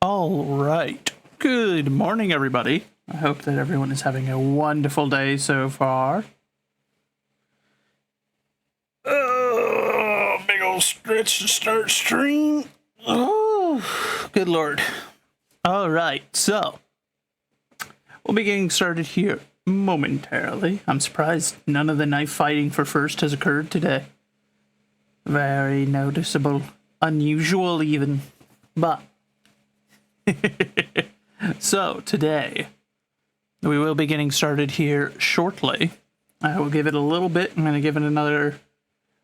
All right. Good morning, everybody. I hope that everyone is having a wonderful day so far. Oh, big old stretch to start stream. Oh, good lord. All right, so we'll be getting started here momentarily. I'm surprised none of the knife fighting for first has occurred today. Very noticeable. Unusual, even. But so today we will be getting started here shortly. I will give it a little bit. I'm going to give it another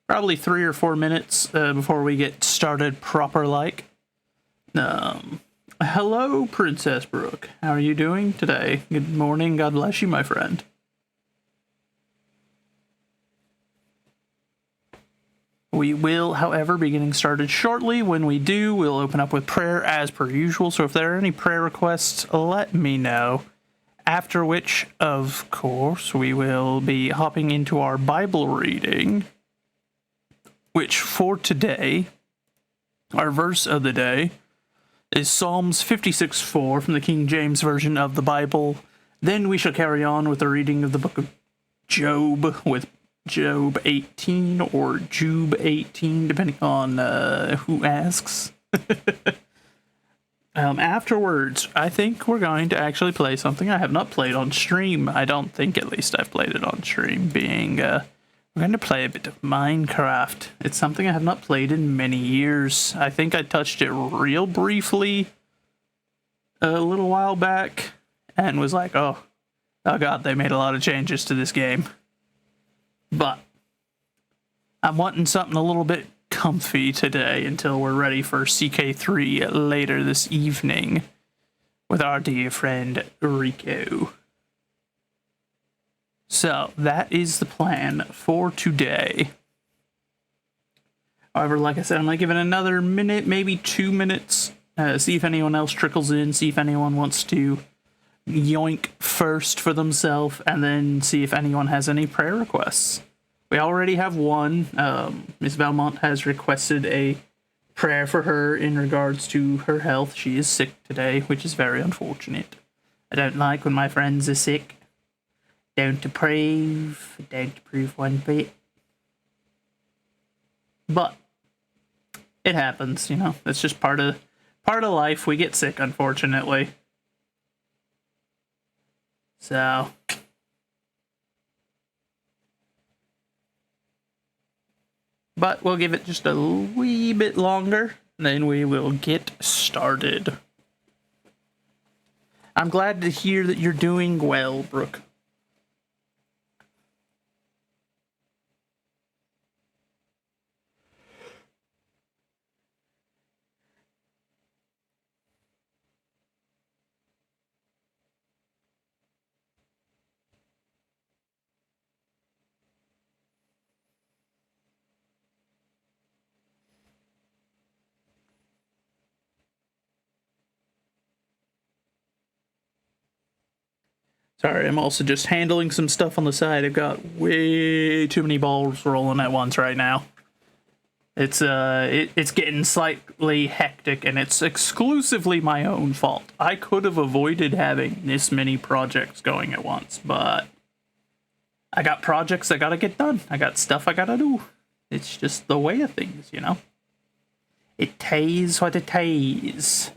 probably 3 or 4 minutes before we get started proper like. Hello, Princess Brooke. How are you doing today? Good morning. God bless you, my friend. We will, however, be getting started shortly. When we do, we'll open up with prayer as per usual. So if there are any prayer requests, let me know. After which, of course, we will be hopping into our Bible reading, which for today, our verse of the day is Psalms 56:4 from the King James Version of the Bible. Then we shall carry on with the reading of the book of Job with Job 18 or Job 18, depending on who asks. Afterwards, I think we're going to actually play something I have not played on stream. I don't think, at least, I've played it on stream, being, we're going to play a bit of Minecraft. It's something I have not played in many years. I think I touched it real briefly a little while back, and was like, oh god, they made a lot of changes to this game. But I'm wanting something a little bit comfy today until we're ready for CK3 later this evening with our dear friend Rico. So that is the plan for today. However, like I said, I'm going to give it another minute, maybe 2 minutes, see if anyone else trickles in, see if anyone wants to yoink first for themselves, and then see if anyone has any prayer requests. We already have one. Miss Belmont has requested a prayer for her in regards to her health. She is sick today, which is very unfortunate. I don't like when my friends are sick. Don't approve one bit. But it happens, you know. It's just part of life. We get sick, unfortunately. So but we'll give it just a wee bit longer, then we will get started. I'm glad to hear that you're doing well, Brooke. Sorry, I'm also just handling some stuff on the side. I've got way too many balls rolling at once right now. It's it's getting slightly hectic, and it's exclusively my own fault. I could have avoided having this many projects going at once, but I got projects I gotta get done. I got stuff I gotta do. It's just the way of things, you know? It tays what it tays.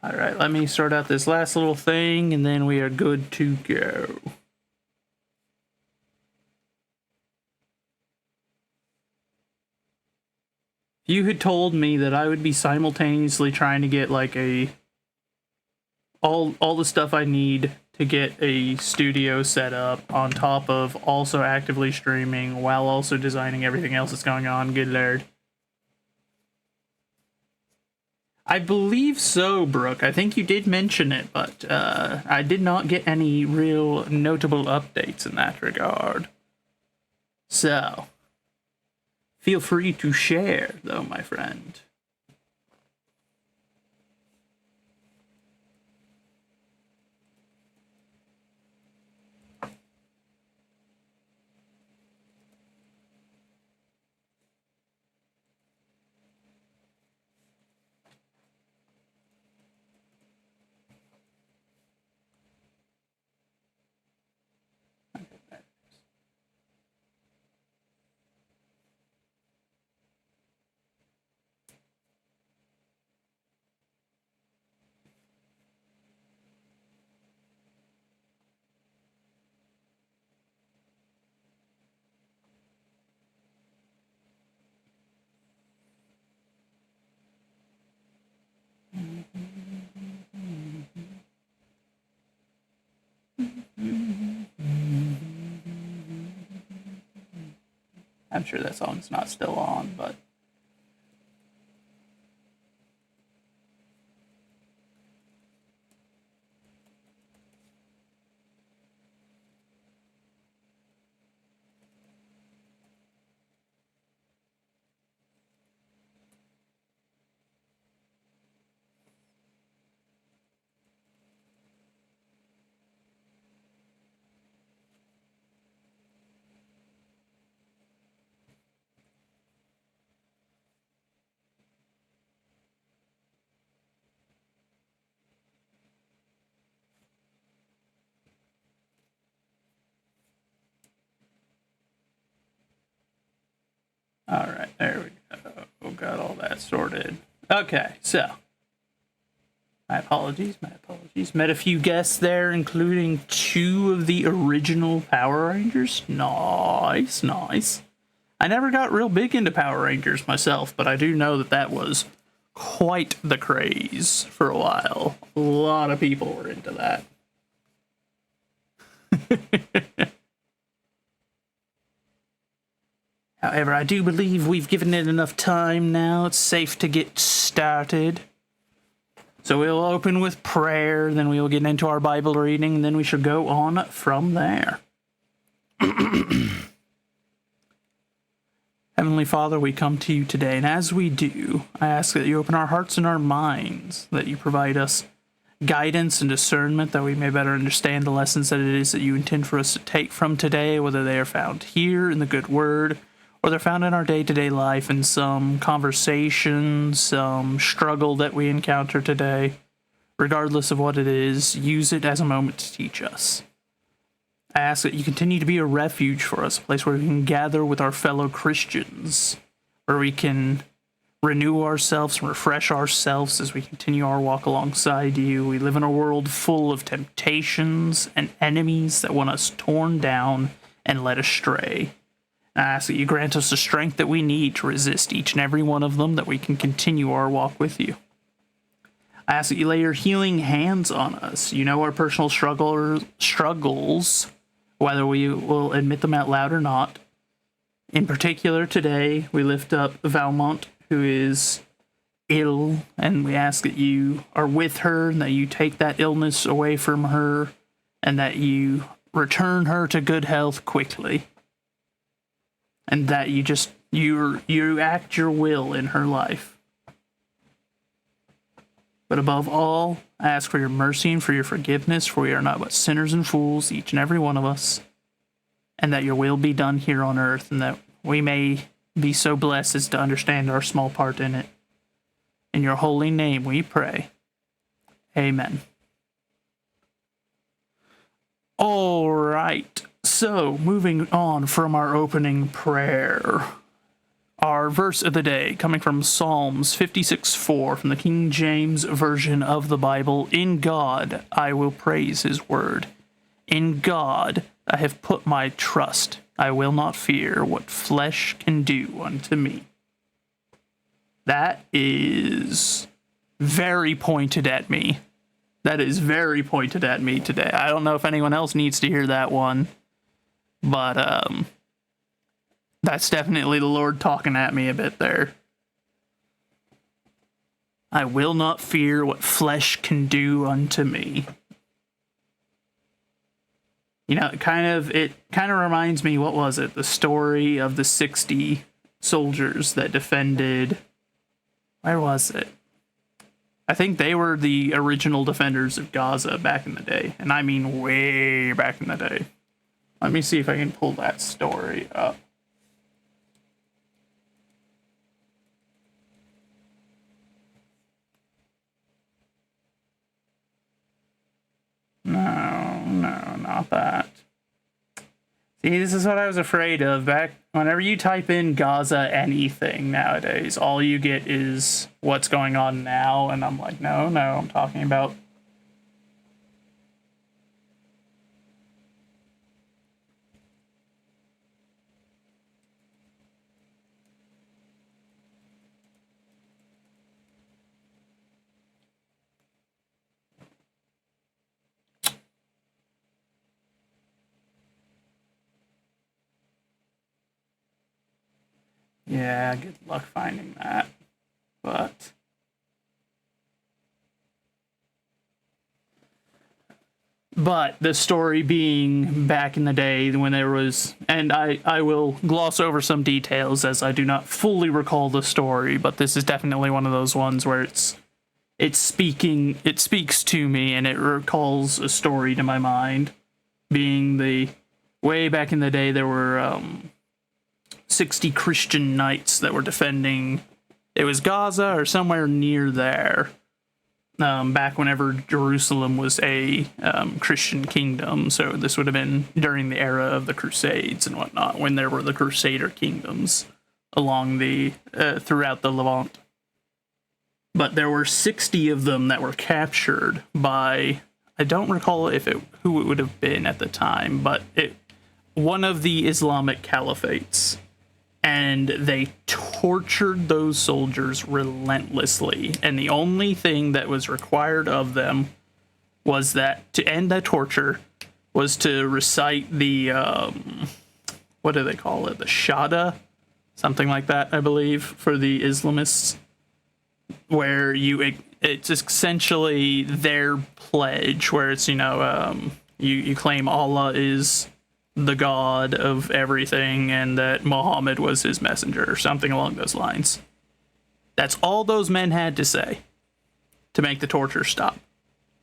All right, let me sort out this last little thing, and then we are good to go. If you had told me that I would be simultaneously trying to get like all the stuff I need to get a studio set up on top of also actively streaming while also designing everything else that's going on, good lord. I believe so, Brooke. I think you did mention it, but I did not get any real notable updates in that regard. So, feel free to share, though, my friend. I'm sure that song's not still on, but... All right, there we go. Got all that sorted. Okay, so my apologies. Met a few guests there, including 2 of the original Power Rangers. Nice. I never got real big into Power Rangers myself, but I do know that that was quite the craze for a while. A lot of people were into that. However, I do believe we've given it enough time now. It's safe to get started. So we'll open with prayer, then we will get into our Bible reading, and then we shall go on from there. Heavenly Father, we come to you today, and as we do, I ask that you open our hearts and our minds, that you provide us guidance and discernment, that we may better understand the lessons that it is that you intend for us to take from today, whether they are found here in the good word, or they're found in our day-to-day life in some conversation, some struggle that we encounter today. Regardless of what it is, use it as a moment to teach us. I ask that you continue to be a refuge for us, a place where we can gather with our fellow Christians, where we can renew ourselves and refresh ourselves as we continue our walk alongside you. We live in a world full of temptations and enemies that want us torn down and led astray. I ask that you grant us the strength that we need to resist each and every one of them, that we can continue our walk with you. I ask that you lay your healing hands on us. You know our personal struggles, whether we will admit them out loud or not. In particular, today, we lift up Valmont, who is ill, and we ask that you are with her, and that you take that illness away from her, and that you return her to good health quickly. And that you act your will in her life. But above all, I ask for your mercy and for your forgiveness, for we are not but sinners and fools, each and every one of us, and that your will be done here on earth, and that we may be so blessed as to understand our small part in it. In your holy name we pray. Amen. All right. So, moving on from our opening prayer, Our verse of the day coming from Psalms 56:4 from the King James Version of the Bible. In God I will praise his word. In God I have put my trust. I will not fear what flesh can do unto me. That is very pointed at me. That is very pointed at me today. I don't know if anyone else needs to hear that one, but that's definitely the Lord talking at me a bit there. I will not fear what flesh can do unto me. You know, it kind of reminds me, what was it? The story of the 60 soldiers that defended, where was it? I think they were the original defenders of Gaza back in the day. And I mean way back in the day. Let me see if I can pull that story up. No, not that. See, this is what I was afraid of. Back whenever you type in Gaza anything nowadays, all you get is what's going on now, and I'm like, no, I'm talking about yeah, good luck finding that. But the story being back in the day when there was, and I will gloss over some details as I do not fully recall the story, but this is definitely one of those ones where it speaks to me and it recalls a story to my mind. Being the way back in the day, there were 60 Christian knights that were defending, it was Gaza or somewhere near there. Back whenever Jerusalem was a Christian kingdom, so this would have been during the era of the Crusades and whatnot, when there were the Crusader kingdoms along the throughout the Levant. But there were 60 of them that were captured by, I don't recall who it would have been at the time, but one of the Islamic caliphates. And they tortured those soldiers relentlessly. And the only thing that was required of them was that to end that torture was to recite the, what do they call it? The Shahada? Something like that, I believe, for the Islamists. Where it's essentially their pledge, where it's, you claim Allah is the God of everything and that Muhammad was his messenger or something along those lines. That's all those men had to say to make the torture stop.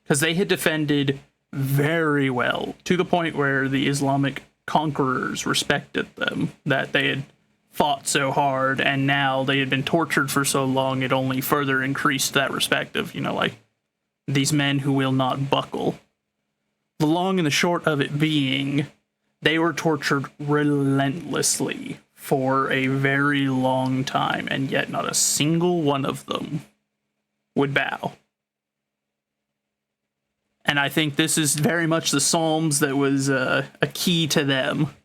Because they had defended very well to the point where the Islamic conquerors respected them, that they had fought so hard and now they had been tortured for so long, it only further increased that respect of, like these men who will not buckle. The long and the short of it being, they were tortured relentlessly for a very long time, and yet not a single one of them would bow. And I think this is very much the Psalms that was a key to them.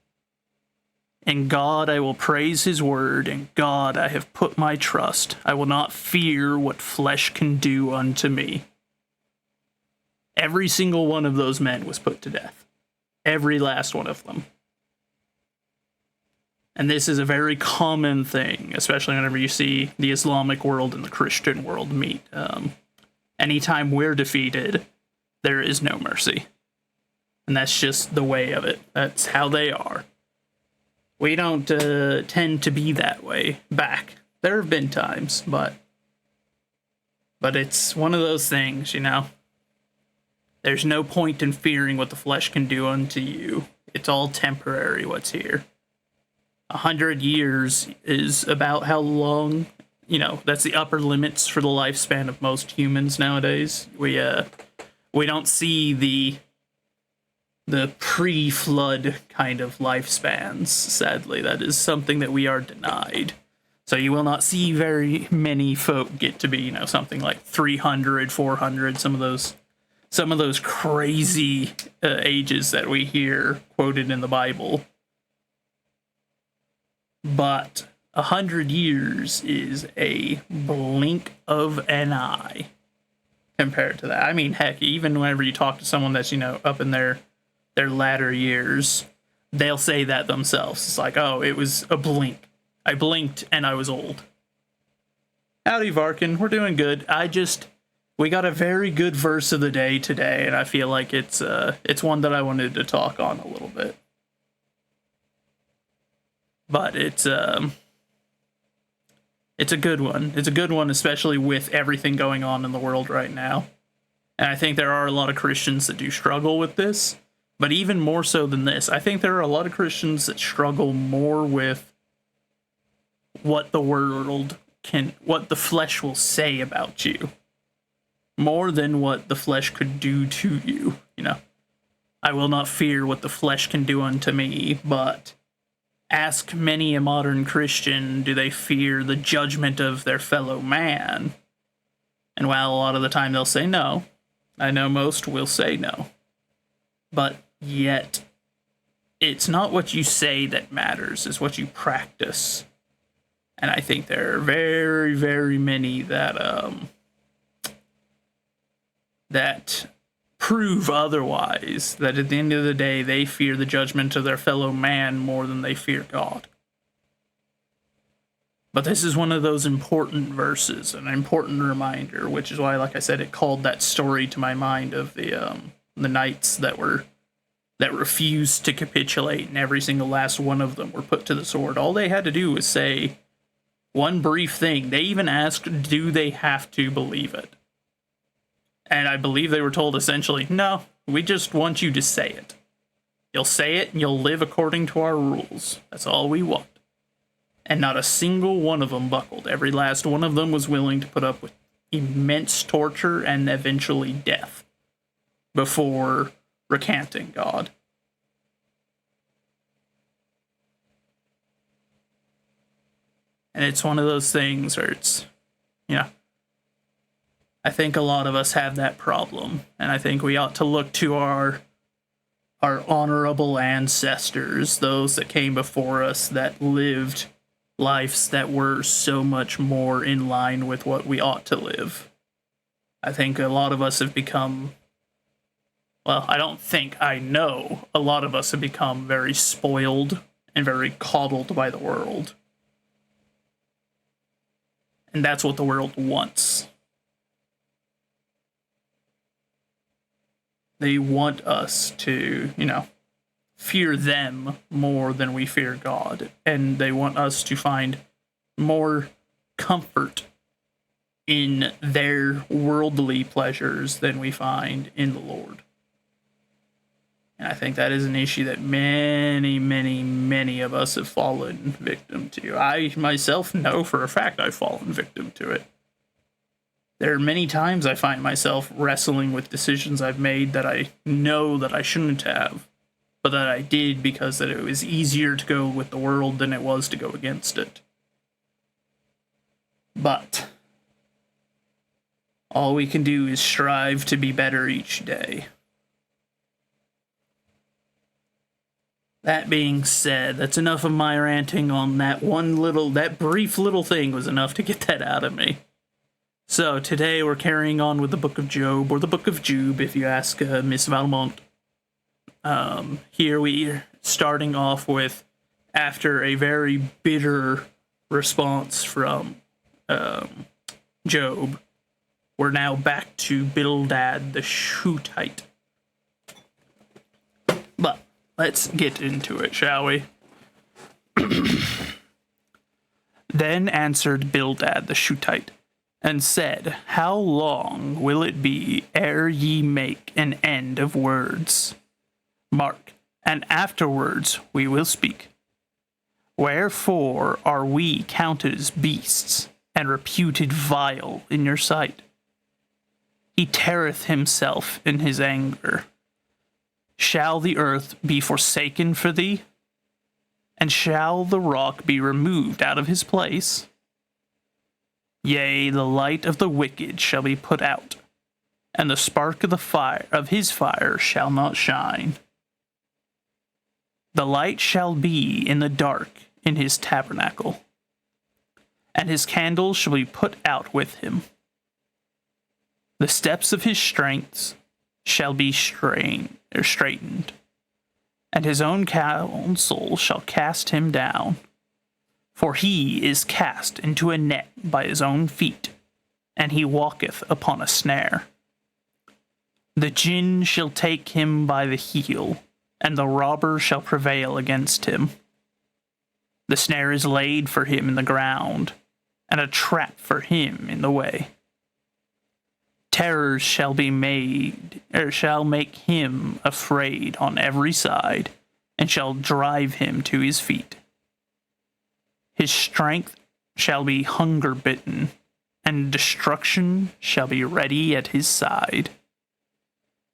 In God I will praise his word, in God I have put my trust. I will not fear what flesh can do unto me. Every single one of those men was put to death. Every last one of them. And this is a very common thing, especially whenever you see the Islamic world and the Christian world meet. Anytime we're defeated, there is no mercy. And that's just the way of it. That's how they are. We don't tend to be that way back. There have been times, but it's one of those things, There's no point in fearing what the flesh can do unto you. It's all temporary, what's here. 100 years is about how long, that's the upper limits for the lifespan of most humans nowadays. We don't see the pre-flood kind of lifespans, sadly. That is something that we are denied. So you will not see very many folk get to be, something like 300, 400, some of those crazy ages that we hear quoted in the Bible. But 100 years is a blink of an eye compared to that. I mean, heck, even whenever you talk to someone that's, up in their latter years, they'll say that themselves. It's like, oh, it was a blink. I blinked and I was old. Howdy, Varkin. We're doing good. We got a very good verse of the day today, and I feel like it's one that I wanted to talk on a little bit. But it's a good one. It's a good one, especially with everything going on in the world right now. And I think there are a lot of Christians that do struggle with this. But even more so than this, I think there are a lot of Christians that struggle more with what what the flesh will say about you, more than what the flesh could do to you. I will not fear what the flesh can do unto me, but ask many a modern Christian, do they fear the judgment of their fellow man? And while a lot of the time they'll say no, I know most will say no. But yet, it's not what you say that matters, it's what you practice. And I think there are very, very many that prove otherwise, that at the end of the day, they fear the judgment of their fellow man more than they fear God. But this is one of those important verses, an important reminder, which is why, like I said, it called that story to my mind of the knights that refused to capitulate, and every single last one of them were put to the sword. All they had to do was say one brief thing. They even asked, do they have to believe it? And I believe they were told essentially, no, we just want you to say it. You'll say it and you'll live according to our rules. That's all we want. And not a single one of them buckled. Every last one of them was willing to put up with immense torture and eventually death before recanting God. And it's one of those things where it's, I think a lot of us have that problem. And I think we ought to look to our honorable ancestors, those that came before us, that lived lives that were so much more in line with what we ought to live. I think a lot of us have become, well, I know a lot of us have become very spoiled and very coddled by the world. And that's what the world wants. They want us to, fear them more than we fear God. And they want us to find more comfort in their worldly pleasures than we find in the Lord. And I think that is an issue that many, many, many of us have fallen victim to. I myself know for a fact I've fallen victim to it. There are many times I find myself wrestling with decisions I've made that I know that I shouldn't have, but that I did because that it was easier to go with the world than it was to go against it. But all we can do is strive to be better each day. That being said, that's enough of my ranting on that brief little thing was enough to get that out of me. So today we're carrying on with the Book of Job, or the Book of Job, if you ask Miss Valmont. Here we're starting off with, after a very bitter response from Job, we're now back to Bildad the Shuhite. But let's get into it, shall we? Then answered Bildad the Shuhite, and said, how long will it be ere ye make an end of words? Mark, and afterwards we will speak. Wherefore are we counted as beasts, and reputed vile in your sight? He teareth himself in his anger. Shall the earth be forsaken for thee? And shall the rock be removed out of his place? Yea, the light of the wicked shall be put out, and the spark of the fire of his fire shall not shine. The light shall be in the dark in his tabernacle, and his candles shall be put out with him. The steps of his strength shall be straightened, and his own counsel shall cast him down. For he is cast into a net by his own feet, and he walketh upon a snare. The jinn shall take him by the heel, and the robber shall prevail against him. The snare is laid for him in the ground, and a trap for him in the way. Terrors shall be made, shall make him afraid on every side, and shall drive him to his feet. His strength shall be hunger bitten, and destruction shall be ready at his side.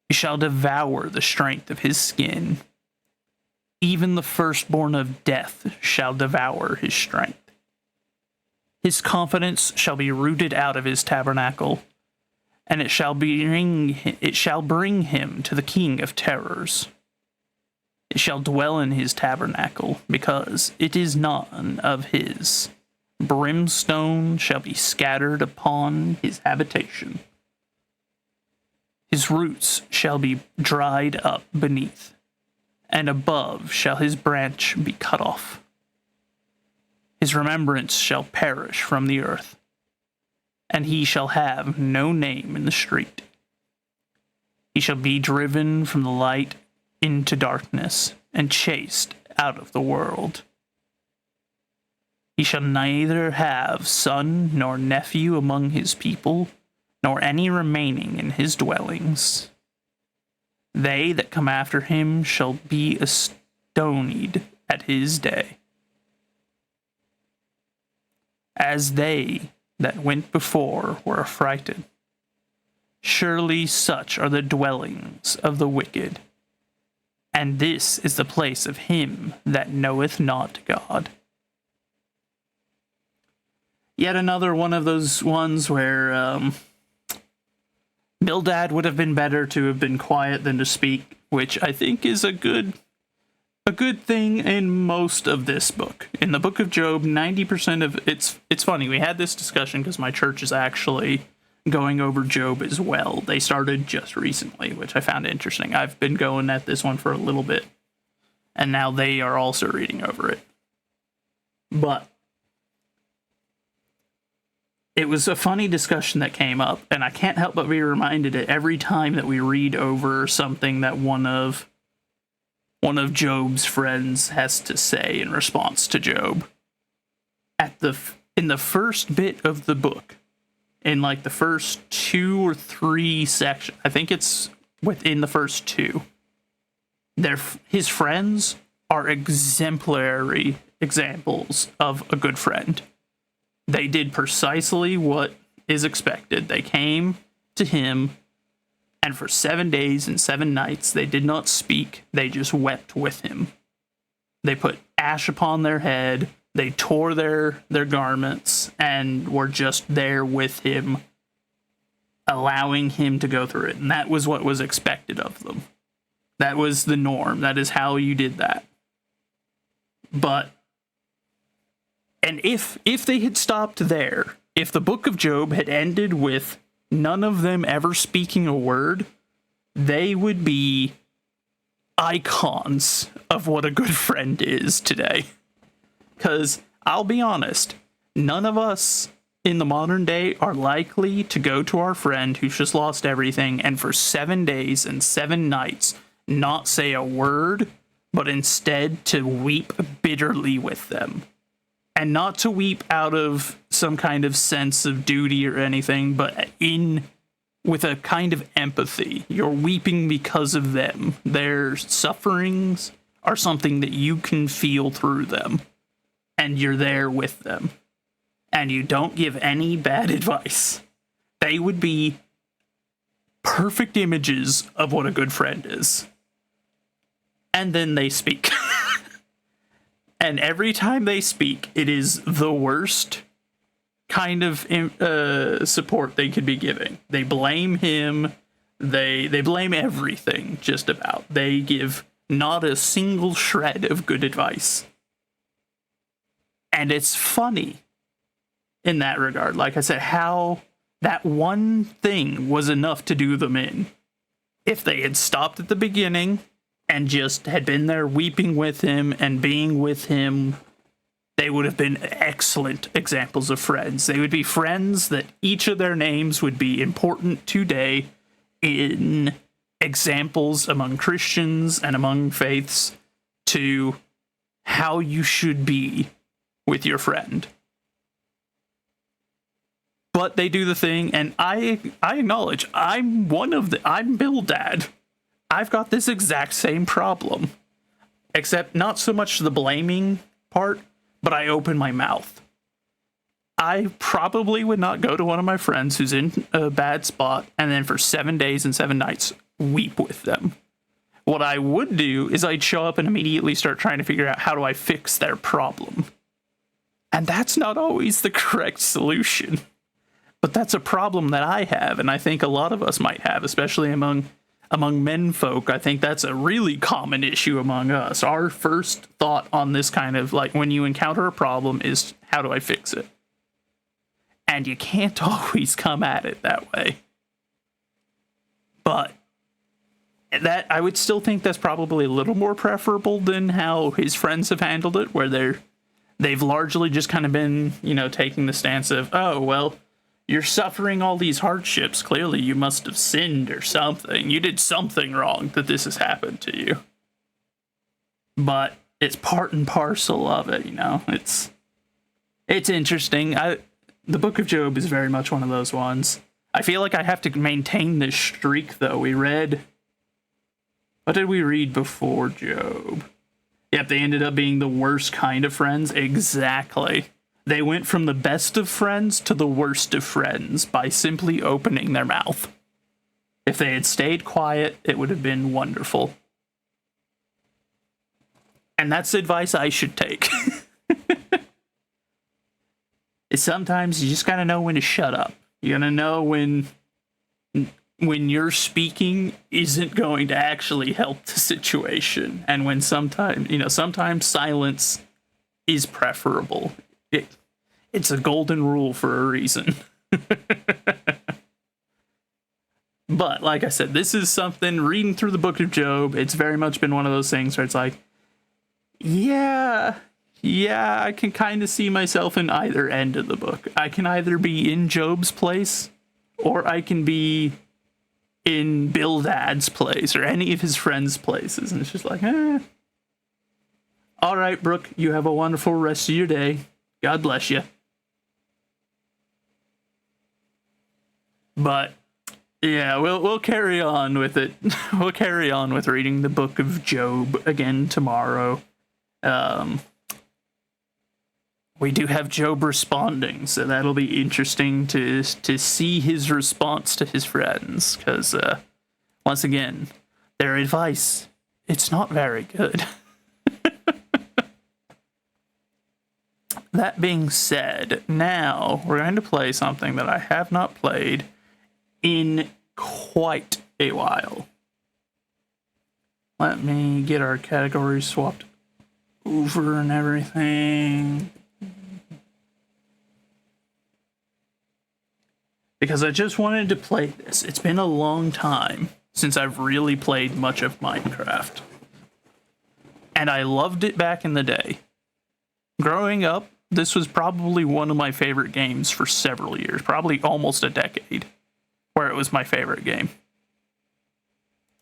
He shall devour the strength of his skin. Even the firstborn of death shall devour his strength. His confidence shall be rooted out of his tabernacle, and it shall bring him to the king of terrors. It shall dwell in his tabernacle, because it is none of his. Brimstone shall be scattered upon his habitation. His roots shall be dried up beneath, and above shall his branch be cut off. His remembrance shall perish from the earth, and he shall have no name in the street. He shall be driven from the light into darkness, and chased out of the world. He shall neither have son nor nephew among his people, nor any remaining in his dwellings. They that come after him shall be astonied at his day, as they that went before were affrighted. Surely such are the dwellings of the wicked, and this is the place of him that knoweth not God. Yet another one of those ones where Bildad would have been better to have been quiet than to speak, which I think is a good thing in most of this book. In the book of Job, 90% of it's funny, we had this discussion because my church is actually going over Job as well. They started just recently, which I found interesting. I've been going at this one for a little bit, and now they are also reading over it. But it was a funny discussion that came up, and I can't help but be reminded it every time that we read over something that one of Job's friends has to say in response to Job. In the first bit of the book, in like the first 2 or 3 sections, I think it's within the first 2, his friends are exemplary examples of a good friend. They did precisely what is expected. They came to him, and for 7 days and 7 nights they did not speak, they just wept with him. They put ash upon their head, they tore their garments, and were just there with him, allowing him to go through it. And that was what was expected of them. That was the norm. That is how you did that. And if they had stopped there, if the book of Job had ended with none of them ever speaking a word, they would be icons of what a good friend is today. Because I'll be honest, none of us in the modern day are likely to go to our friend who's just lost everything and for 7 days and 7 nights not say a word, but instead to weep bitterly with them. And not to weep out of some kind of sense of duty or anything, but with a kind of empathy. You're weeping because of them. Their sufferings are something that you can feel through them. And you're there with them. And you don't give any bad advice. They would be perfect images of what a good friend is. And then they speak. And every time they speak, it is the worst kind of support they could be giving. They blame him. They blame everything, just about. They give not a single shred of good advice. And it's funny in that regard. Like I said, how that one thing was enough to do them in. If they had stopped at the beginning and just had been there weeping with him and being with him, they would have been excellent examples of friends. They would be friends that each of their names would be important today in examples among Christians and among faiths to how you should be with your friend. But they do the thing, and I acknowledge I'm Bildad. I've got this exact same problem, except not so much the blaming part, but I open my mouth. I probably would not go to one of my friends who's in a bad spot and then for 7 days and 7 nights weep with them. What I would do is I'd show up and immediately start trying to figure out how do I fix their problem. And that's not always the correct solution. But that's a problem that I have, and I think a lot of us might have, especially among men folk. I think that's a really common issue among us. Our first thought on this kind of, like, when you encounter a problem is, how do I fix it? And you can't always come at it that way. But that, I would still think that's probably a little more preferable than how his friends have handled it, where they've largely just kind of been, taking the stance of, oh, well, you're suffering all these hardships. Clearly, you must have sinned or something. You did something wrong that this has happened to you. But it's part and parcel of it, It's interesting. The Book of Job is very much one of those ones. I feel like I have to maintain this streak, though. What did we read before Job? Yep, they ended up being the worst kind of friends. Exactly. They went from the best of friends to the worst of friends by simply opening their mouth. If they had stayed quiet, it would have been wonderful. And that's advice I should take. Sometimes you just gotta know when to shut up. You gotta know when your speaking isn't going to actually help the situation. And when sometimes silence is preferable. It's a golden rule for a reason. But like I said, this is something, reading through the Book of Job, it's very much been one of those things where it's like, yeah, I can kind of see myself in either end of the book. I can either be in Job's place, or I can be in Bildad's place, or any of his friends' places. And it's just like, all right, Brooke, you have a wonderful rest of your day. God bless you. But yeah, we'll carry on with it. We'll carry on with reading the Book of Job again tomorrow. We do have Job responding, so that'll be interesting to see his response to his friends, because once again, their advice, it's not very good. That being said, now we're going to play something that I have not played in quite a while. Let me get our categories swapped over and everything. Because I just wanted to play this. It's been a long time since I've really played much of Minecraft. And I loved it back in the day. Growing up, this was probably one of my favorite games for several years, probably almost a decade, where it was my favorite game.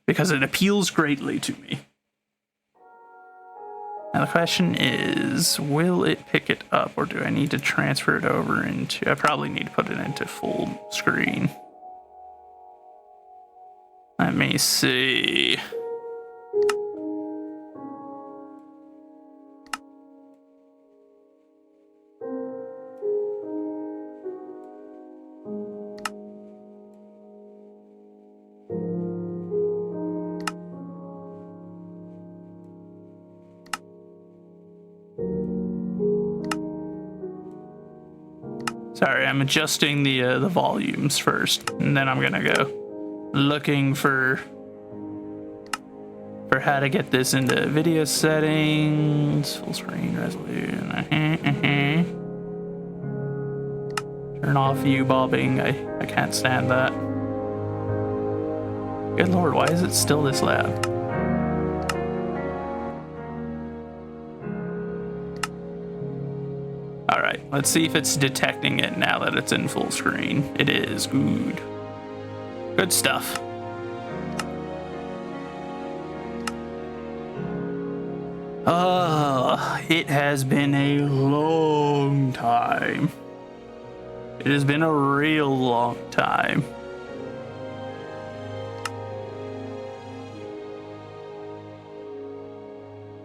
Because it appeals greatly to me. Now the question is, will it pick it up, or do I need to transfer it over into... I probably need to put it into full screen. Let me see... Sorry, I'm adjusting the volumes first, and then I'm gonna go looking for how to get this into video settings, full screen resolution. Turn off you bobbing. I can't stand that. Good lord, why is it still this loud? Alright, let's see if it's detecting it now that it's in full screen. It is. Good. Good stuff. It has been a long time. It has been a real long time.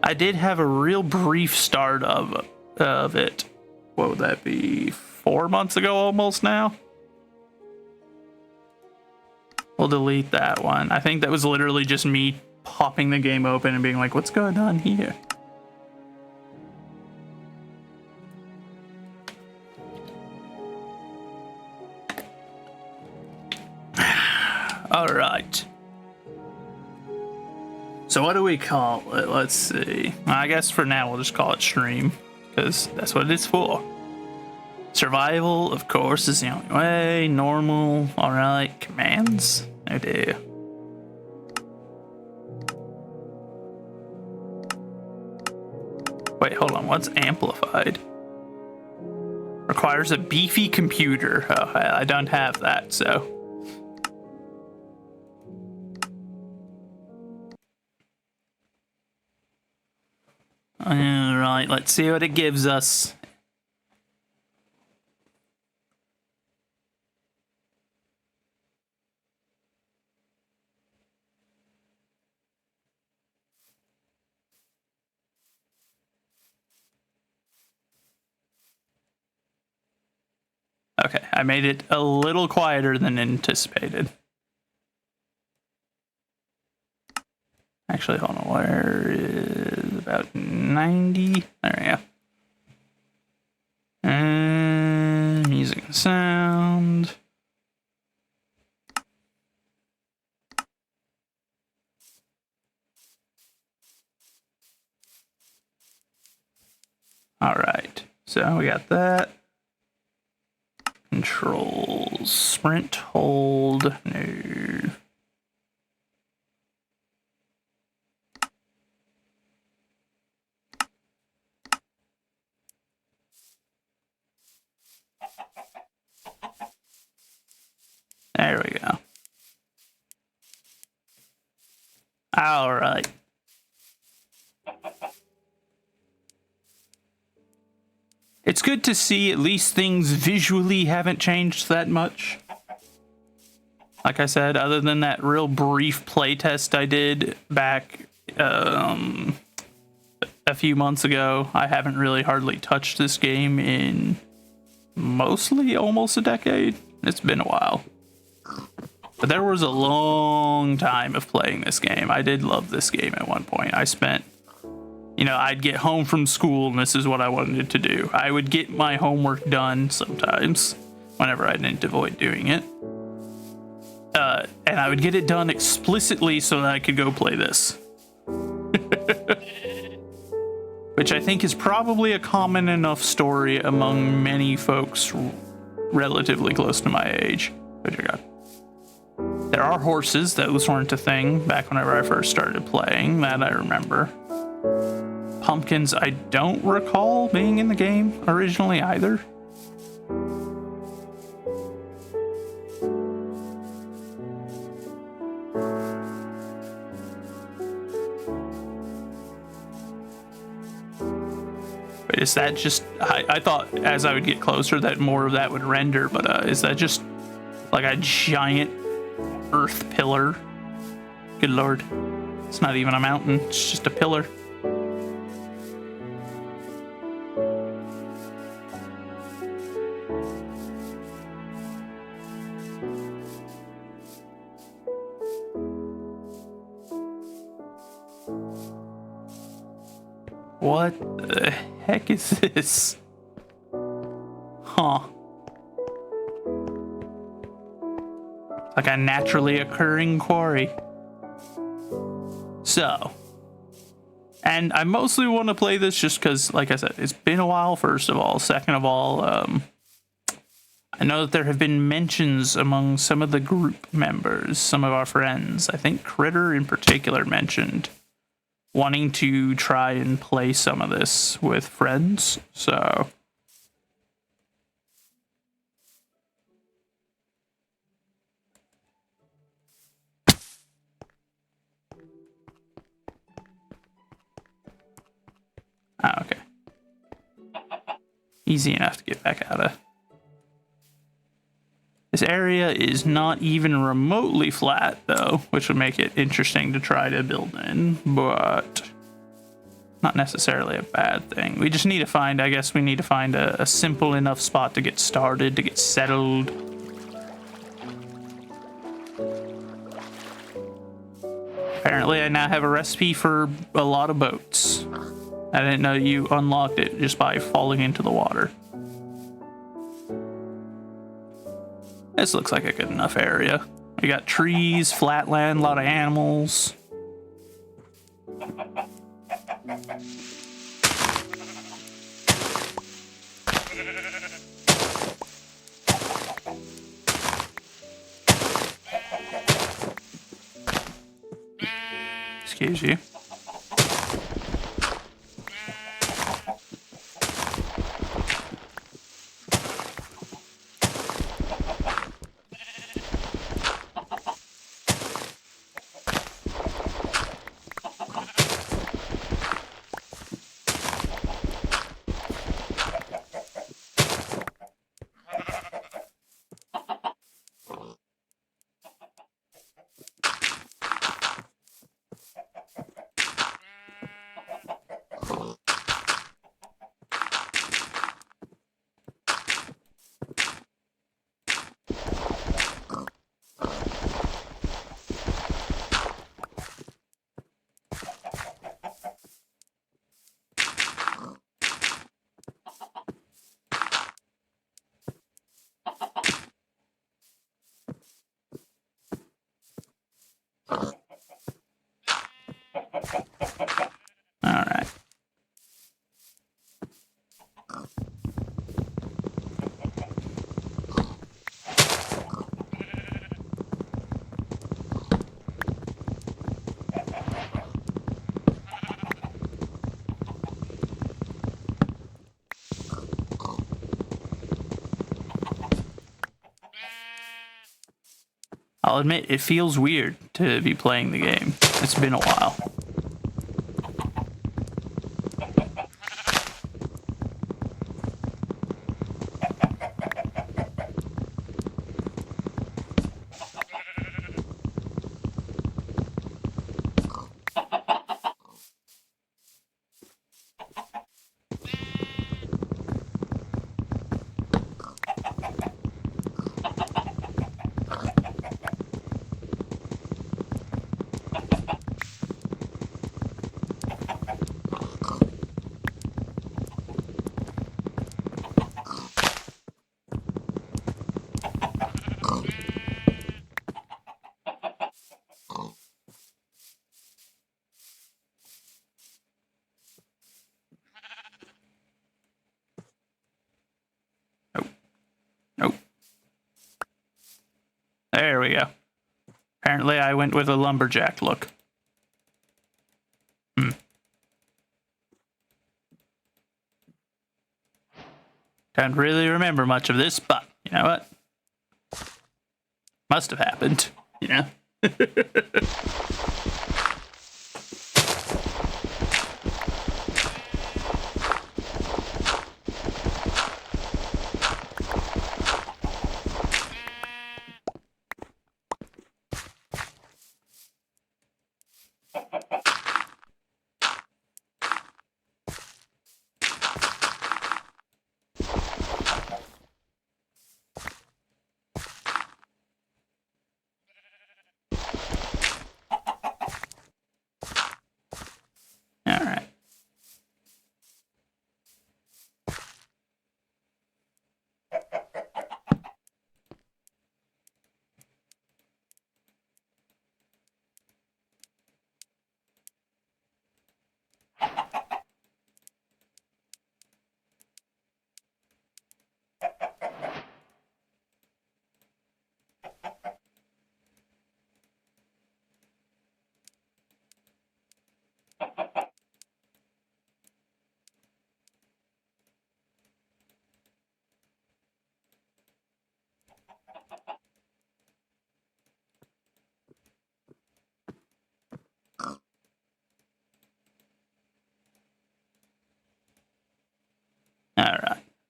I did have a real brief start of it. What would that be? 4 months ago almost now? We'll delete that one. I think that was literally just me popping the game open and being like, what's going on here? All right. So what do we call it? Let's see. I guess for now we'll just call it stream, because that's what it's for. Survival, of course, is the only way. Normal. All right. Commands. Oh dear. Wait, hold on. What's amplified? Requires a beefy computer. Oh, I don't have that, so. Alright, let's see what it gives us. Okay, I made it a little quieter than anticipated. Actually, hold on, where is about 90? There we go. And music and sound. All right, so we got that. Controls, sprint, hold, no. There we go. All right. It's good to see at least things visually haven't changed that much. Like I said, other than that real brief playtest I did back a few months ago, I haven't really hardly touched this game in mostly almost a decade. It's been a while. But there was a long time of playing this game. I did love this game at one point. I spent, you know, I'd get home from school and this is what I wanted to do. I would get my homework done sometimes whenever I didn't avoid doing it. And I would get it done explicitly so that I could go play this. Which I think is probably a common enough story among many folks relatively close to my age. Which I got. There are horses. Those weren't a thing back whenever I first started playing. That I remember. Pumpkins, I don't recall being in the game originally either. Wait, is that just... I thought as I would get closer that more of that would render, but is that just like a giant earth pillar? Good lord. It's not even a mountain, it's just a pillar. What the heck is this? Huh. like a naturally occurring quarry. So, and I mostly want to play this just because, like I said, it's been a while, first of all. Second of all, I know that there have been mentions among some of the group members, some of our friends. I think Critter in particular mentioned wanting to try and play some of this with friends, so... Ah, okay. Easy enough to get back out of. This area is not even remotely flat, though, which would make it interesting to try to build in, but not necessarily a bad thing. We just need to find, I guess we need to find a simple enough spot to get started, to get settled. Apparently, I now have a recipe for a lot of boats. I didn't know you unlocked it just by falling into the water. This looks like a good enough area. We got trees, flatland, a lot of animals. Excuse you. Alright. I'll admit, it feels weird to be playing the game. It's been a while. Nope. There we go. Apparently I went with a lumberjack look. Can't really remember much of this, but you know what? Must have happened, you know?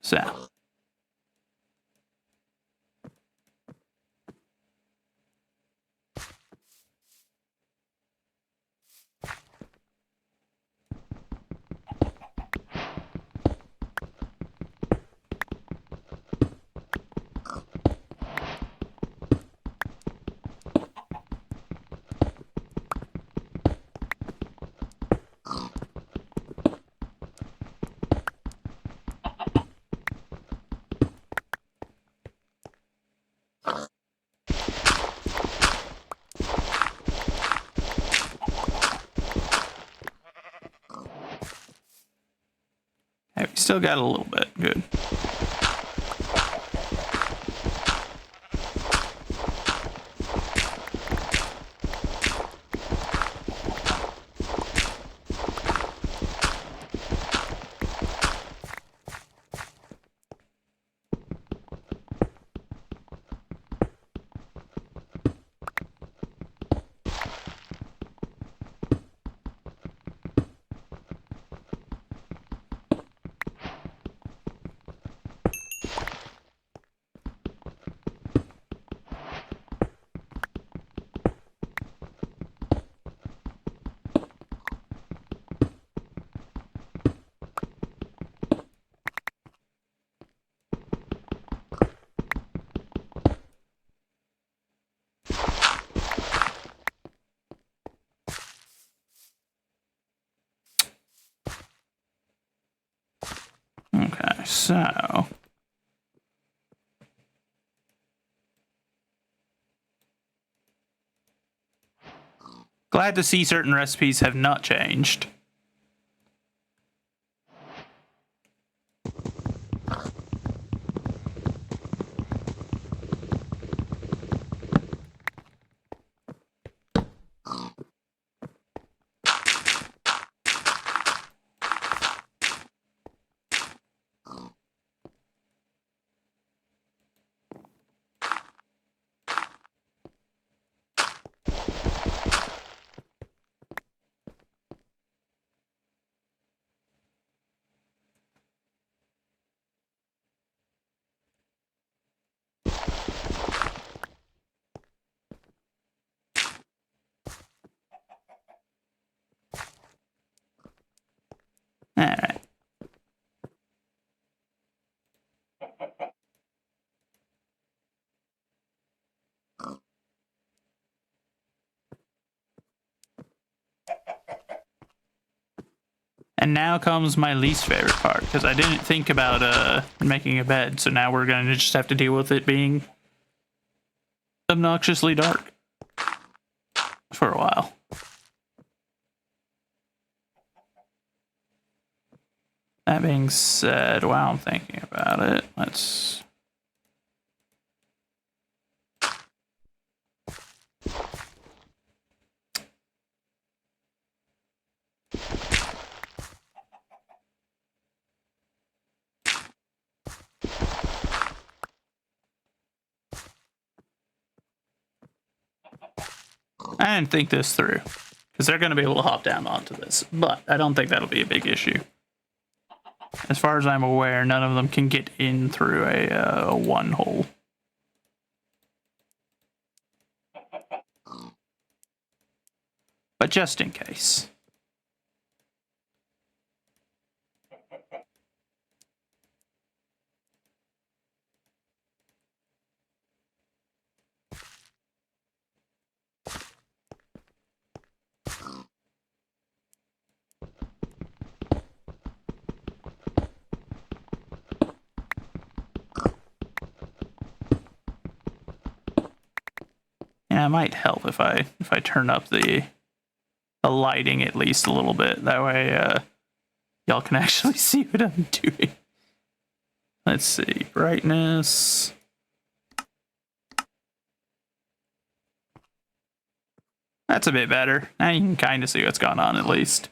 So. Hey, we still got a little bit. Good. Okay, so. Glad to see certain recipes have not changed. Alright. And now comes my least favorite part, because I didn't think about making a bed, so now we're going to just have to deal with it being obnoxiously dark for a while. That being said, while I'm thinking about it, let's... I didn't think this through, because they're going to be able to hop down onto this, but I don't think that'll be a big issue. As far as I'm aware, none of them can get in through a one hole. But just in case. Yeah, it might help if I turn up the lighting at least a little bit. That way, y'all can actually see what I'm doing. Let's see, brightness. That's a bit better. Now you can kind of see what's going on at least.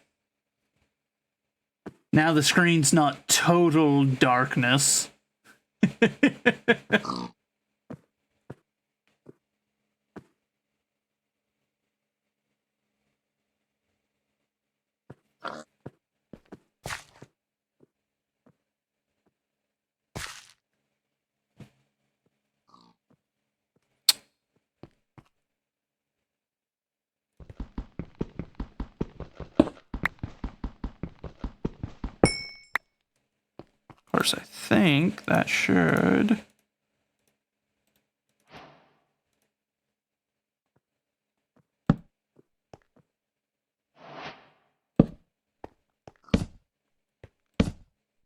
Now the screen's not total darkness. course, I think that should...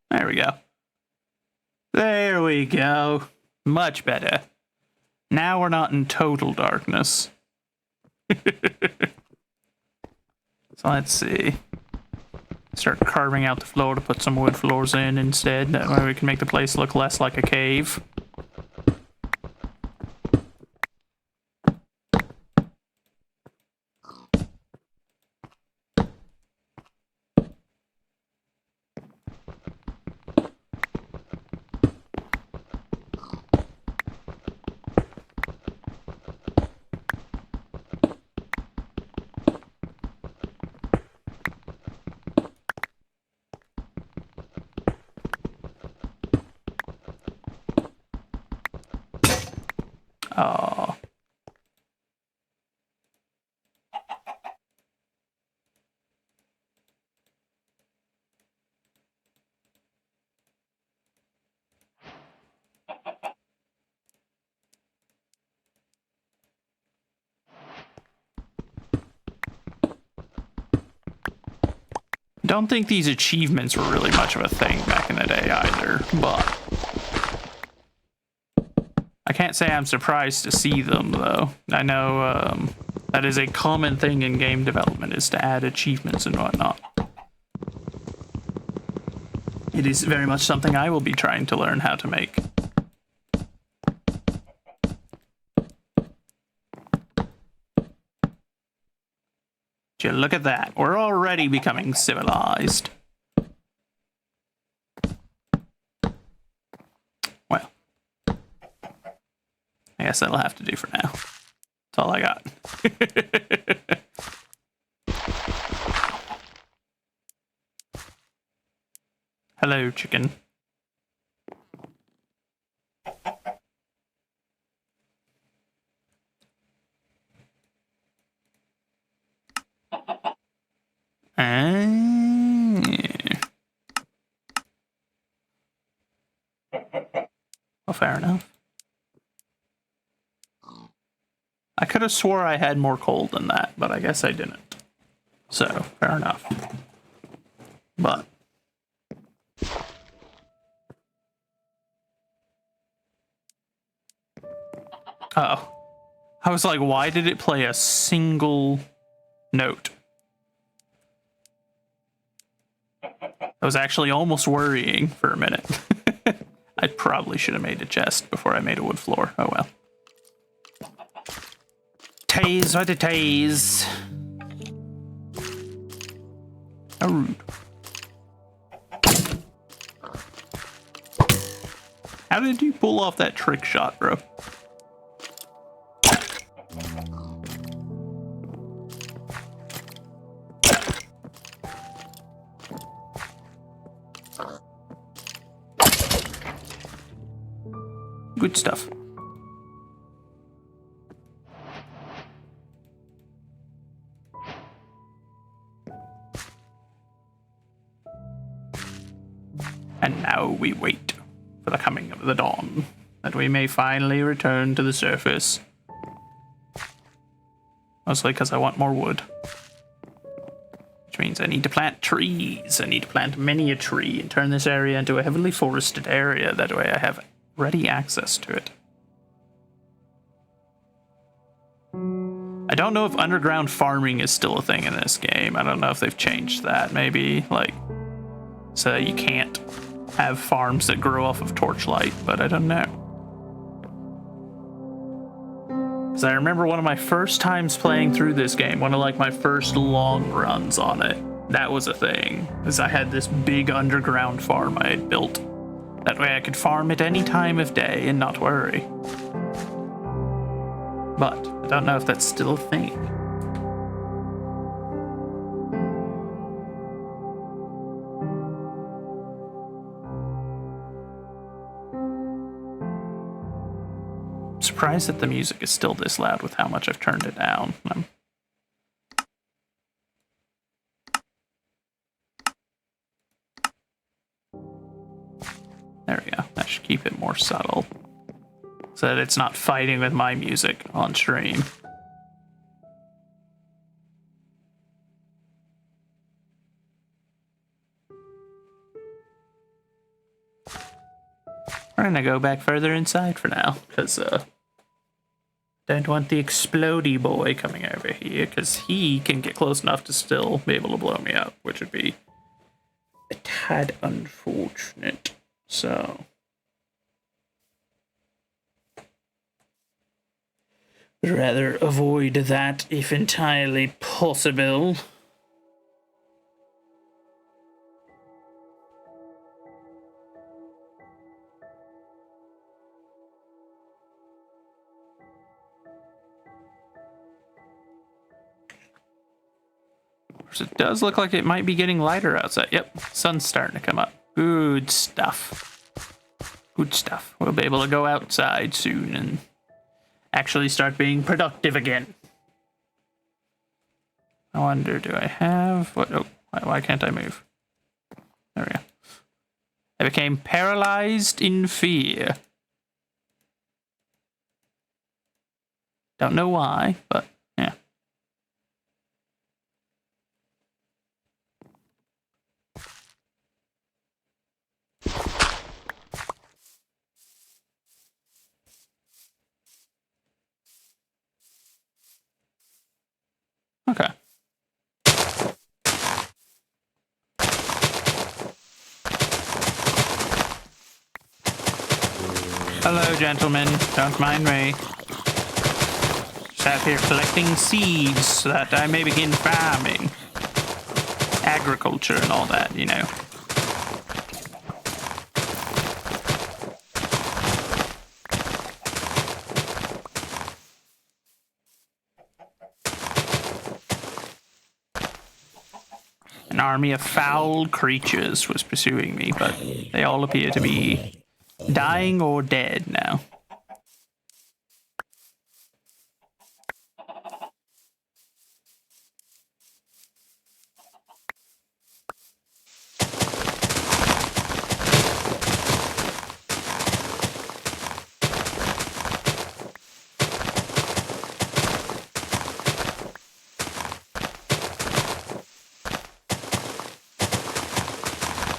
There we go. There we go. Much better. Now we're not in total darkness. So let's see. Start carving out the floor to put some wood floors in instead. That way we can make the place look less like a cave. Oh. Don't think these achievements were really much of a thing back in the day either, but I can't say I'm surprised to see them, though. I know that is a common thing in game development, is to add achievements and whatnot. It is very much something I will be trying to learn how to make. Look at that. We're already becoming civilized. Well, I guess that'll have to do for now. That's all I got. Hello, chicken. Well, fair enough. I could have swore I had more coal than that, but I guess I didn't. So, fair enough. But... Uh-oh. I was like, why did it play a single note? I was actually almost worrying for a minute. I probably should have made a chest before I made a wood floor. Oh well. Tase, what a tase. How rude. How did you pull off that trick shot, bro? Good stuff. And now we wait for the coming of the dawn, that we may finally return to the surface. Mostly because I want more wood. Which means I need to plant trees. I need to plant many a tree and turn this area into a heavily forested area. That way I have ready access to it. I don't know if underground farming is still a thing in this game. I don't know if they've changed that. Maybe, like, so you can't have farms that grow off of torchlight, but I don't know. Because I remember one of my first times playing through this game, one of like my first long runs on it, that was a thing. Is I had this big underground farm I had built. That way I could farm at any time of day and not worry. But I don't know if that's still a thing. I'm surprised that the music is still this loud with how much I've turned it down. There we go. That should keep it more subtle. So that it's not fighting with my music on stream. We're gonna go back further inside for now, because don't want the explodey boy coming over here, because he can get close enough to still be able to blow me up, which would be a tad unfortunate. So would rather avoid that if entirely possible. It does look like it might be getting lighter outside. Yep, sun's starting to come up. Good stuff. Good stuff. We'll be able to go outside soon and actually start being productive again. I wonder, do I have... what? Oh, why can't I move? There we go. I became paralyzed in fear. Don't know why, but yeah. Okay. Hello, gentlemen. Don't mind me. Just out here collecting seeds so that I may begin farming. Agriculture and all that, you know. An army of foul creatures was pursuing me, but they all appear to be dying or dead now.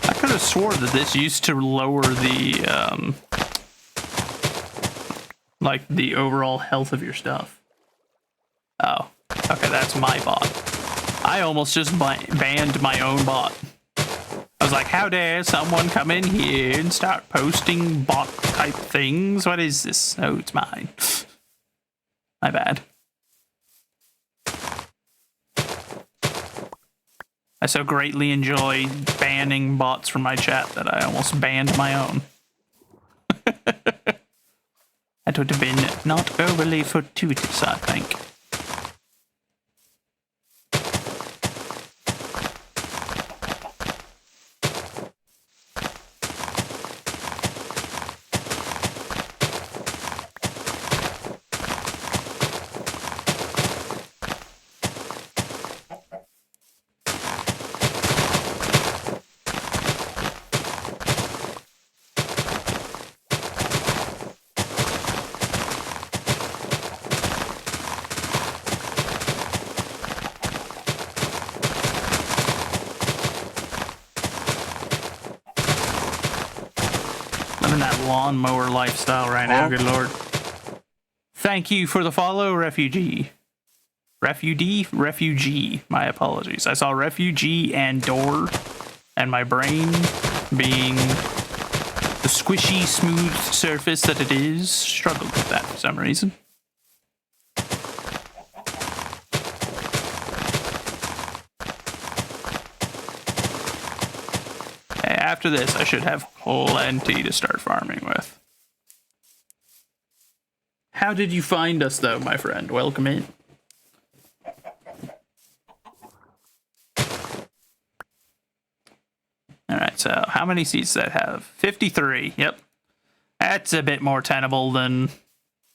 I could have swore that this used to lower the, like, the overall health of your stuff. Oh, okay, that's my bot. I almost just banned my own bot. I was like, how dare someone come in here and start posting bot-type things? What is this? Oh, it's mine. My bad. I so greatly enjoy banning bots from my chat that I almost banned my own. That would have been not overly fortuitous, I think. Living that lawnmower lifestyle right now, good lord. Thank you for the follow, refugee. Refugee. My apologies. I saw refugee and door, and my brain, being the squishy, smooth surface that it is, struggled with that for some reason. After this, I should have plenty to start farming with. How did you find us, though, my friend? Welcome in. Alright, so how many seeds does that have? 53. Yep. That's a bit more tenable than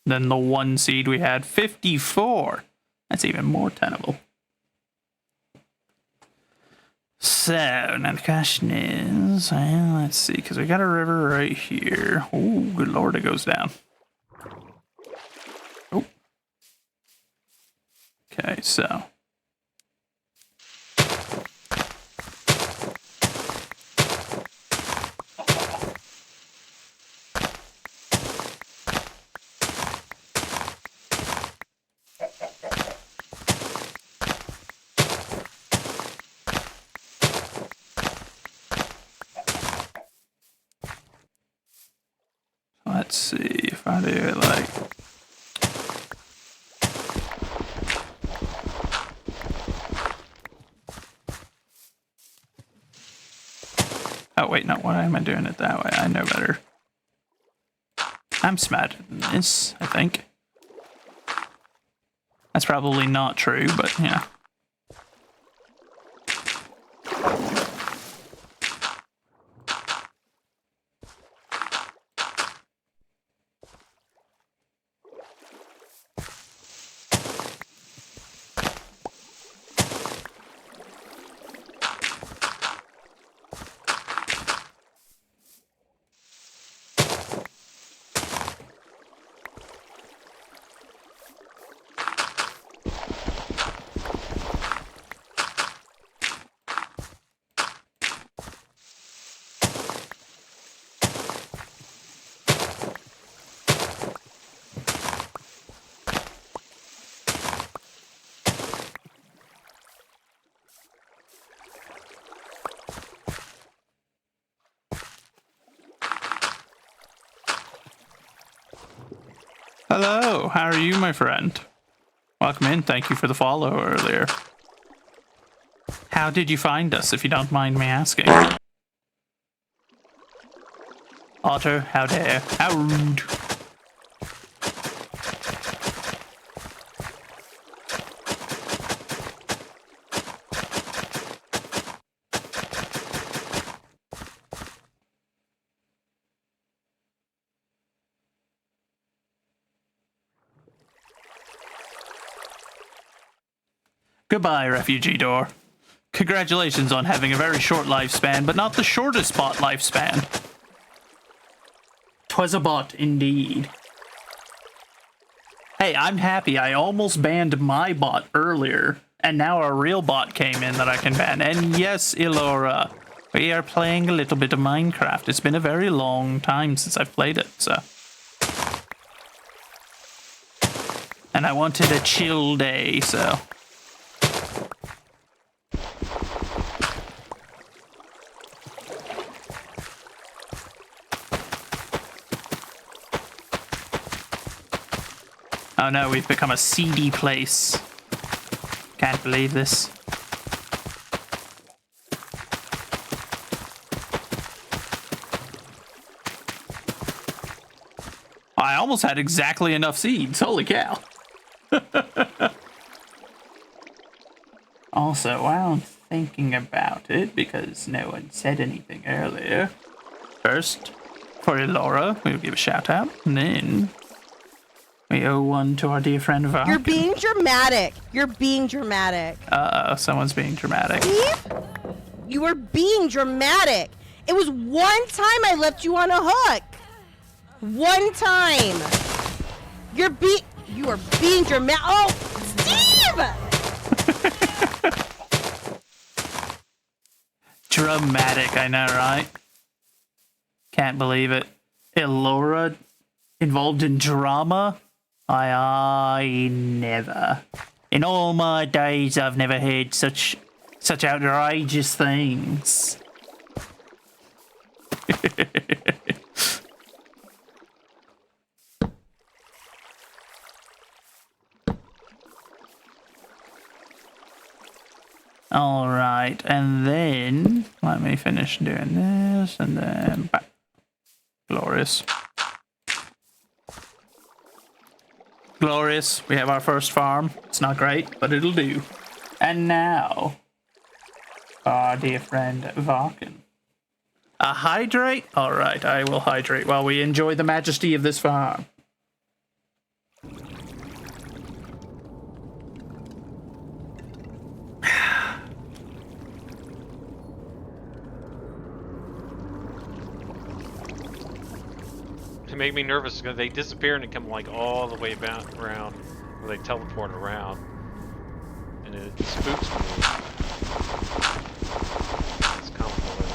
the one seed we had. 54. That's even more tenable. So, now the question is, let's see, because we got a river right here. Oh, good lord, it goes down. Oh. Okay, so. Let's see if I do it like... Oh, wait, no, why am I doing it that way? I know better. I'm smarter than this, I think. That's probably not true, but, yeah. Hello, how are you, my friend? Welcome in, thank you for the follow earlier. How did you find us, if you don't mind me asking? Otter, how dare. How rude. Goodbye, refugee door. Congratulations on having a very short lifespan, but not the shortest bot lifespan. 'Twas a bot, indeed. Hey, I'm happy. I almost banned my bot earlier, and now a real bot came in that I can ban. And yes, Elora, we are playing a little bit of Minecraft. It's been a very long time since I've played it, so... And I wanted a chill day, so... Oh no, we've become a seedy place. Can't believe this. I almost had exactly enough seeds. Holy cow. Also, while I'm thinking about it, because no one said anything earlier, first, for Elora, we'll give a shout out, and then we owe one to our dear friend Vark. You're being dramatic. You're being dramatic. Uh-oh, someone's being dramatic. Steve? You were being dramatic. It was one time I left you on a hook. One time. You are being dramatic. Oh, Steve! Dramatic, I know, right? Can't believe it. Elora involved in drama? I never. In all my days, I've never heard such outrageous things. All right, and then let me finish doing this, and then back. Glorious. Glorious. We have our first farm. It's not great, but it'll do. And now, our dear friend Varkin. A hydrate? All right, I will hydrate while we enjoy the majesty of this farm. It made me nervous because they disappear and they come like all the way back around, or they teleport around, and it spooks me. It's complicated.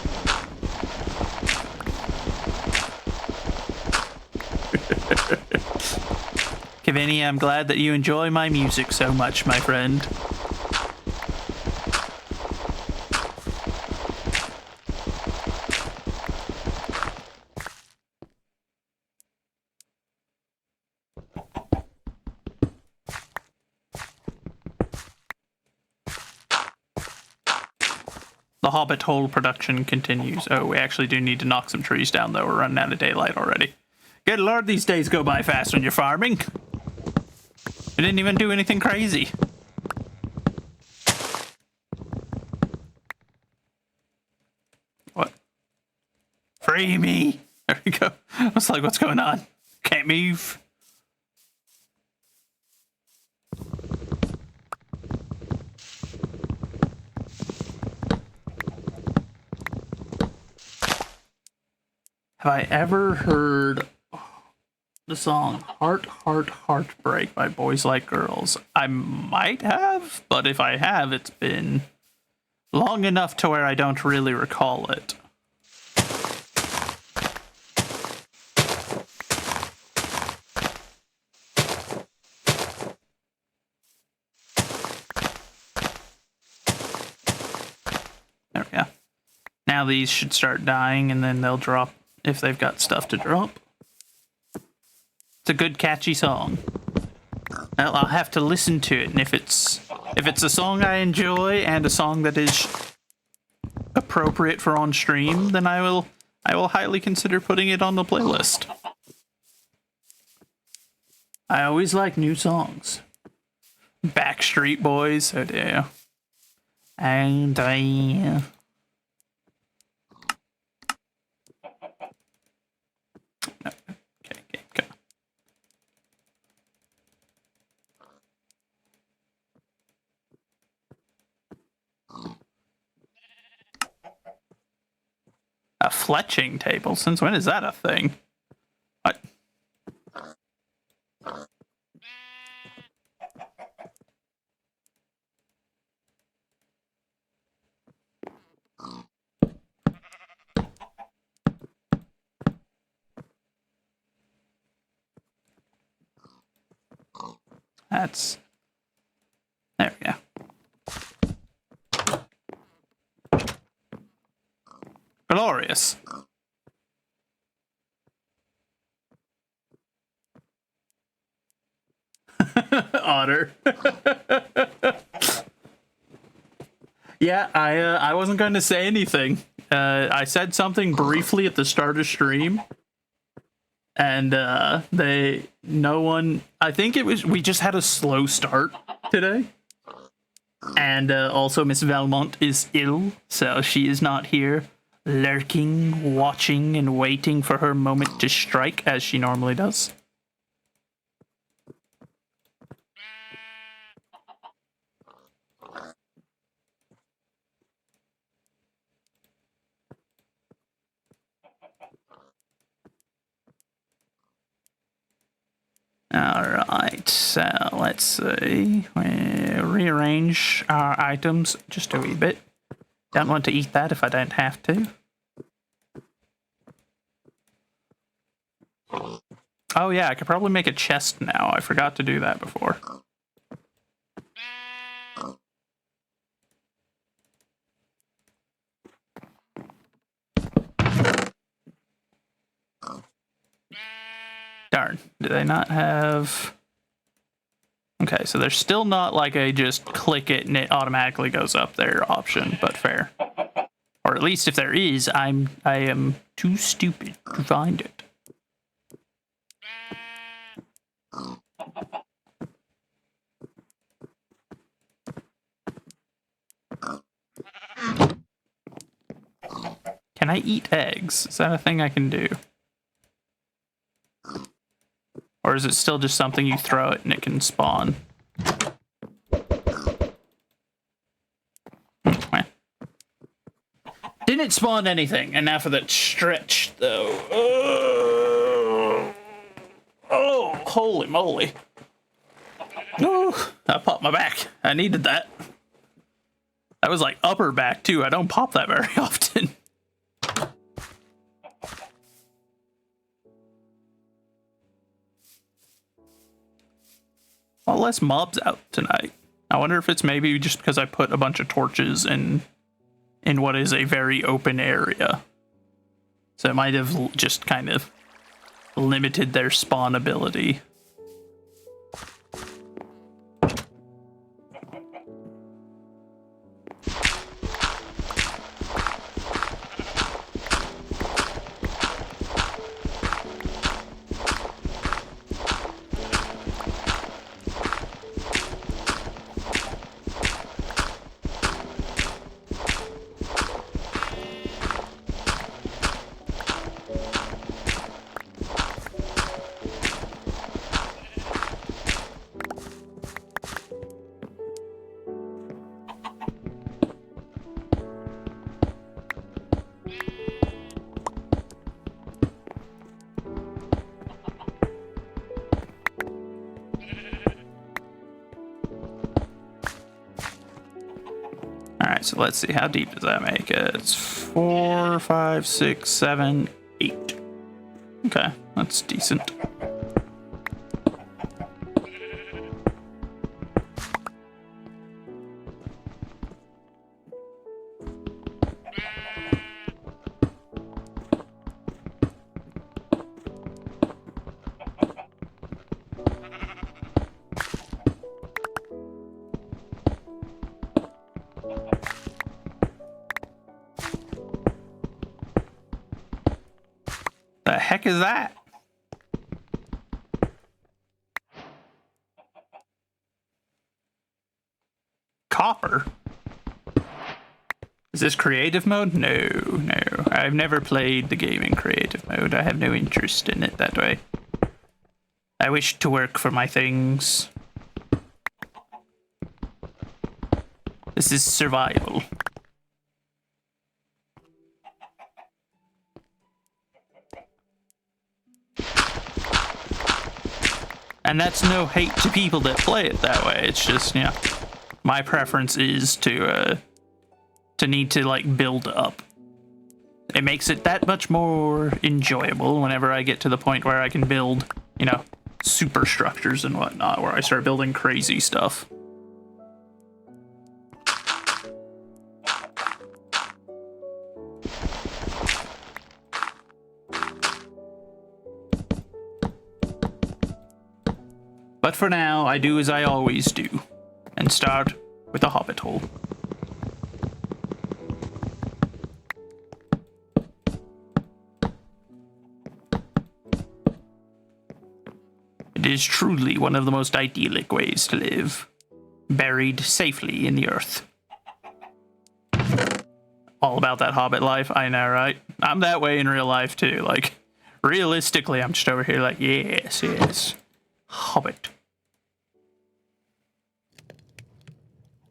Kavini, I'm glad that you enjoy my music so much, my friend. The Hobbit hole production continues. Oh, we actually do need to knock some trees down, though. We're running out of daylight already. Good lord, these days go by fast when you're farming. We didn't even do anything crazy. What? Free me! There we go. I was like, what's going on? Can't move. Have I ever heard the song Heart, Heart, Heartbreak by Boys Like Girls? I might have, but if I have, it's been long enough to where I don't really recall it. There we go. Now these should start dying, and then they'll drop if they've got stuff to drop. It's a good catchy song. Well, I'll have to listen to it, and if it's a song I enjoy and a song that is appropriate for on stream, then I will highly consider putting it on the playlist. I always like new songs. Backstreet Boys, oh dear. And Okay, go. A fletching table? Since when is that a thing? What? That's... There we go. Glorious. Otter. Yeah, I wasn't going to say anything. I said something briefly at the start of stream, and no one. I think it was we just had a slow start today, and also Miss Valmont is ill, so she is not here, lurking, watching, and waiting for her moment to strike as she normally does. Alright, so let's see. We rearrange our items just a wee bit. Don't want to eat that if I don't have to. Oh yeah, I could probably make a chest now. I forgot to do that before. Darn, do they not have... Okay, so there's still not like a just click it and it automatically goes up there option, but fair. Or at least if there is, I am too stupid to find it. Can I eat eggs? Is that a thing I can do? Or is it still just something you throw it and it can spawn? Didn't spawn anything. Enough of that stretch, though. Oh. Holy moly. Oh, I popped my back. I needed that. That was like upper back too. I don't pop that very often. Well, less mobs out tonight. I wonder if it's maybe just because I put a bunch of torches in what is a very open area. So it might have just kind of limited their spawn ability. Alright, so let's see. How deep does that make it? It's 4, 5, 6, 7, 8. Okay, that's decent. The heck is that? Copper? Is this creative mode? No, no. I've never played the game in creative mode. I have no interest in it that way. I wish to work for my things. This is survival. And that's no hate to people that play it that way. It's just, you know, my preference is to need to like build up. It makes it that much more enjoyable whenever I get to the point where I can build, you know, superstructures and whatnot, where I start building crazy stuff. But for now, I do as I always do, and start with a hobbit hole. It is truly one of the most idyllic ways to live, buried safely in the earth. All about that hobbit life, I know, right? I'm that way in real life too, like, realistically, I'm just over here like, yes, yes. Hobbit.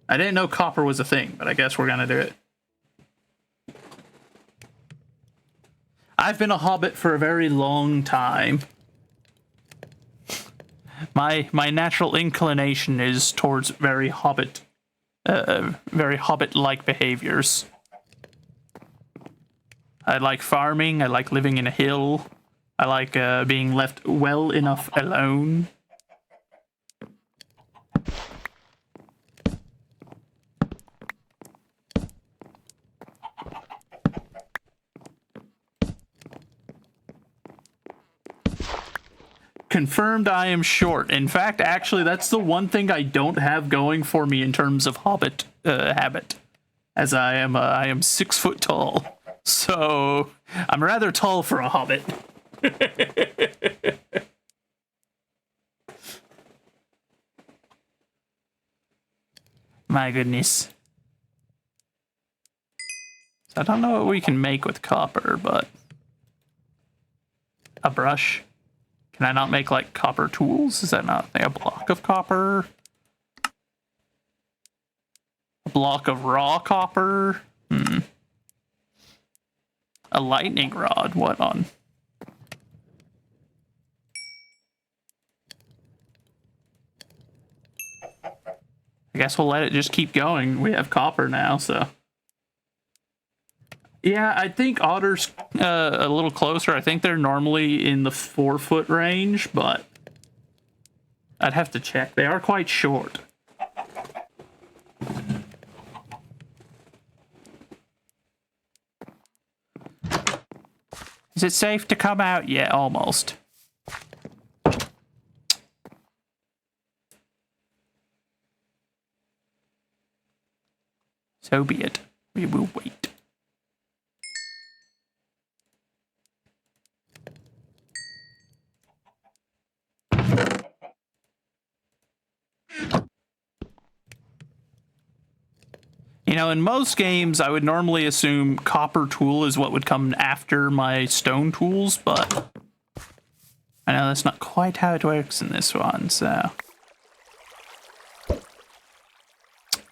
I didn't know copper was a thing, but I guess we're gonna do it. I've been a hobbit for a very long time. My natural inclination is towards very hobbit-like behaviors. I like farming. I like living in a hill. I like being left well enough alone. Confirmed I am short. In fact, actually, that's the one thing I don't have going for me in terms of hobbit habit, as I am 6 foot tall. So I'm rather tall for a hobbit. My goodness. So I don't know what we can make with copper, but a brush. Can I not make, like, copper tools? Is that not a block of copper? A block of raw copper? A lightning rod? What on? guess we'll let it just keep going. We have copper now, so. Yeah, I think otters a little closer. I think they're normally in the 4-foot range, but I'd have to check. They are quite short. Is it safe to come out? Yeah, almost. So be it. We will wait. You know, in most games, I would normally assume copper tool is what would come after my stone tools, but I know that's not quite how it works in this one, so.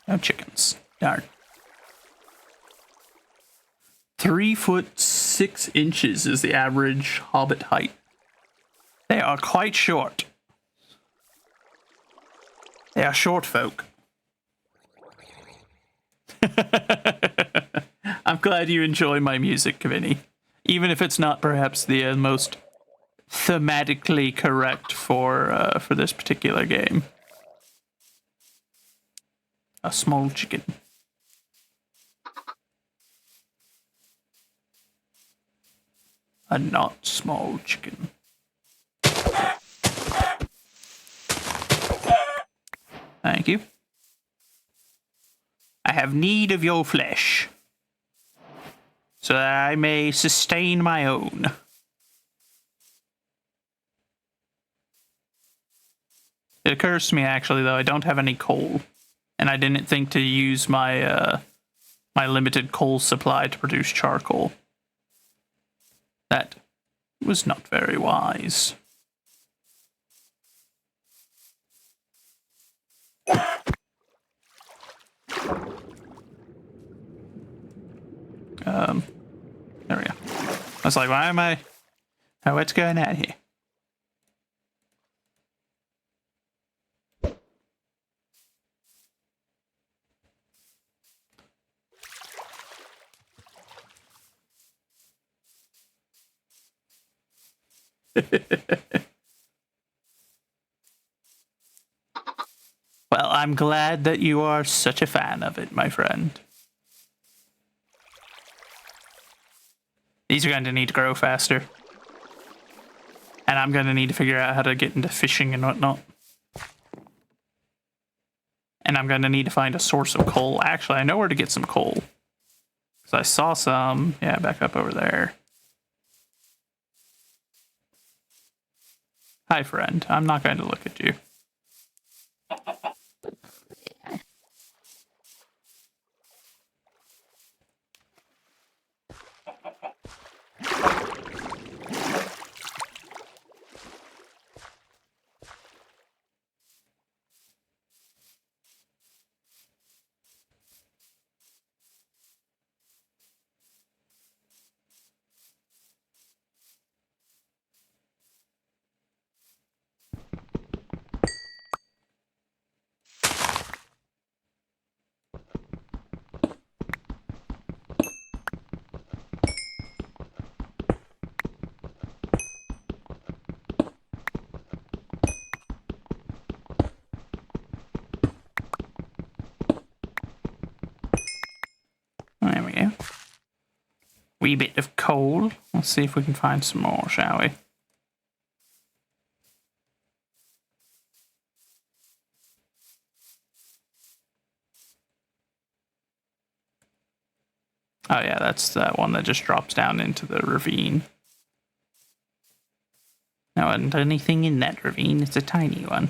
No chickens. Darn. 3'6" is the average hobbit height. They are quite short. They are short folk. I'm glad you enjoy my music, Vinny. Even if it's not perhaps the most thematically correct for this particular game. A small chicken. A not small chicken. Thank you. I have need of your flesh, so that I may sustain my own. It occurs to me, actually, though, I don't have any coal, and I didn't think to use my my limited coal supply to produce charcoal. That was not very wise. There we go. I was like, why am I... Oh, what's going on here? Well, I'm glad that you are such a fan of it, my friend. These are going to need to grow faster. And I'm going to need to figure out how to get into fishing and whatnot. And I'm going to need to find a source of coal. Actually, I know where to get some coal. Because I saw some. Yeah, back up over there. Hi, friend. I'm not going to look at you. There we go. Wee bit of coal. Let's see if we can find some more, shall we? Oh yeah, that's that one that just drops down into the ravine. No, isn't anything in that ravine. It's a tiny one.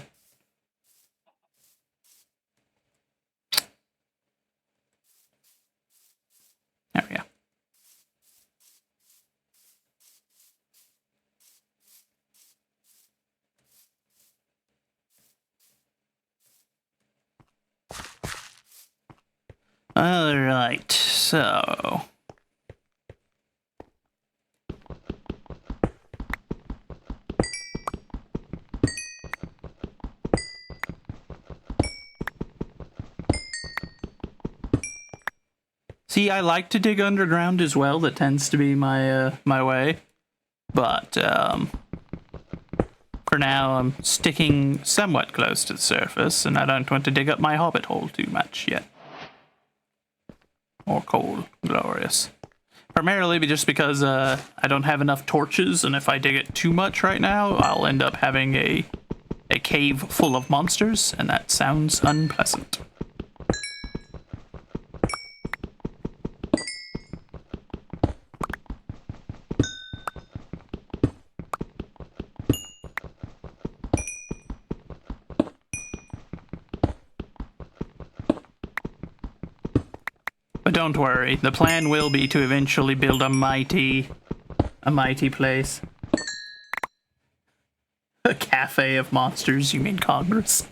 There we go. All right, so See, I like to dig underground as well. That tends to be my my way. But for now, I'm sticking somewhat close to the surface, and I don't want to dig up my hobbit hole too much yet. Or coal, glorious. Primarily just because I don't have enough torches, and if I dig it too much right now, I'll end up having a cave full of monsters, and that sounds unpleasant. But don't worry, the plan will be to eventually build a mighty place. A cafe of monsters, you mean Congress?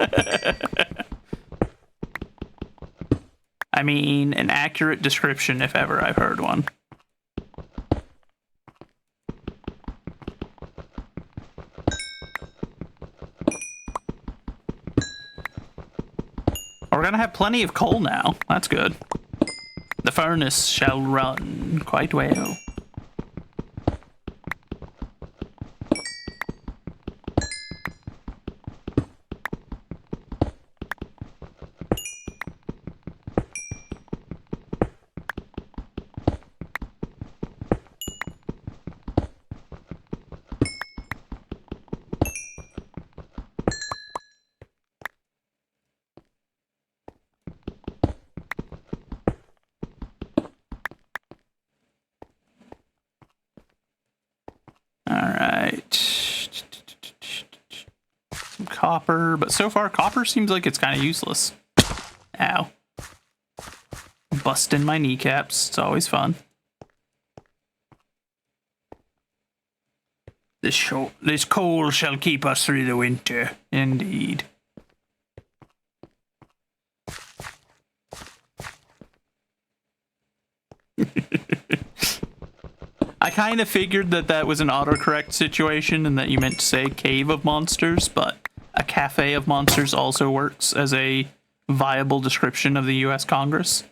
I mean, an accurate description if ever I've heard one. We're gonna have plenty of coal now. That's good. The furnace shall run quite well. Copper, but so far copper seems like it's kind of useless. Ow. Busting my kneecaps. It's always fun. This coal shall keep us through the winter. Indeed. I kind of figured that was an autocorrect situation and that you meant to say cave of monsters, but a cafe of monsters also works as a viable description of the U.S. Congress,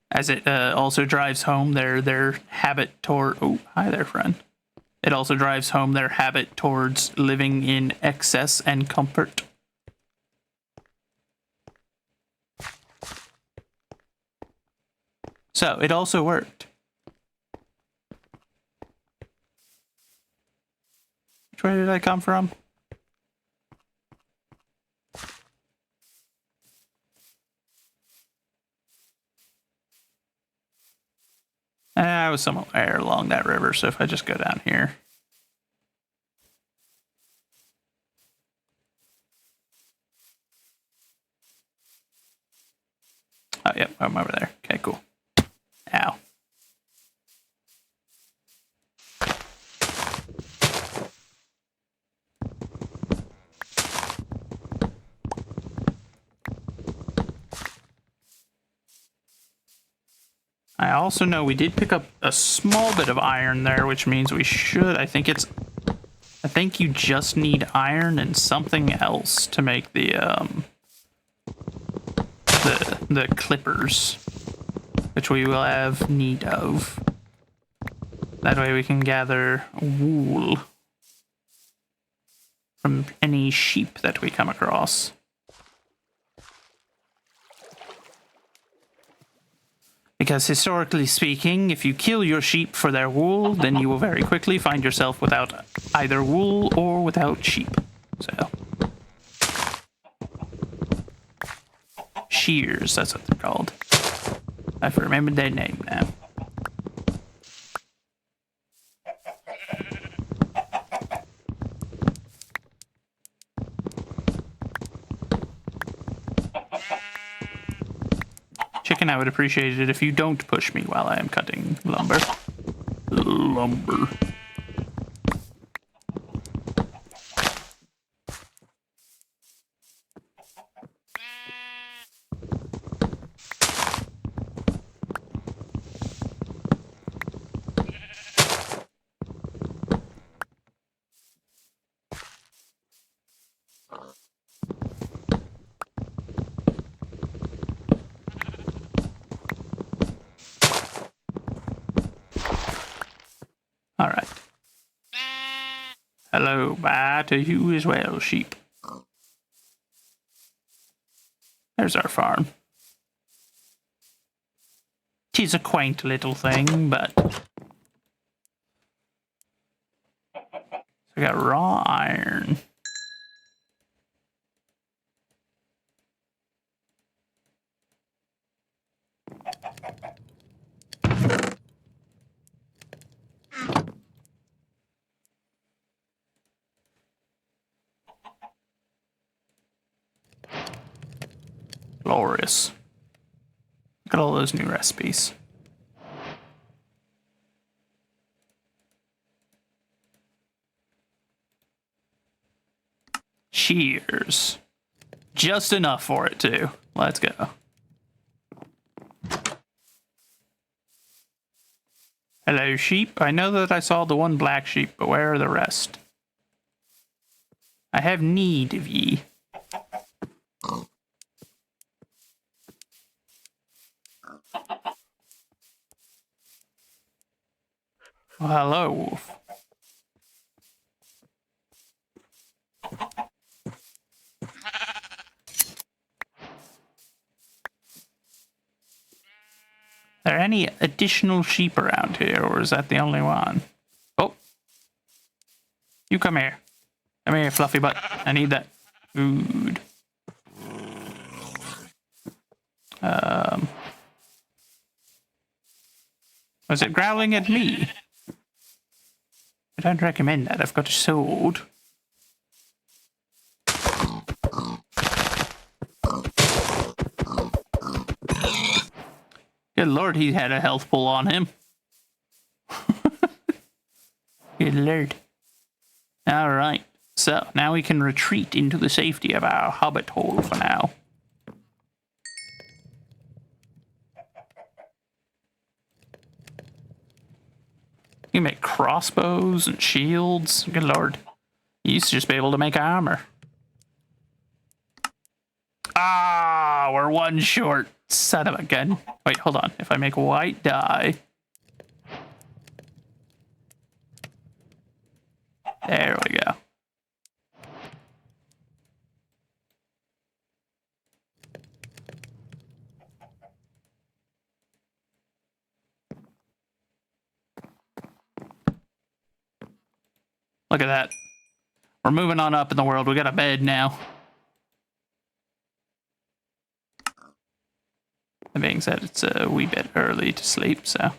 as it also drives home their habit toward. Oh, hi there, friend. It also drives home their habit towards living in excess and comfort. So it also worked. Which way did I come from? I was somewhere along that river, so if I just go down here. Oh, yep, I'm over there. Okay, cool. Ow. I also know we did pick up a small bit of iron there, which means we should, I think you just need iron and something else to make the clippers, which we will have need of. That way we can gather wool from any sheep that we come across. Because historically speaking, if you kill your sheep for their wool, then you will very quickly find yourself without either wool or without sheep. So, shears, that's what they're called. I've remembered their name now. Chicken, I would appreciate it if you don't push me while I am cutting lumber. Lumber. Hello, bye to you as well, sheep. There's our farm. 'Tis a quaint little thing, but... We got raw iron. Glorious. Look at all those new recipes. Cheers. Just enough for it, too. Let's go. Hello, sheep. I know that I saw the one black sheep, but where are the rest? I have need of ye. Well, hello, wolf. Are there any additional sheep around here, or is that the only one? Oh. You come here. Come here, fluffy butt. I need that food. Was it growling at me? I don't recommend that. I've got a sword. Good lord, he had a health pull on him. Good lord. Alright, so now we can retreat into the safety of our hobbit hole for now. You can make crossbows and shields. Good lord. You used to just be able to make armor. Ah, we're one short. Son of a gun. Wait, hold on. If I make white dye. There we go. Look at that. We're moving on up in the world. We got a bed now. That being said, it's a wee bit early to sleep, so.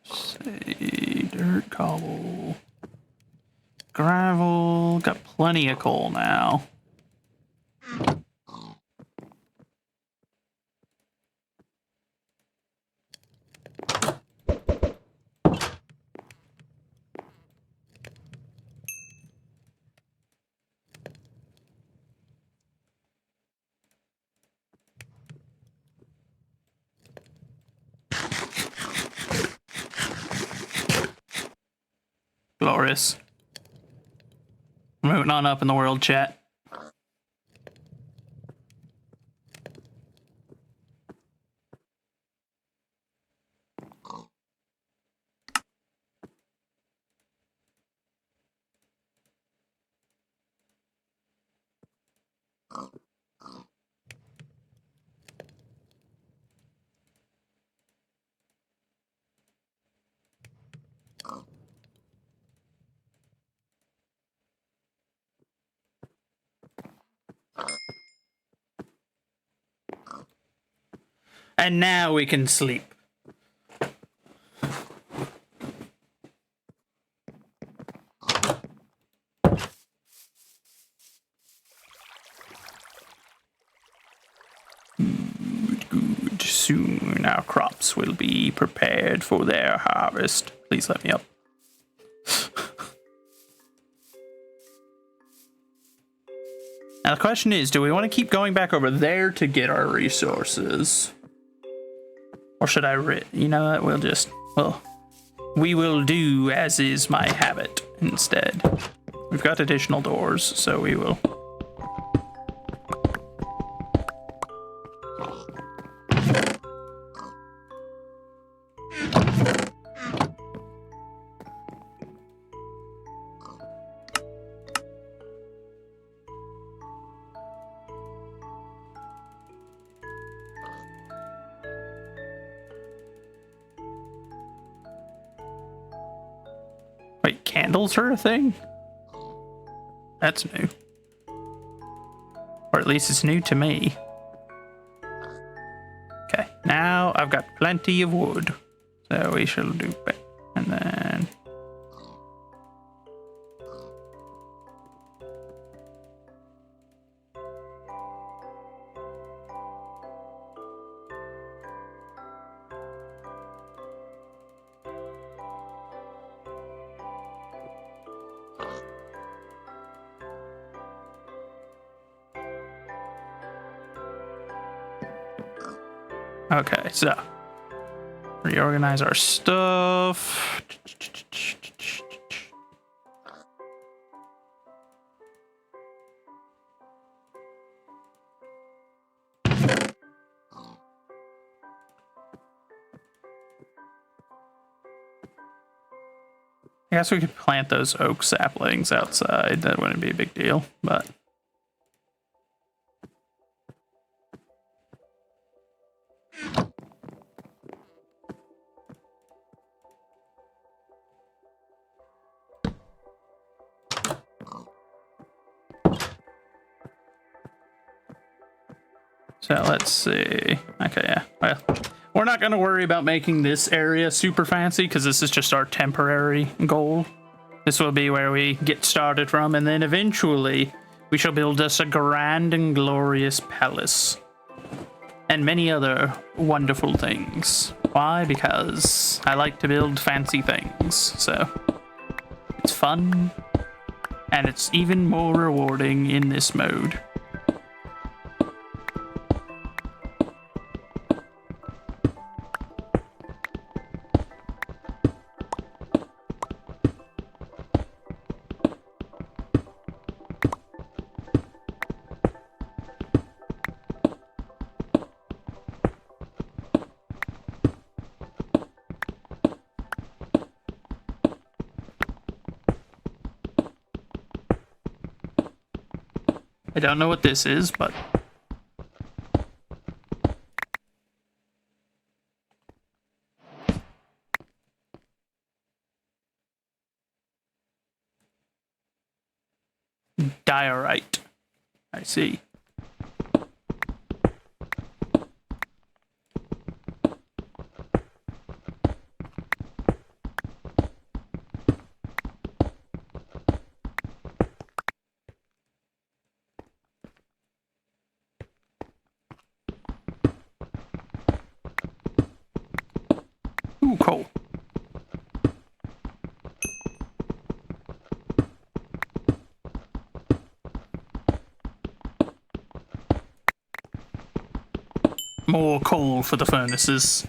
Say, dirt, cobble. Gravel, got plenty of coal now. Glorious. Moving on up in the world, chat. And now we can sleep. Good. Soon our crops will be prepared for their harvest. Please let me up. Now the question is, do we want to keep going back over there to get our resources? Or should I you know what, we will do as is my habit instead. We've got additional doors, so we will. Wait, candles are a thing? That's new. Or at least it's new to me. Okay, now I've got plenty of wood. So we shall do that. And then... Okay, so reorganize our stuff. I guess we could plant those oak saplings outside. That wouldn't be a big deal, but... So let's see. Okay, yeah. Well, we're not going to worry about making this area super fancy because this is just our temporary goal. This will be where we get started from, and then eventually we shall build us a grand and glorious palace. And many other wonderful things. Why? Because I like to build fancy things. So it's fun, and it's even more rewarding in this mode. I don't know what this is, but... Diorite. I see. Ooh, coal. More coal for the furnaces.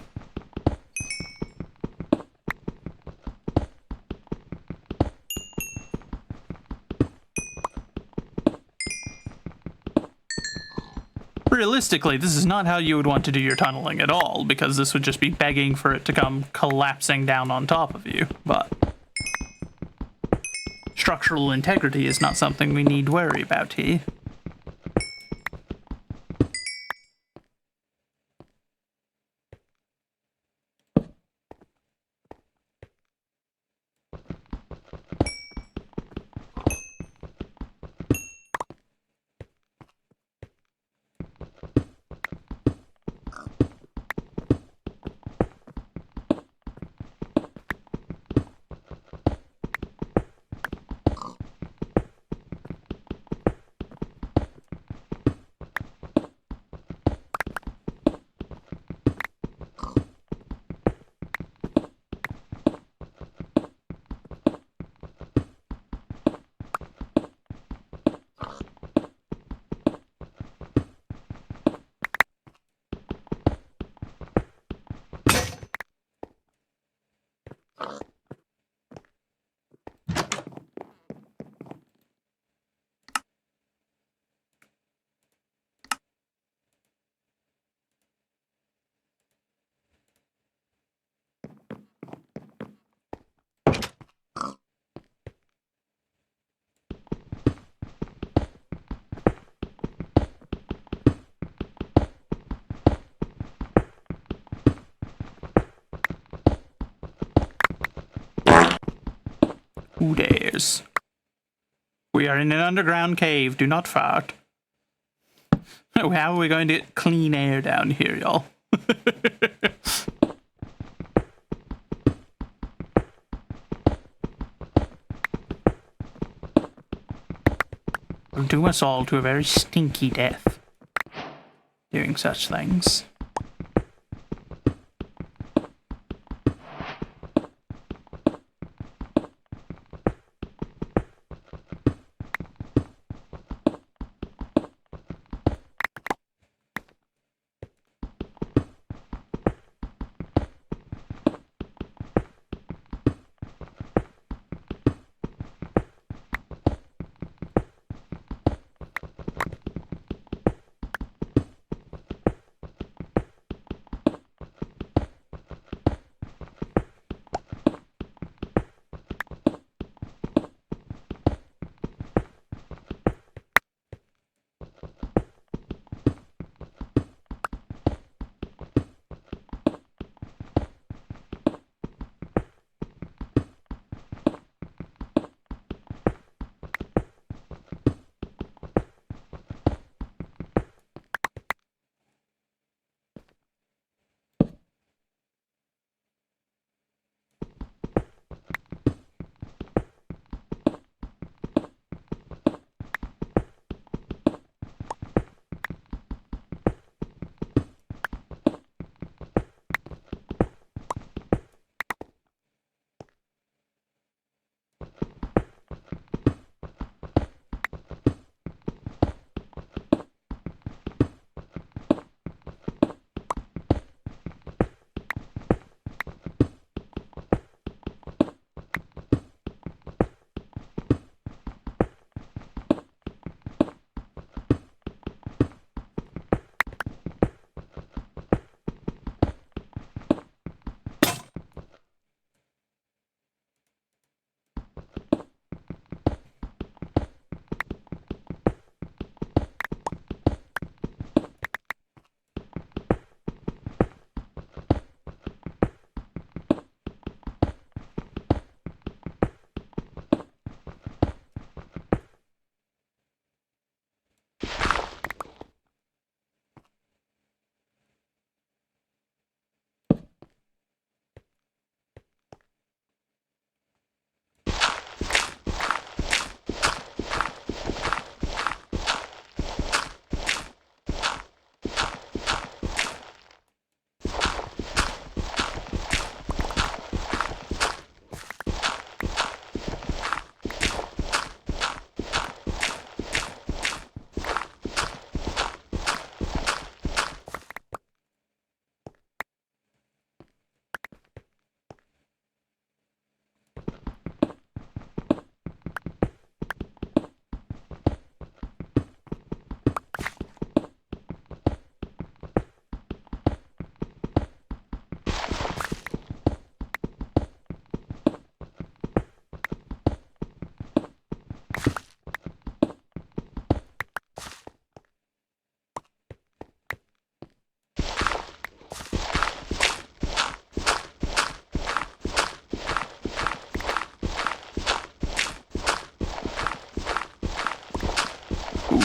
Realistically, this is not how you would want to do your tunneling at all, because this would just be begging for it to come collapsing down on top of you, but structural integrity is not something we need worry about here. Who dares? We are in an underground cave. Do not fart. How are we going to get clean air down here, y'all? Will do us all to a very stinky death doing such things.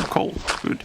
Coal. Good.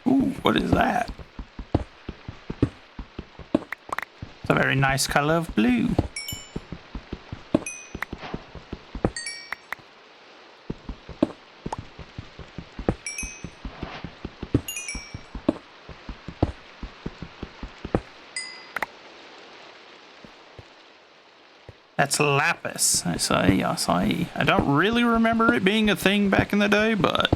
Ooh, what is that? It's a very nice color of blue. That's lapis. I see, I see. I don't really remember it being a thing back in the day, but...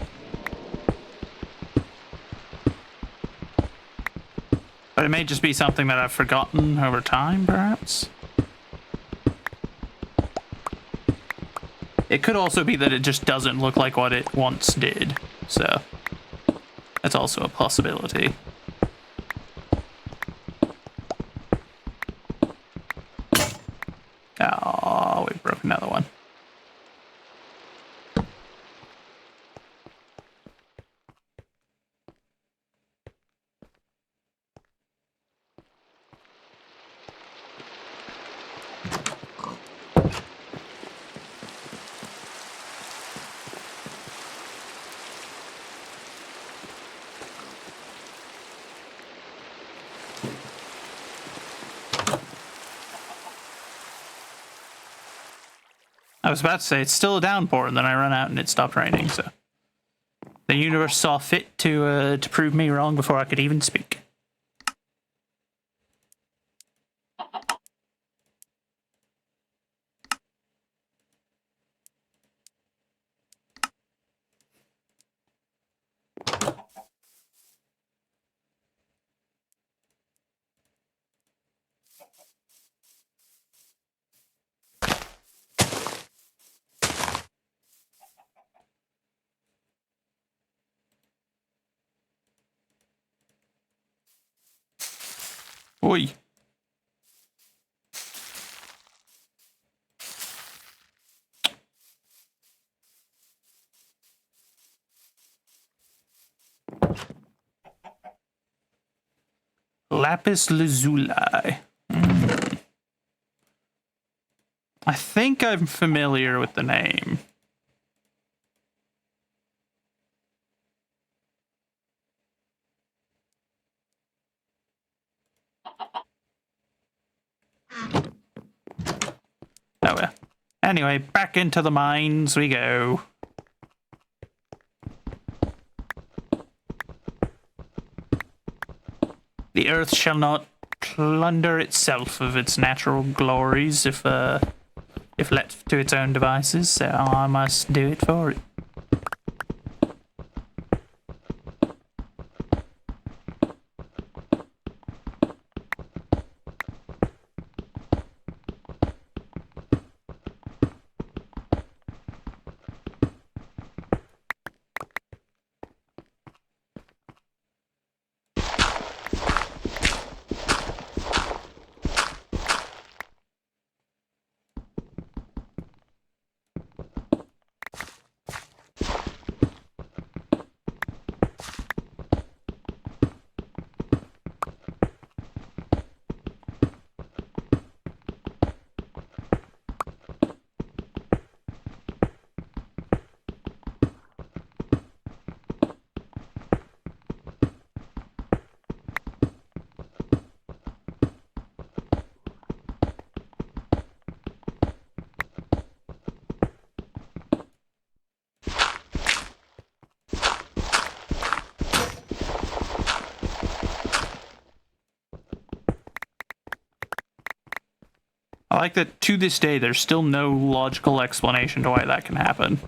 But it may just be something that I've forgotten over time, perhaps? It could also be that it just doesn't look like what it once did, so... That's also a possibility. Oh, we broke another one. I was about to say it's still a downpour, and then I run out and it stopped raining. So the universe saw fit to prove me wrong before I could even speak. Oi. Lapis lazuli. I think I'm familiar with the name. Oh well. Anyway, back into the mines we go. The earth shall not plunder itself of its natural glories if left to its own devices, so I must do it for it. I like that to this day there's still no logical explanation to why that can happen.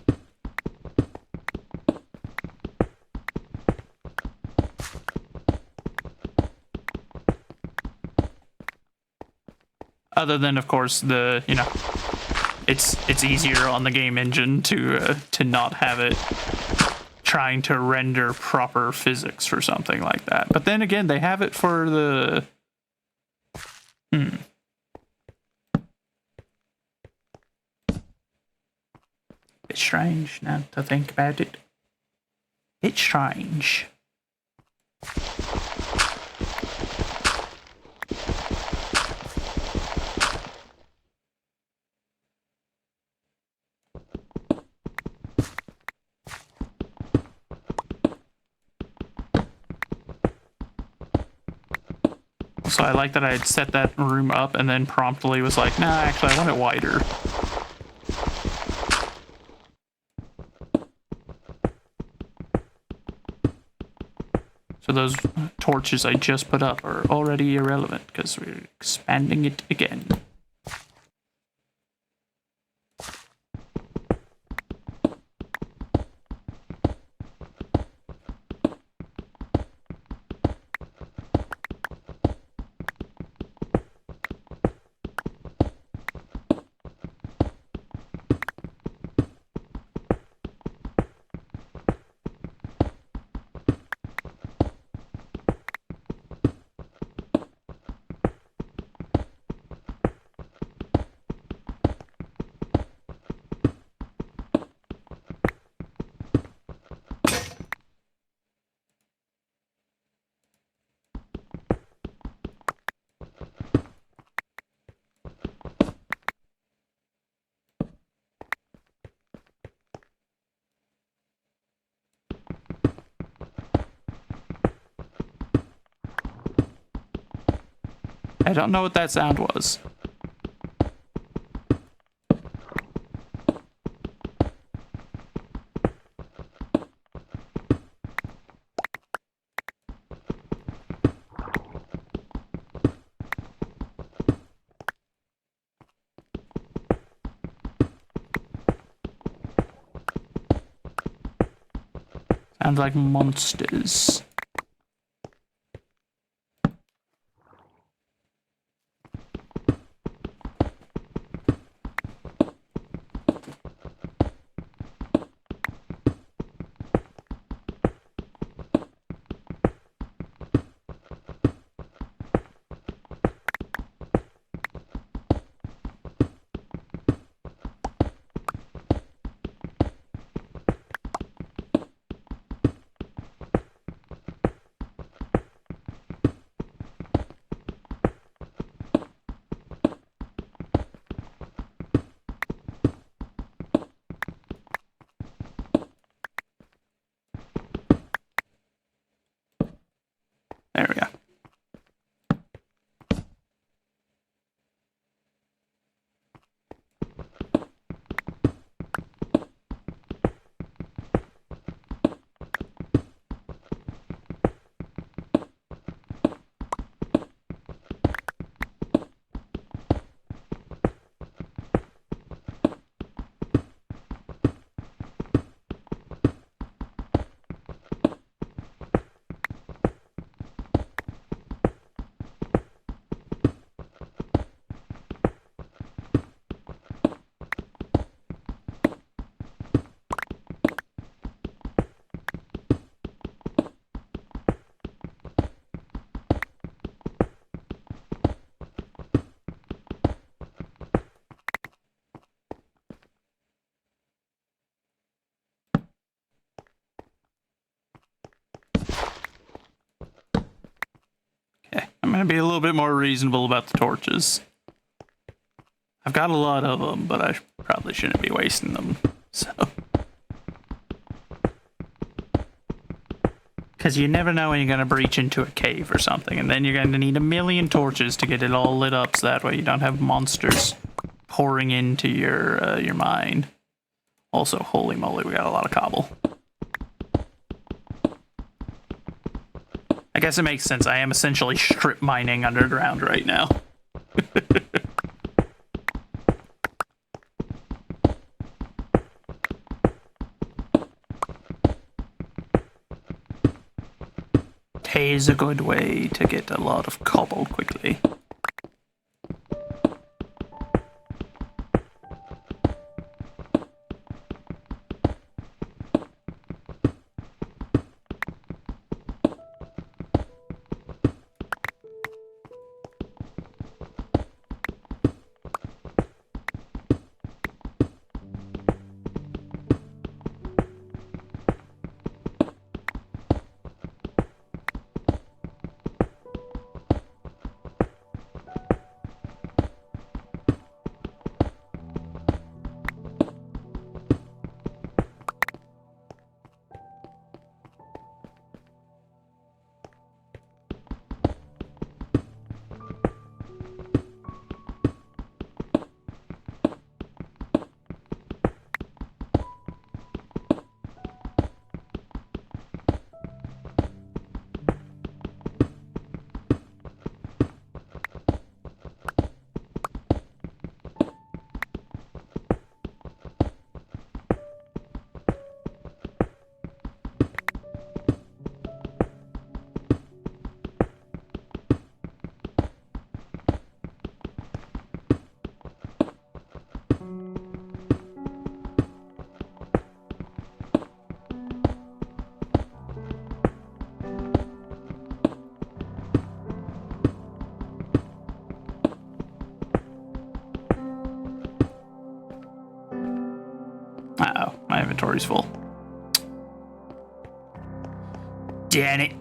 Other than, of course, it's easier on the game engine to not have it trying to render proper physics for something like that. But then again, they have it for the... It's strange now to think about it. It's strange. So I like that I had set that room up and then promptly was like, nah, actually I want it wider. So those torches I just put up are already irrelevant because we're expanding it again. I don't know what that sound was. Sounds like monsters. There we go. I'm going to be a little bit more reasonable about the torches. I've got a lot of them, but I probably shouldn't be wasting them. So, because you never know when you're going to breach into a cave or something, and then you're going to need a million torches to get it all lit up, so that way you don't have monsters pouring into your mine. Also, holy moly, we got a lot of cobble. I guess it makes sense. I am essentially strip mining underground right now. Is a good way to get a lot of cobble quickly. inventory's full. Damn it.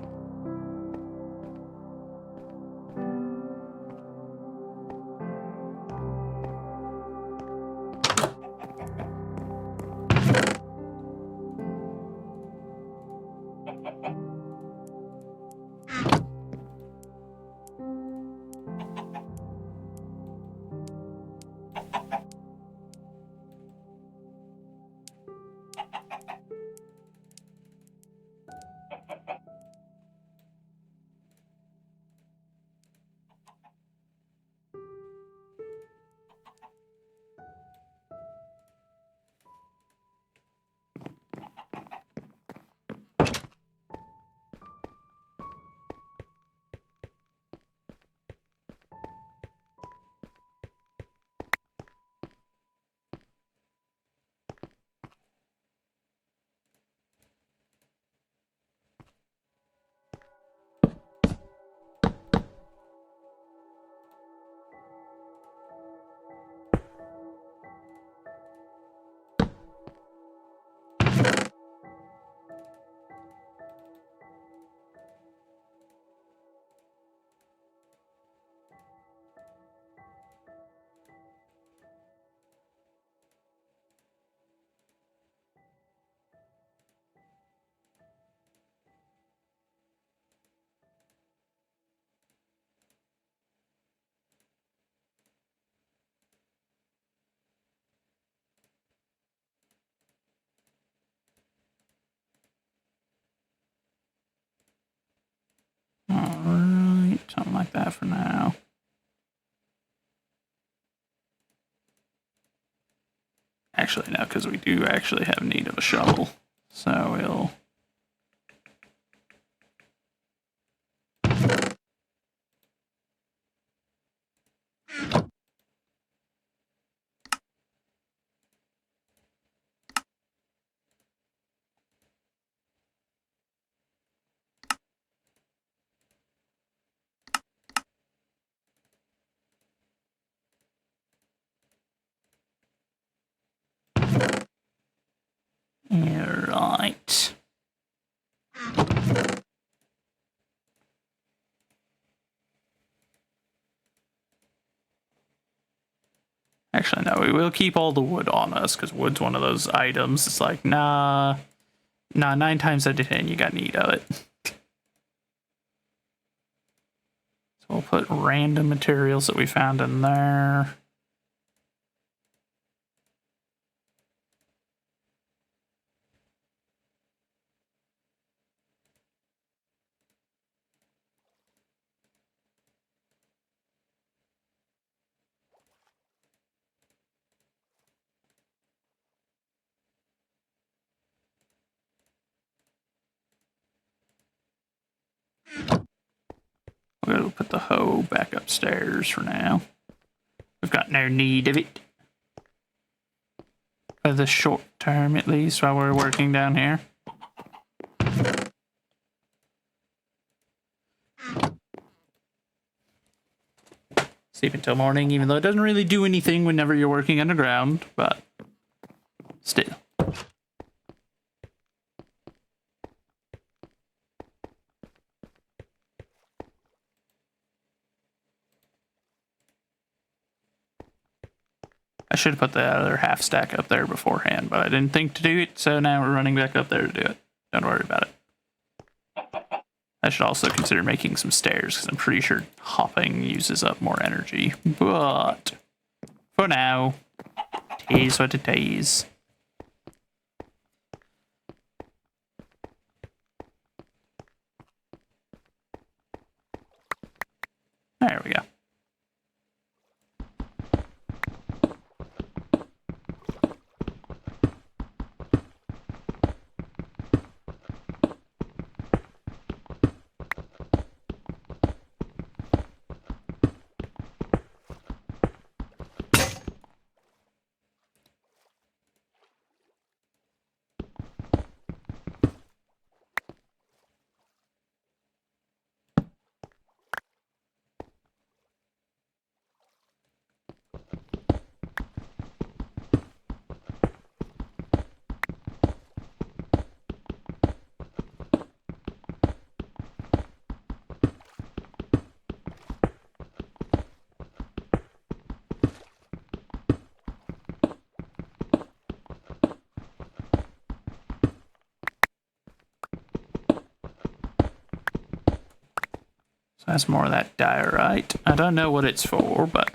Alright, something like that for now. Actually, no, because we do actually have need of a shovel. So we'll... Alright. Actually, no, we will keep all the wood on us, because wood's one of those items. It's like, nah, 9 times out of 10, you got need of it. So we'll put random materials that we found in there. We'll put the hoe back upstairs for now. We've got no need of it. For the short term, at least, while we're working down here. Sleep until morning, even though it doesn't really do anything whenever you're working underground, but still. I should have put the other half stack up there beforehand, but I didn't think to do it, so now we're running back up there to do it. Don't worry about it. I should also consider making some stairs, because I'm pretty sure hopping uses up more energy. But for now, it is what it is. There we go. So that's more of that diorite. I don't know what it's for, but...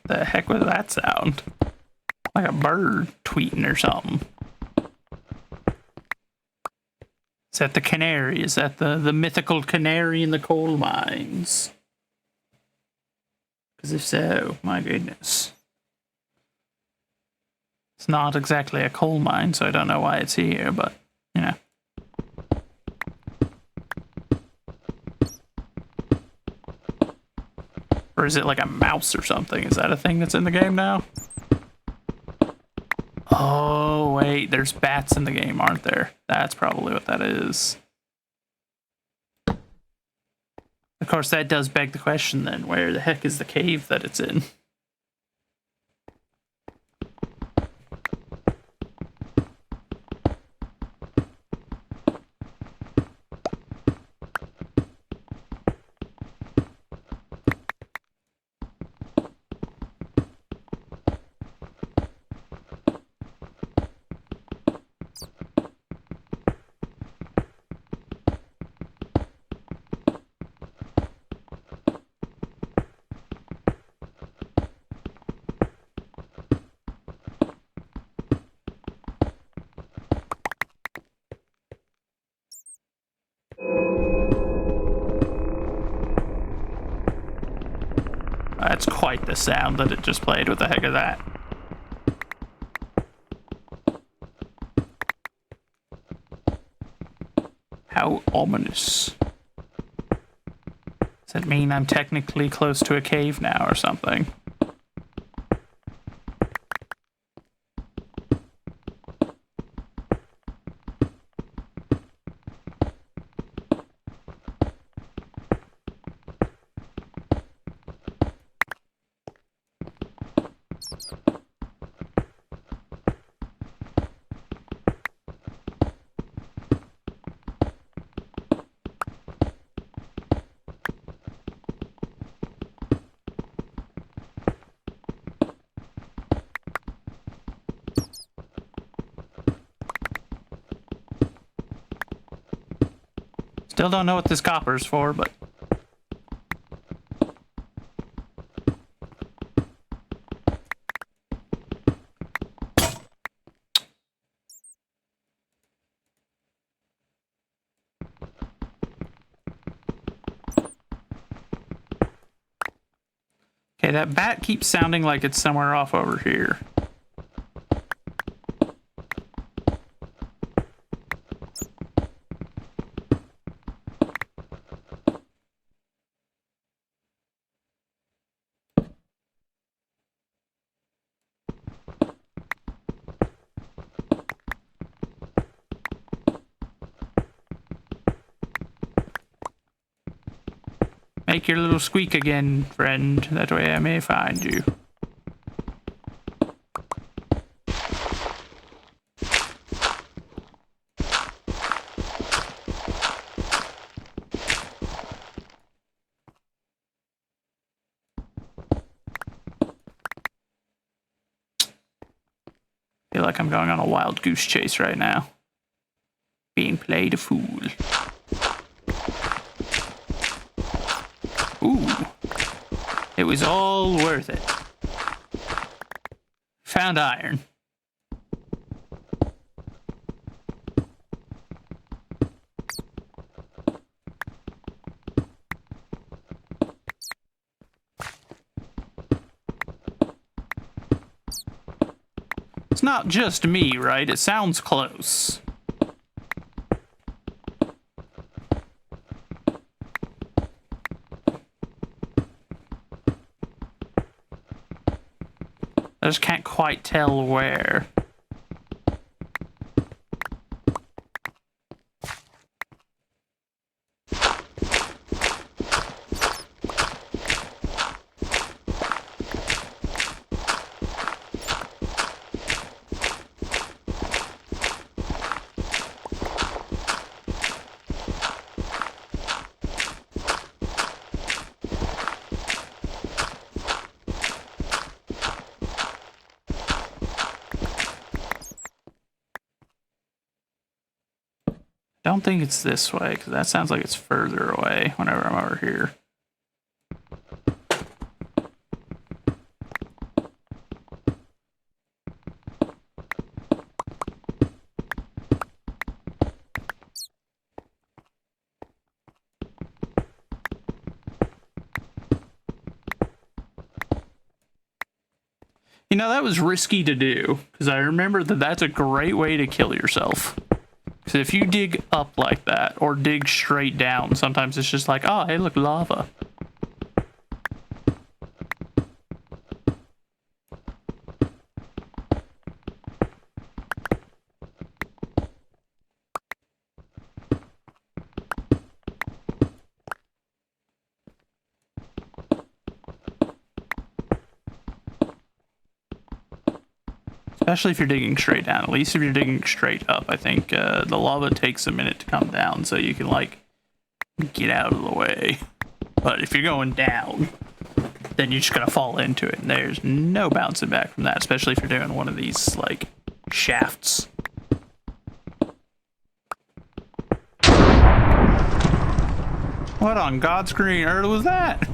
The heck was that sound? Like a bird tweeting or something. Is that the canary? Is that the mythical canary in the coal mines? Because if so, my goodness. It's not exactly a coal mine, so I don't know why it's here, but, you know. Or is it like a mouse or something? Is that a thing that's in the game now? Oh, wait, there's bats in the game, aren't there? That's probably what that is. Of course, that does beg the question then, where the heck is the cave that it's in? That's quite the sound that it just played. What the heck is that? How ominous. Does that mean I'm technically close to a cave now or something? Still don't know what this copper's for, but... Okay, that bat keeps sounding like it's somewhere off over here. Make your little squeak again, friend. That way I may find you. I feel like I'm going on a wild goose chase right now. Being played a fool. Ooh. It was all worth it. Found iron. It's not just me, right? It sounds close. I just can't quite tell where. I don't think it's this way, because that sounds like it's further away whenever I'm over here. You know, that was risky to do, because I remember that that's a great way to kill yourself. Because if you dig up like that, or dig straight down, sometimes it's just like, oh, hey, look, lava. Especially if you're digging straight down. At least if you're digging straight up, I think the lava takes a minute to come down, so you can, like, get out of the way. But if you're going down, then you're just gonna fall into it, and there's no bouncing back from that, especially if you're doing one of these, like, shafts. What on God's green earth was that?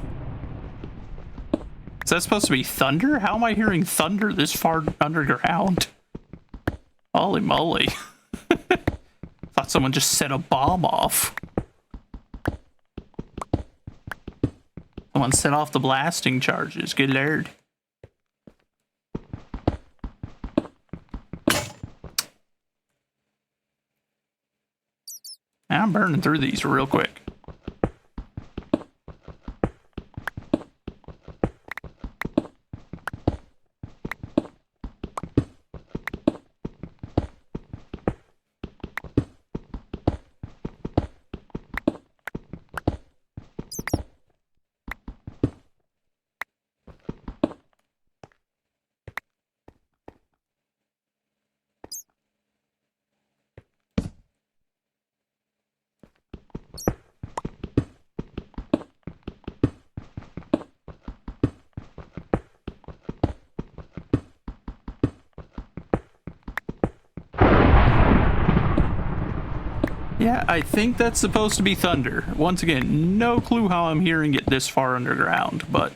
Is that supposed to be thunder? How am I hearing thunder this far underground? Holy moly. Thought someone just set a bomb off. Someone set off the blasting charges. Good lord. Now I'm burning through these real quick. Yeah, I think that's supposed to be thunder. Once again, no clue how I'm hearing it this far underground, but...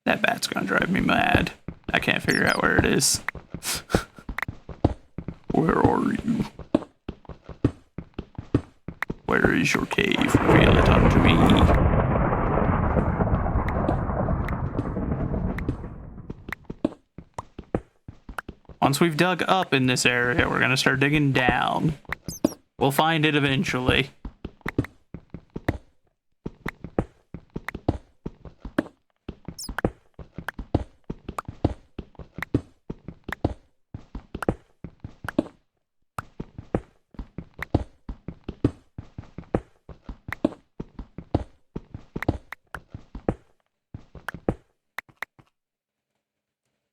That bat's gonna drive me mad. I can't figure out where it is. Where are you? Where is your cave? Reveal it unto me. Once we've dug up in this area, we're gonna start digging down. We'll find it eventually.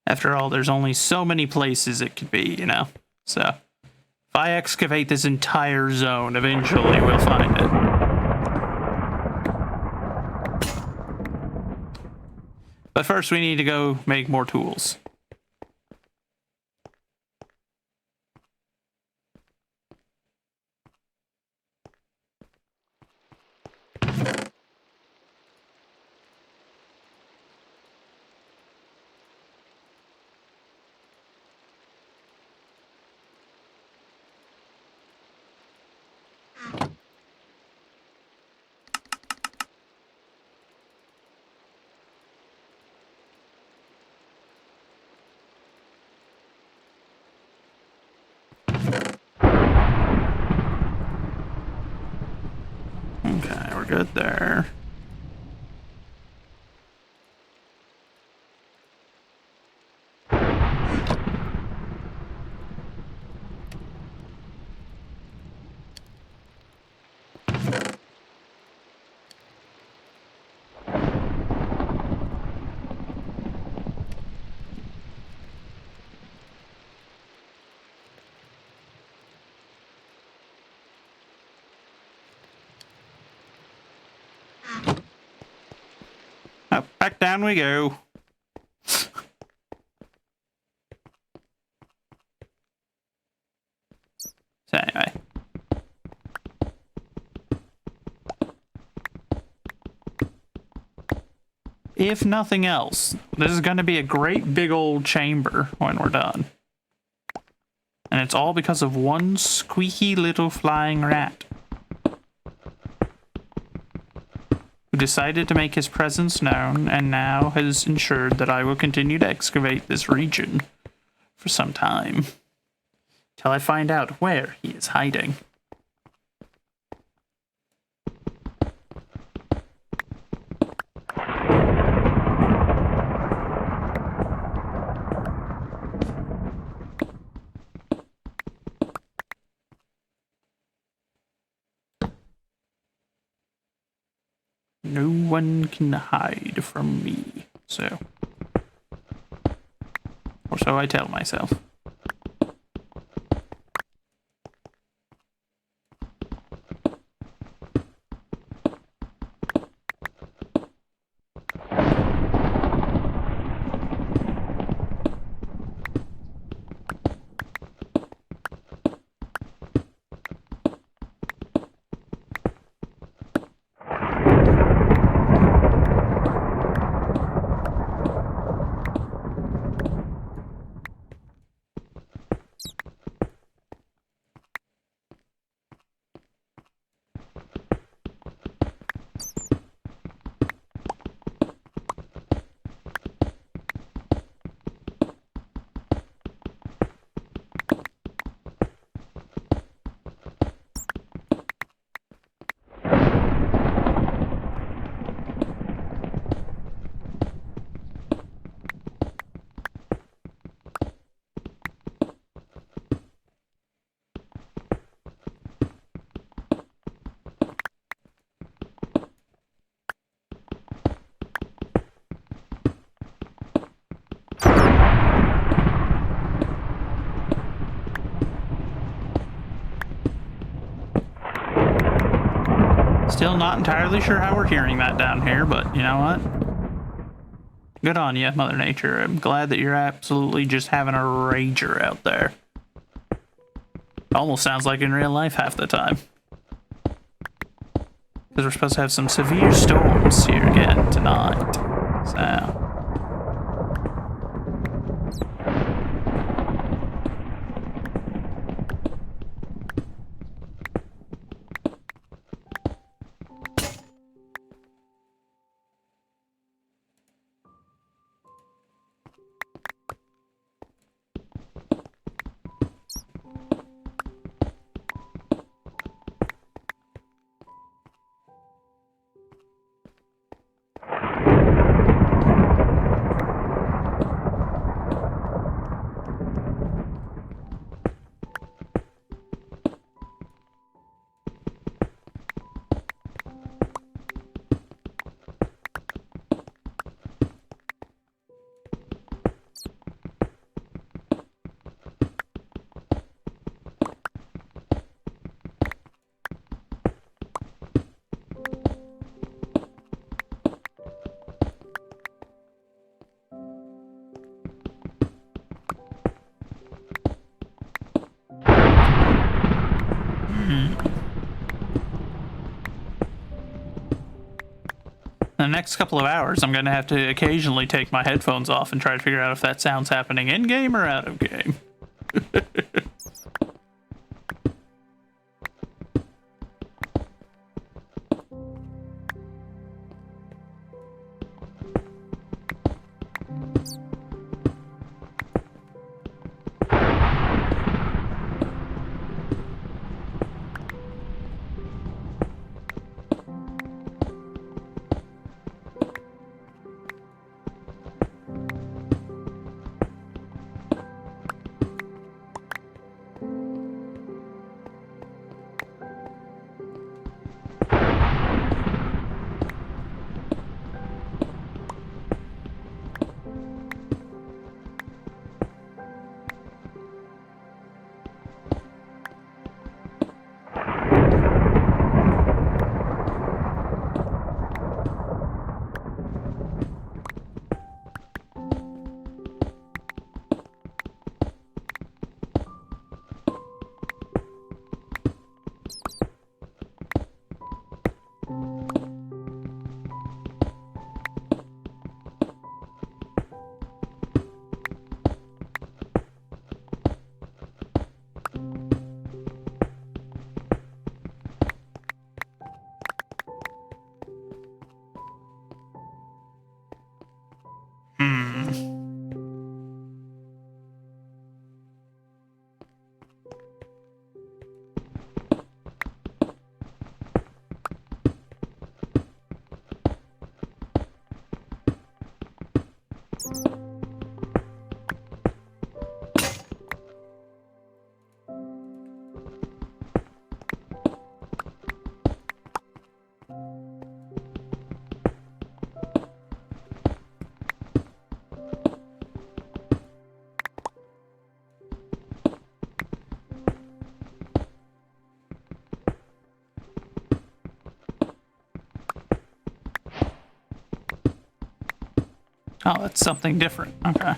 After all, there's only so many places it could be, you know? So, if I excavate this entire zone, eventually we'll find it. But first we need to go make more tools. Okay, we're good there. Oh, back down we go. So anyway. If nothing else, this is going to be a great big old chamber when we're done. And it's all because of one squeaky little flying rat who decided to make his presence known and now has ensured that I will continue to excavate this region for some time till I find out where he is hiding. No one can hide from me, so. Or so I tell myself. Still not entirely sure how we're hearing that down here, but you know what? Good on you, Mother Nature. I'm glad that you're absolutely just having a rager out there. Almost sounds like in real life half the time. Because we're supposed to have some severe storms here again tonight. So, the next couple of hours, I'm going to have to occasionally take my headphones off and try to figure out if that sound's happening in-game or out of game. Oh, that's something different. Okay.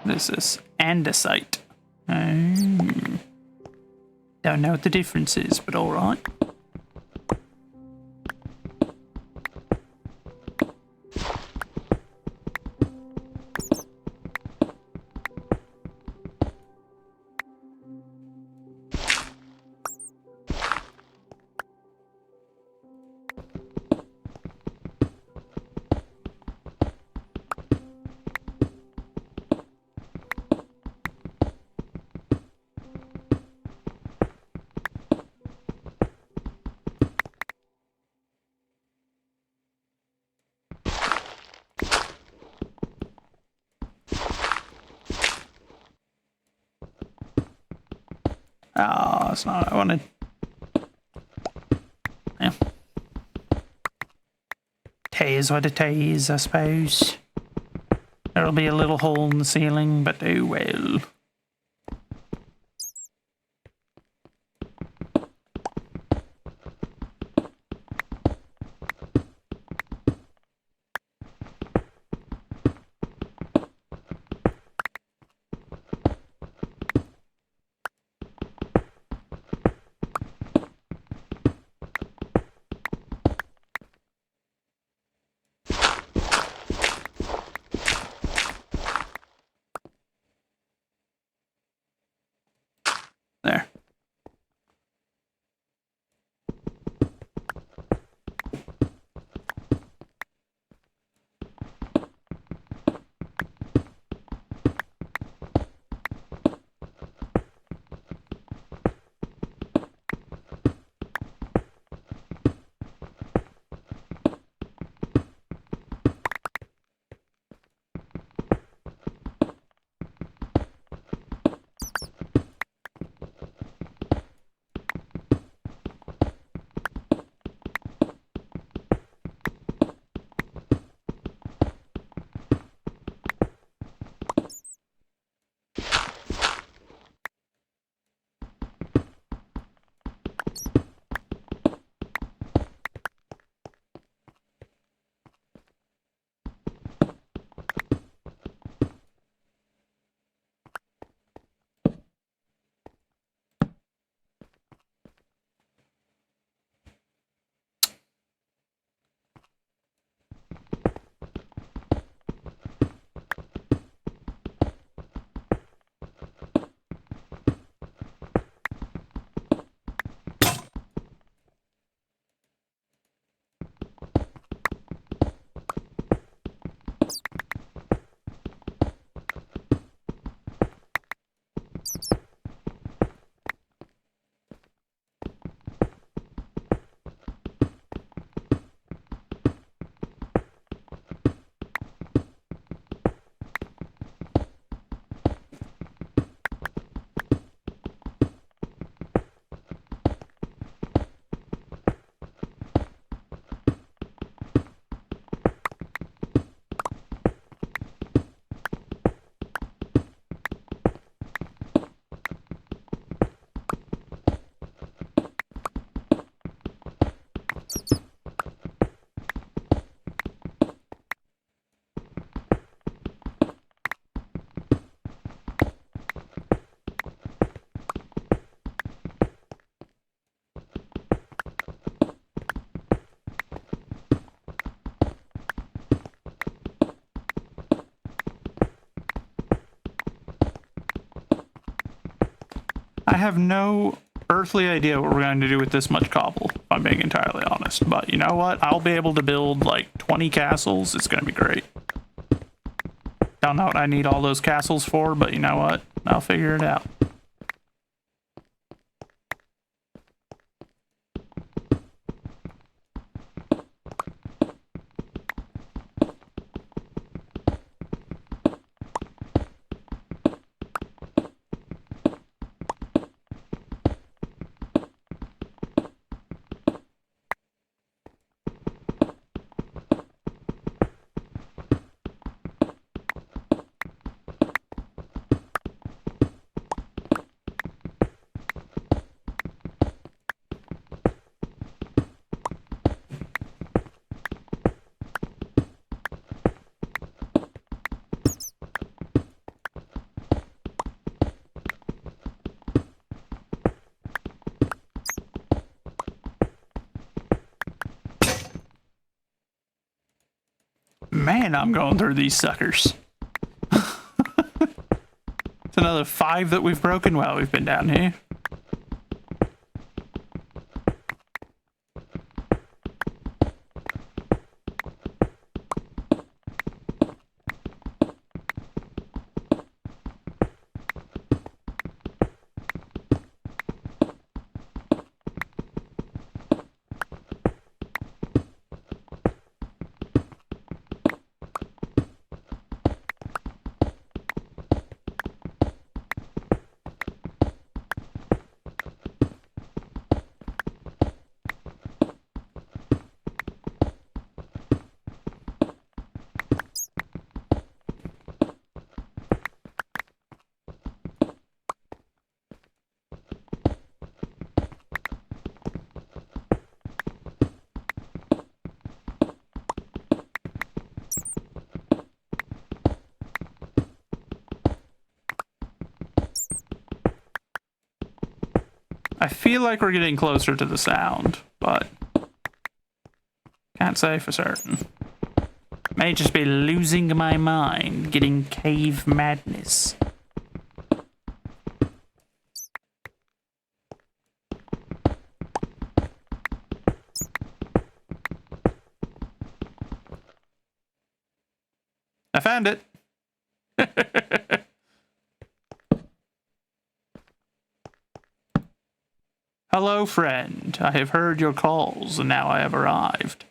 This is andesite. Don't know what the difference is, but alright. Oh, that's not what I wanted. Yeah. Tears what it is, I suppose. There'll be a little hole in the ceiling, but oh well. I have no earthly idea what we're going to do with this much cobble, if I'm being entirely honest. But you know what? I'll be able to build like 20 castles. It's going to be great. Don't know what I need all those castles for, but you know what? I'll figure it out. Man, I'm going through these suckers. It's another 5 that we've broken while we've been down here. I feel like we're getting closer to the sound, but can't say for certain. May just be losing my mind, getting cave madness. I found it. Hello, friend. I have heard your calls, and now I have arrived.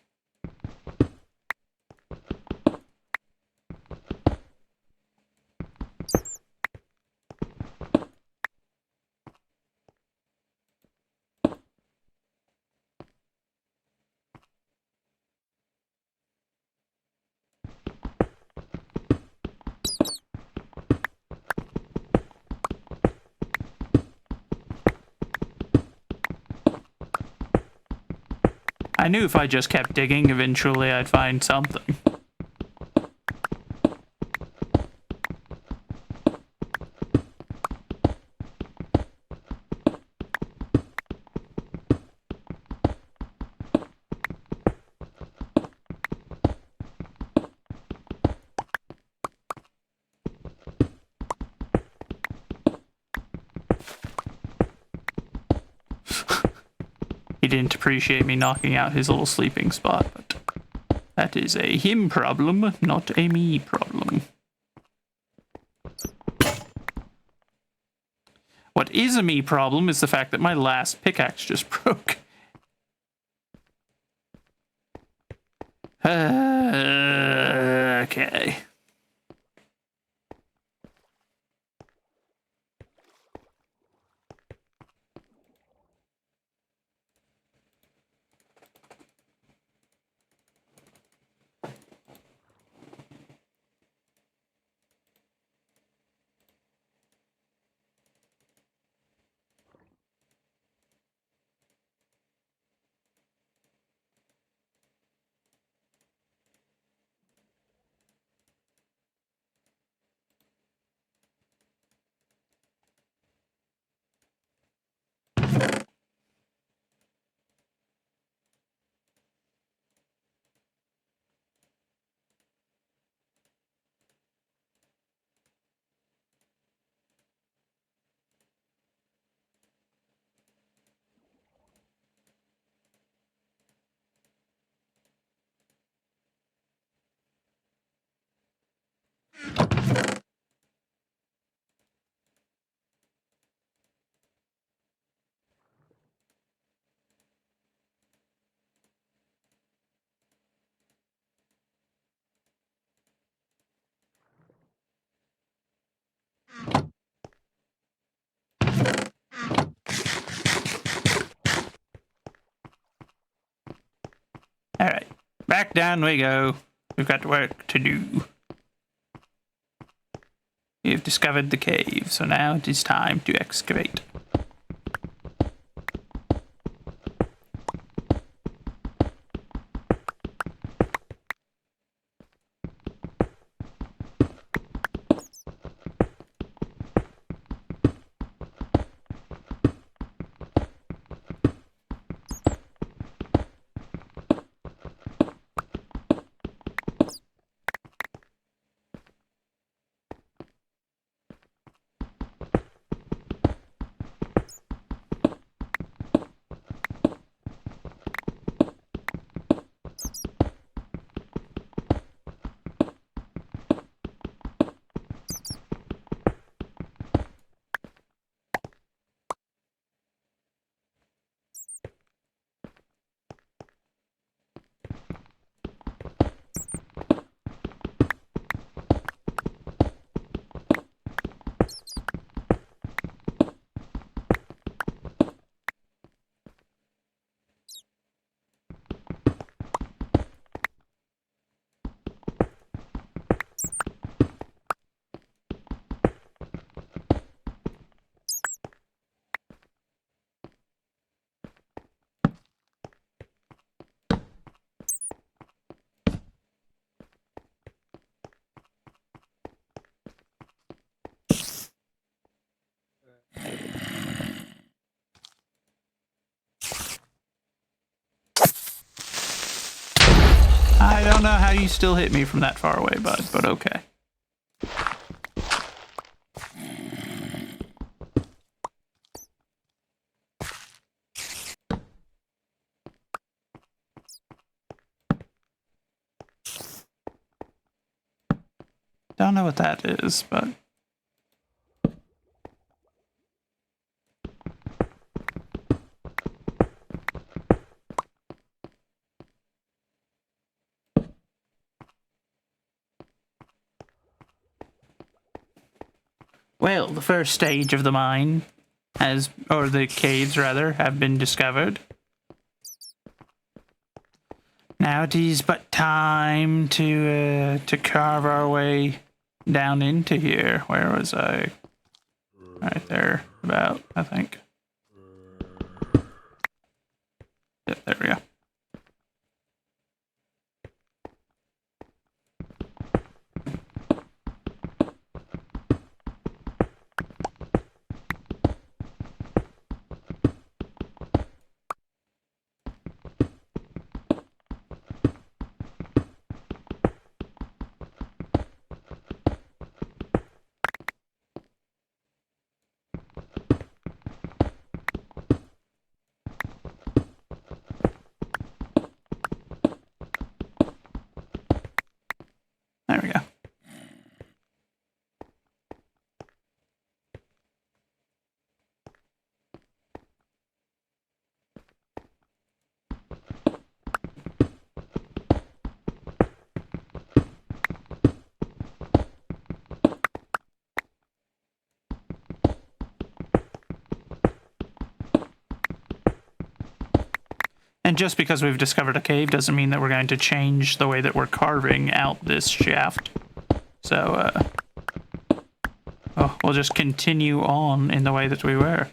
I knew if I just kept digging, eventually I'd find something. He didn't appreciate me knocking out his little sleeping spot, but that is a him problem, not a me problem. What is a me problem is the fact that my last pickaxe just broke. Okay. back down we go. We've got work to do. We've discovered the cave, so now it is time to excavate. I don't know how you still hit me from that far away, bud, but okay. Don't know what that is, but... Well, the first stage of the mine has, or the caves rather, have been discovered. Now it is but time to carve our way down into here. Where was I? Right there, about, I think. Yep, there we go. There we go. And just because we've discovered a cave doesn't mean that we're going to change the way that we're carving out this shaft. So, we'll just continue on in the way that we were.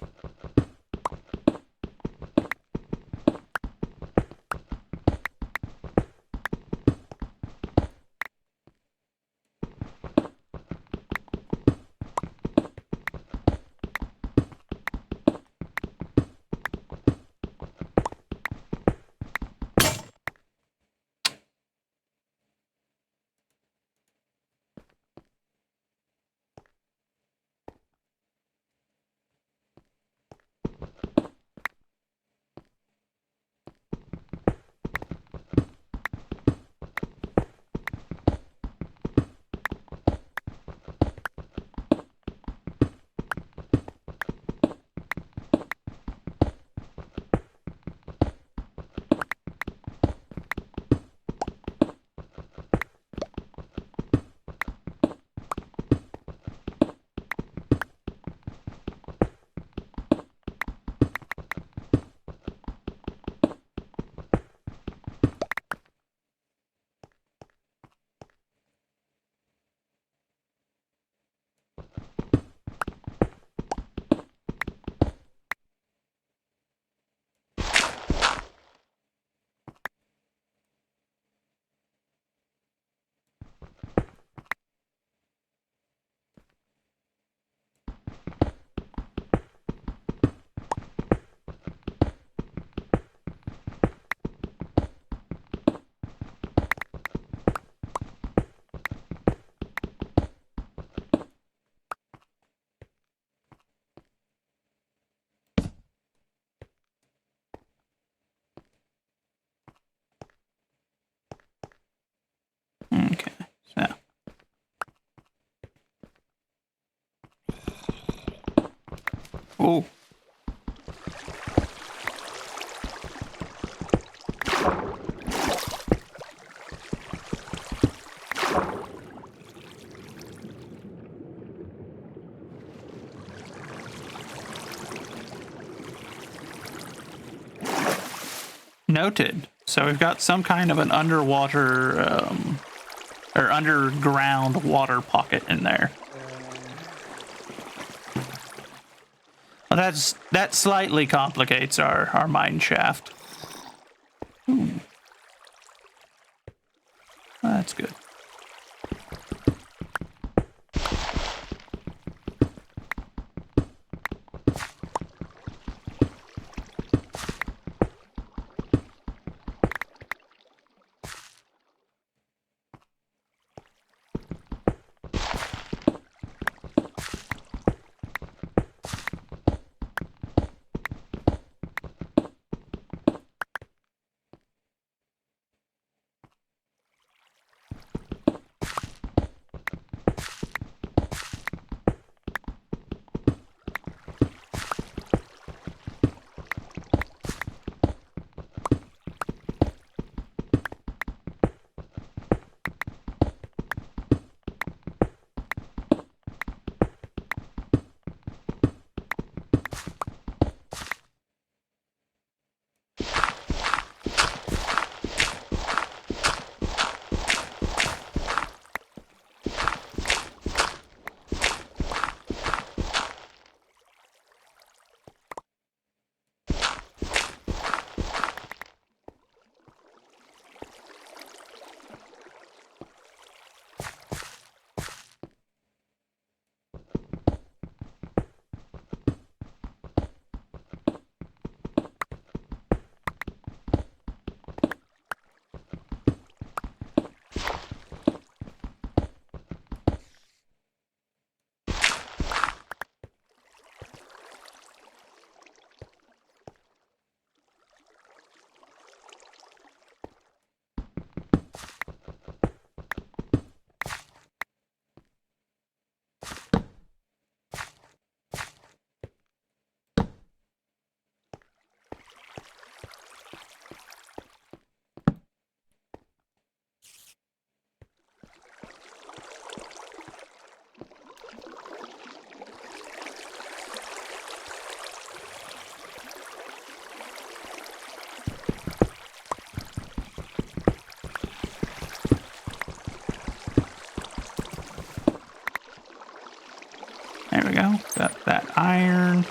Oh. Noted. So we've got some kind of an underwater or underground water pocket in there. Well, that slightly complicates our mine shaft. Ooh. That's good. There we go. Got that iron.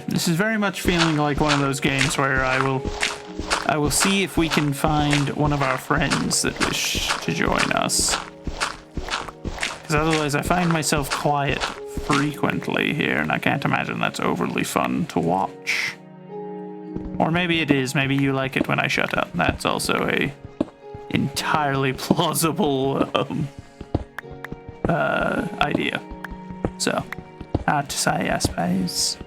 This is very much feeling like one of those games where I I will see if we can find one of our friends that wish to join us. Because otherwise I find myself quiet frequently here, and I can't imagine that's overly fun to watch. Or maybe it is. Maybe you like it when I shut up. That's also a entirely plausible idea. So, hard to say, I suppose.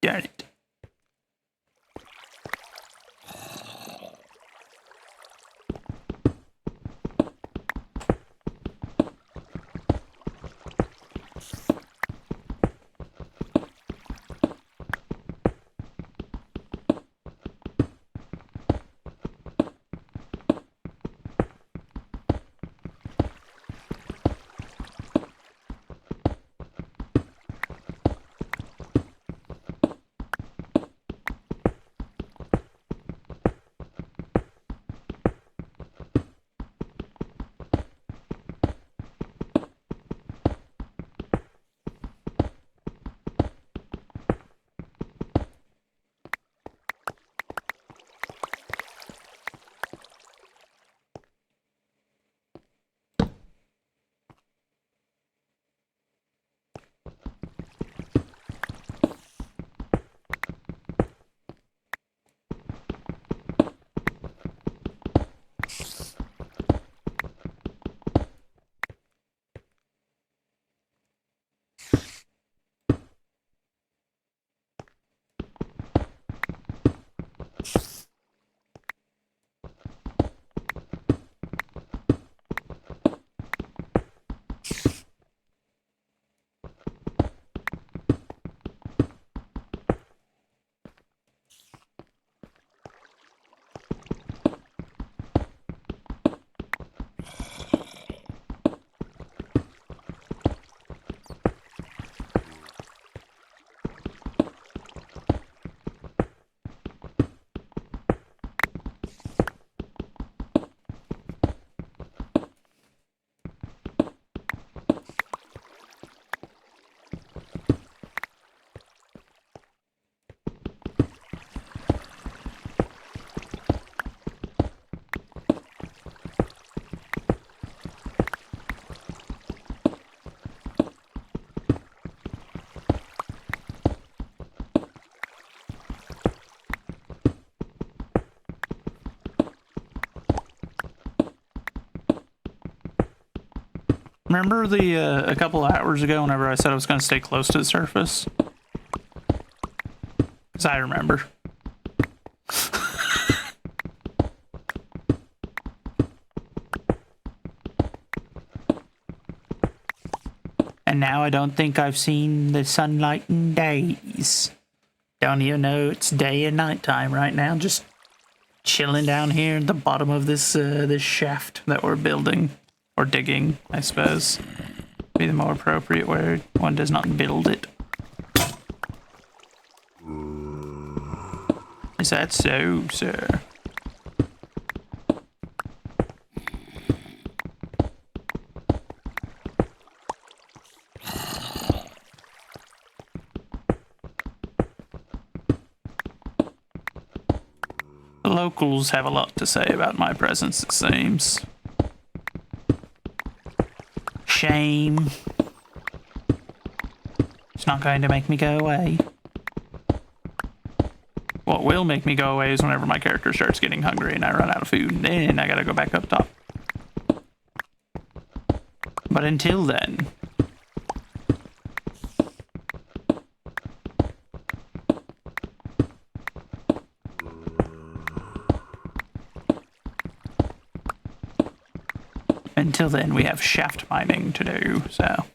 Darn it. Remember the a couple of hours ago whenever I said I was going to stay close to the surface? As I remember. And now I don't think I've seen the sunlight in days. Don't even know it's day and night time right now. Just chilling down here at the bottom of this this shaft that we're building. Or digging, I suppose. Be the more appropriate word. One does not build it. Is that so, sir? The locals have a lot to say about my presence, it seems. Shame. It's not going to make me go away. What will make me go away is whenever my character starts getting hungry and I run out of food, and then I gotta go back up top. But until then... Until then, we have shaft mining to do, so...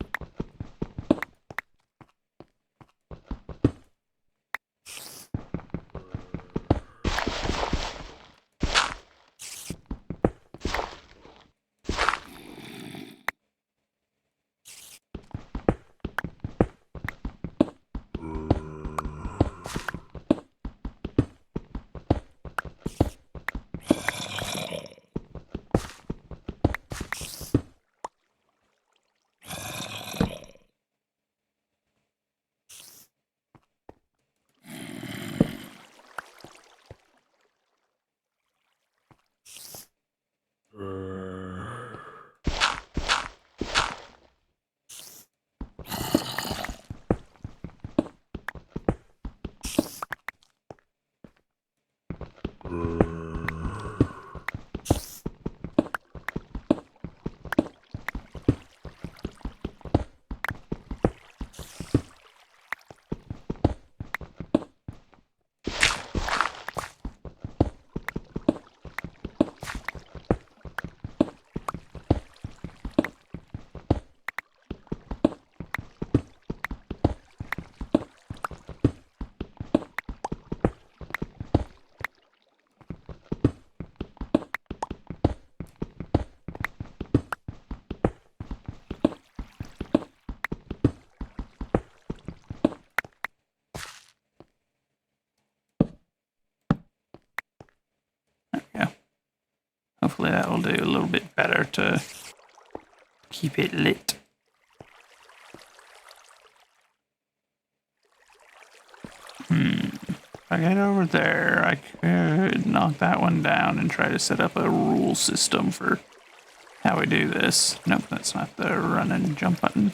Hopefully that will do a little bit better to keep it lit. If I get over there, I could knock that one down and try to set up a rule system for how we do this. Nope, that's not the run and jump button.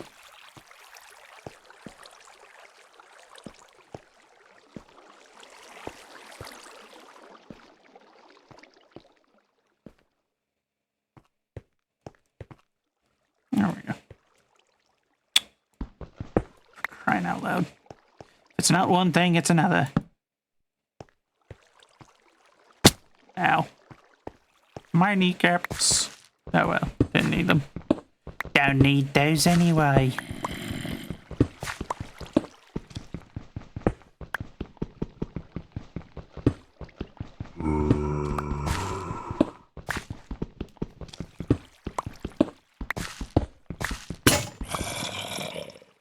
There we go. Crying out loud. It's not one thing, it's another. Ow. My kneecaps. Oh well, didn't need them. Don't need those anyway.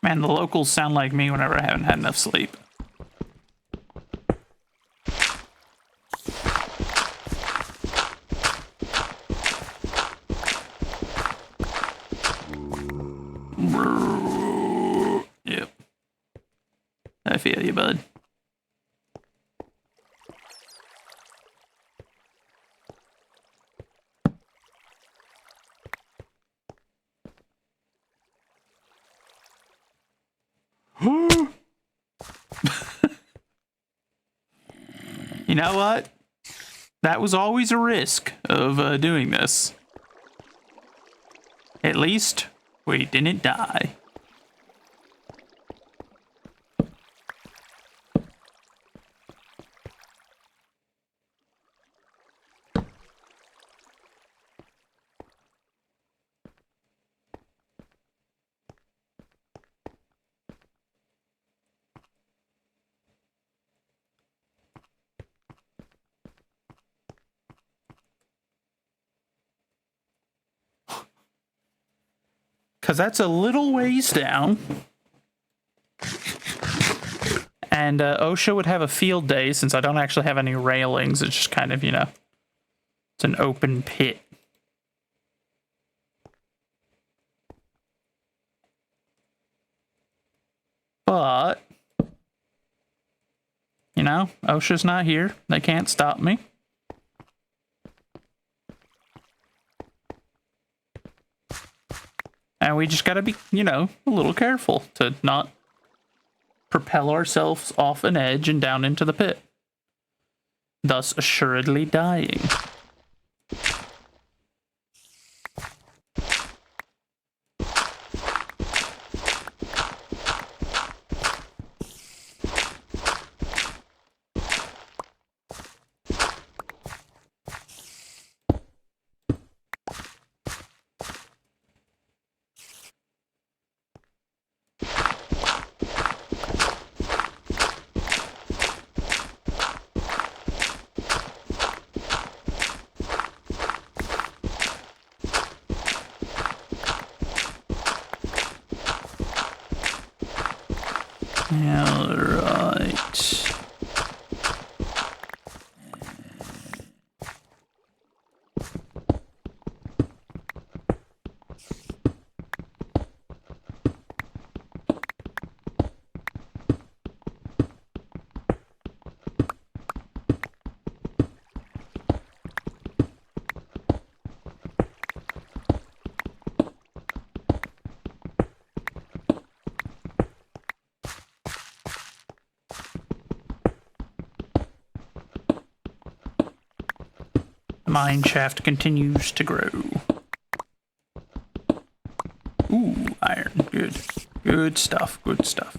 Man, the locals sound like me whenever I haven't had enough sleep. Yep. I feel you, bud. You know what? That was always a risk of doing this. At least we didn't die. Because that's a little ways down. And OSHA would have a field day since I don't actually have any railings. It's just kind of, you know, it's an open pit. But, you know, OSHA's not here. They can't stop me. And we just gotta be, you know, a little careful to not propel ourselves off an edge and down into the pit, thus assuredly dying. Alright. Mine shaft continues to grow. Ooh, iron. Good. Good stuff. Good stuff.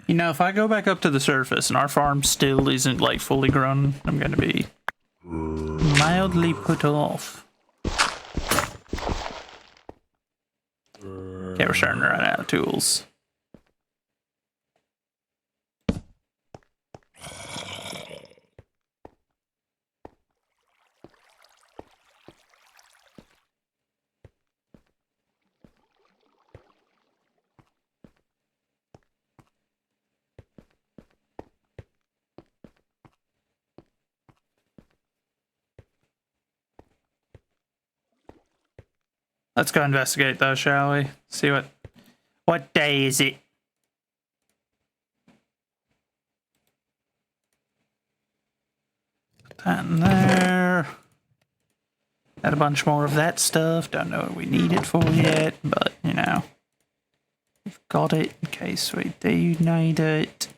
You know, if I go back up to the surface and our farm still isn't, like, fully grown, I'm gonna be mildly put off. Okay, we're starting to run out of tools. Let's go investigate though, shall we? See what day is it? Put that in there. Got a bunch more of that stuff. Don't know what we need it for yet, but you know, we've got it in case we do need it.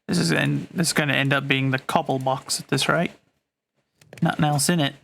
This is going to end up being the cobble box at this rate. Nothing else in it.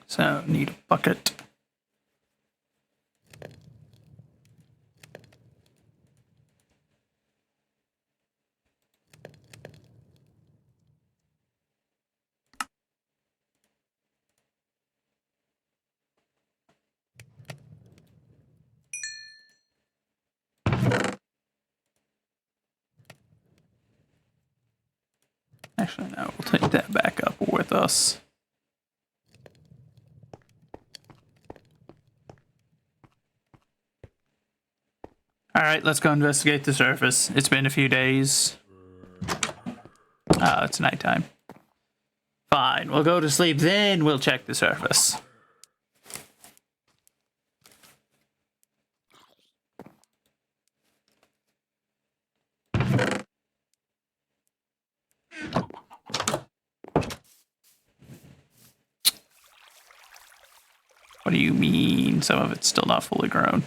So, need a bucket. Actually, no, we'll take that back up with us. Alright, let's go investigate the surface. It's been a few days. Oh, it's nighttime. Fine, we'll go to sleep, then we'll check the surface. What do you mean? Some of it's still not fully grown.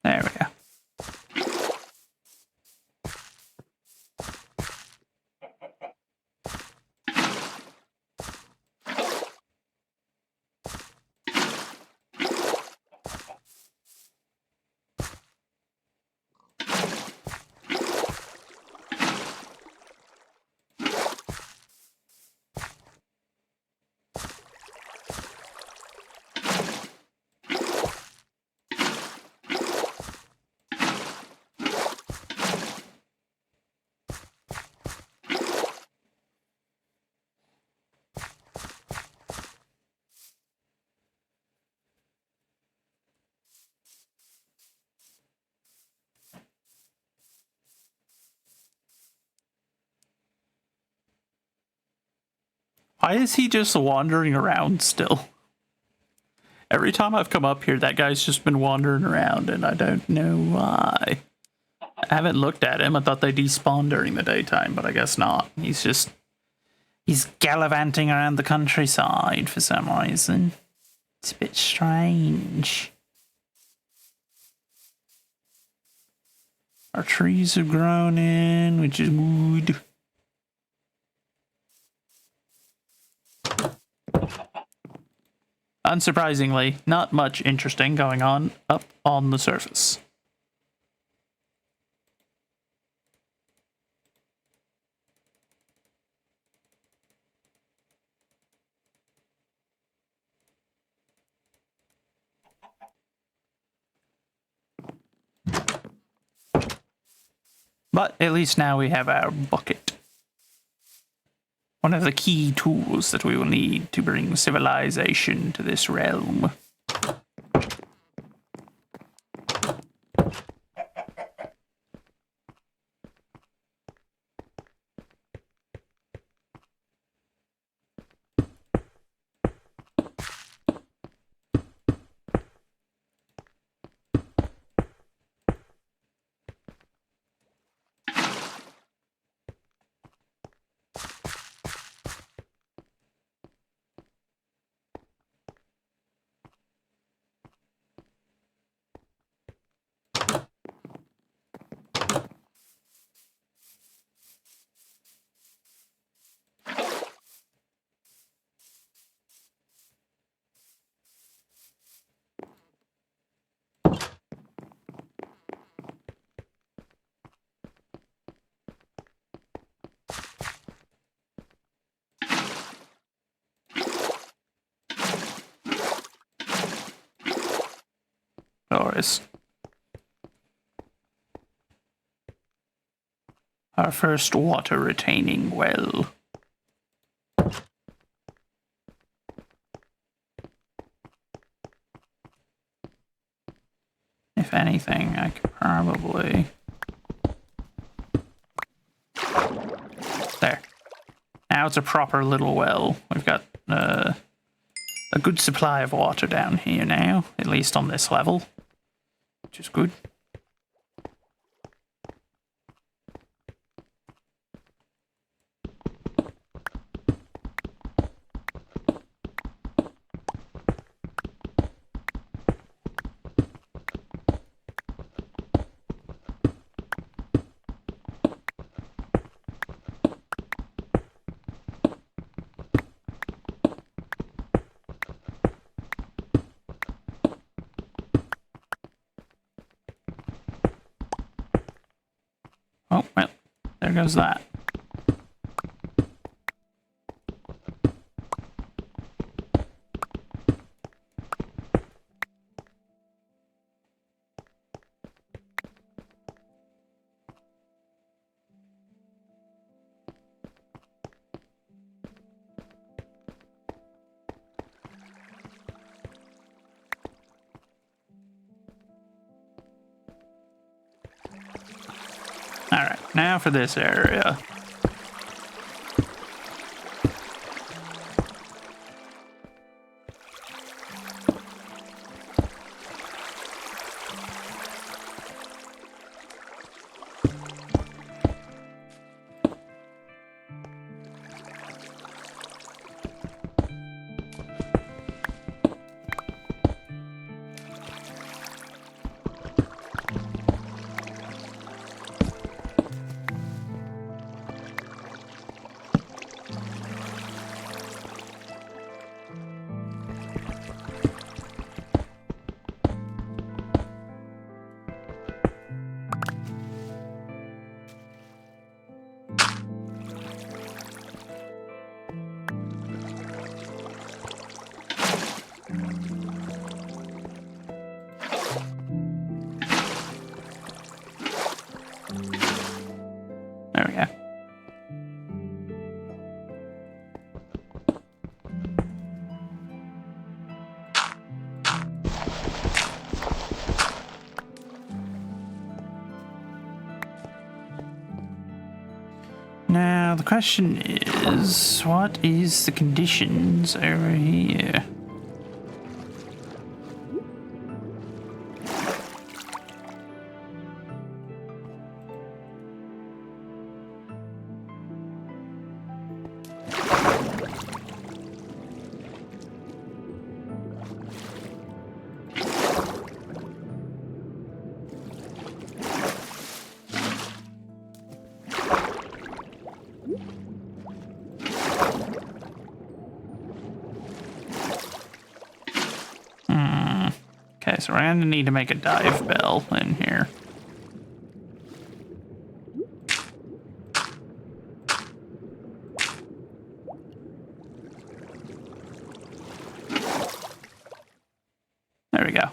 There we go. Why is he just wandering around still? Every time I've come up here, that guy's just been wandering around, and I don't know why. I haven't looked at him. I thought they despawn during the daytime, but I guess not. He's gallivanting around the countryside for some reason. It's a bit strange. Our trees have grown in, which is good. Unsurprisingly, not much interesting going on up on the surface. But at least now we have our bucket. One of the key tools that we will need to bring civilization to this realm. Our first water retaining well. If anything, I could probably... There. Now it's a proper little well. We've got a good supply of water down here now, at least on this level, which is good. there goes that. Alright, now for this area. There we go. Now, the question is, what is the conditions over here? Okay, so we're gonna need to make a dive bell in here. There we go.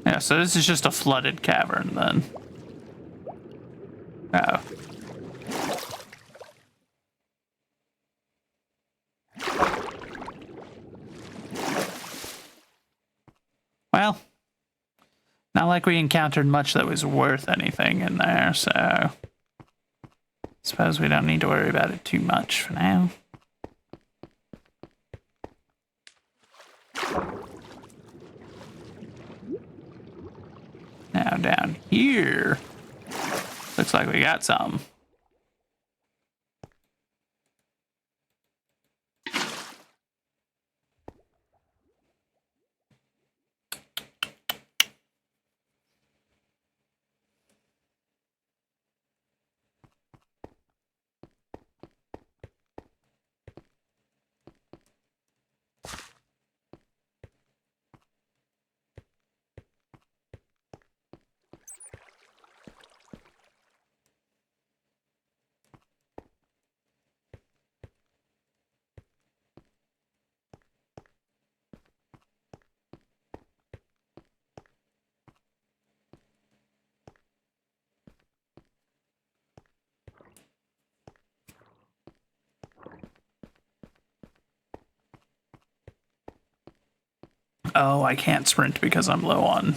Yeah, so this is just a flooded cavern then. Uh-oh. Well, not like we encountered much that was worth anything in there, so suppose we don't need to worry about it too much for now. Now down here, looks like we got some. Oh, I can't sprint because I'm low on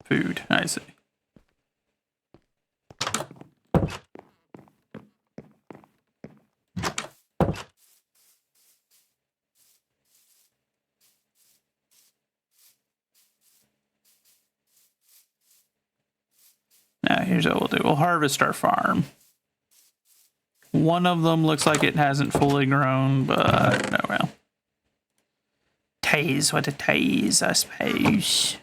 food. I see. Now, here's what we'll do. We'll harvest our farm. One of them looks like it hasn't fully grown, but oh well. Tease what it is, I suppose.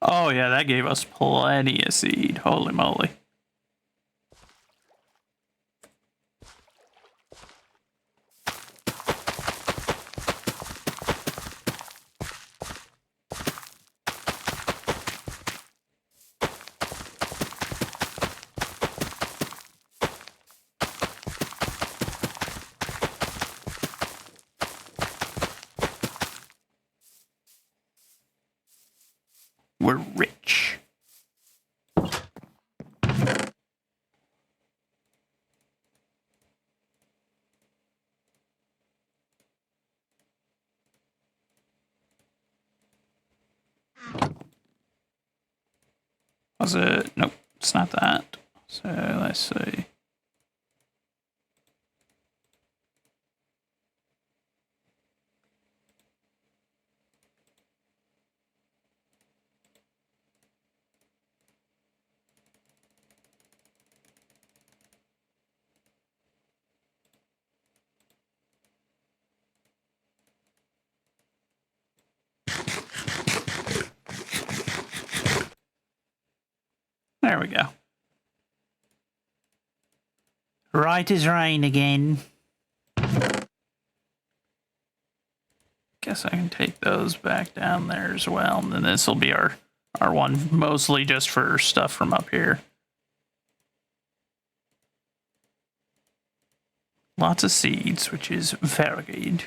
Oh yeah, that gave us plenty of seed. Holy moly. We're rich. Was it? Nope, it's not that. So let's see. There we go. Right as rain again. Guess I can take those back down there as well. And then this will be our one, mostly just for stuff from up here. Lots of seeds, which is very good.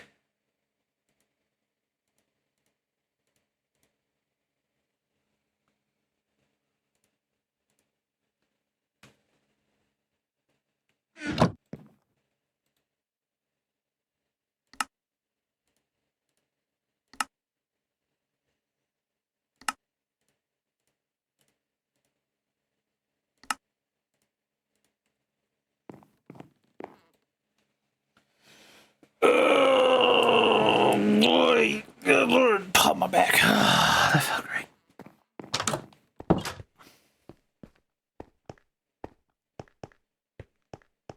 Oh boy, good Lord, pop my back. That felt great.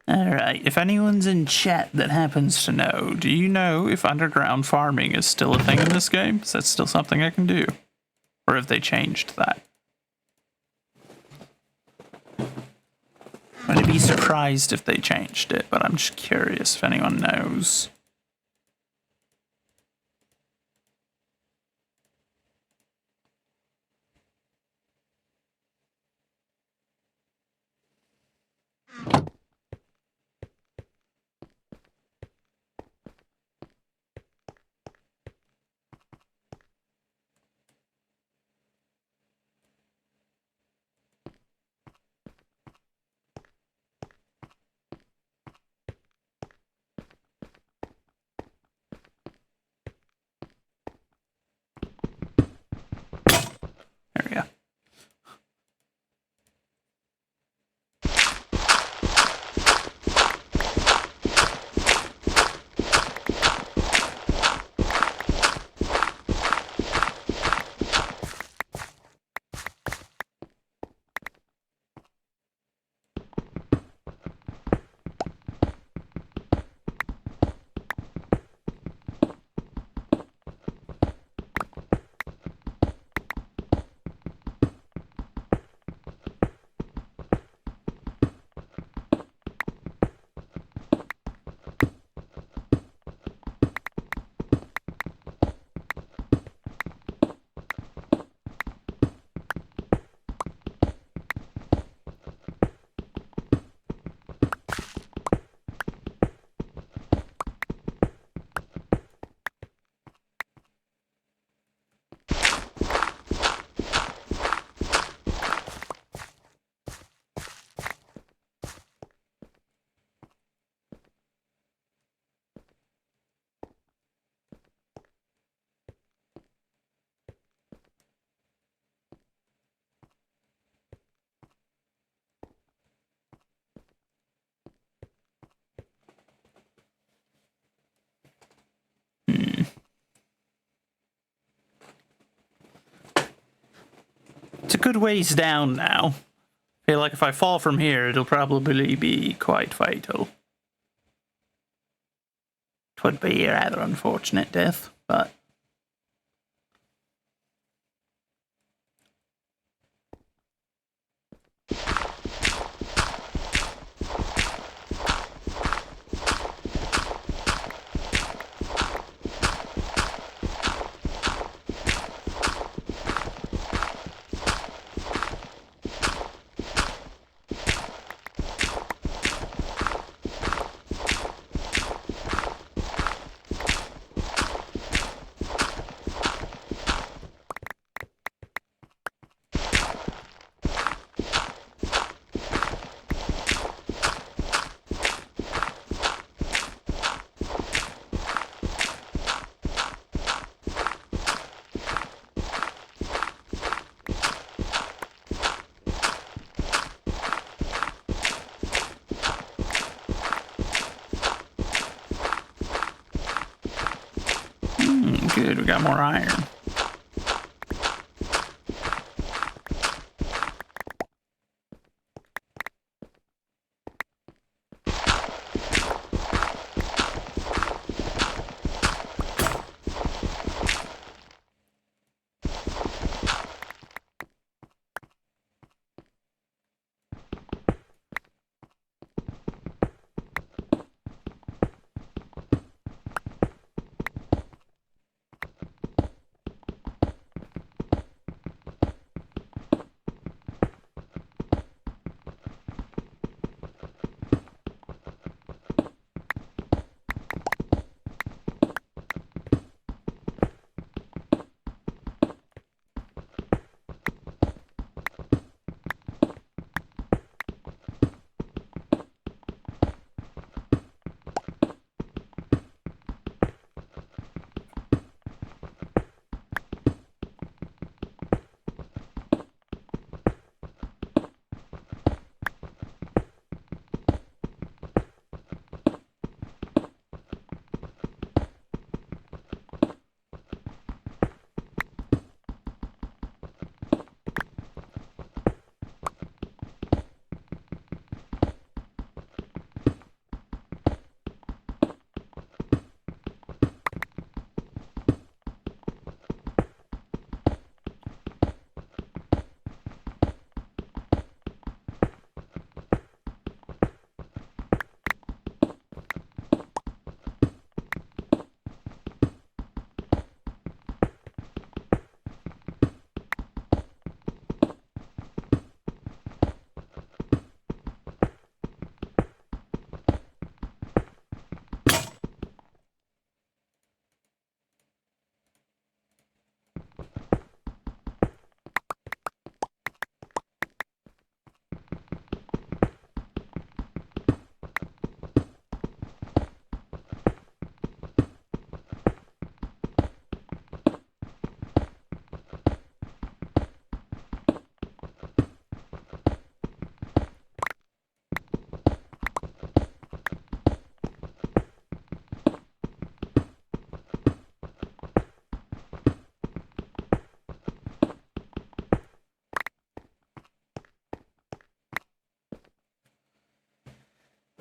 Alright, if anyone's in chat that happens to know, do you know if underground farming is still a thing in this game? Is that still something I can do? Or have they changed that? I'm gonna be surprised if they changed it, but I'm just curious if anyone knows. There we go. It's a good ways down now. I feel like if I fall from here, it'll probably be quite fatal. Twould be a rather unfortunate death, but Good, we got more iron.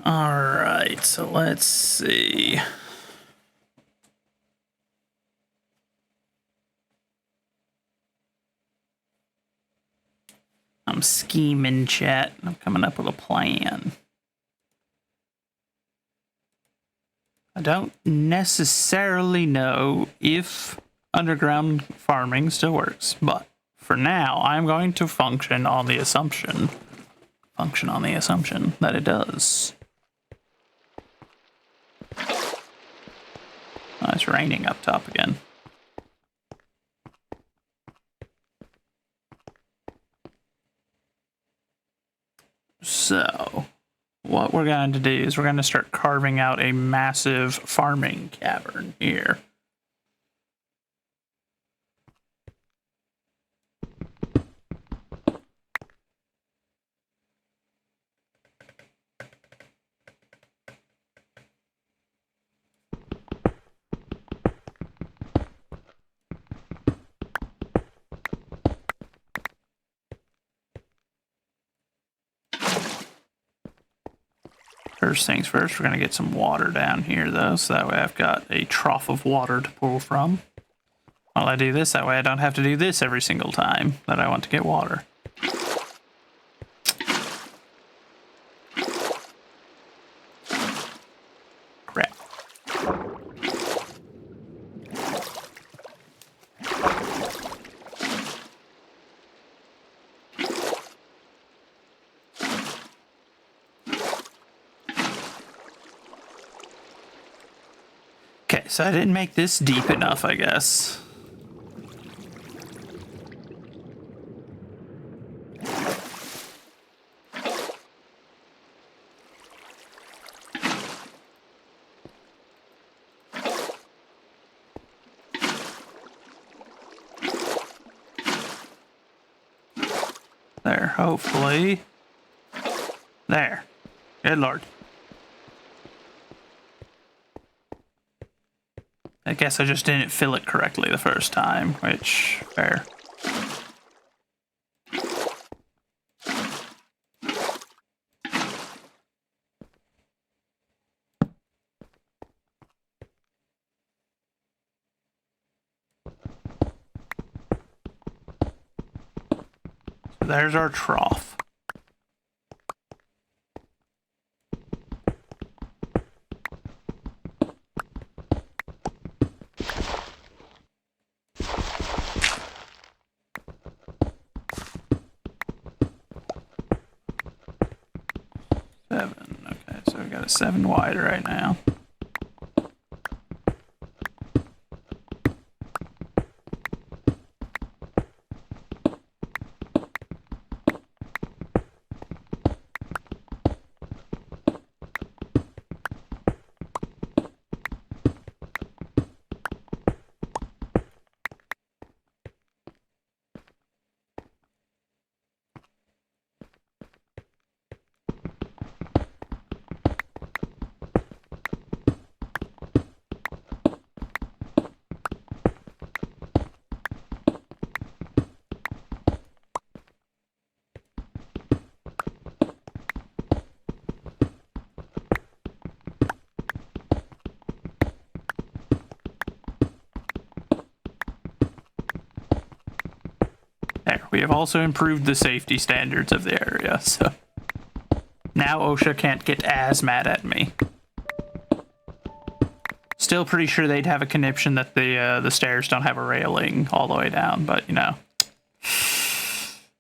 Alright, so let's see. I'm scheming, chat. I'm coming up with a plan. I don't necessarily know if underground farming still works, but for now, I'm going to function on the assumption that it does. Oh, it's raining up top again. So, what we're going to do is we're going to start carving out a massive farming cavern here. First things first, we're going to get some water down here, though, so that way I've got a trough of water to pull from. While I do this, that way I don't have to do this every single time that I want to get water. Crap. Okay, so I didn't make this deep enough, I guess. There, hopefully. There. Good lord. I guess I just didn't fill it correctly the first time, which, fair. So there's our trough. Seven. Okay, so we got a 7 wide right now. There, we have also improved the safety standards of the area, so now OSHA can't get as mad at me. Still pretty sure they'd have a conniption that the stairs don't have a railing all the way down, but you know.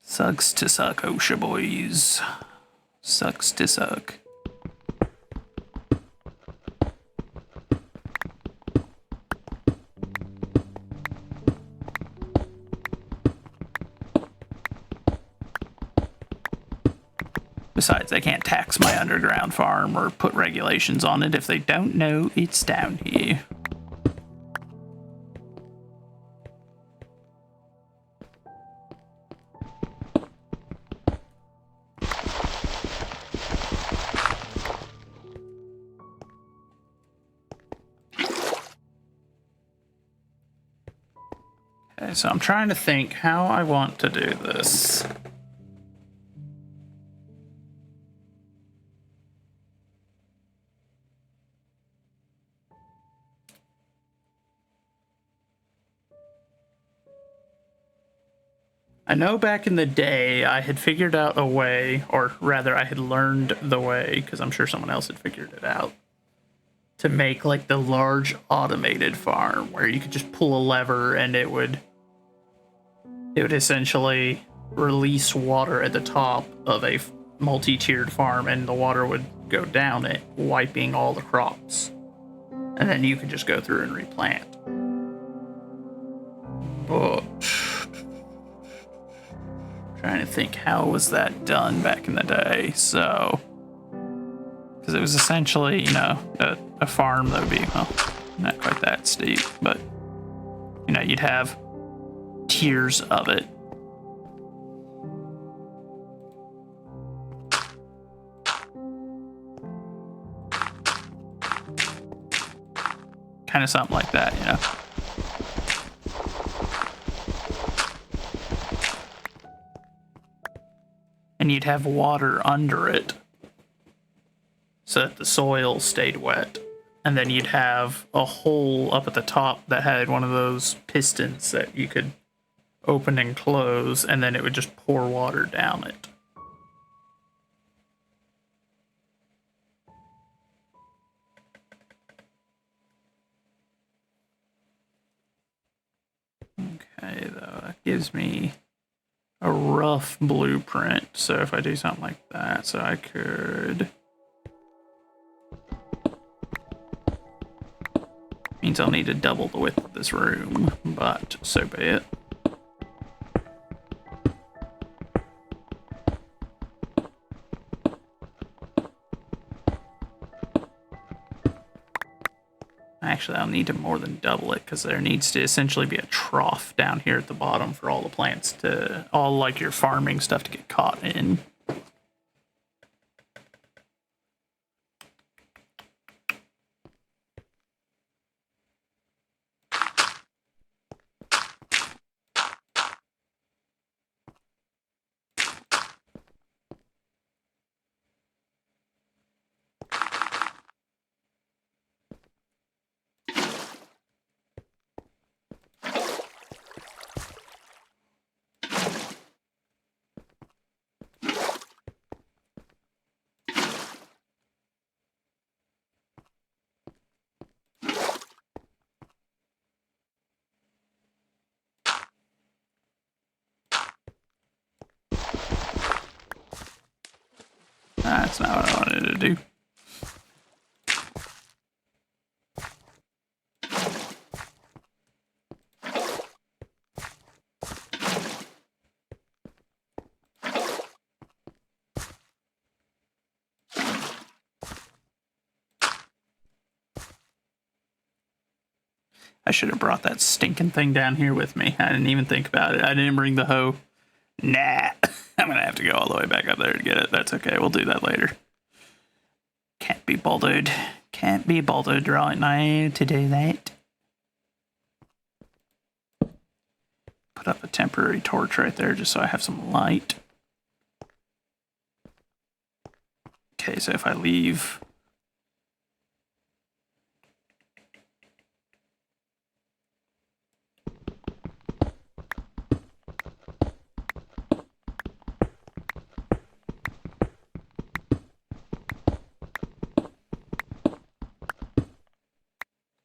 Sucks to suck, OSHA boys. Sucks to suck. Besides, they can't tax my underground farm or put regulations on it if they don't know it's down here. Okay, so I'm trying to think how I want to do this. I know back in the day I had figured out a way, or rather I had learned the way, because I'm sure someone else had figured it out, to make like the large automated farm where you could just pull a lever and it would essentially release water at the top of a multi-tiered farm and the water would go down it, wiping all the crops. And then you could just go through and replant. But trying to think how was that done back in the day. So because it was essentially, you know, a farm that would be, well, not quite that steep, but you know, you'd have tiers of it. Kind of something like that, you know. And you'd have water under it so that the soil stayed wet. And then you'd have a hole up at the top that had one of those pistons that you could open and close, and then it would just pour water down it. Okay, though, that gives me a rough blueprint. So if I do something like that, so I could... Means I'll need to double the width of this room, but so be it. Actually, I'll need to more than double it because there needs to essentially be a trough down here at the bottom for all the plants to, all like your farming stuff to get caught in. That's not what I wanted to do. I should have brought that stinking thing down here with me. I didn't even think about it. I didn't bring the hoe. Nah. I'm going to have to go all the way back up there to get it. That's okay. We'll do that later. Can't be bothered. Can't be bothered right now to do that. Put up a temporary torch right there just so I have some light. Okay, so if I leave...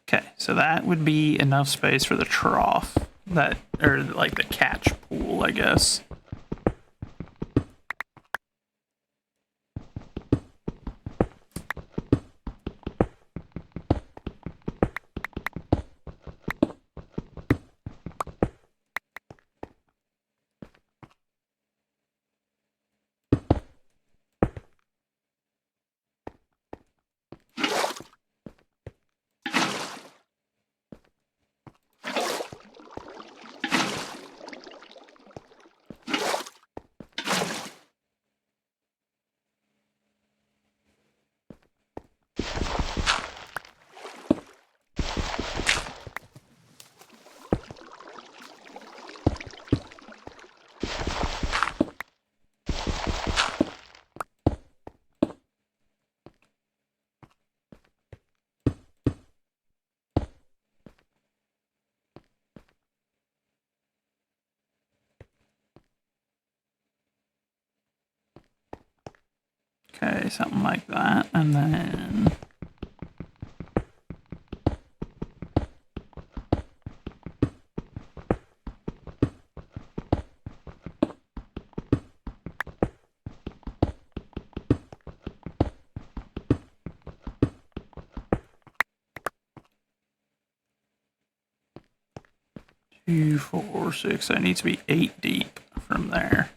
Okay, so that would be enough space for the trough, that, or like the catch pool, I guess. Okay, something like that, and then... Two, 4, 6. I need to be 8 deep from there.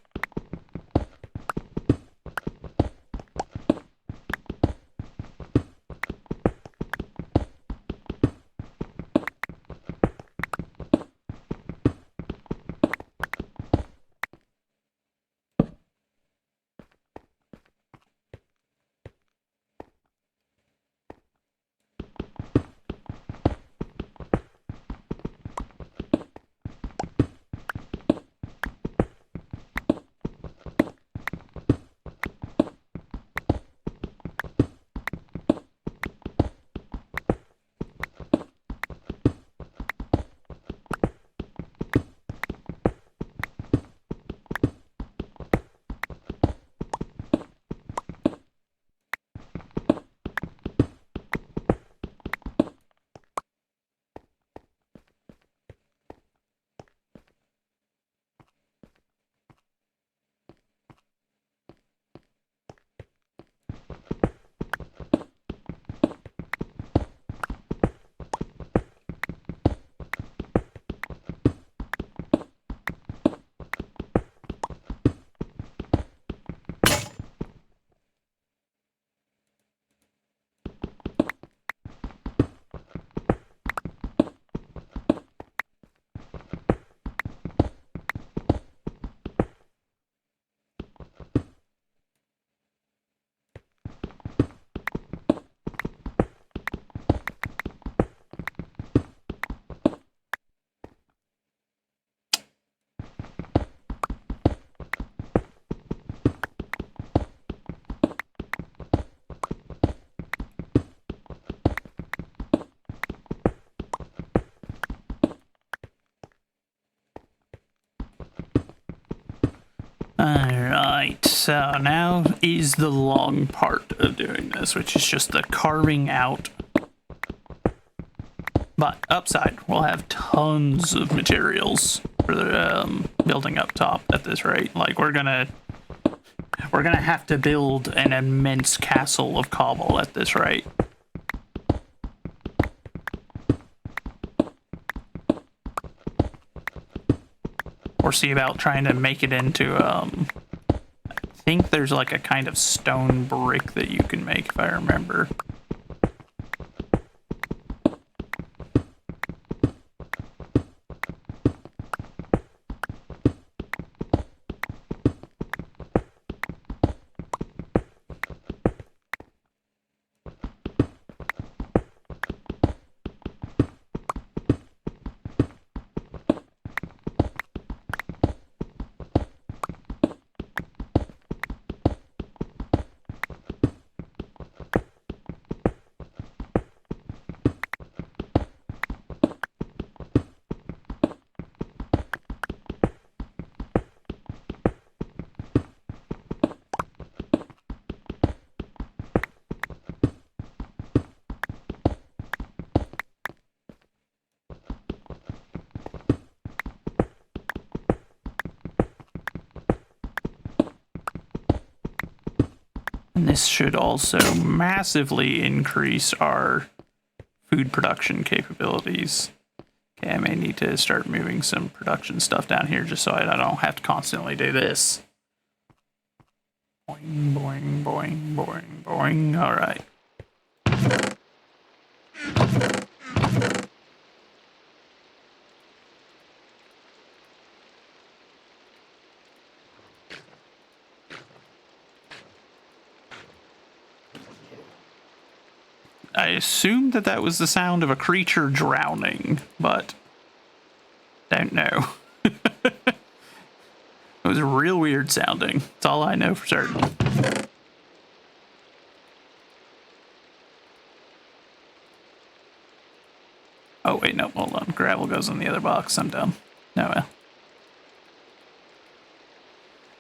Alright, so now is the long part of doing this, which is just the carving out. But upside, we'll have tons of materials for the building up top at this rate. Like, we're gonna We're gonna have to build an immense castle of cobble at this rate. Or see about trying to make it into, I think there's like a kind of stone brick that you can make, if I remember. And this should also massively increase our food production capabilities. Okay, I may need to start moving some production stuff down here just so I don't have to constantly do this. Boing, boing, boing, boing, boing. All right. I assumed that that was the sound of a creature drowning, but don't know. It was real weird sounding. That's all I know for certain. Oh, wait, no, hold on. Gravel goes in the other box. I'm dumb. No, well.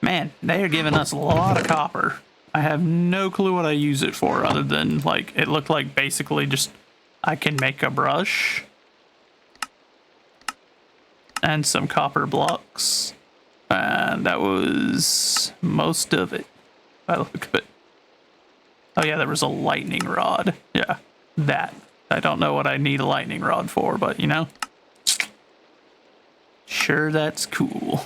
Man, they are giving us a lot of copper. I have no clue what I use it for other than, like, it looked like basically just I can make a brush and some copper blocks. And that was most of it, by the look of it. Oh yeah, there was a lightning rod. Yeah, that. I don't know what I need a lightning rod for, but you know. Sure, that's cool.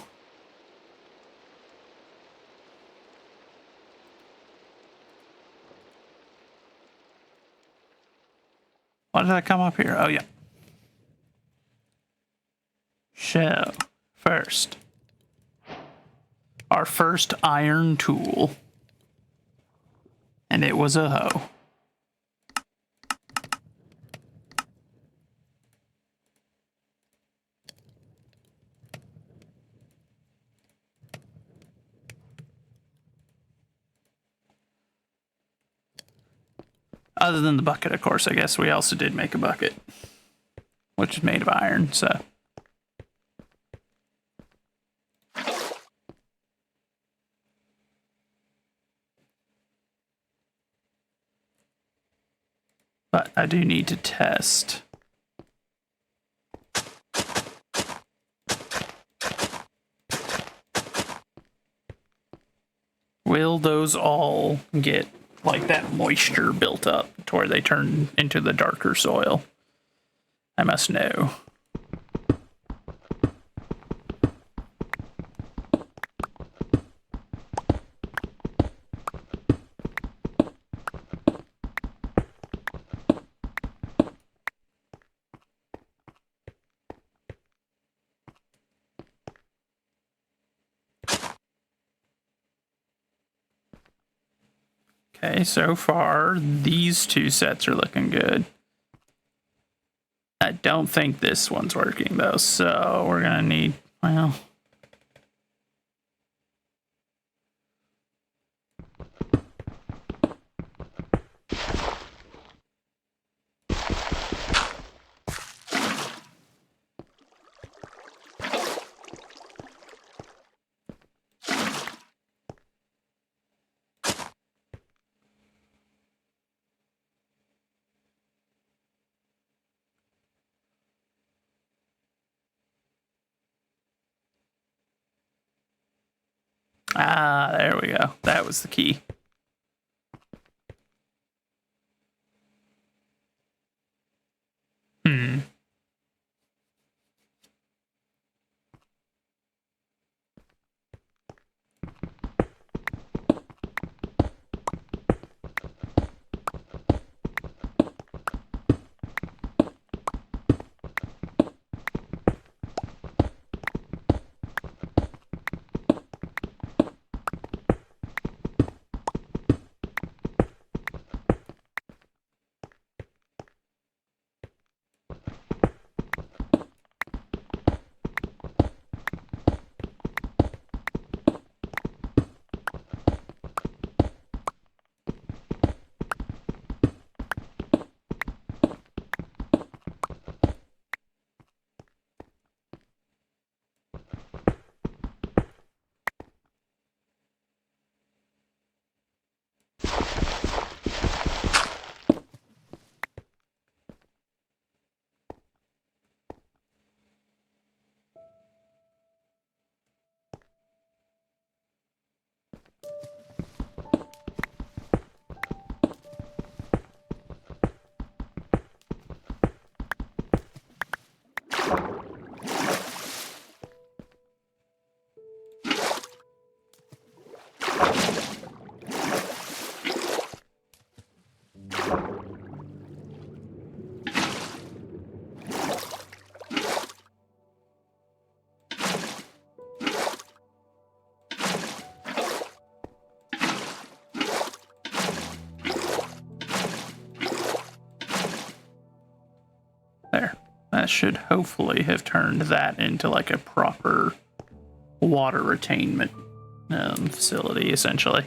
Why did I come up here? Oh yeah. So, first. Our first iron tool. And it was a hoe. Other than the bucket, of course, I guess we also did make a bucket, which is made of iron, so. But I do need to test. Will those all get like that moisture built up to where they turn into the darker soil? I must know. Okay, so far, these two sets are looking good. I don't think this one's working, though, so we're gonna need, well... Ah, there we go. That was the key. Hmm. There. That should hopefully have turned that into like a proper water retainment facility, essentially.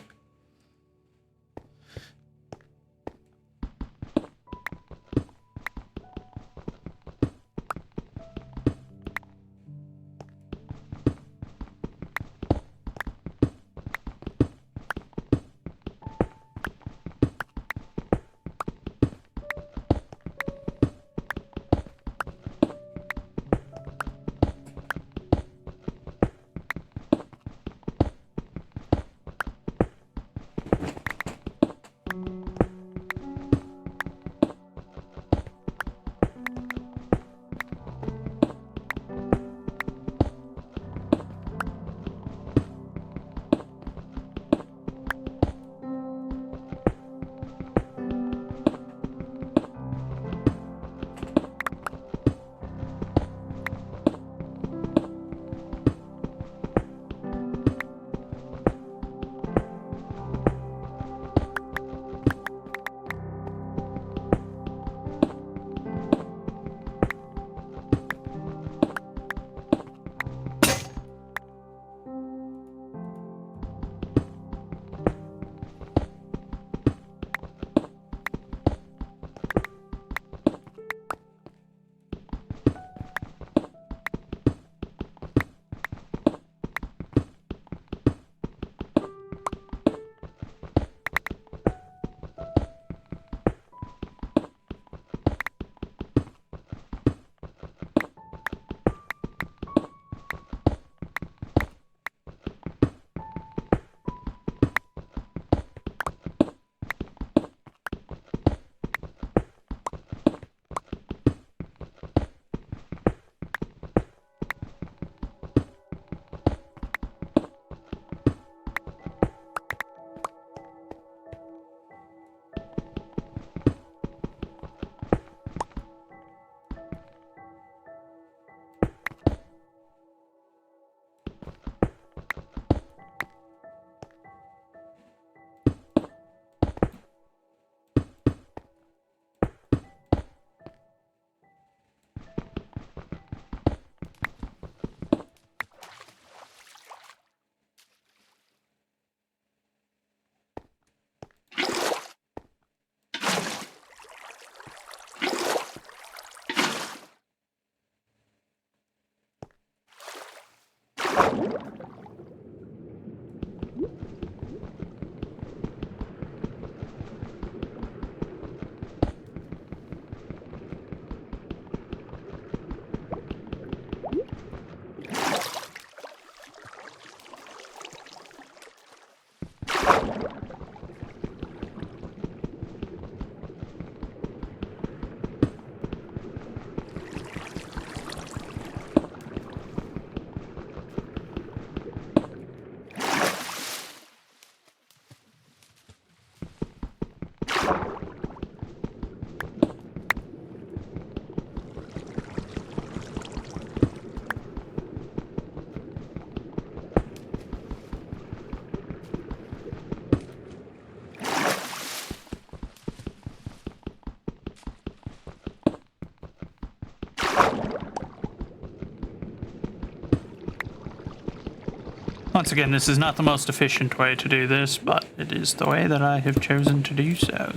Once again, this is not the most efficient way to do this, but it is the way that I have chosen to do so.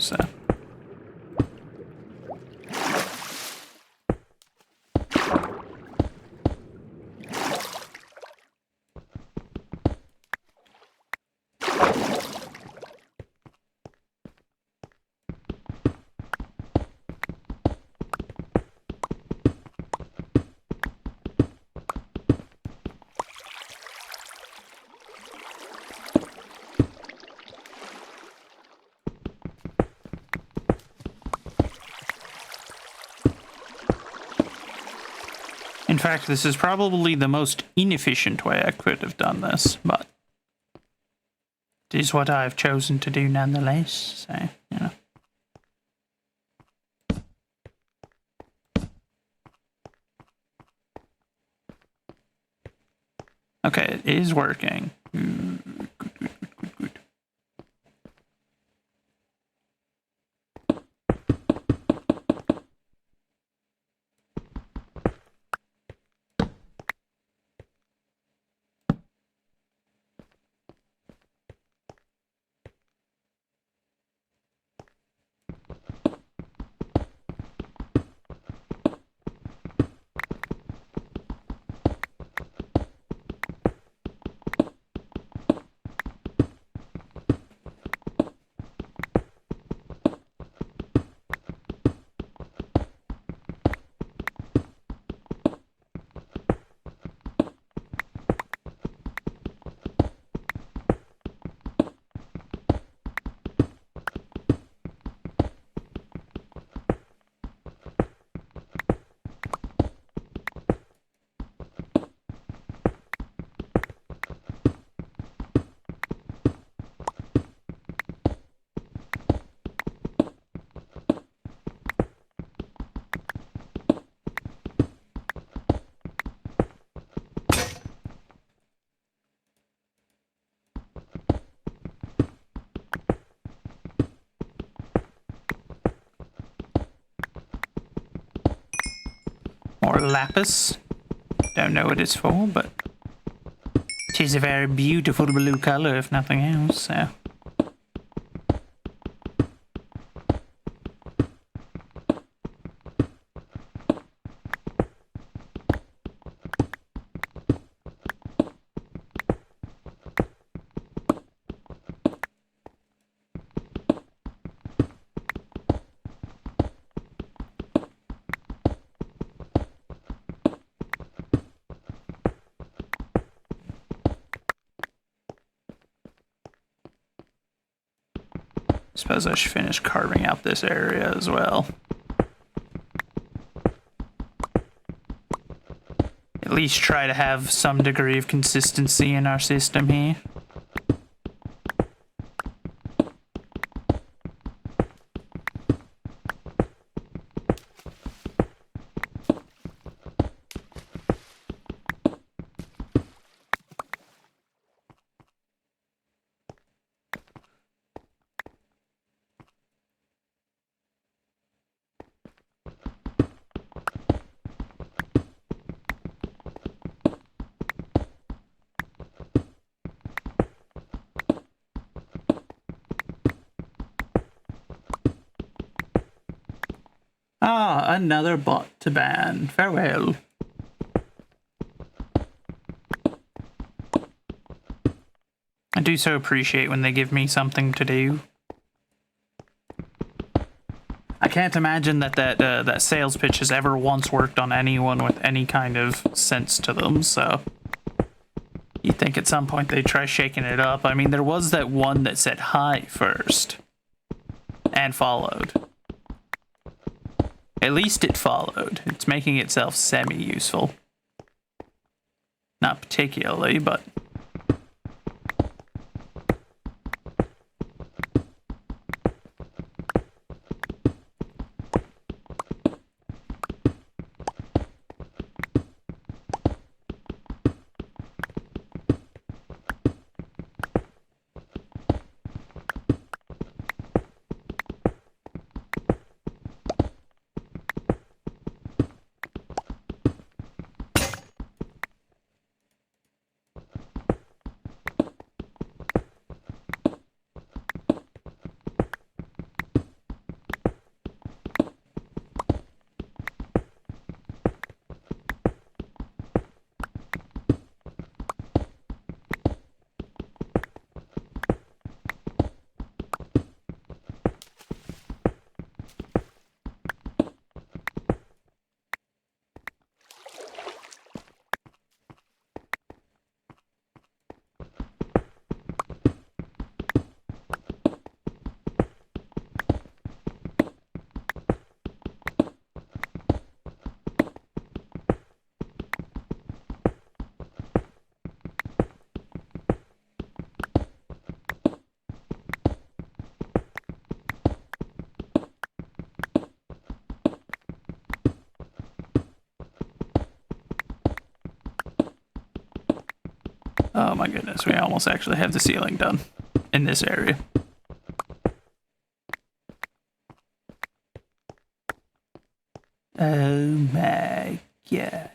In fact, this is probably the most inefficient way I could have done this, but it is what I've chosen to do nonetheless, so, you know. Okay, it is working. Good. More lapis. Don't know what it's for, but it is a very beautiful blue color, if nothing else, so. Suppose I should finish carving out this area as well. At least try to have some degree of consistency in our system here. Ah, another bot to ban. Farewell. I do so appreciate when they give me something to do. I can't imagine that sales pitch has ever once worked on anyone with any kind of sense to them, so you'd think at some point they'd try shaking it up. I mean, there was that one that said hi first and followed. At least it followed. It's making itself semi-useful. Not particularly, but... Oh my goodness, we almost actually have the ceiling done in this area. Oh my god.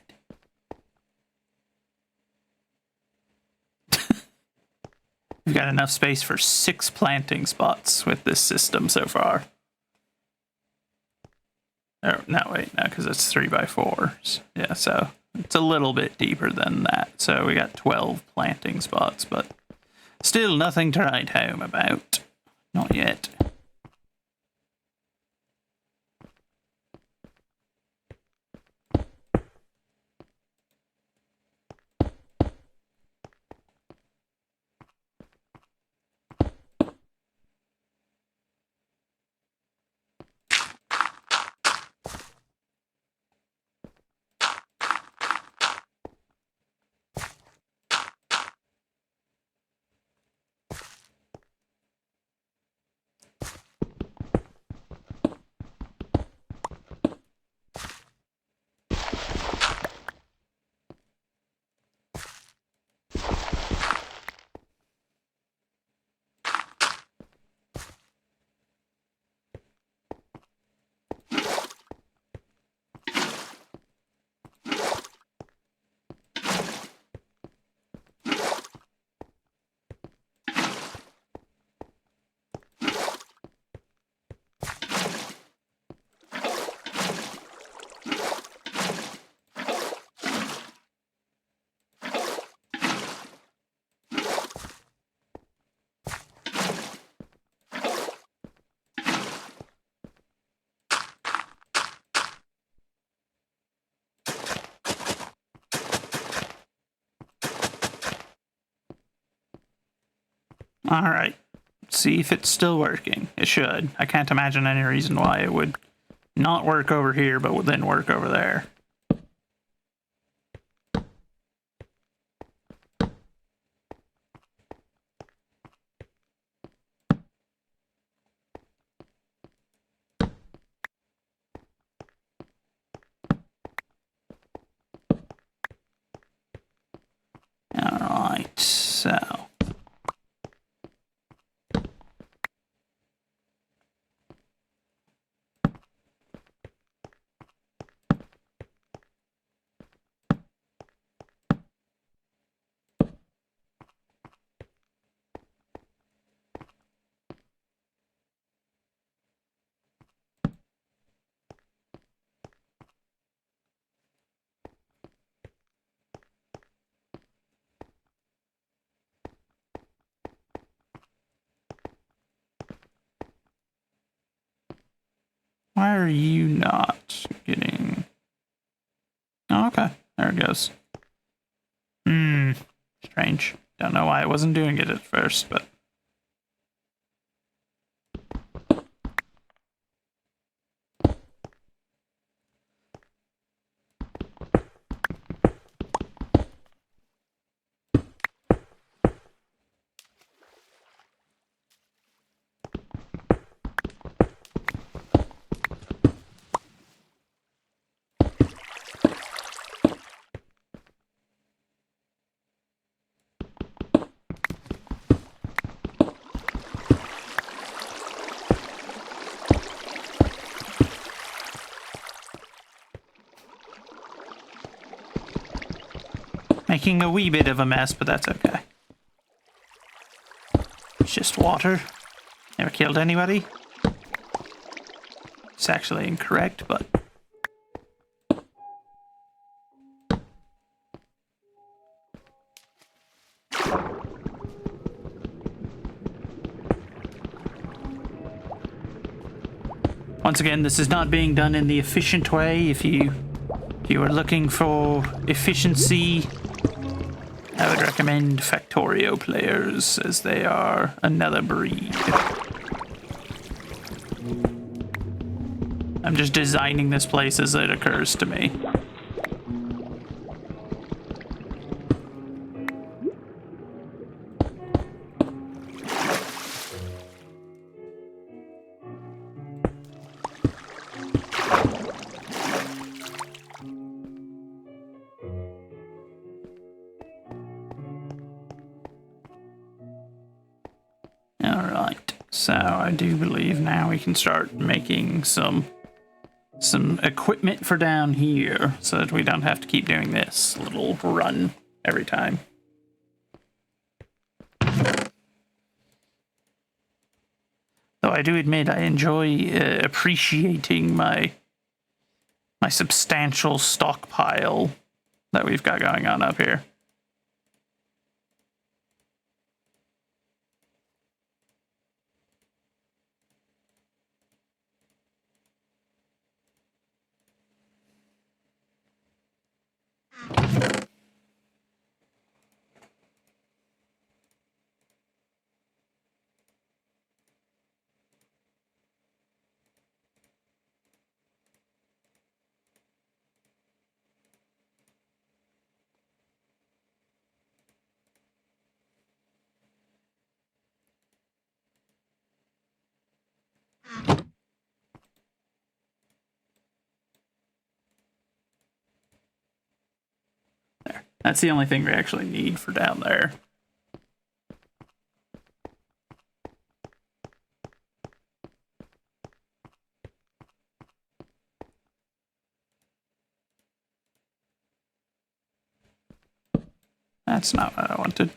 We've got enough space for 6 planting spots with this system so far. Oh, no, wait, no, because it's 3x4s. Yeah, so it's a little bit deeper than that. So we got 12 planting spots, but still nothing to write home about. Not yet. All right. See if it's still working. It should. I can't imagine any reason why it would not work over here, but would then work over there. All right, so. Why are you not getting... Oh, okay, there it goes. Strange. Don't know why it wasn't doing it at first, but... Making a wee bit of a mess, but that's okay. It's just water. Never killed anybody. It's actually incorrect, but... Once again, this is not being done in the efficient way. If you are looking for efficiency, I would recommend Factorio players, as they are another breed. I'm just designing this place as it occurs to me. So I do believe now we can start making some equipment for down here so that we don't have to keep doing this little run every time. Though I do admit I enjoy appreciating my substantial stockpile that we've got going on up here. There. That's the only thing we actually need for down there. That's not what I wanted.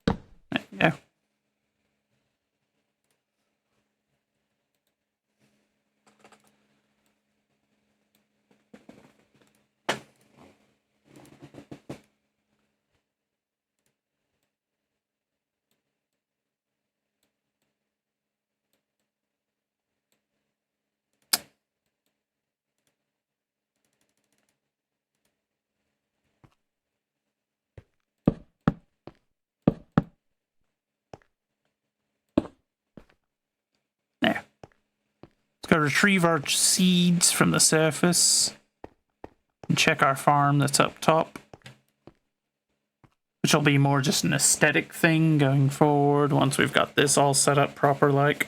There you go. There. Let's go retrieve our seeds from the surface and check our farm that's up top, which will be more just an aesthetic thing going forward once we've got this all set up proper like.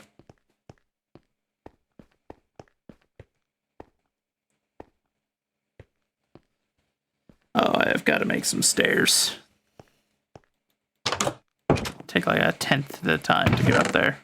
Oh, I have got to make some stairs. Take like 1/10 of the time to get up there.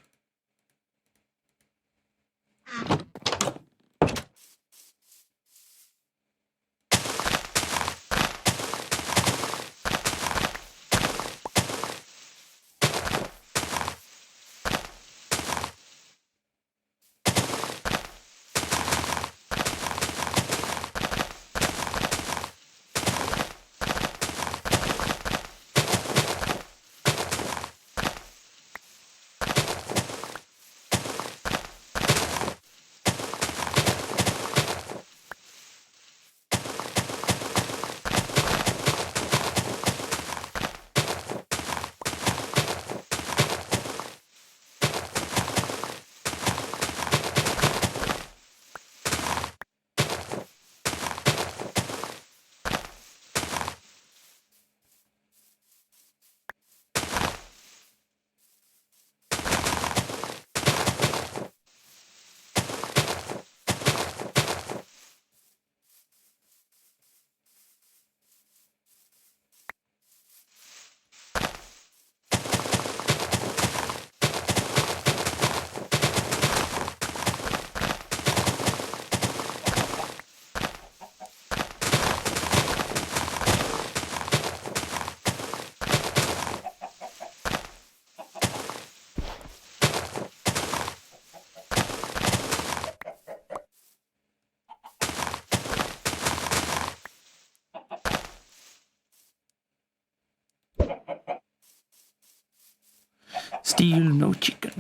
Still no chicken.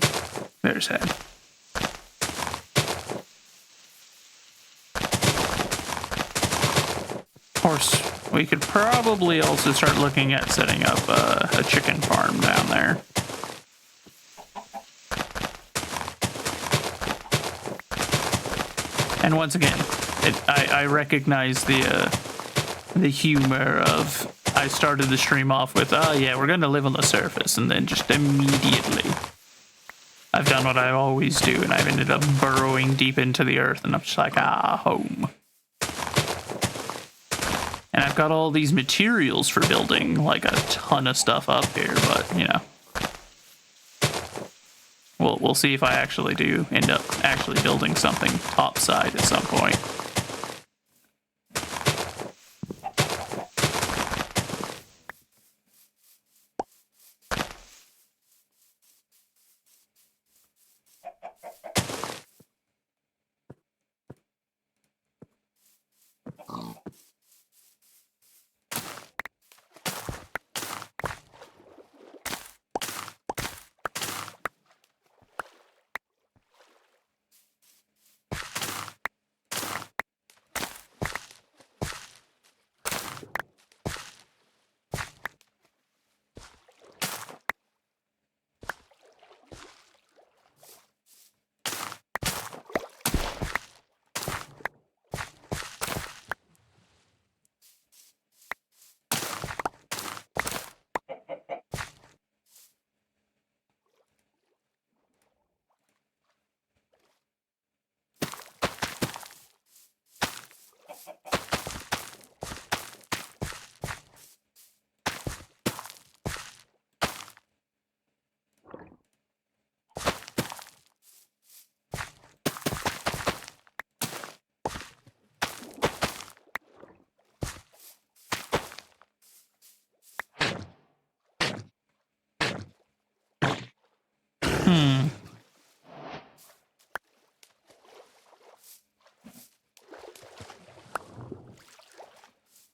Very sad. Of course, we could probably also start looking at setting up a chicken farm down there. And once again, I recognize the humor of I started the stream off with, oh yeah, we're going to live on the surface, and then just immediately I've done what I always do, and I've ended up burrowing deep into the earth, and I'm just like, home. And I've got all these materials for building like a ton of stuff up here, but you know. We'll see if I actually do end up actually building something topside at some point.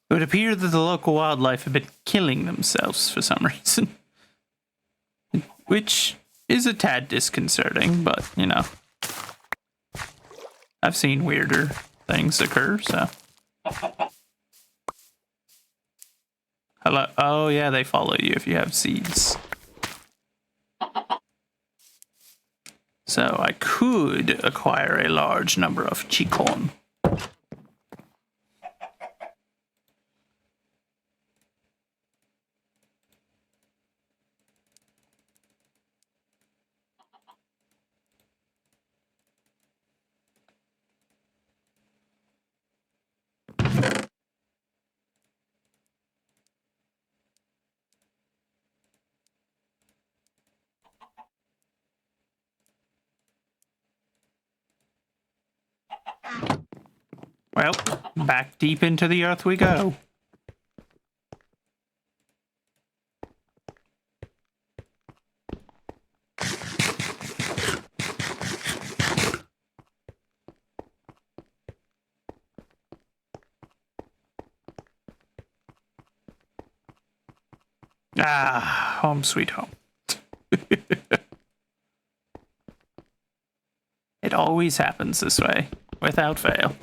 It would appear that the local wildlife have been killing themselves for some reason. Which is a tad disconcerting, but, you know. I've seen weirder things occur, so. Hello? Oh, yeah, they follow you if you have seeds. So I could acquire a large number of chicorn. Well, back deep into the earth we go. Ah, home sweet home. It always happens this way, without fail.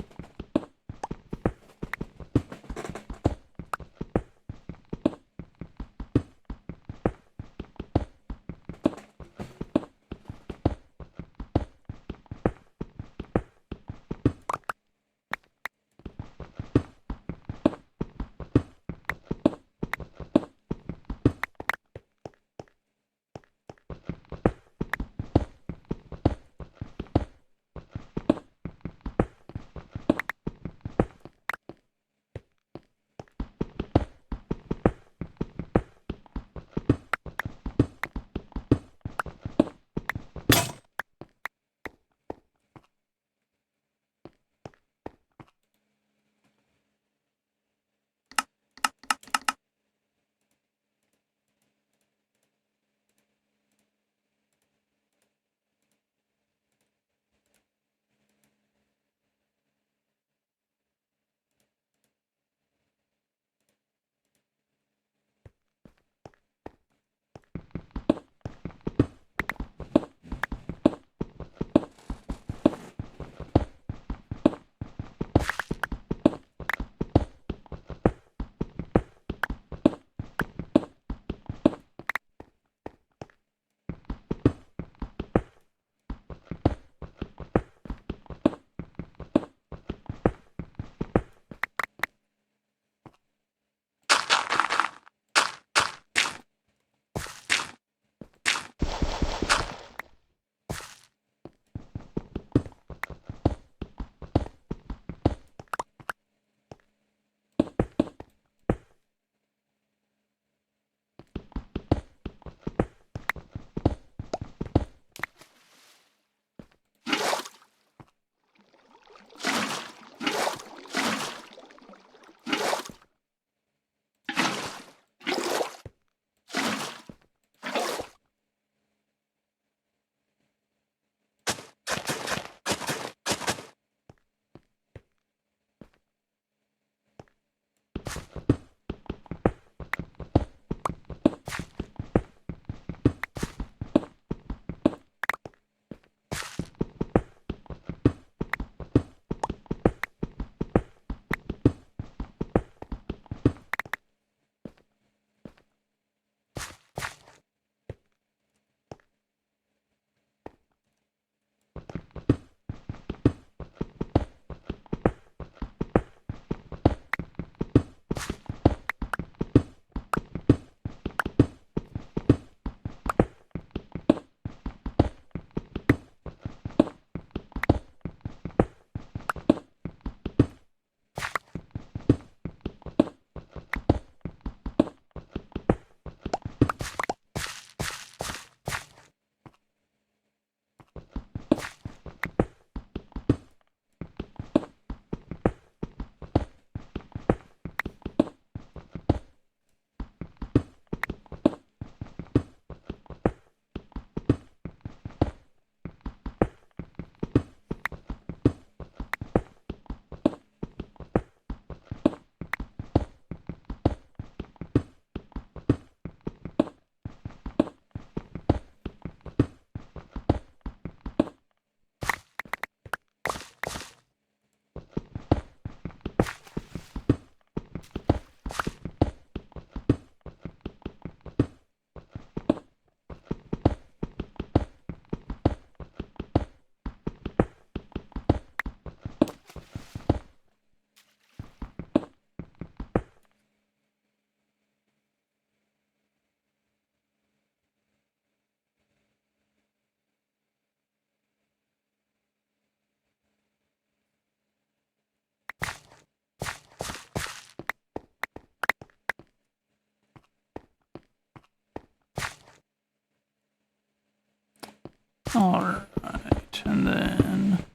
And then,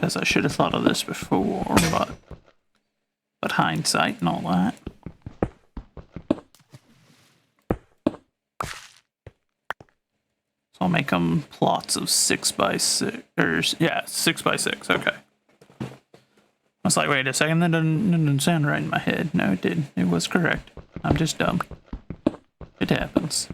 guess I should have thought of this before, but hindsight and all that. So I'll make them plots of 6 by 6, or yeah, 6 by 6. Okay. I was like, wait a second, that didn't sound right in my head. No, it did. It was correct. I'm just dumb. It happens.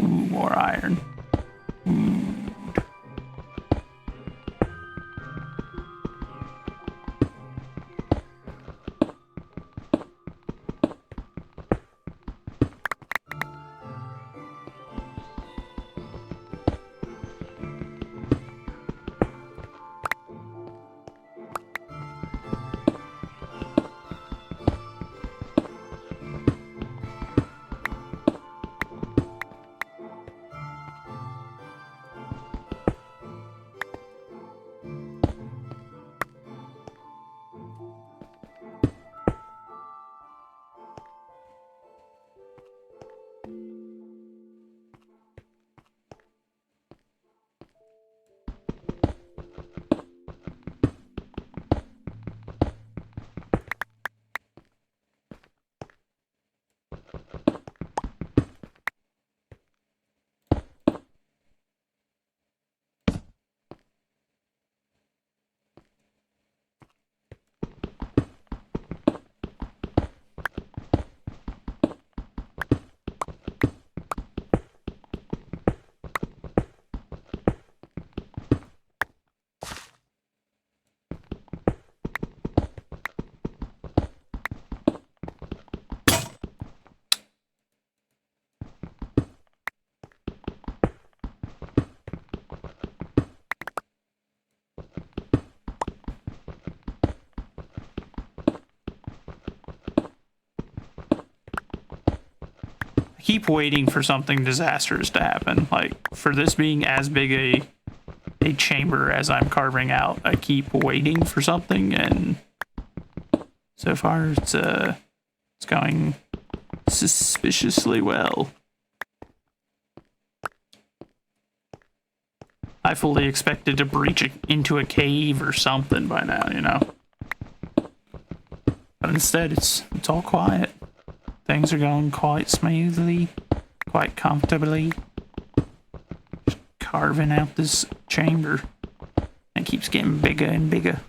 more iron. Keep waiting for something disastrous to happen. Like, for this being as big a chamber as I'm carving out, I keep waiting for something, and so far it's going suspiciously well. I fully expected to breach into a cave or something by now, you know. But instead, it's all quiet. Things are going quite smoothly, quite comfortably. Just carving out this chamber. It keeps getting bigger and bigger.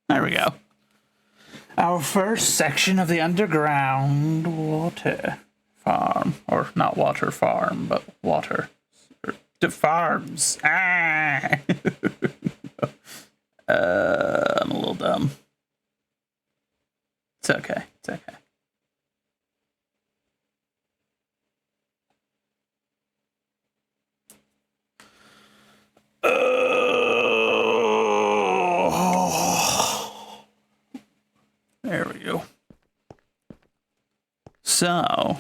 There we go. Our first section of the underground water farm. Or not water farm, but water. The farms. Ah! I'm a little dumb. okay. It's okay. There we go. So,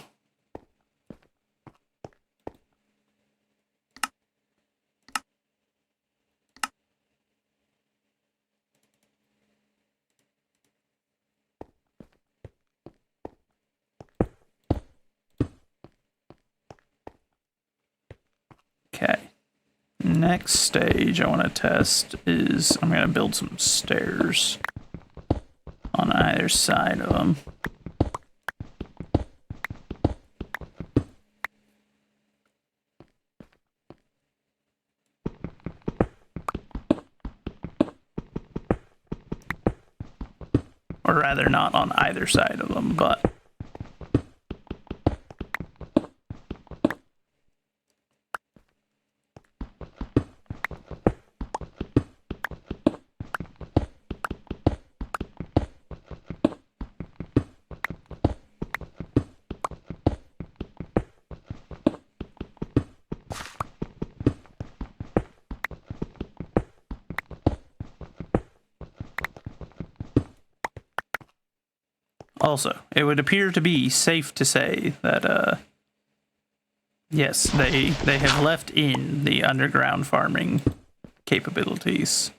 okay. Next stage I want to test is I'm going to build some stairs on either side of them. Or rather, not on either side of them, but also, it would appear to be safe to say that, yes, they have left in the underground farming capabilities.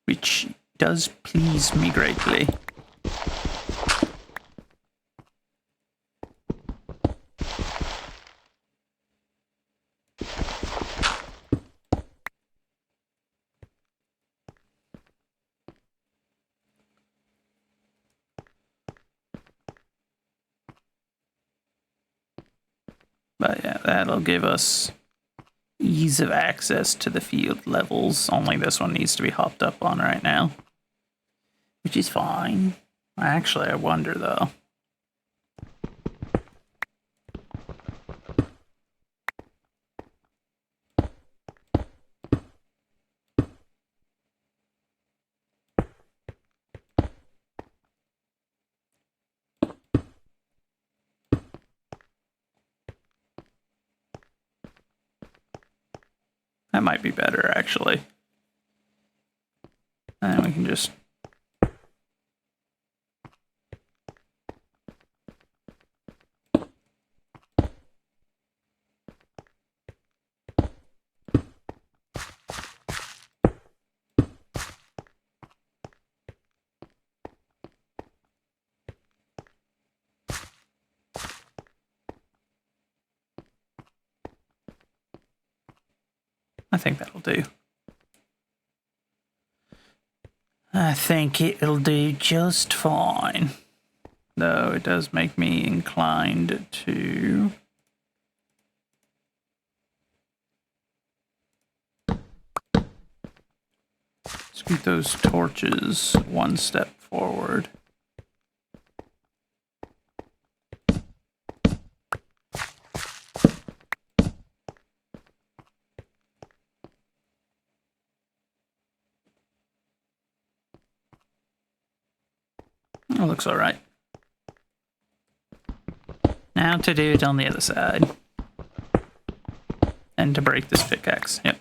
Which does please me greatly. But yeah, that'll give us ease of access to the field levels. Only this one needs to be hopped up on right now. Which is fine. Actually, I wonder though. That might be better, actually. And then we can just... I think that'll do. I think it'll do just fine. Though it does make me inclined to... scoot those torches one step forward. It looks alright. Now to do it on the other side. And to break this pickaxe, yep.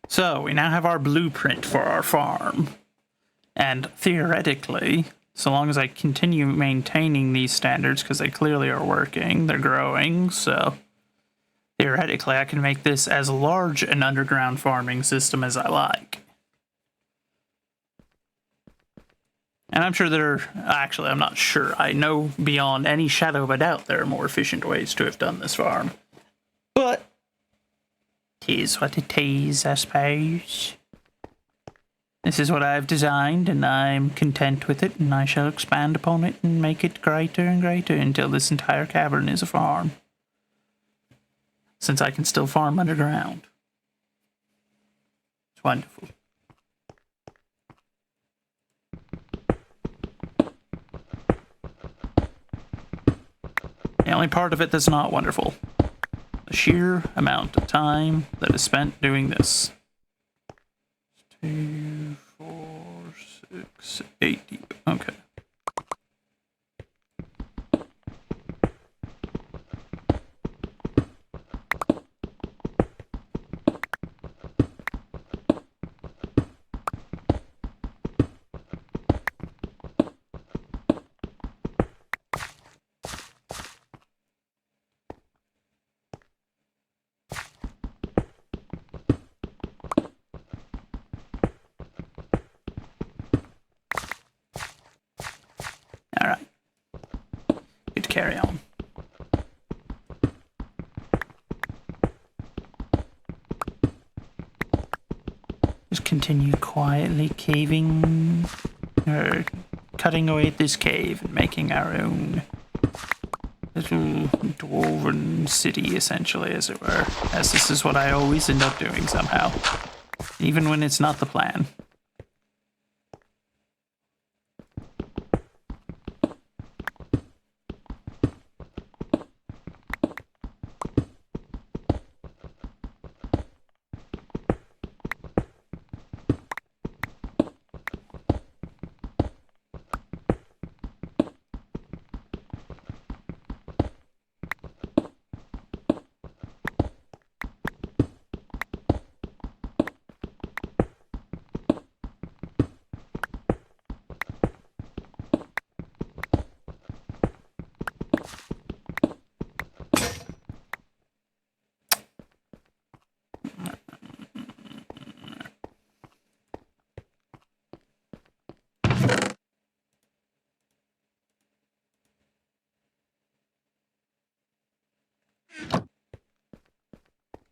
So, we now have our blueprint for our farm. And theoretically, so long as I continue maintaining these standards, because they clearly are working, they're growing, so theoretically I can make this as large an underground farming system as I like. And I'm sure actually, I'm not sure. I know beyond any shadow of a doubt there are more efficient ways to have done this farm. But, 'tis what it is, I suppose. This is what I've designed, and I'm content with it, and I shall expand upon it and make it greater and greater until this entire cavern is a farm. Since I can still farm underground. It's wonderful. The only part of it that's not wonderful. The sheer amount of time that is spent doing this. 2, 4, 6, 8 deep. Okay. Alright. Good carry on. Just continue quietly caving, or cutting away at this cave and making our own little dwarven city, essentially, as it were. As this is what I always end up doing somehow. Even when it's not the plan.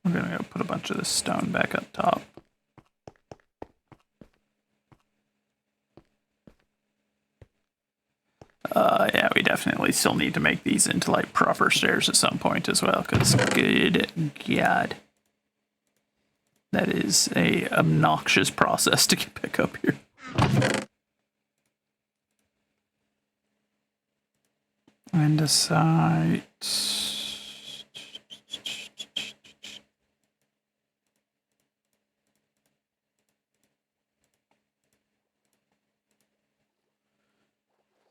We're gonna go put a bunch of this stone back up top. Yeah, we definitely still need to make these into like proper stairs at some point as well, because good God. That is a obnoxious process to get back up here. Andesite.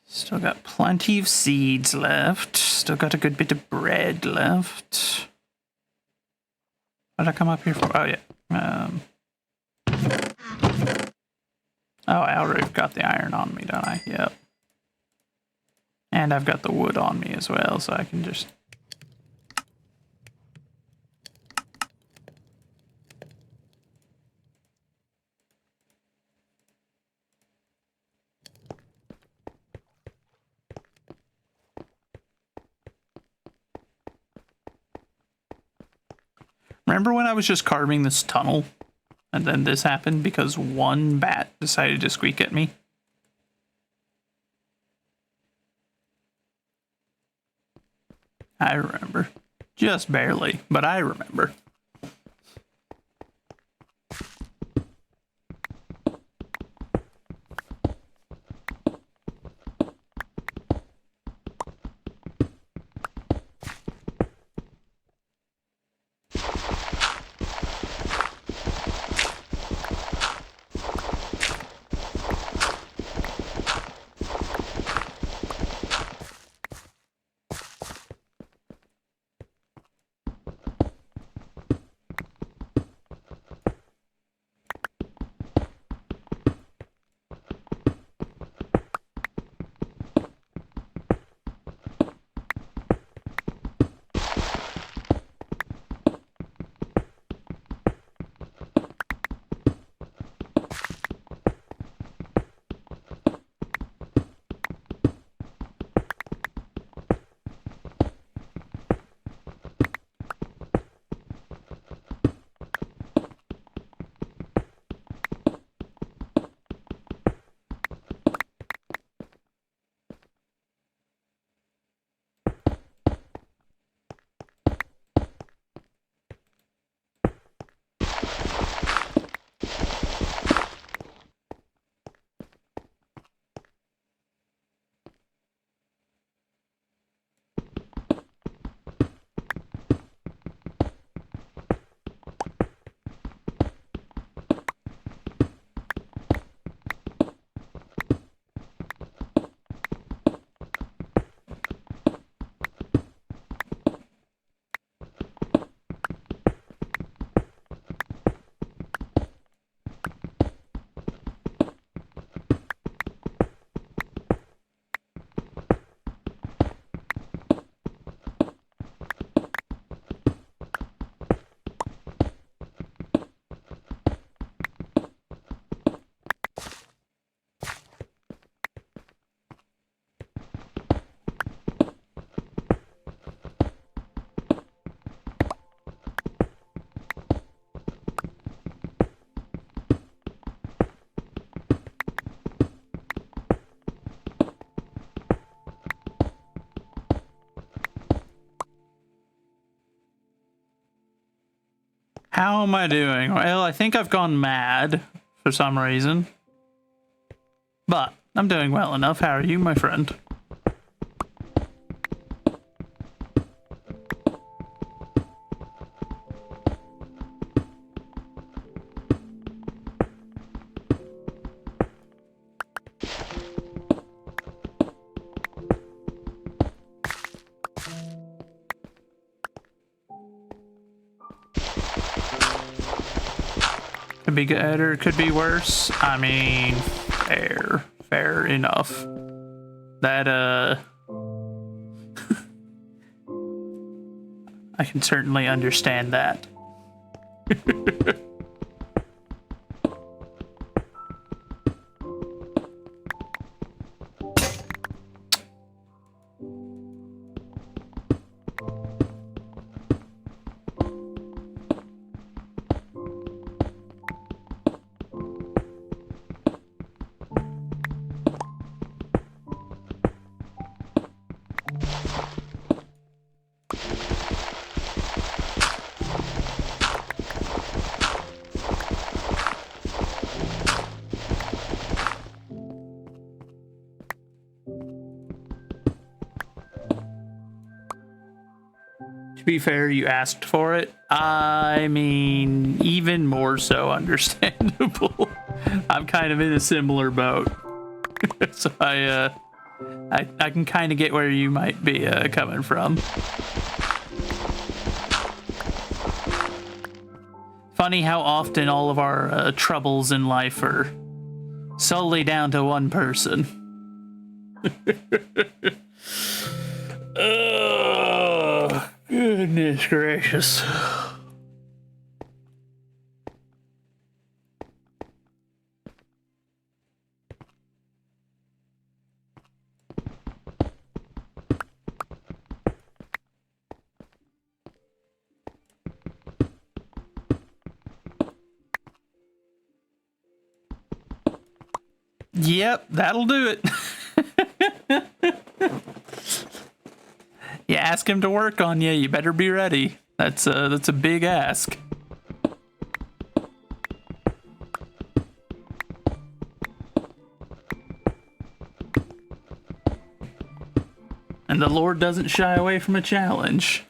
Still got plenty of seeds left. Still got a good bit of bread left. What did I come up here for? Oh, yeah. Oh, I already got the iron on me, don't I? Yep. And I've got the wood on me as well, so I can just... Remember when I was just carving this tunnel? And then this happened because one bat decided to squeak at me? I remember. Just barely, but I remember. How am I doing? Well, I think I've gone mad for some reason. But I'm doing well enough. How are you, my friend? Could be good or could be worse. I mean, fair enough. That, I can certainly understand that. To be fair, you asked for it. I mean, even more so understandable. I'm kind of in a similar boat. So I can kind of get where you might be coming from. Funny how often all of our troubles in life are solely down to one person. Oh, goodness gracious. Yep, that'll do it. You ask him to work on you, you better be ready. That's a big ask. And the Lord doesn't shy away from a challenge.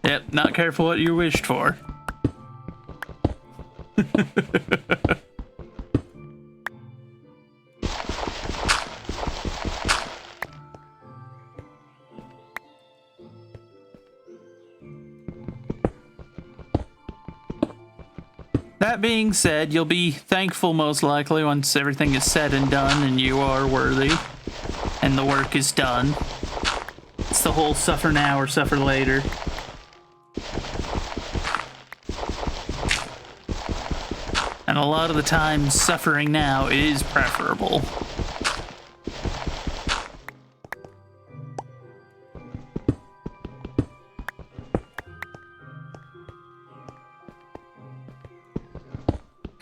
Yep, not careful what you wished for. That being said, you'll be thankful most likely once everything is said and done and you are worthy and the work is done. It's the whole suffer now or suffer later. And a lot of the time, suffering now is preferable.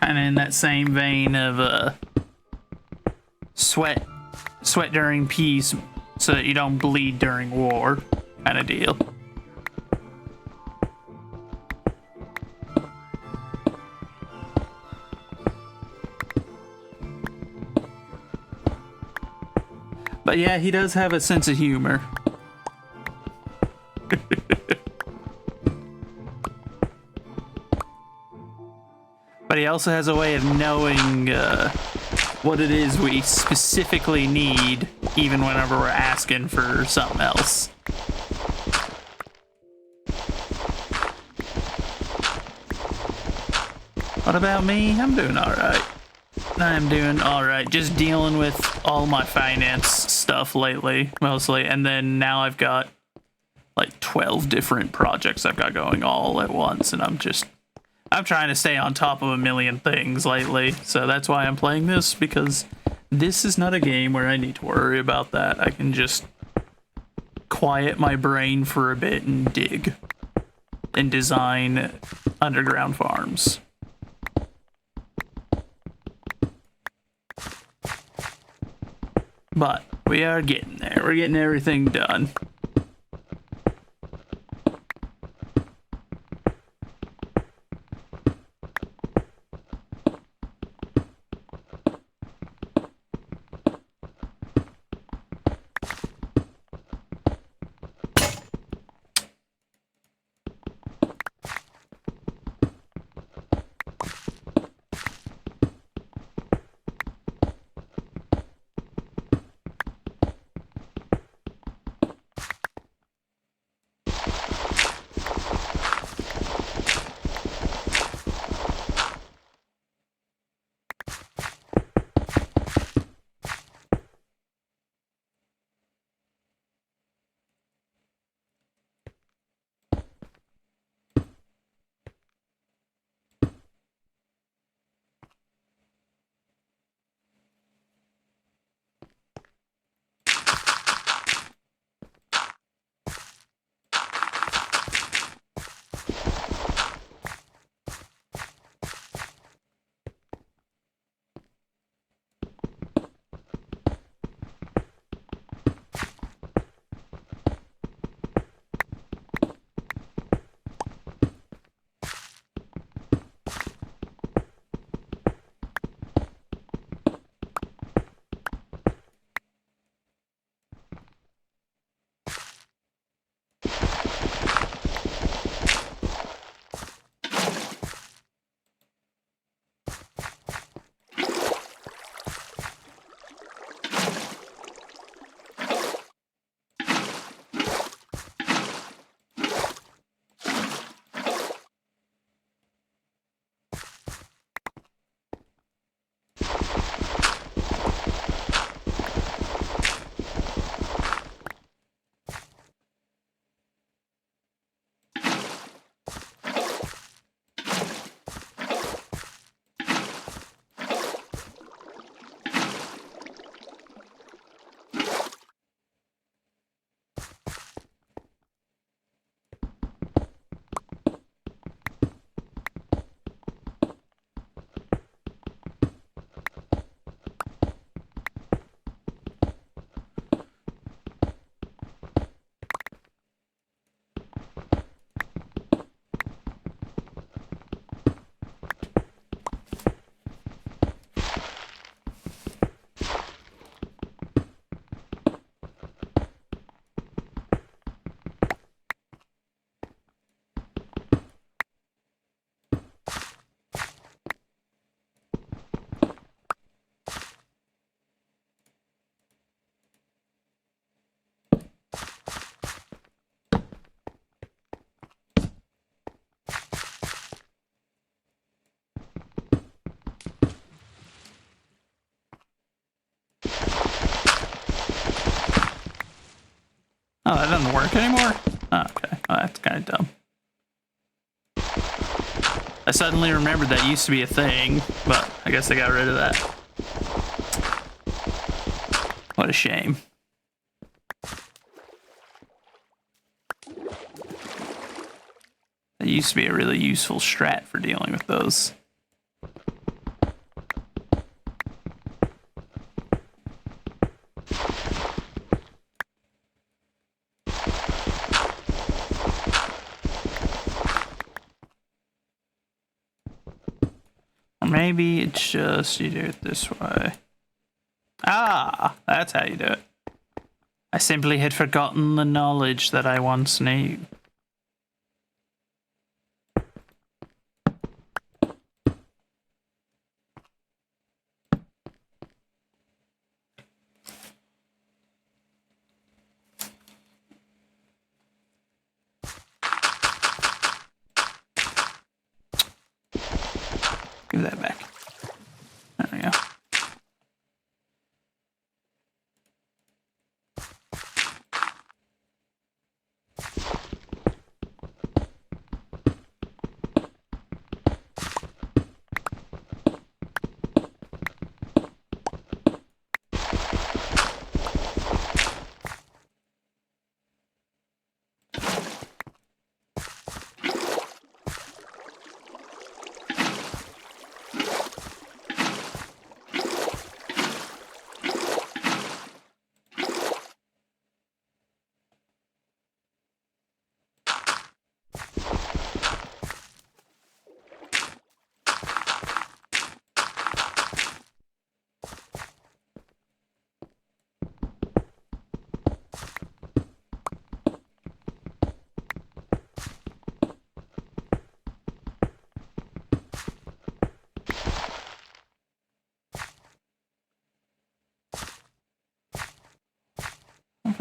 Kind of in that same vein of sweat during peace so that you don't bleed during war kind of deal. But yeah, he does have a sense of humor. But he also has a way of knowing what it is we specifically need, even whenever we're asking for something else. What about me? I'm doing alright. I'm doing alright. Just dealing with all my finance stuff lately, mostly. And then now I've got like 12 different projects I've got going all at once. And I'm trying to stay on top of a million things lately. So that's why I'm playing this, because this is not a game where I need to worry about that. I can just quiet my brain for a bit and dig and design underground farms. But we are getting there. We're getting everything done. Oh, that doesn't work anymore? Oh, okay. Oh, that's kind of dumb. I suddenly remembered that used to be a thing, but I guess I got rid of that. What a shame. That used to be a really useful strat for dealing with those. Or maybe it's just you do it this way. Ah, that's how you do it. I simply had forgotten the knowledge that I once knew. Give that back. There we go.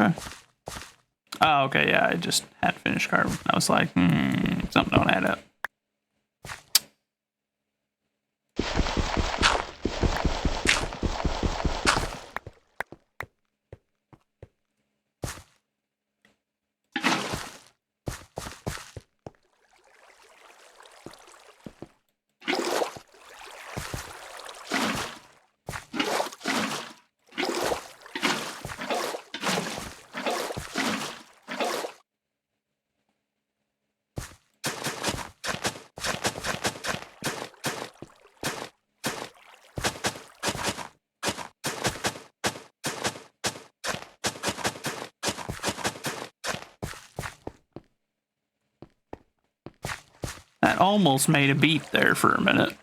Okay. Oh, okay, yeah, I just had finished carbon. I was like, something don't add up. That almost made a beep there for a minute.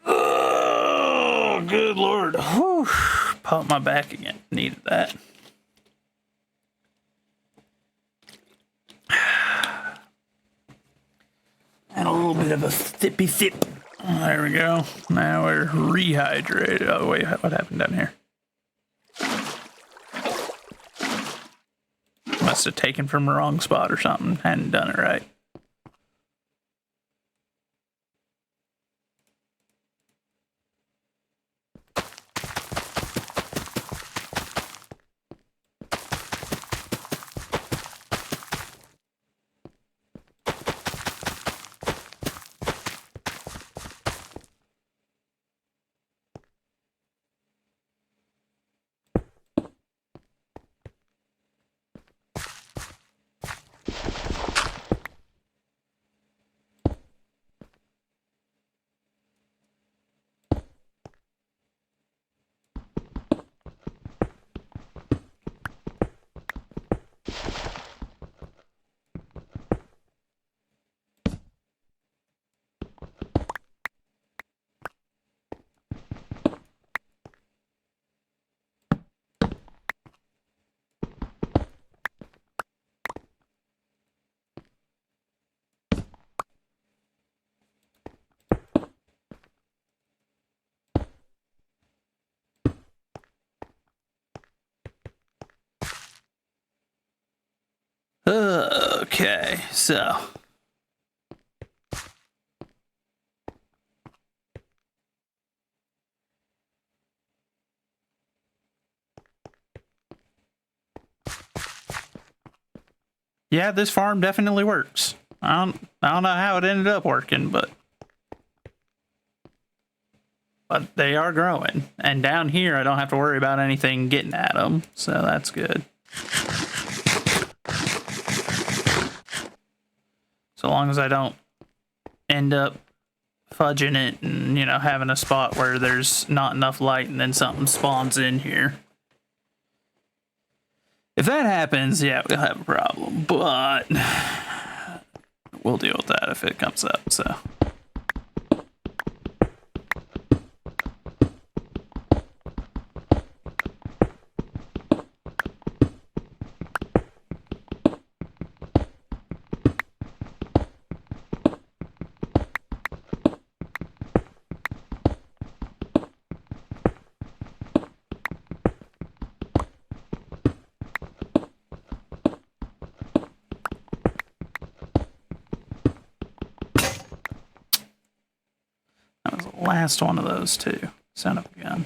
Oh, good lord. Whew. Pump my back again. Needed that. And a little bit of a thippy thip. There we go. Now we're rehydrated. Oh, wait, what happened down here? Must have taken from the wrong spot or something. Hadn't done it right. Okay, so Yeah, this farm definitely works. I don't know how it ended up working, but they are growing. And down here, I don't have to worry about anything getting at them, so that's good. So long as I don't end up fudging it and, you know, having a spot where there's not enough light and then something spawns in here. If that happens, yeah, we'll have a problem, but we'll deal with that if it comes up, so. That was the last one of those too. Son of a gun.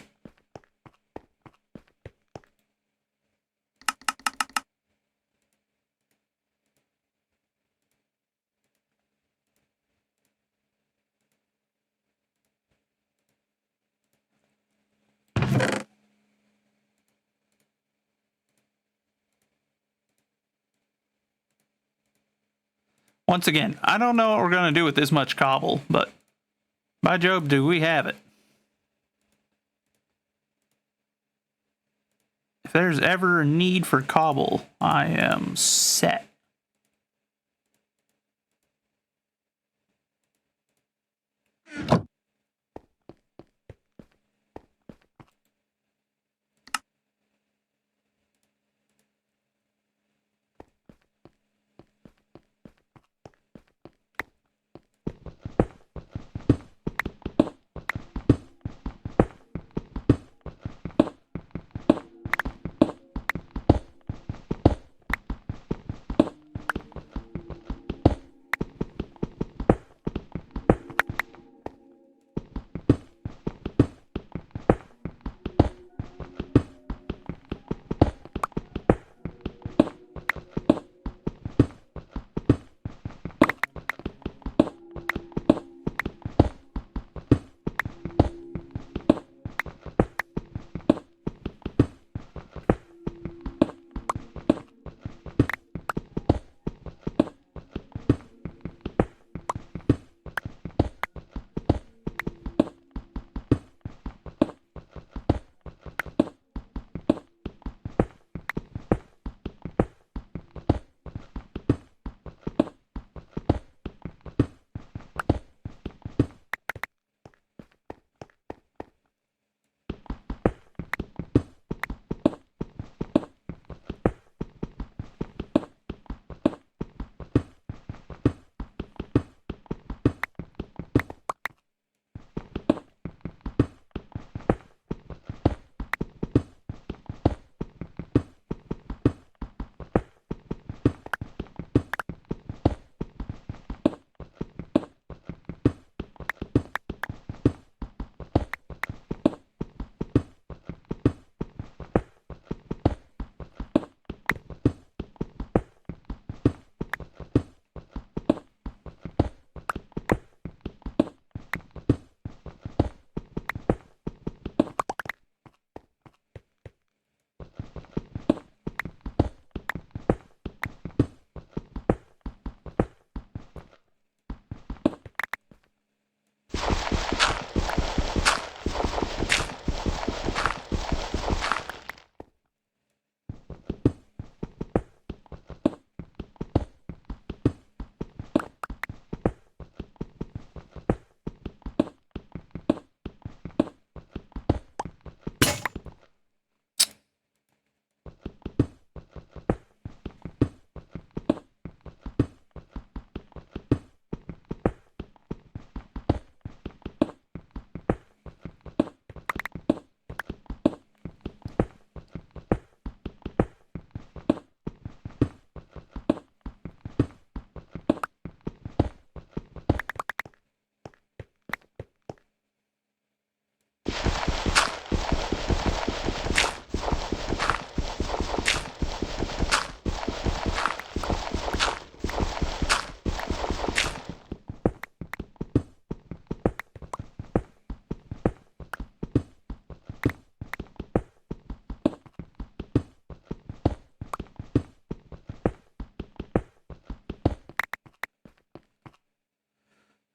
Once again, I don't know what we're going to do with this much cobble, but by Job, do we have it? If there's ever a need for cobble, I am set.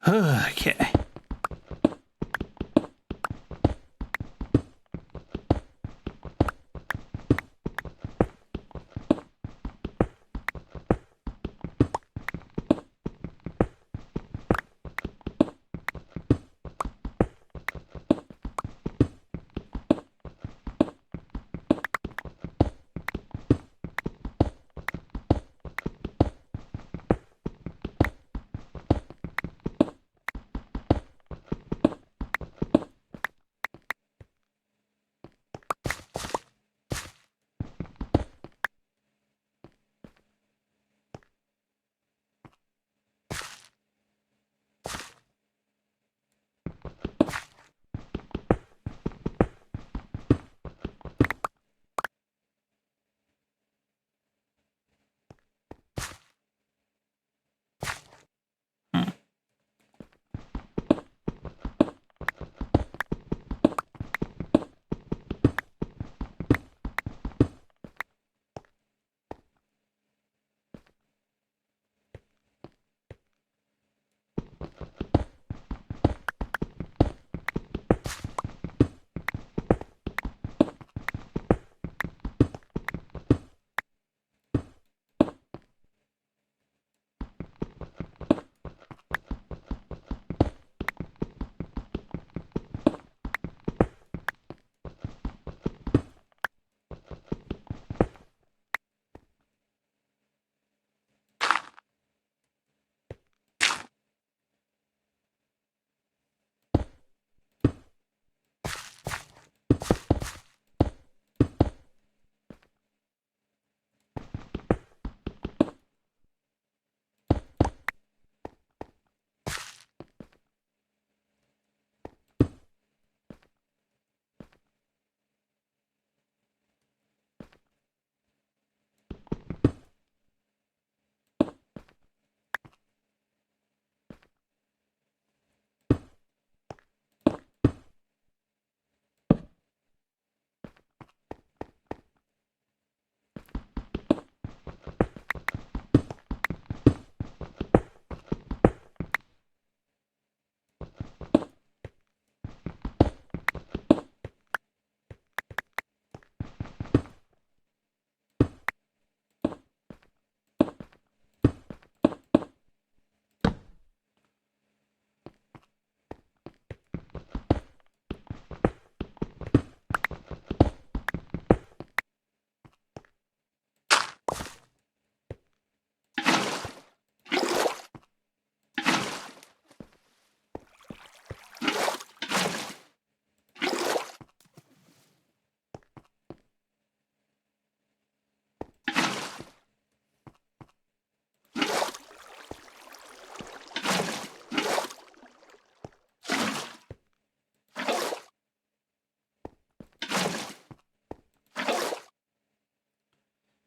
Okay.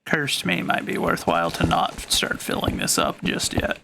Cursed me might be worthwhile to not start filling this up just yet.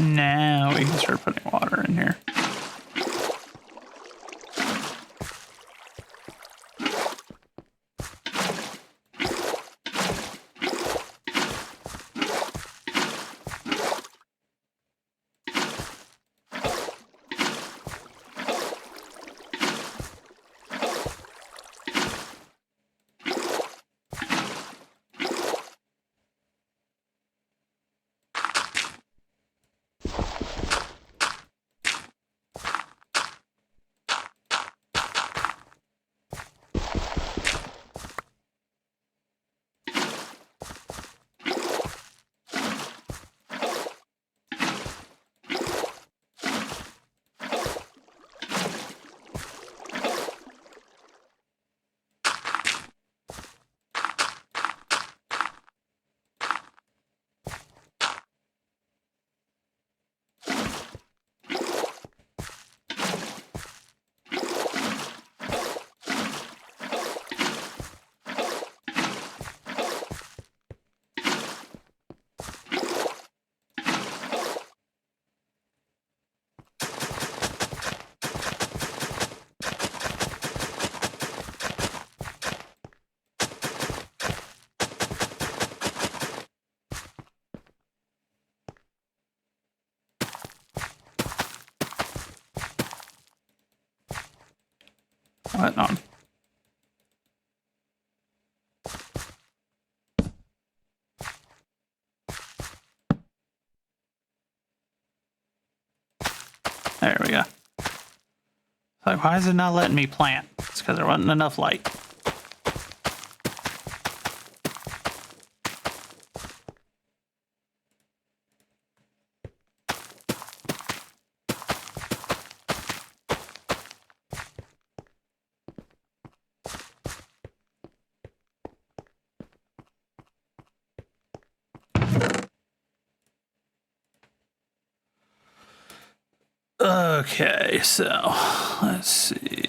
Now we can start putting water in here. What on? There we go. Like, why is it not letting me plant? It's because there wasn't enough light. Okay, so let's see.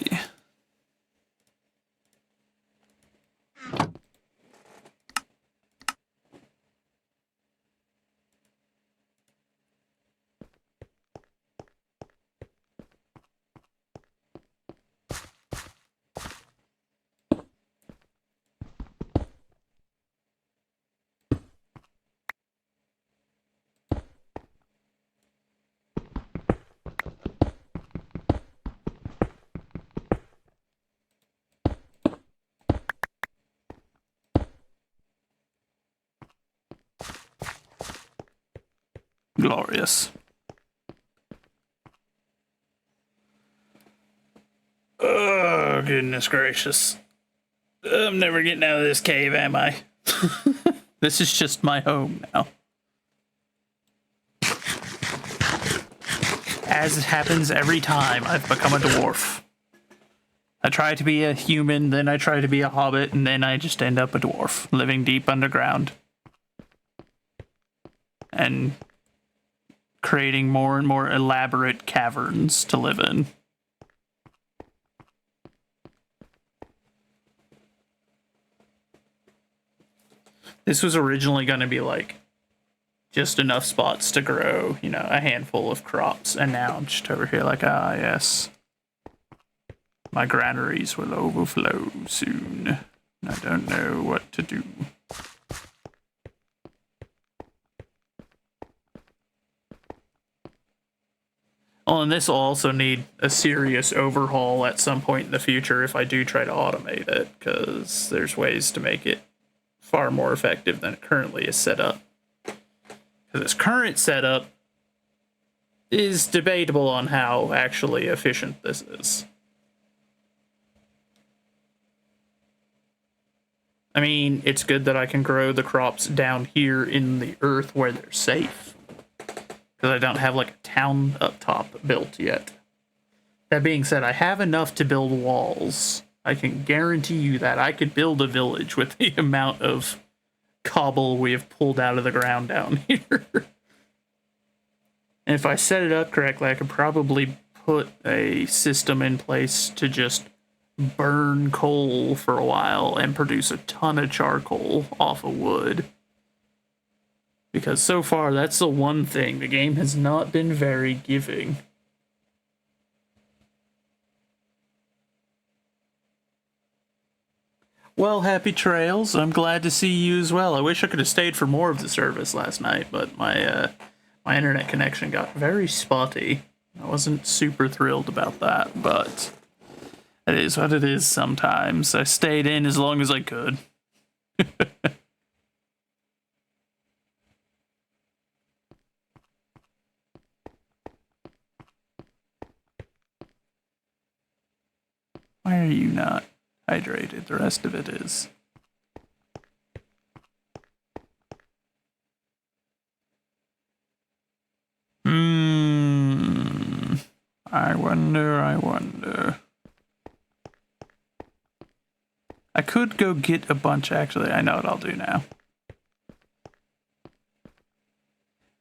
Glorious. Oh, goodness gracious. I'm never getting out of this cave, am I? This is just my home now. As it happens every time I've become a dwarf. I try to be a human, then I try to be a hobbit, and then I just end up a dwarf, living deep underground. And creating more and more elaborate caverns to live in. This was originally going to be like just enough spots to grow, you know, a handful of crops, and now I'm just over here like, ah, yes. My granaries will overflow soon. I don't know what to do. Oh, and this will also need a serious overhaul at some point in the future if I do try to automate it, because there's ways to make it far more effective than it currently is set up. Because its current setup is debatable on how actually efficient this is. I mean, it's good that I can grow the crops down here in the earth where they're safe. Because I don't have like a town up top built yet. That being said, I have enough to build walls. I can guarantee you that I could build a village with the amount of cobble we have pulled out of the ground down here. And if I set it up correctly, I could probably put a system in place to just burn coal for a while and produce a ton of charcoal off of wood. Because so far, that's the one thing. The game has not been very giving. Well, happy trails. I'm glad to see you as well. I wish I could have stayed for more of the service last night, but my internet connection got very spotty. I wasn't super thrilled about that, but it is what it is sometimes. I stayed in as long as I could. Why are you not hydrated? The rest of it is. I wonder. I could go get a bunch, actually. I know what I'll do now.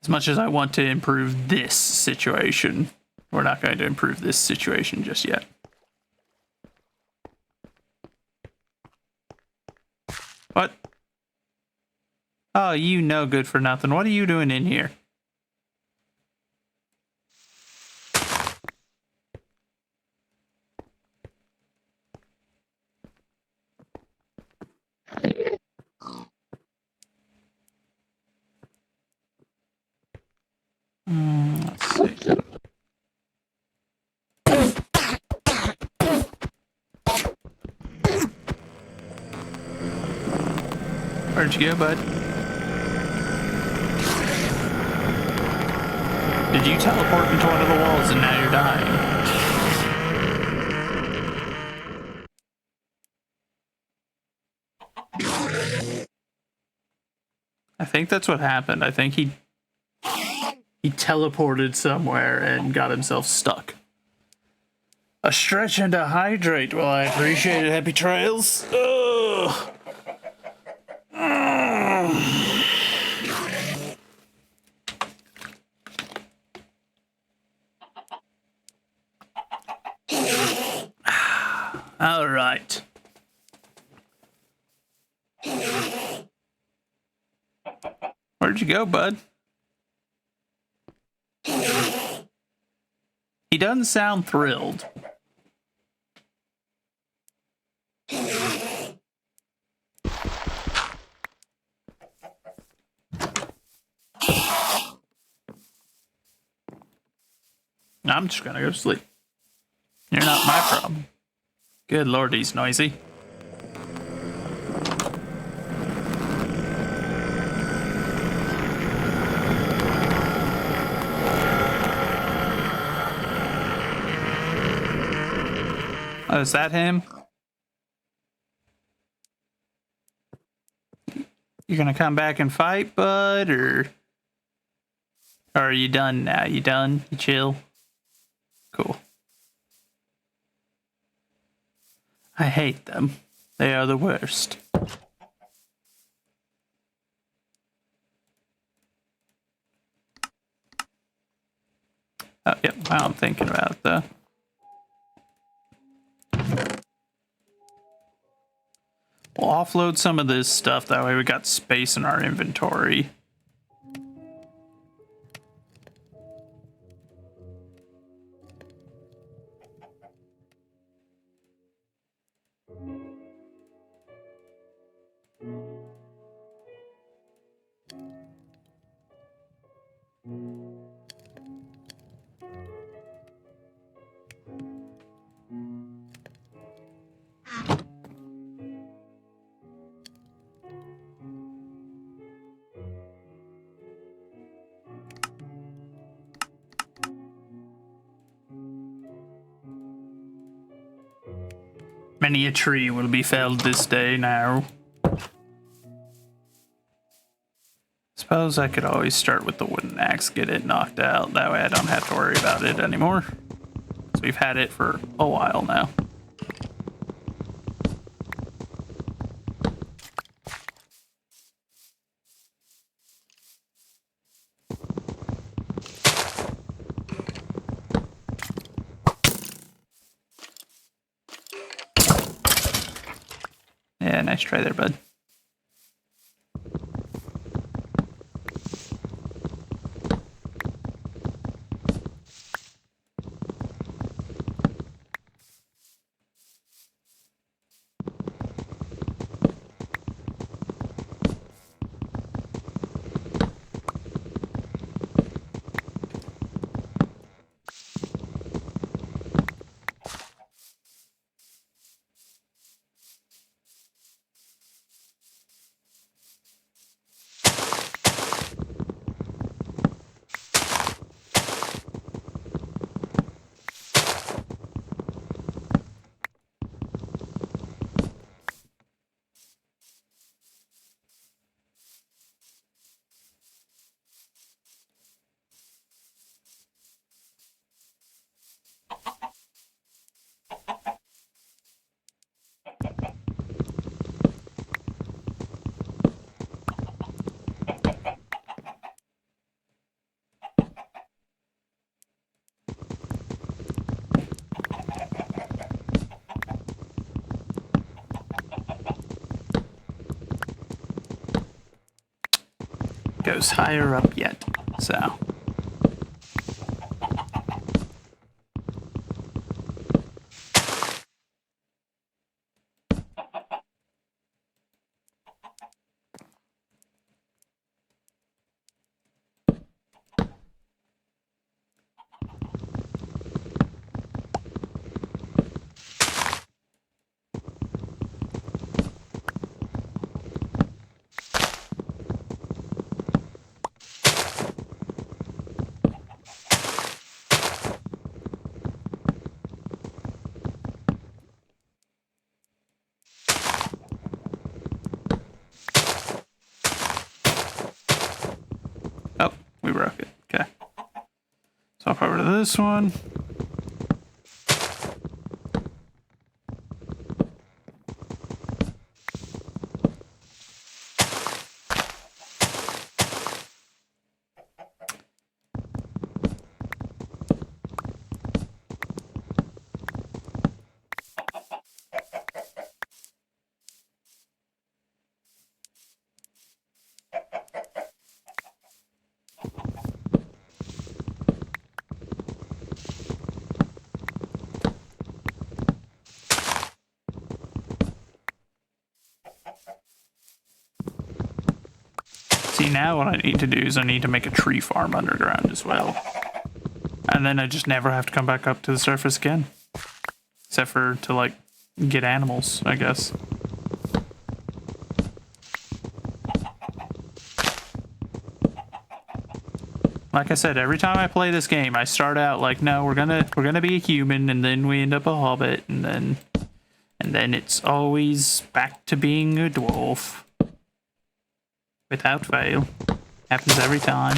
As much as I want to improve this situation, we're not going to improve this situation just yet. What? Oh, you no good for nothing. What are you doing in here? Let's see. Where'd you go, bud? Did you teleport into one of the walls and now you're dying? I think that's what happened. I think he teleported somewhere and got himself stuck. A stretch and a hydrate. Well, I appreciate it. Happy trails. Ugh. All right. Where'd you go, bud? He doesn't sound thrilled. I'm just gonna go to sleep. You're not my problem. Good lord, he's noisy. Oh, is that him? You gonna come back and fight, bud, or are you done now? You done? You chill? Cool. I hate them. They are the worst. Oh, yep, now I'm thinking about it, though. We'll offload some of this stuff, that way we got space in our inventory. Many a tree will be felled this day now. Suppose I could always start with the wooden axe, get it knocked out. That way I don't have to worry about it anymore. So we've had it for a while now. Yeah, nice try there, bud. goes higher up yet. So. Oh, we broke it. Okay. So I'll over to this one. See, now what I need to do is I need to make a tree farm underground as well. And then I just never have to come back up to the surface again. Except for to, like, get animals, I guess. Like I said, every time I play this game, I start out like, no, we're gonna be a human, and then we end up a hobbit, and then it's always back to being a dwarf. Without fail. Happens every time.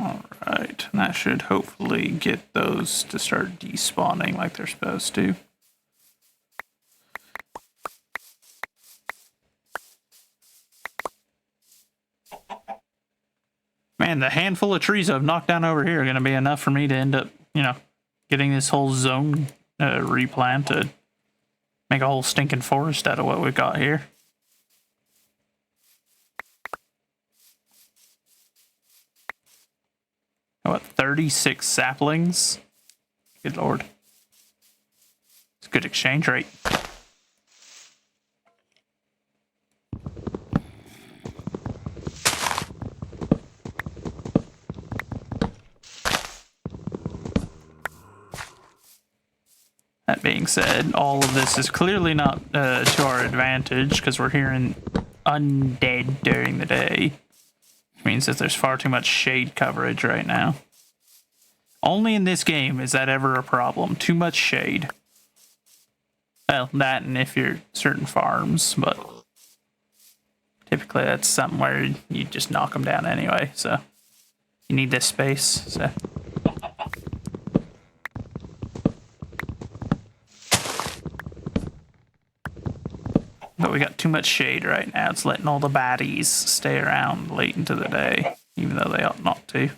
Alright, and that should hopefully get those to start despawning like they're supposed to. Man, the handful of trees I've knocked down over here are going to be enough for me to end up, getting this whole zone replanted. Make a whole stinking forest out of what we've got here. What, 36 saplings? Good lord. It's a good exchange rate. That being said, all of this is clearly not to our advantage because we're hearing undead during the day. Which means that there's far too much shade coverage right now. Only in this game is that ever a problem. Too much shade. Well, that and if you're certain farms, but typically that's something where you just knock them down anyway, so you need this space, so... But we got too much shade right now. It's letting all the baddies stay around late into the day, even though they ought not to.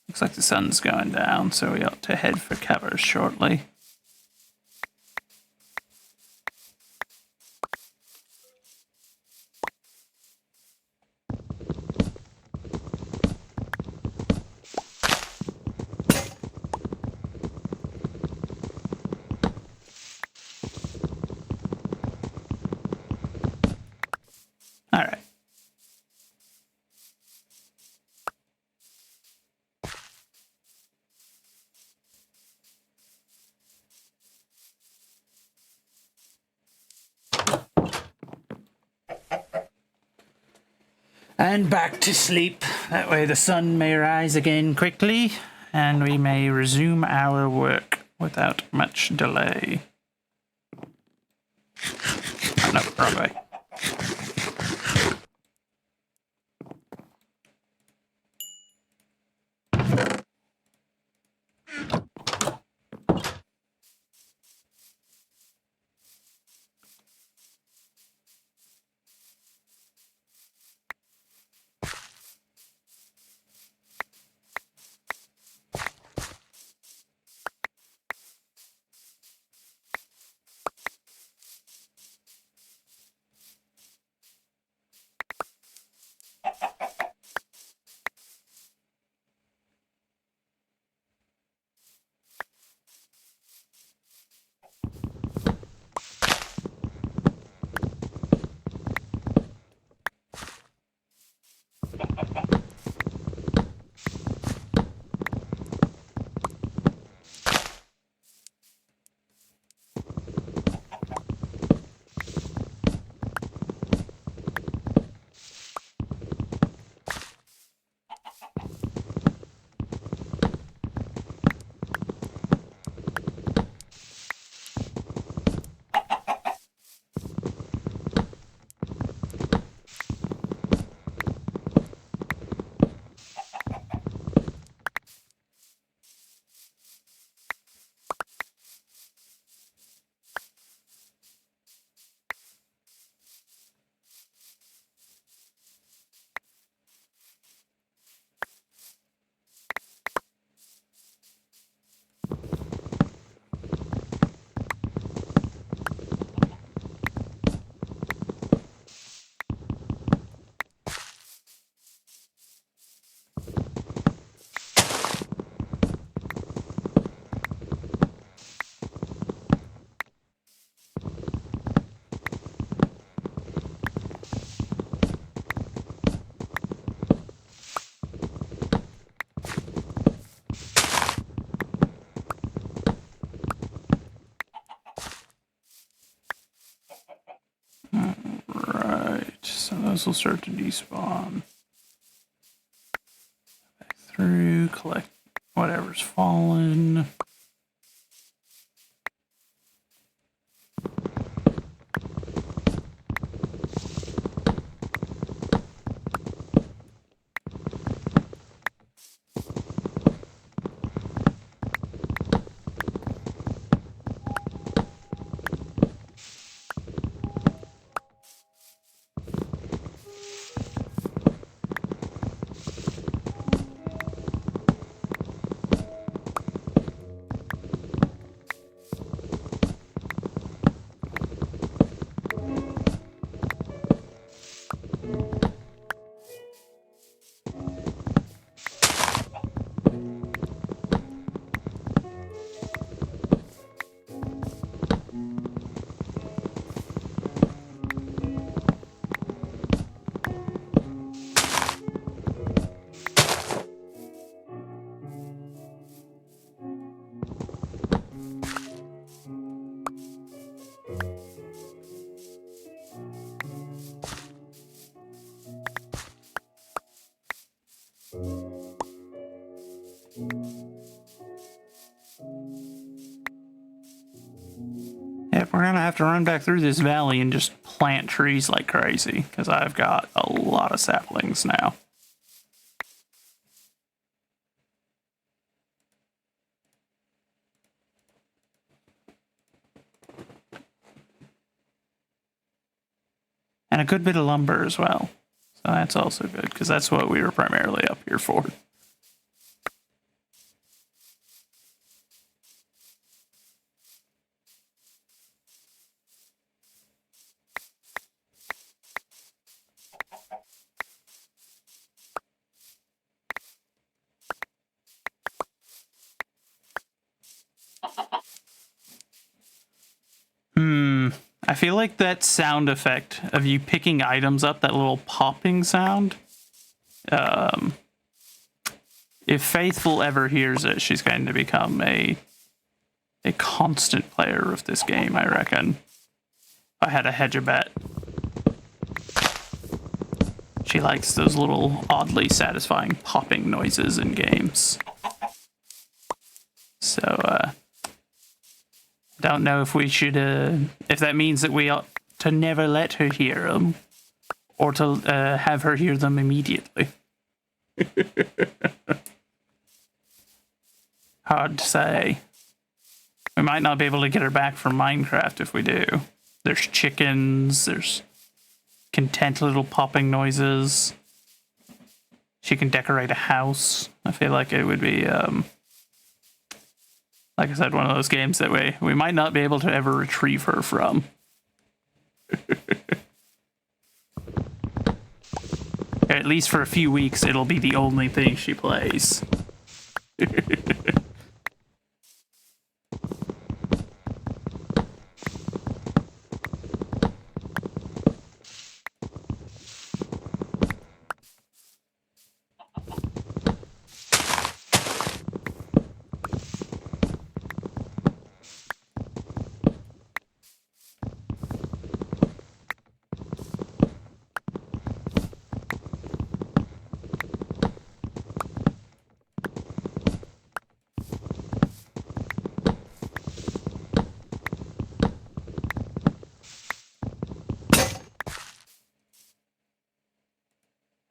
Looks like the sun's going down, so we ought to head for cover shortly. All right. And back to sleep. That way the sun may rise again quickly, and we may resume our work without much delay. Oh, no, wrong way. those will start to despawn. Back through, collect whatever's fallen. Yep, we're gonna have to run back through this valley and just plant trees like crazy, because I've got a lot of saplings now. And a good bit of lumber as well. So that's also good, because that's what we were primarily up here for. I feel like that sound effect of you picking items up, that little popping sound, if Faithful ever hears it, she's going to become a constant player of this game, I reckon. If I had to hedge a bet. She likes those little oddly satisfying popping noises in games. So, don't know if we should, if that means that we ought to never let her hear them, or to have her hear them immediately. Hard to say. We might not be able to get her back from Minecraft if we do. There's chickens, there's content little popping noises. She can decorate a house. I feel like it would be, like I said, one of those games that we might not be able to ever retrieve her from. At least for a few weeks, it'll be the only thing she plays.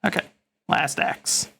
Okay, last axe.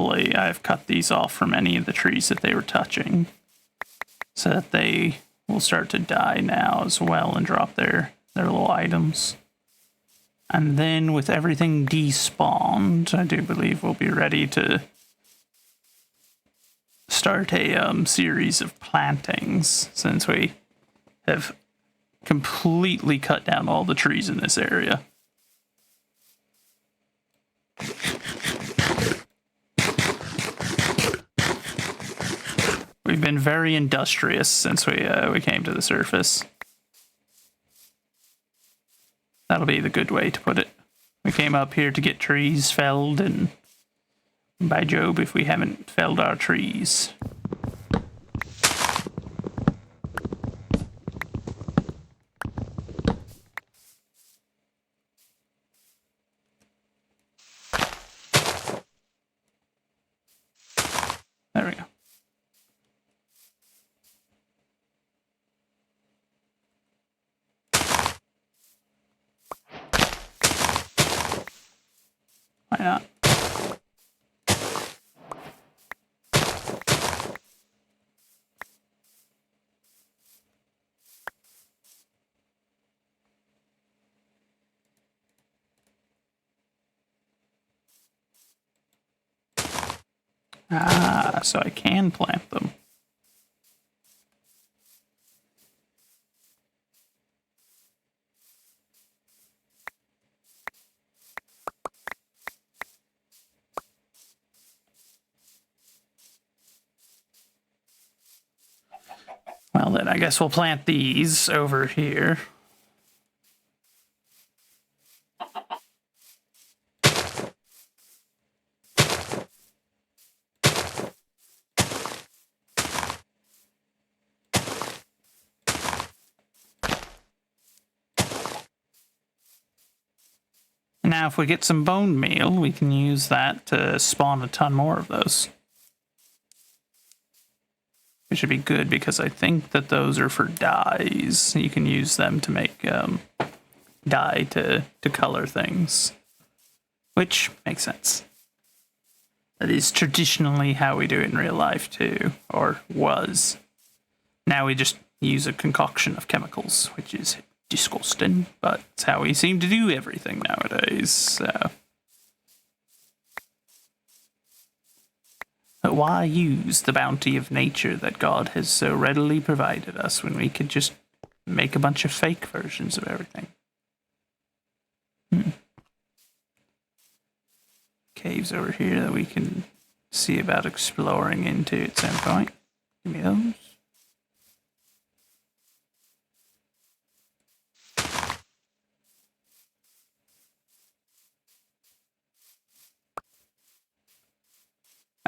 thankfully I've cut these off from any of the trees that they were touching, so that they will start to die now as well and drop their little items. And then with everything despawned, I do believe we'll be ready to start a series of plantings, since we have completely cut down all the trees in this area. We've been very industrious since we came to the surface. That'll be the good way to put it. We came up here to get trees felled, and by Job, if we haven't felled our trees. There we go. Why not? Ah, so I can plant them. Well, then I guess we'll plant these over here. Now, if we get some bone meal, we can use that to spawn a ton more of those. It should be good, because I think that those are for dyes. You can use them to make dye to color things, which makes sense. That is traditionally how we do it in real life too, or was. Now we just use a concoction of chemicals, which is disgusting, but it's how we seem to do everything nowadays, so. But why use the bounty of nature that God has so readily provided us when we could just make a bunch of fake versions of everything? Caves over here that we can see about exploring into at some point. Give me those.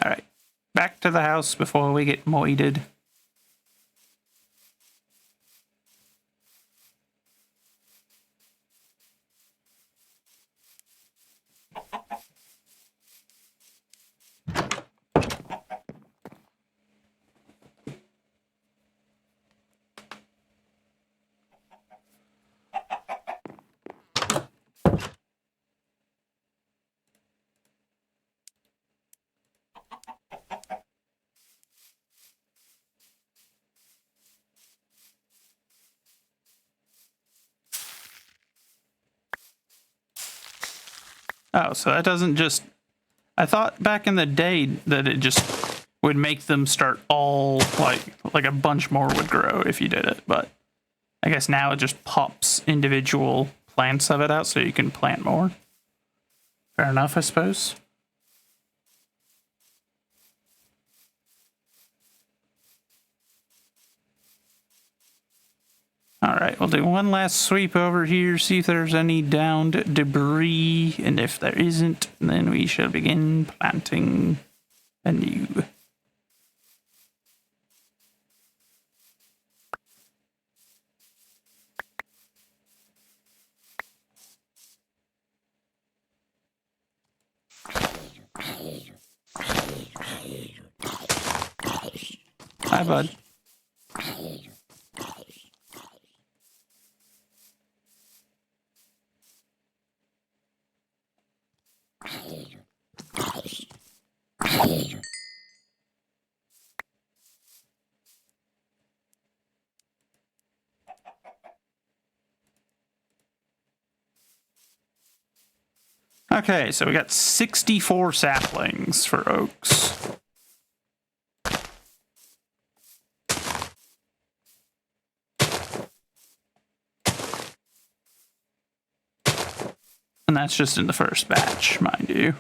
Alright, back to the house before we get moided. Oh, so that doesn't just... I thought back in the day that it just would make them start all, like a bunch more would grow if you did it, but I guess now it just pops individual plants of it out so you can plant more. Fair enough, I suppose. Alright, we'll do one last sweep over here, see if there's any downed debris, and if there isn't, then we shall begin planting anew. Hi, bud. Okay, so we got 64 saplings for oaks. And that's just in the first batch, mind you.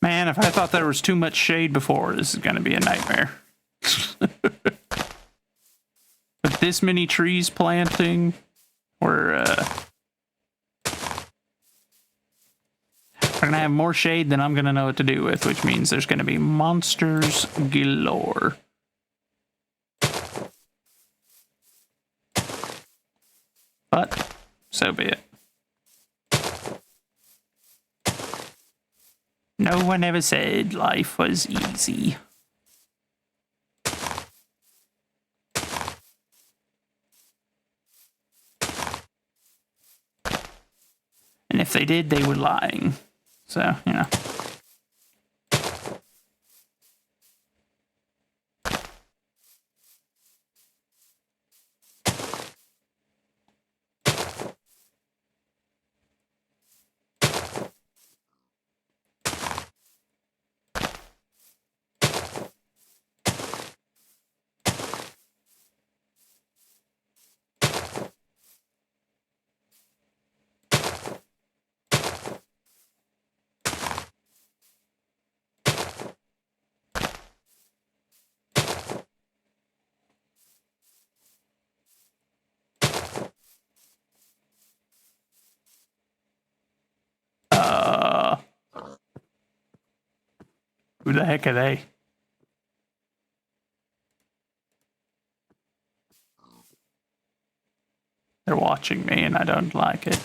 Man, if I thought there was too much shade before, this is going to be a nightmare. With this many trees planting, we're going to have more shade than I'm going to know what to do with, which means there's going to be monsters galore. But, so be it. No one ever said life was easy. And if they did, they were lying. So, you know. Who the heck are they? They're watching me and I don't like it.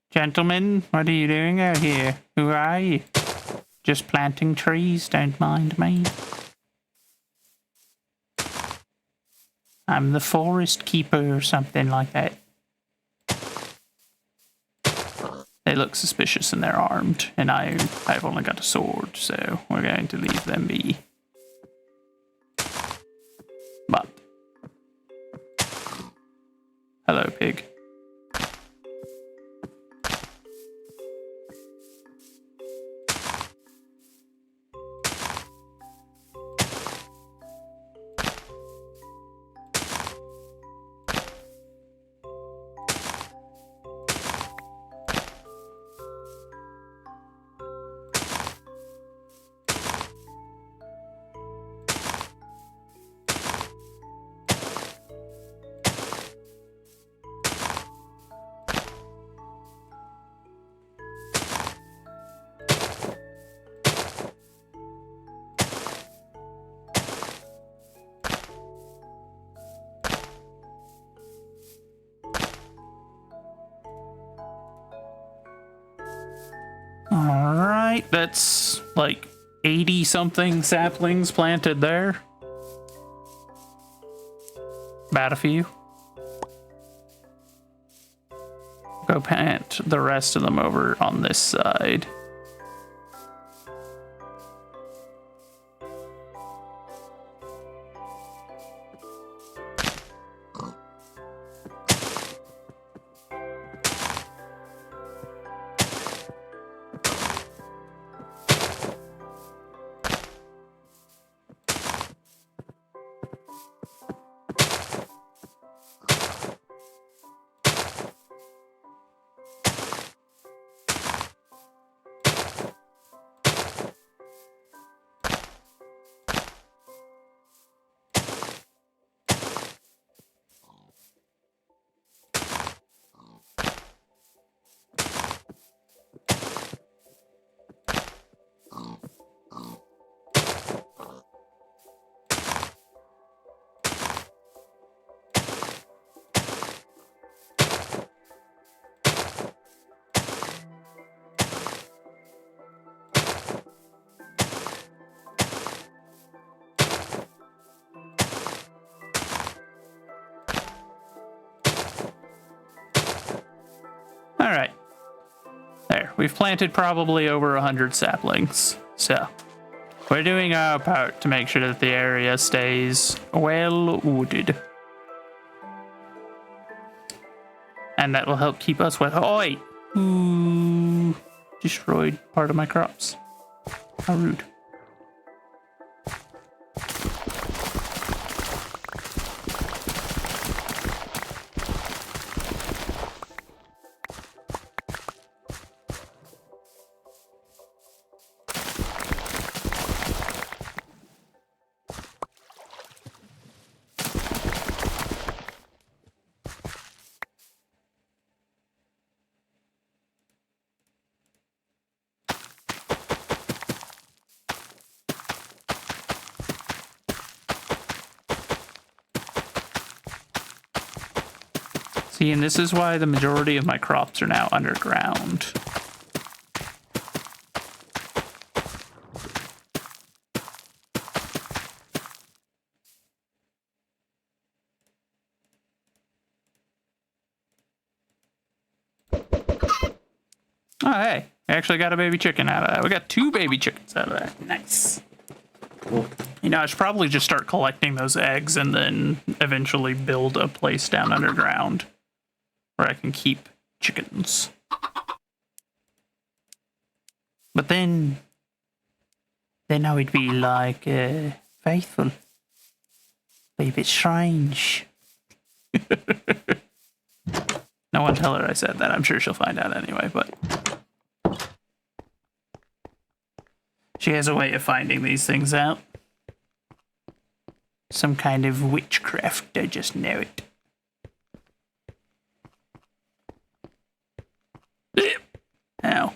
Gentlemen, what are you doing out here? Who are you? Just planting trees, don't mind me. I'm the forest keeper or something like that. They look suspicious and they're armed, and I've only got a sword, so we're going to leave them be. But hello, pig. Alright, that's like 80 something saplings planted there. About a few. Go plant the rest of them over on this side. we've planted probably over 100 saplings. So we're doing our part to make sure that the area stays well wooded. And that will help keep us wet. Oi! Ooh, destroyed part of my crops. How rude. See, and this is why the majority of my crops are now underground. Oh, hey, I actually got a baby chicken out of that. We got 2 baby chickens out of that. Nice. Cool. You know, I should probably just start collecting those eggs and then eventually build a place down underground where I can keep chickens. But then I would be like, faithful. Be a bit strange. No one tell her I said that. I'm sure she'll find out anyway, but she has a way of finding these things out. Some kind of witchcraft, I just know it. Ow.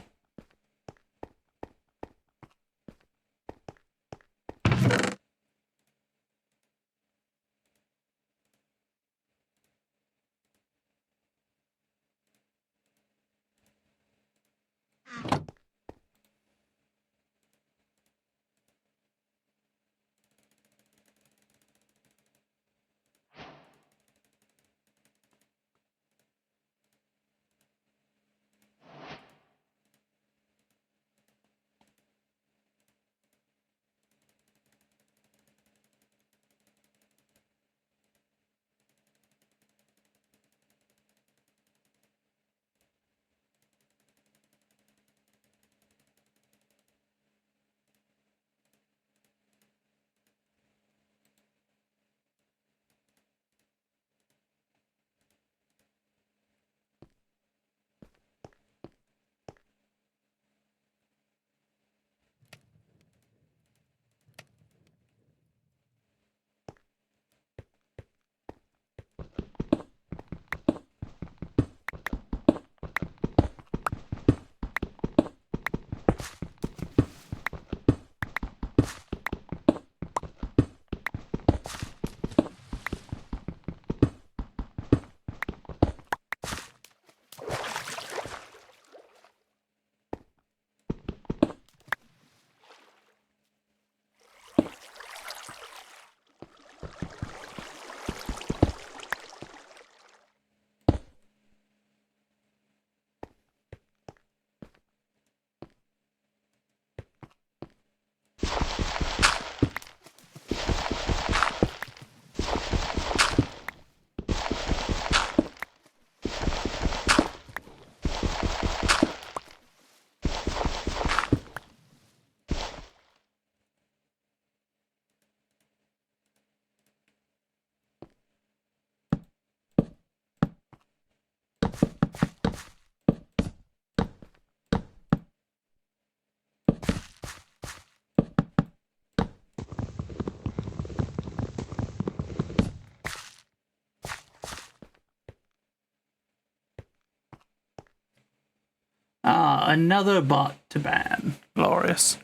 Ah, another bot to ban. Glorious.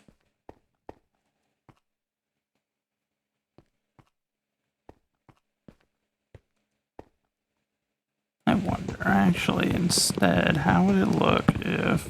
I wonder, actually, instead, how would it look if...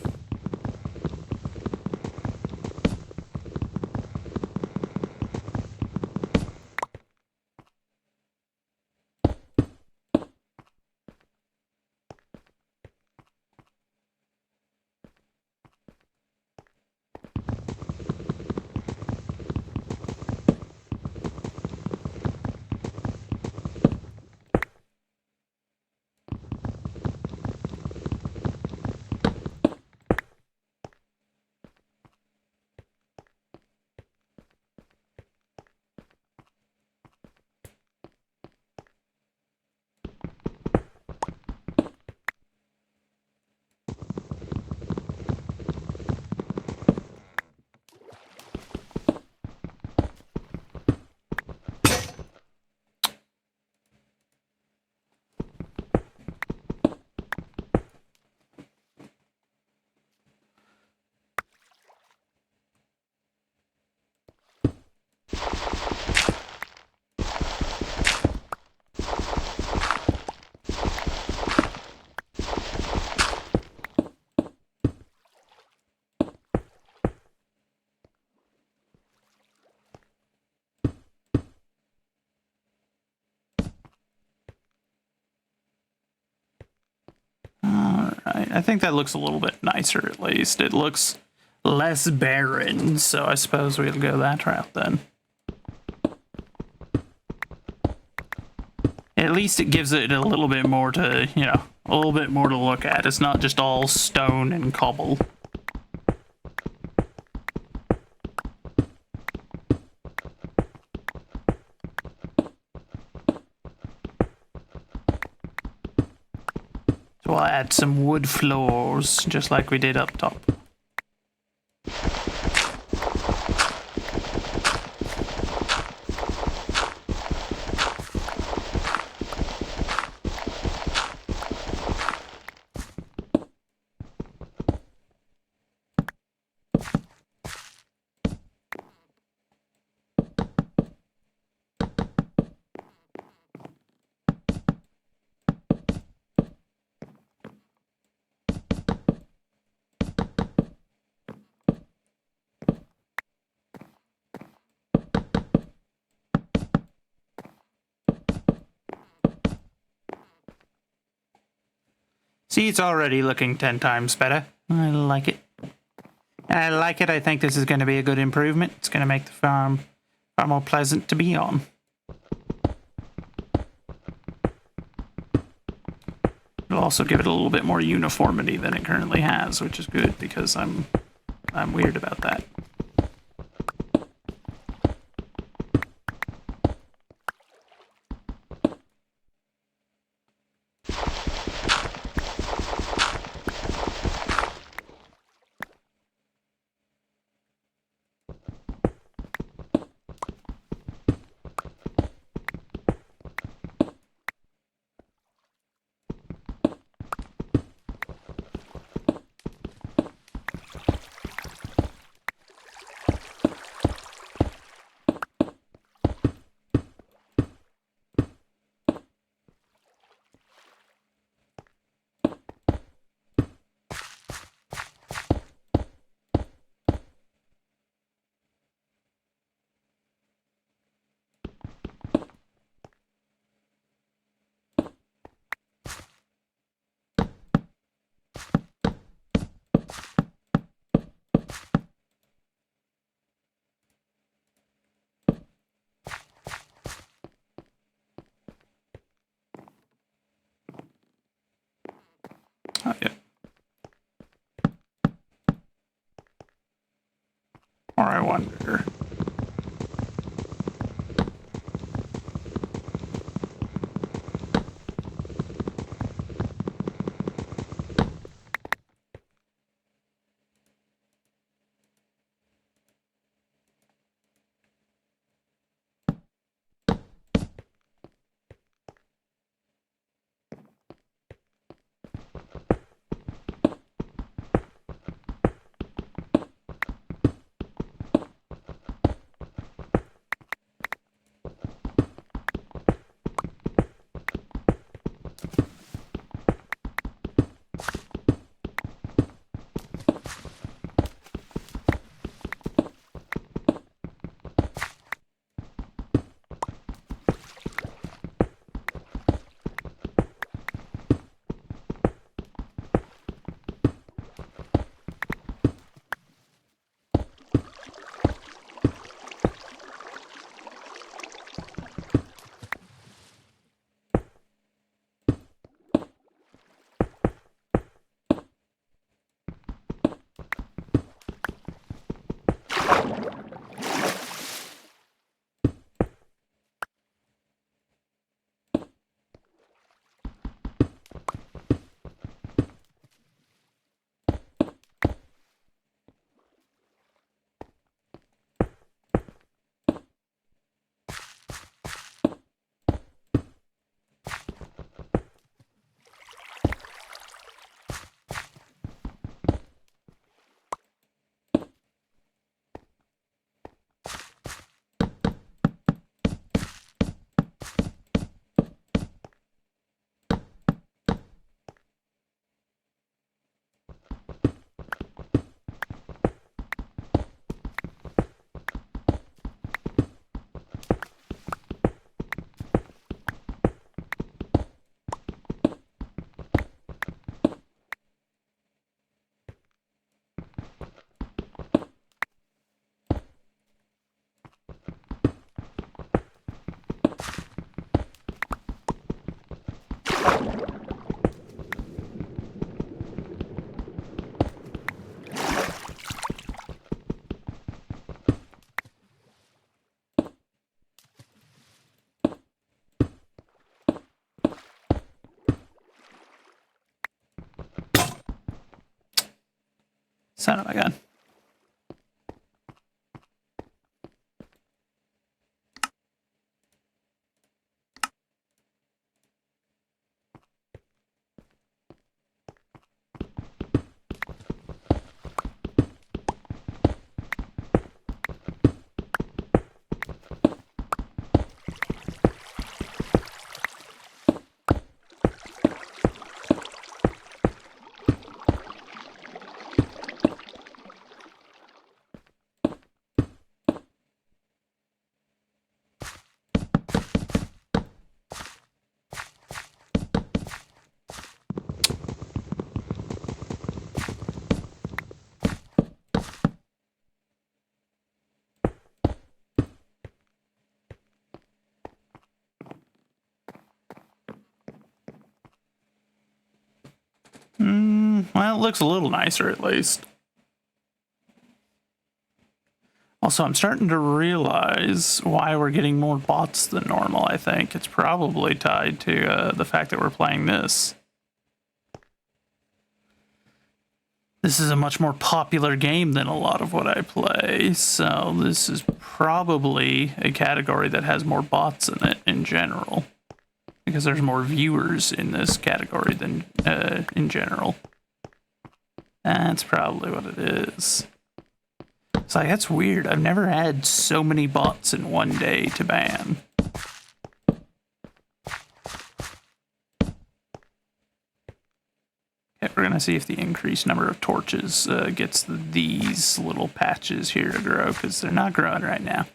I think that looks a little bit nicer, at least. It looks less barren, so I suppose we'll go that route then. At least it gives it a little bit more to, you know, a little bit more to look at. It's not just all stone and cobble. So I'll add some wood floors, just like we did up top. See, it's already looking 10 times better. I like it. I like it. I think this is going to be a good improvement. It's going to make the farm far more pleasant to be on. It'll also give it a little bit more uniformity than it currently has, which is good because I'm weird about that. Oh, yeah. Or I wonder. Son of a gun. Well, it looks a little nicer at least. Also, I'm starting to realize why we're getting more bots than normal, I think. It's probably tied to the fact that we're playing this. This is a much more popular game than a lot of what I play, so this is probably a category that has more bots in it in general. Because there's more viewers in this category than in general. That's probably what it is. It's like, that's weird. I've never had so many bots in one day to ban. Okay, we're gonna see if the increased number of torches gets these little patches here to grow, because they're not growing right now.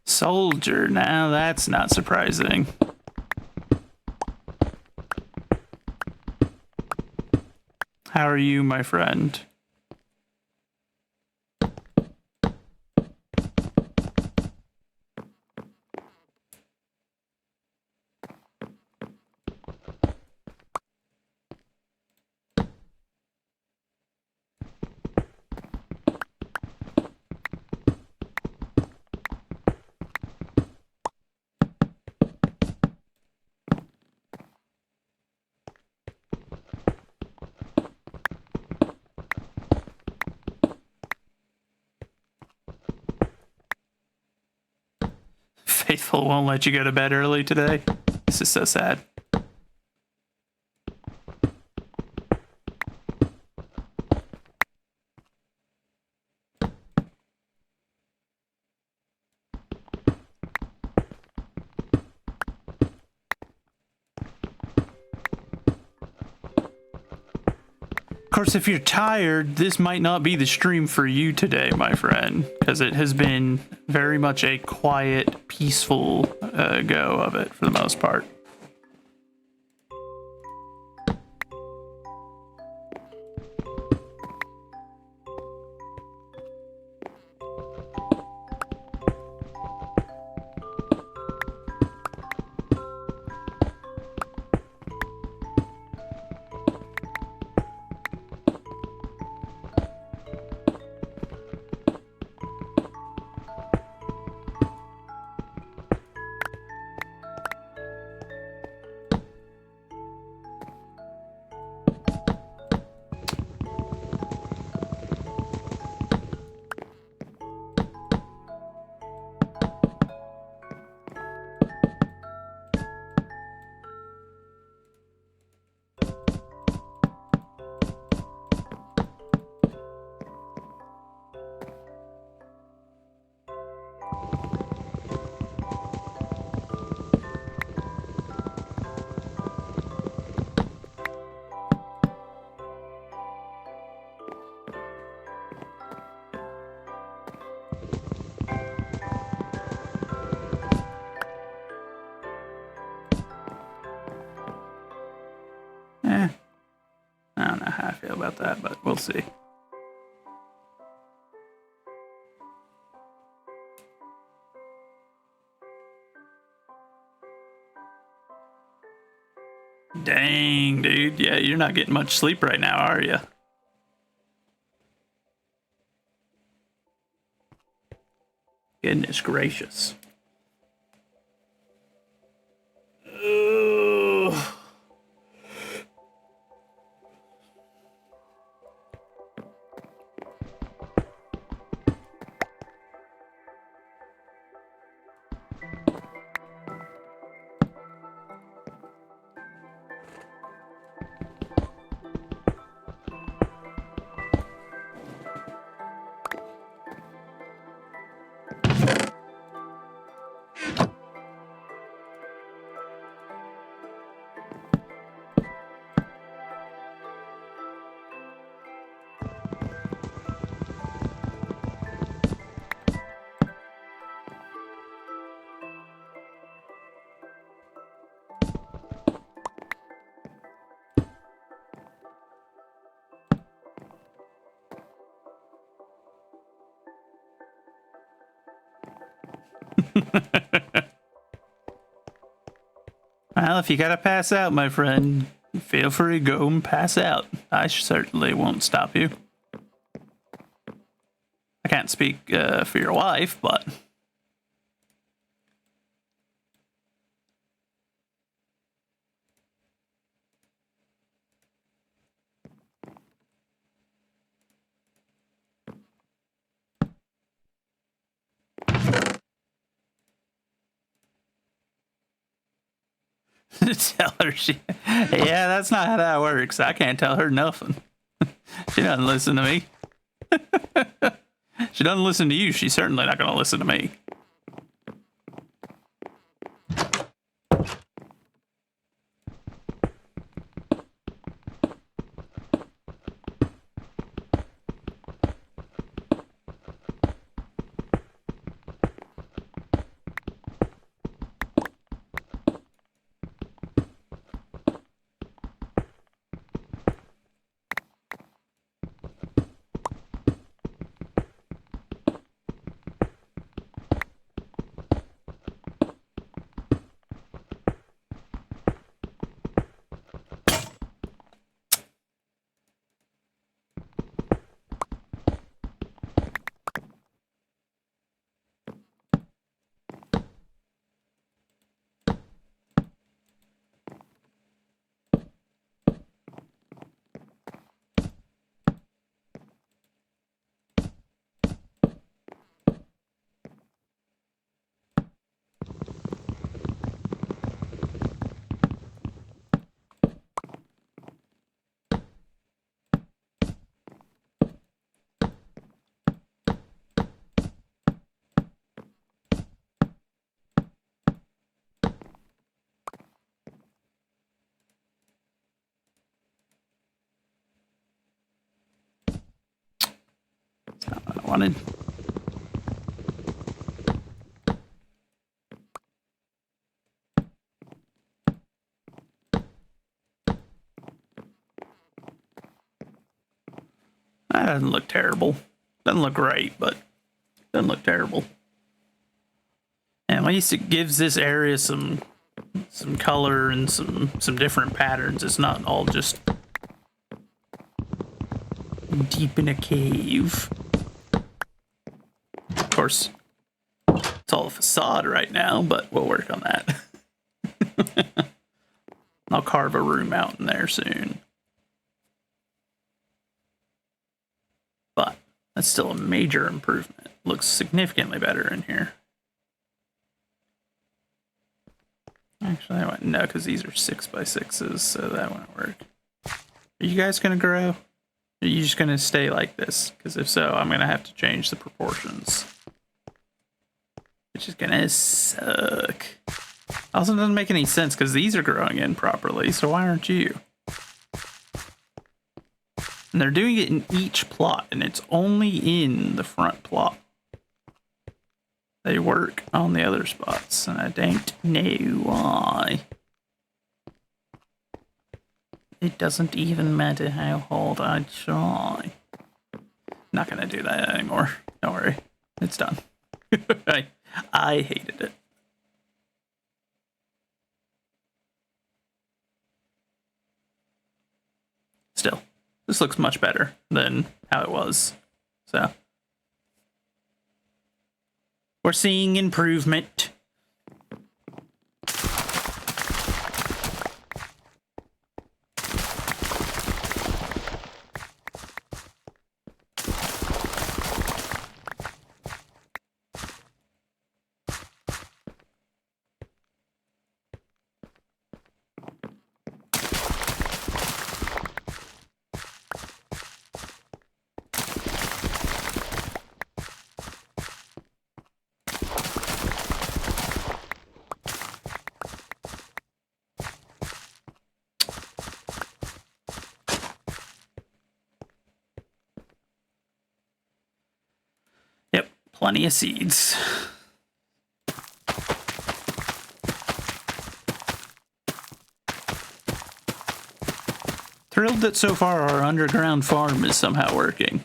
Soldier, now that's not surprising. How are you, my friend? Faithful won't let you go to bed early today. This is so sad. Of course, if you're tired, this might not be the stream for you today, my friend, because it has been very much a quiet, peaceful go of it for the most part. feel about that, but we'll see. Dang, dude. Yeah, you're not getting much sleep right now, are you? Goodness gracious. Ugh. Well, if you gotta pass out, my friend, feel free to go and pass out. I certainly won't stop you. I can't speak for your wife, but... Tell her she... Yeah, that's not how that works. I can't tell her nothing. She doesn't listen to me. She doesn't listen to you. She's certainly not going to listen to me. I wanted... That doesn't look terrible. Doesn't look great, but doesn't look terrible. And at least it gives this area some color and some different patterns. It's not all just deep in a cave. Of course, it's all a facade right now, but we'll work on that. I'll carve a room out in there soon. But that's still a major improvement. Looks significantly better in here. Actually, I went no, because these are 6x6s, so that won't work. Are you guys gonna grow? Are you just gonna stay like this? Because if so, I'm gonna have to change the proportions. Which is gonna suck. Also doesn't make any sense because these are growing in properly, so why aren't you? And they're doing it in each plot, and it's only in the front plot. They work on the other spots, and I don't know why. It doesn't even matter how hard I try. Not gonna do that anymore. Don't worry. It's done. I hated it. Still, this looks much better than how it was. So, we're seeing improvement. Yep, plenty of seeds. Thrilled that so far our underground farm is somehow working.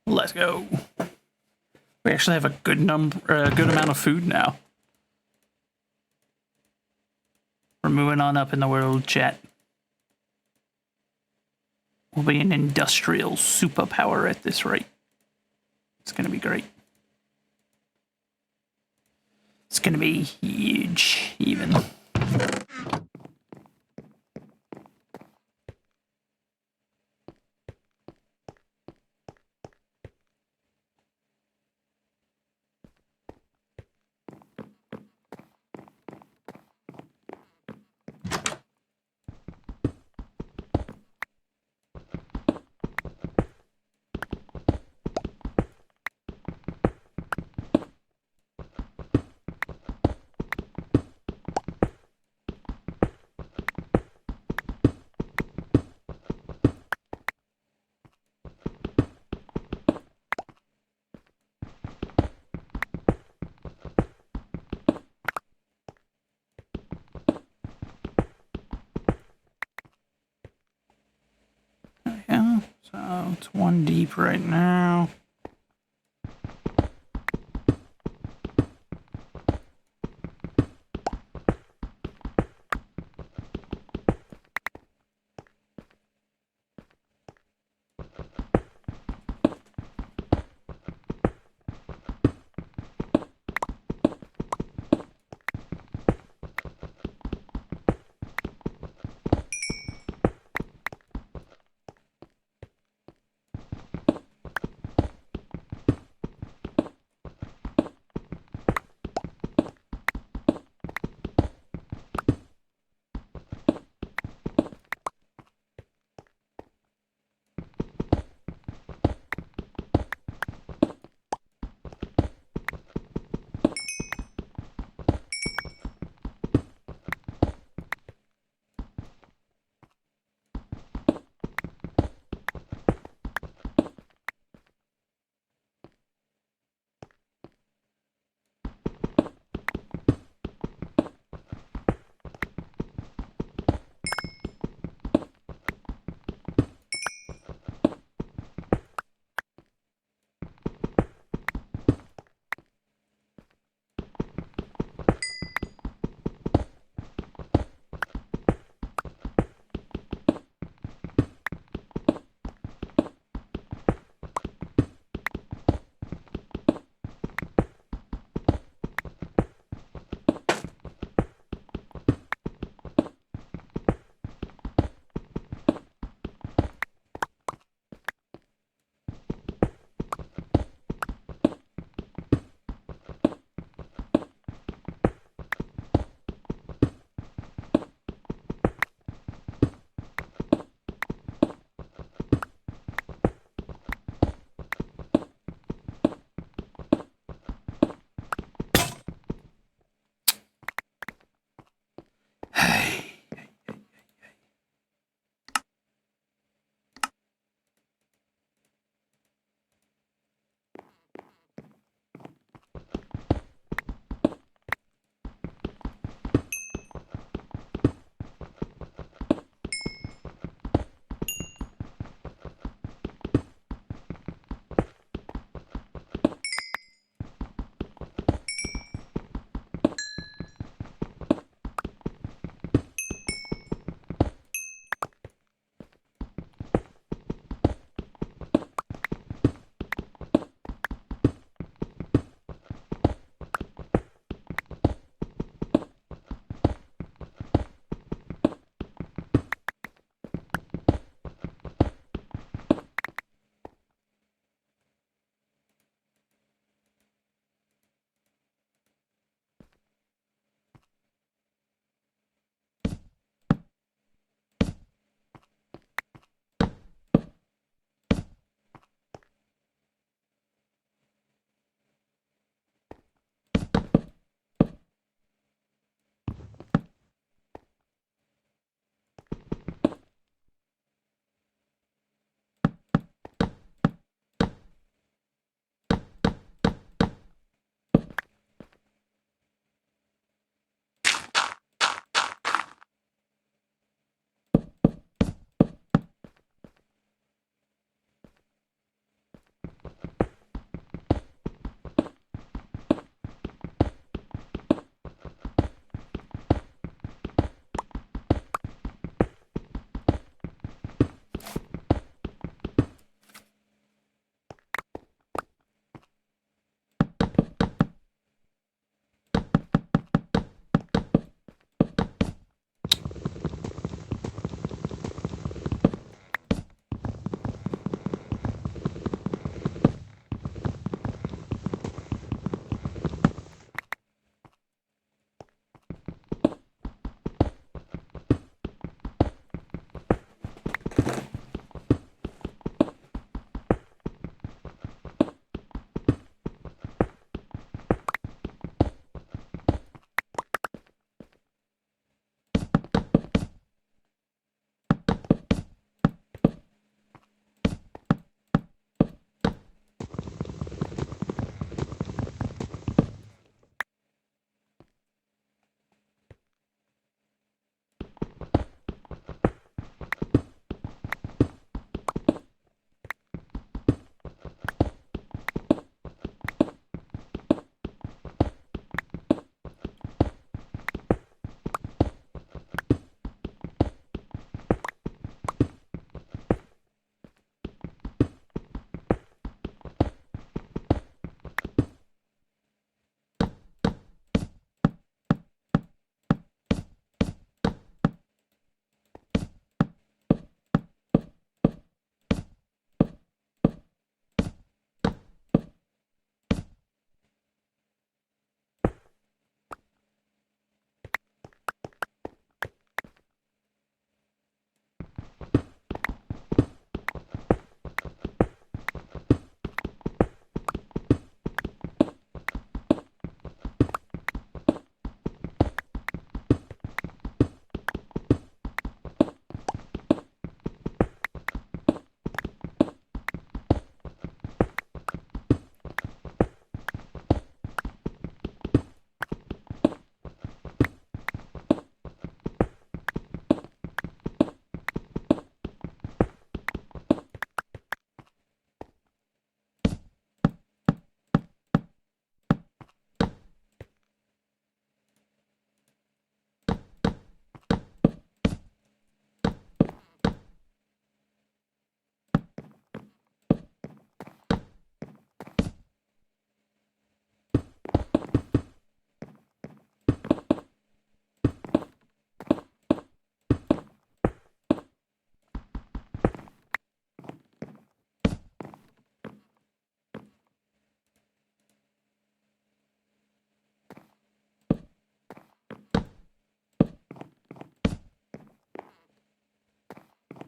Let's go. We actually have a good good amount of food now. We're moving on up in the world, chat. We'll be an industrial superpower at this rate. It's gonna be great. It's gonna be huge, even. Yeah, so it's 1 deep right now.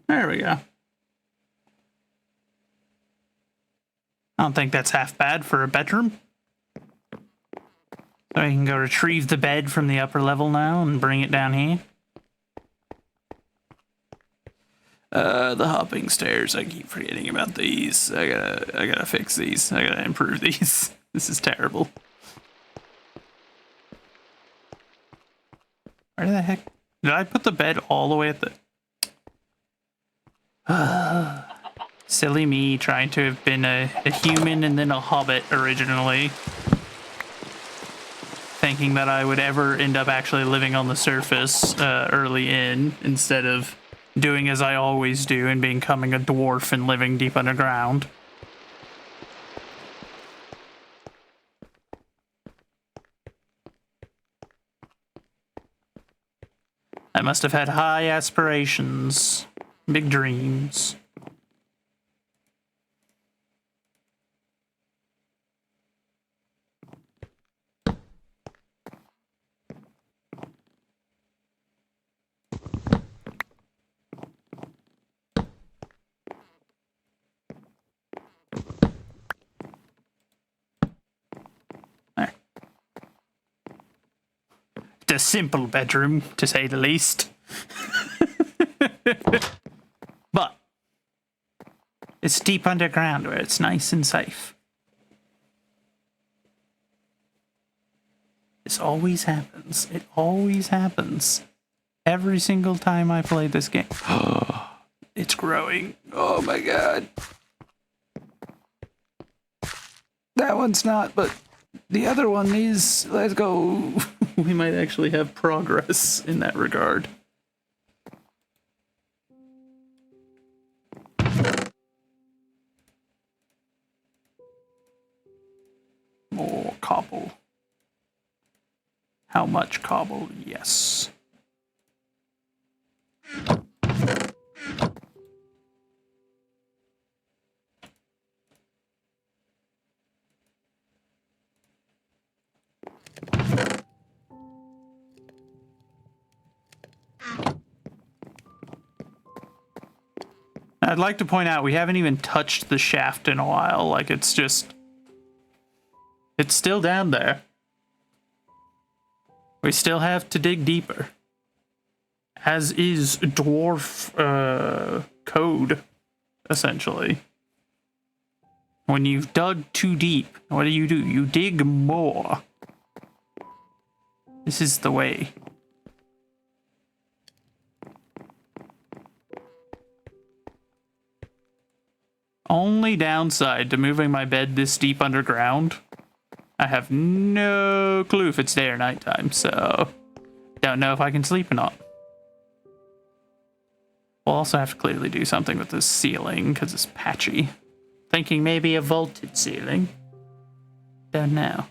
There we go. I don't think that's half bad for a bedroom. So I can go retrieve the bed from the upper level now and bring it down here. The hopping stairs, I keep forgetting about these. I gotta fix these. I gotta improve these. This is terrible. Where the heck? Did I put the bed all the way at the... Silly me, trying to have been a human and then a hobbit originally. Thinking that I would ever end up actually living on the surface early in, instead of doing as I always do and becoming a dwarf and living deep underground. I must have had high aspirations, big dreams. A simple bedroom, to say the least. But it's deep underground where it's nice and safe. This always happens. It always happens. Every single time I play this game. It's growing. Oh my god. That one's not, but the other one is. Let's go. We might actually have progress in that regard. More cobble. How much cobble? Yes. I'd like to point out we haven't even touched the shaft in a while. Like, it's just... It's still down there. We still have to dig deeper. As is dwarf code, essentially. When you've dug too deep, what do? You dig more. This is the way. Only downside to moving my bed this deep underground, I have no clue if it's day or nighttime, so don't know if I can sleep or not. We'll also have to clearly do something with this ceiling because it's patchy. Thinking maybe a vaulted ceiling. Don't know.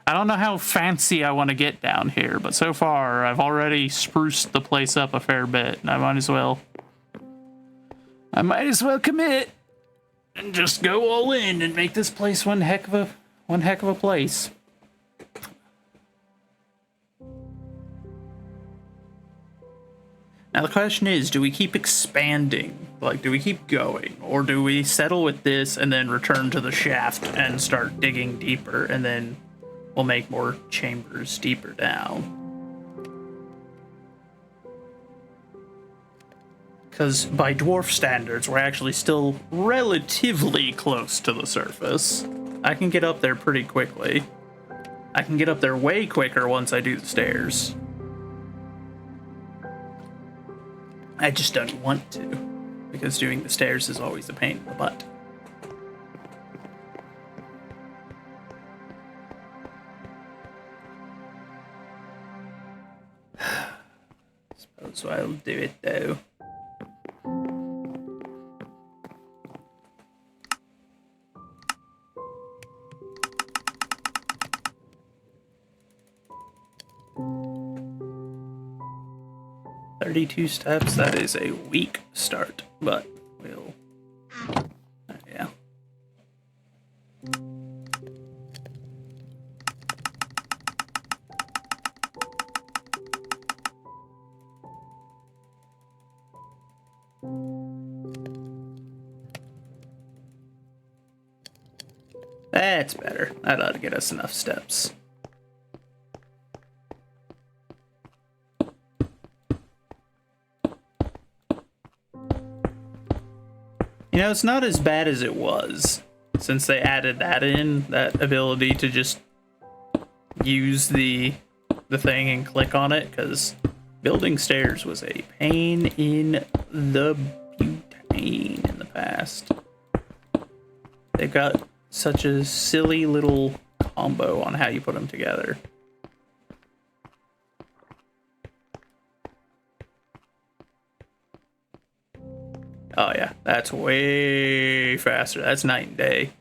I don't know how fancy I want to get down here, but so far I've already spruced the place up a fair bit, and I might as well commit and just go all in and make this place one heck of a place. Now the question is, do we keep expanding? Like, do we keep going? Or do we settle with this and then return to the shaft and start digging deeper, and then we'll make more chambers deeper down? Because by dwarf standards, we're actually still relatively close to the surface. I can get up there pretty quickly. I can get up there way quicker once I do the stairs. I just don't want to, because doing the stairs is always a pain in the butt. Suppose I'll do it though. "32 steps, that is a weak start, but we'll... yeah. That's better. That ought to get us enough steps. You know, it's not as bad as it was since they added that in, that ability to just use the thing and click on it, because building stairs was a pain in the butane in the past. They've got such a silly little combo on how you put them together. Oh yeah, that's way faster. That's night and day.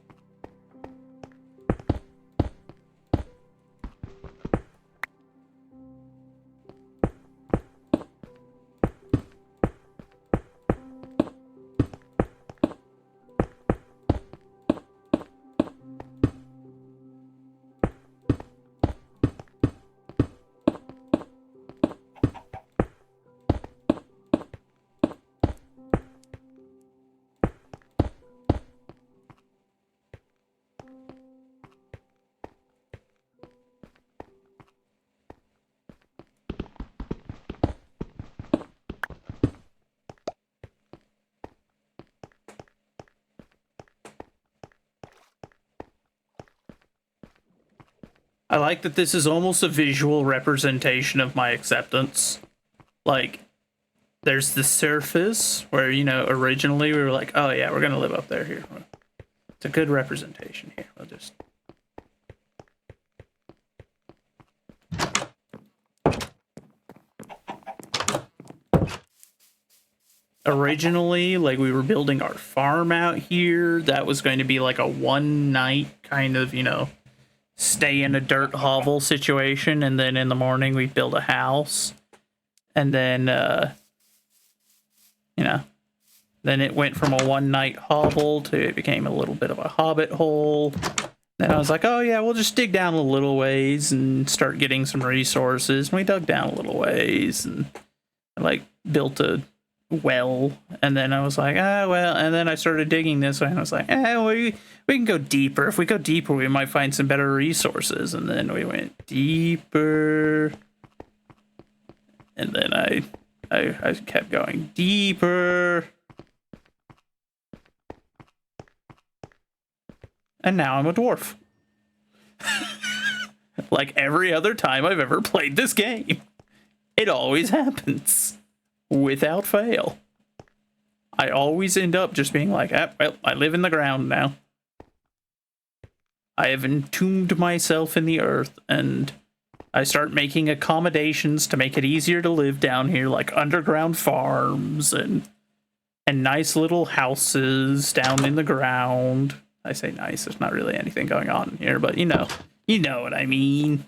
I like that this is almost a visual representation of my acceptance. Like, there's the surface where, you know, originally we were like, oh yeah, we're gonna live up there here. It's a good representation here. We'll just... Originally, like, we were building our farm out here. That was going to be like a one night kind of, you know, stay in a dirt hovel situation, and then in the morning we'd build a house. And then, you know, then it went from a one night hovel to it became a little bit of a hobbit hole. Then I was like, oh yeah, we'll just dig down a little ways and start getting some resources. And we dug down a little ways and like built a well, and then I was like, well, and then I started digging this way, and I was like, we can go deeper. If we go deeper, we might find some better resources. And then we went deeper, and then I kept going deeper, and now I'm a dwarf. Like every other time I've ever played this game, it always happens. Without fail. I always end up just being like, well, I live in the ground now. I have entombed myself in the earth, and I start making accommodations to make it easier to live down here, like underground farms and nice little houses down in the ground. I say nice, there's not really anything going on in here, but you know what I mean.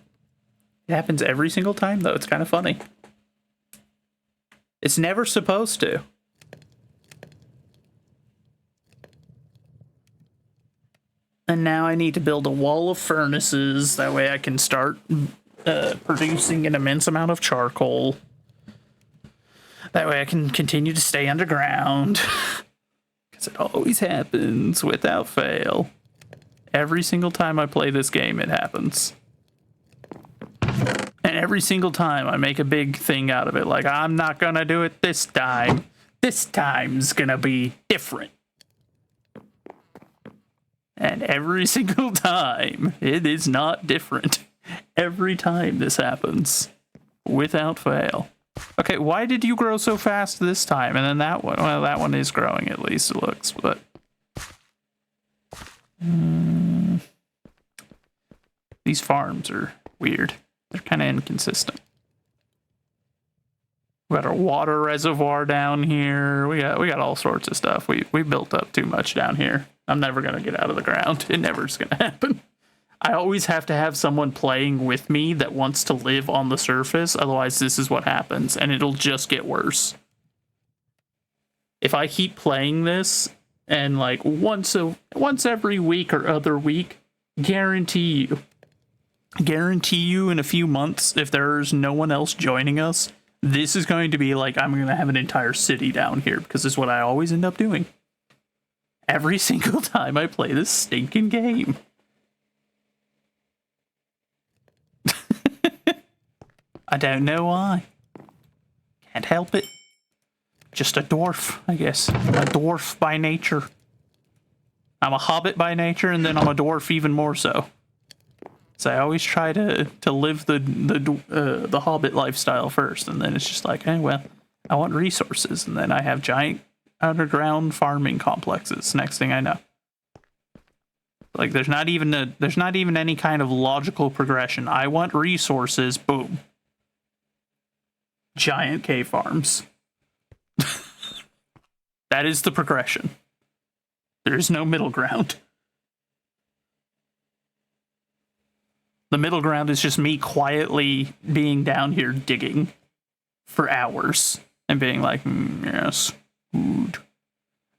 It happens every single time, though. It's kind of funny. It's never supposed to. And now I need to build a wall of furnaces. That way I can start producing an immense amount of charcoal. That way I can continue to stay underground. Because it always happens without fail. Every single time I play this game, it happens. And every single time I make a big thing out of it. Like, I'm not gonna do it this time. This time's gonna be different. And every single time, it is not different. Every time this happens. Without fail. Okay, why did you grow so fast this time? And then that one, well, that one is growing at least, it looks, but... These farms are weird. They're kind of inconsistent. We got our water reservoir down here. We got all sorts of stuff. We built up too much down here. I'm never gonna get out of the ground. It never's gonna happen. I always have to have someone playing with me that wants to live on the surface. Otherwise, this is what happens, and it'll just get worse. If I keep playing this and like once every week or other week, guarantee you in a few months, if there's no one else joining us, this is going to be like, I'm going to have an entire city down here, because this is what I always end up doing. Every single time I play this stinking game. I don't know why. Can't help it. Just a dwarf, I guess. A dwarf by nature. I'm a hobbit by nature, and then I'm a dwarf even more so. So I always try to live the hobbit lifestyle first, and then it's just like, hey, well, I want resources, and then I have giant underground farming complexes. Next thing I know, like there's not even any kind of logical progression. I want resources. Boom. Giant cave farms. That is the progression. There is no middle ground. The middle ground is just me quietly being down here digging for hours and being like, yes, food.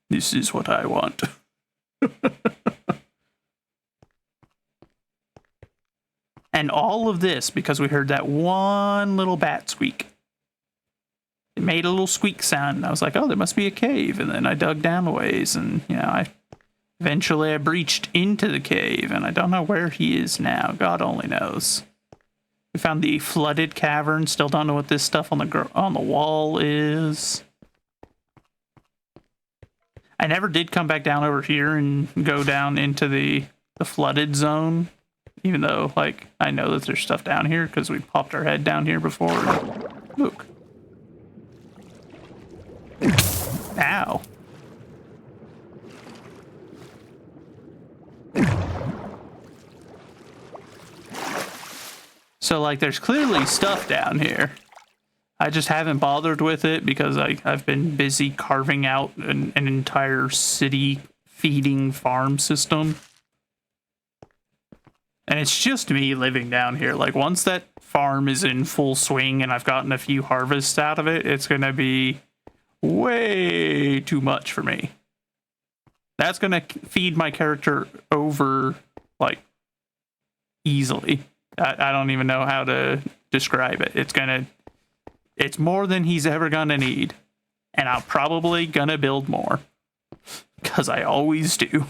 This is what I want. And all of this because we heard that one little bat squeak. It made a little squeak sound, and I was like, oh, there must be a cave. And then I dug down a ways, and, you know, eventually I breached into the cave, and I don't know where he is now. God only knows. We found the flooded cavern. Still don't know what this stuff on the wall is. I never did come back down over here and go down into the flooded zone, even though, like, I know that there's stuff down here because we popped our head down here before. Look. Ow. So, like, there's clearly stuff down here. I just haven't bothered with it because I've been busy carving out an entire city feeding farm system. And it's just me living down here. Like, once that farm is in full swing and I've gotten a few harvests out of it, it's going to be way too much for me. That's going to feed my character over, like, easily. I don't even know how to describe it. It's more than he's ever going to need. And I'm probably going to build more. Because I always do.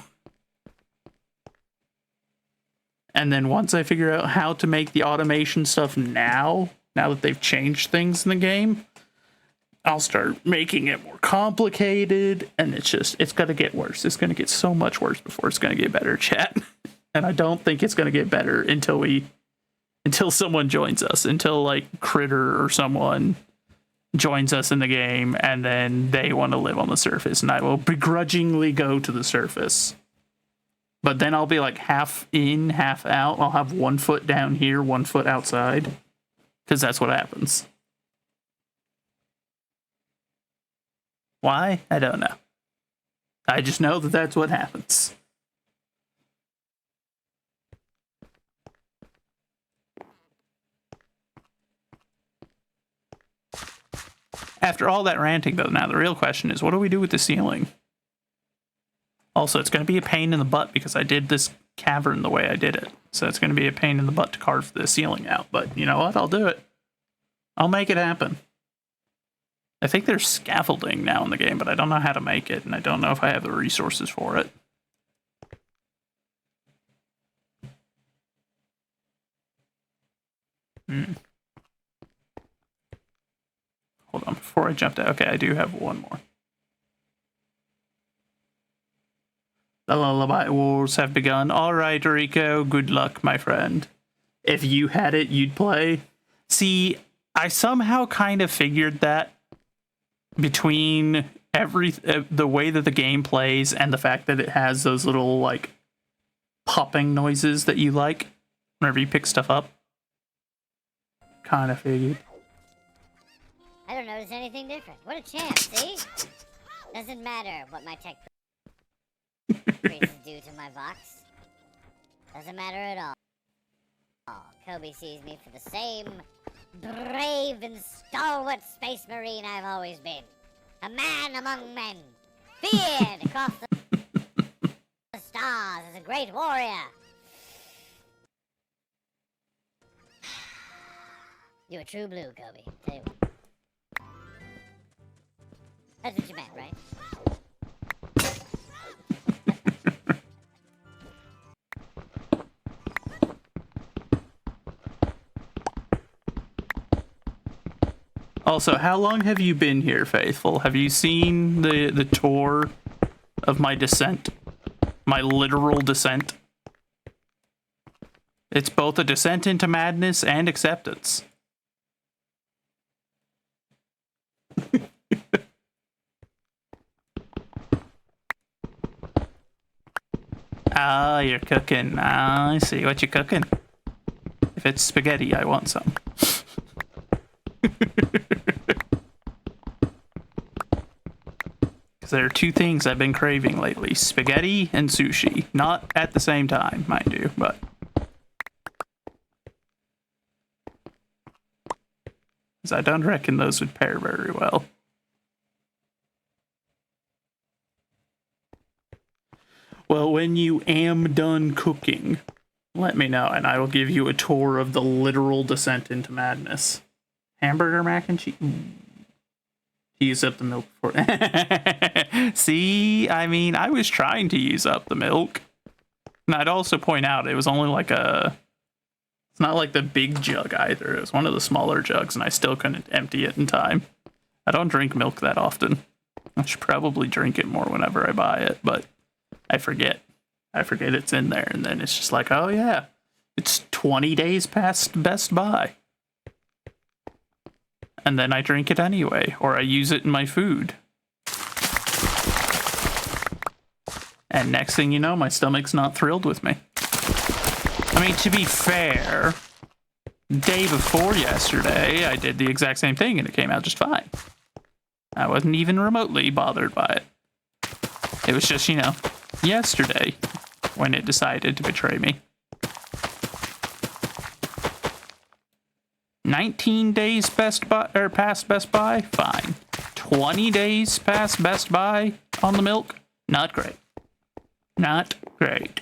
And then once I figure out how to make the automation stuff now that they've changed things in the game, I'll start making it more complicated, and it's going to get worse. It's going to get so much worse before it's going to get better, chat. And I don't think it's going to get better until someone joins us, until like Critter or someone joins us in the game, and then they want to live on the surface, and I will begrudgingly go to the surface. But then I'll be like half in, half out. I'll have 1 foot down here, 1 foot outside, because that's what happens. Why? I don't know. I just know that that's what happens. After all that ranting, though, now the real question is, what do we do with the ceiling? Also, it's going to be a pain in the butt because I did this cavern the way I did it. So it's going to be a pain in the butt to carve the ceiling out. But you know what? I'll do it. I'll make it happen. I think there's scaffolding now in the game, but I don't know how to make it, and I don't know if I have the resources for it. Hold on, before I jumped out. Okay, I do have one more. The Lullaby Wars have begun. All right, Rico, good luck, my friend. If you had it, you'd play. See, I somehow kind of figured that between the way that the game plays and the fact that it has those little, like, popping noises that you like whenever you pick stuff up. Kind of figured. I don't notice anything different. What a champ, see? Doesn't matter what my tech priests do to my Vox. Doesn't matter at all. Kobe sees me for the same brave and stalwart space marine I've always been. A man among men. Feared across the stars as a great warrior. You're a true blue, Kobe. Tell you what. That's what you meant, right? Also, how long have you been here, Faithful? Have you seen the tour of my descent? My literal descent? It's both a descent into madness and acceptance. Ah, you're cooking. Ah, I see what you're cooking. If it's spaghetti, I want some. Because there are two things I've been craving lately. Spaghetti and sushi. Not at the same time, mind you, but... because I don't reckon those would pair very well. Well, when you am done cooking, let me know, and I will give you a tour of the literal descent into madness. Hamburger mac and cheese. Use up the milk for See, I mean, I was trying to use up the milk. And I'd also point out it was only like it's not like the big jug either. It was one of the smaller jugs, and I still couldn't empty it in time. I don't drink milk that often. I should probably drink it more whenever I buy it, but I forget. I forget it's in there, and then it's just like, oh yeah, it's 20 days past Best Buy. And then I drink it anyway, or I use it in my food. And next thing you know, my stomach's not thrilled with me. I mean, to be fair, day before yesterday, I did the exact same thing, and it came out just fine. I wasn't even remotely bothered by it. It was just, yesterday when it decided to betray me. 19 days past Best Buy? Fine. 20 days past Best Buy on the milk? Not great. Not great.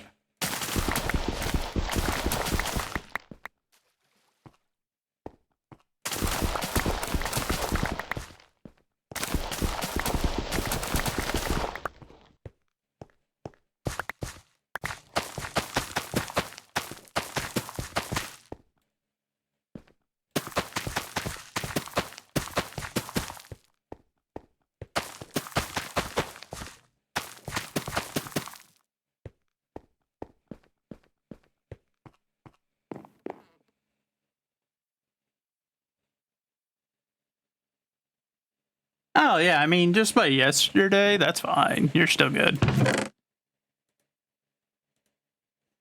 Oh, yeah, I mean, just by yesterday, that's fine. You're still good.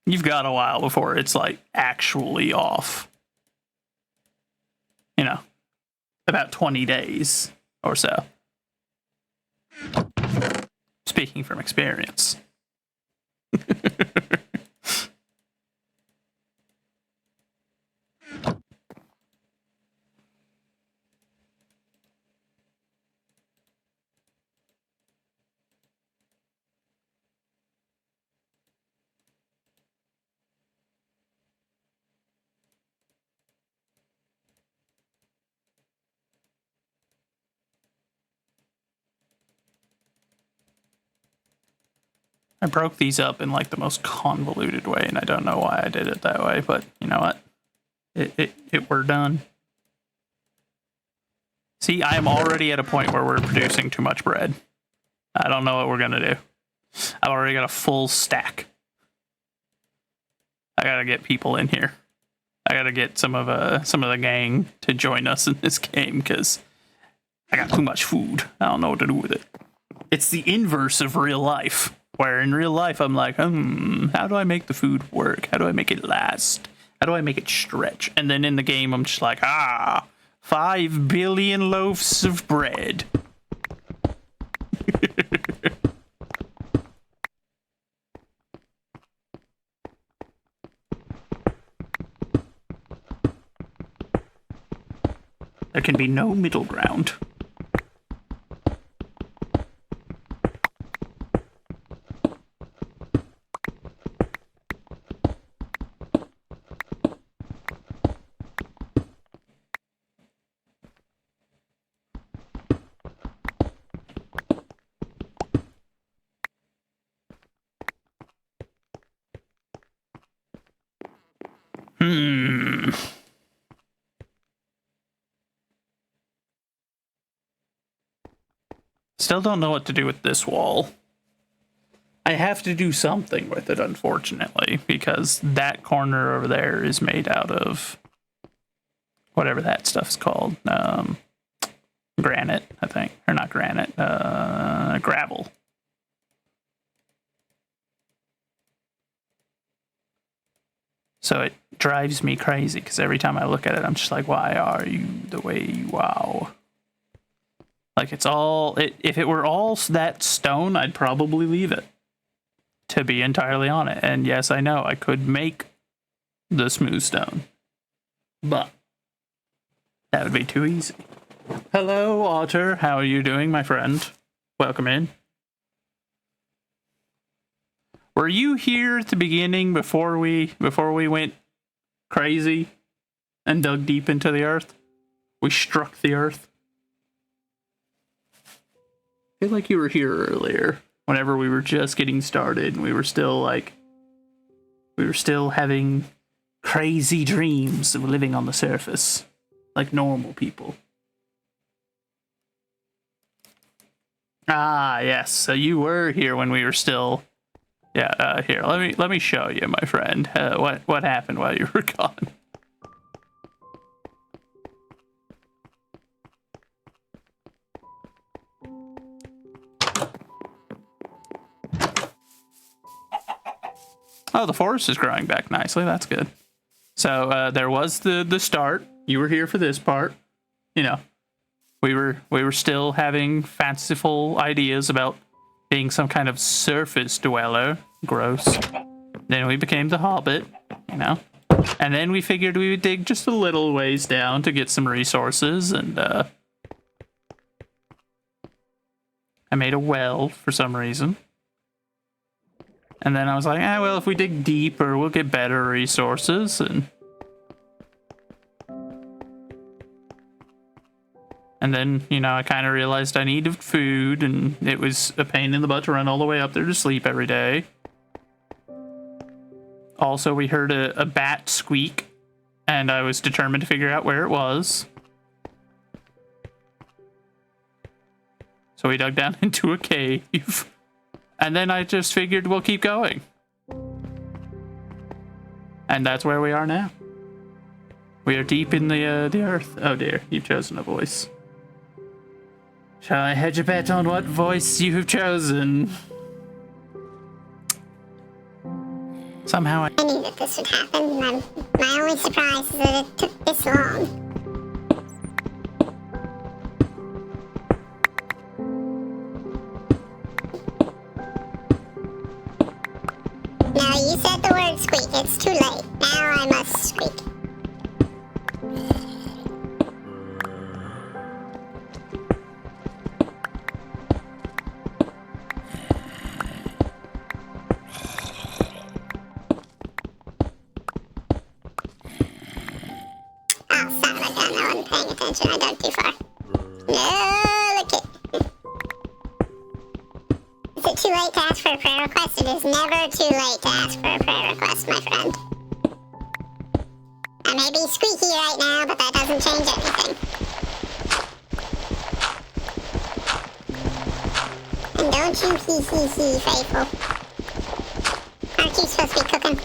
You've got a while before it's, like, actually off. About 20 days or so. Speaking from experience. I broke these up in like the most convoluted way, and I don't know why I did it that way, but you know what? We're done. See, I am already at a point where we're producing too much bread. I don't know what we're gonna do. I've already got a full stack. I gotta get people in here. I gotta get some of the gang to join us in this game because I got too much food. I don't know what to do with it. It's the inverse of real life, where in real life I'm like, how do I make the food work? How do I make it last? How do I make it stretch? And then in the game I'm just like, 5 billion loaves of bread. There can be no middle ground. Still don't know what to do with this wall. I have to do something with it, unfortunately, because that corner over there is made out of whatever that stuff's called. Granite, I think. Or not granite, gravel. So it drives me crazy because every time I look at it, I'm just like, why are you the way you are? Like, it's all... if it were all that stone, I'd probably leave it. To be entirely on it. And yes, I know, I could make the smooth stone. But that would be too easy. Hello, Otter. How are you doing, my friend? Welcome in. Were you here at the beginning before we went crazy and dug deep into the earth? We struck the earth. I feel like you were here earlier, whenever we were just getting started and we were still having crazy dreams of living on the surface like normal people. Ah, yes. So you were here when we were still... Yeah, here, let me show you, my friend, what happened while you were gone. Oh, the forest is growing back nicely. That's good. So there was the start. You were here for this part. You know, we were still having fanciful ideas about being some kind of surface dweller. Gross. Then we became the Hobbit, you know. And then we figured we would dig just a little ways down to get some resources, and I made a well for some reason. And then I was like, well, if we dig deeper, we'll get better resources, and then, you know, I kind of realized I needed food, and it was a pain in the butt to run all the way up there to sleep every day. Also, we heard a bat squeak, and I was determined to figure out where it was. So we dug down into a cave, and then I just figured we'll keep going. And that's where we are now. We are deep in the earth. Oh dear, you've chosen a voice. Shall I hedge a bet on what voice you have chosen? Somehow I knew that this would happen, and my only surprise is that it took this long. Now, you said the word squeak. It's too late. Now I must squeak. I dug too far. No, look it. Is it too late to ask for a prayer request? It is never too late to ask for a prayer request, my friend. I may be squeaky right now, but that doesn't change anything. And don't you hee, faithful. Aren't you supposed to be cooking?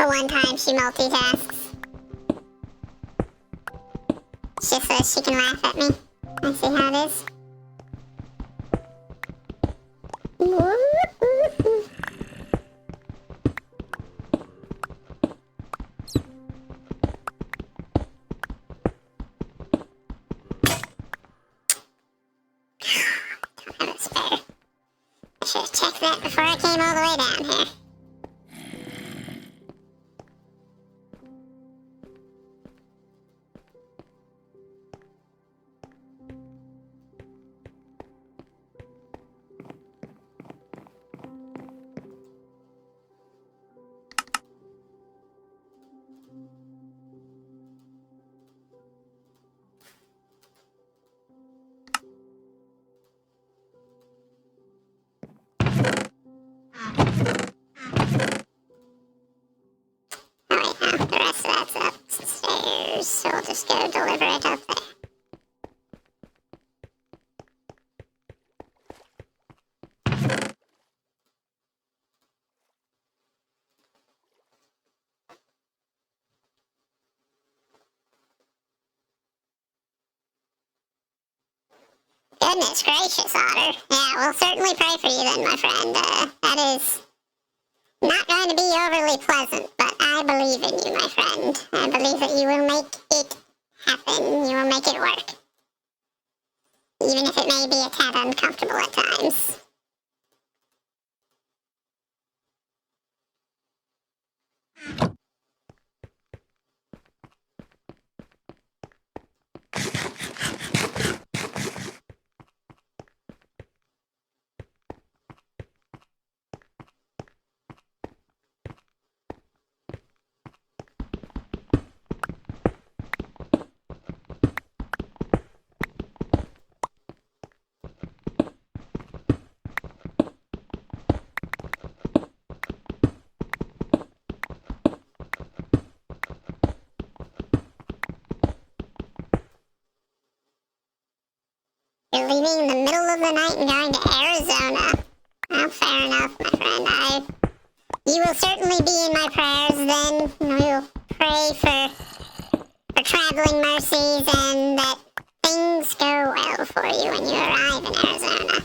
One time she multitasks. Just so she can laugh at me. I see how it is. Don't have a spare. I should have checked that before I came all the way down here. the rest of that's upstairs, so we'll just go deliver it up there. Goodness gracious, Otter. Yeah, we'll certainly pray for you then, my friend. That is not going to be overly pleasant, but I believe in you, my friend. I believe that you will make it happen. You will make it work. Even if it may be a tad uncomfortable at times. You're leaving in the middle of the night and going to Arizona. Well, fair enough, my friend. You will certainly be in my prayers then. We will pray for traveling mercies and that things go well for you when you arrive in Arizona.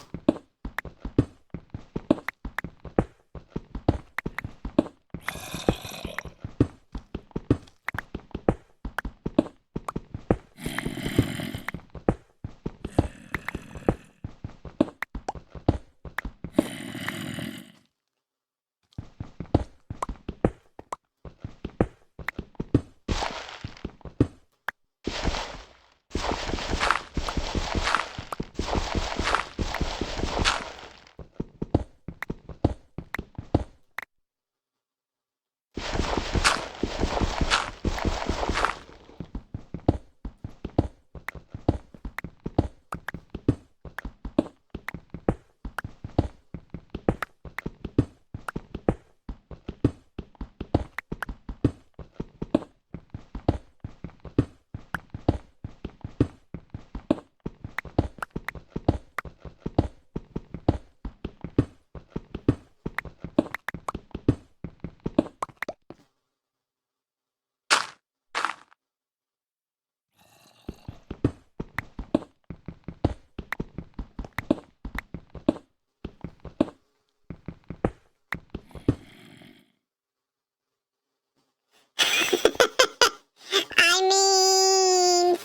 I mean,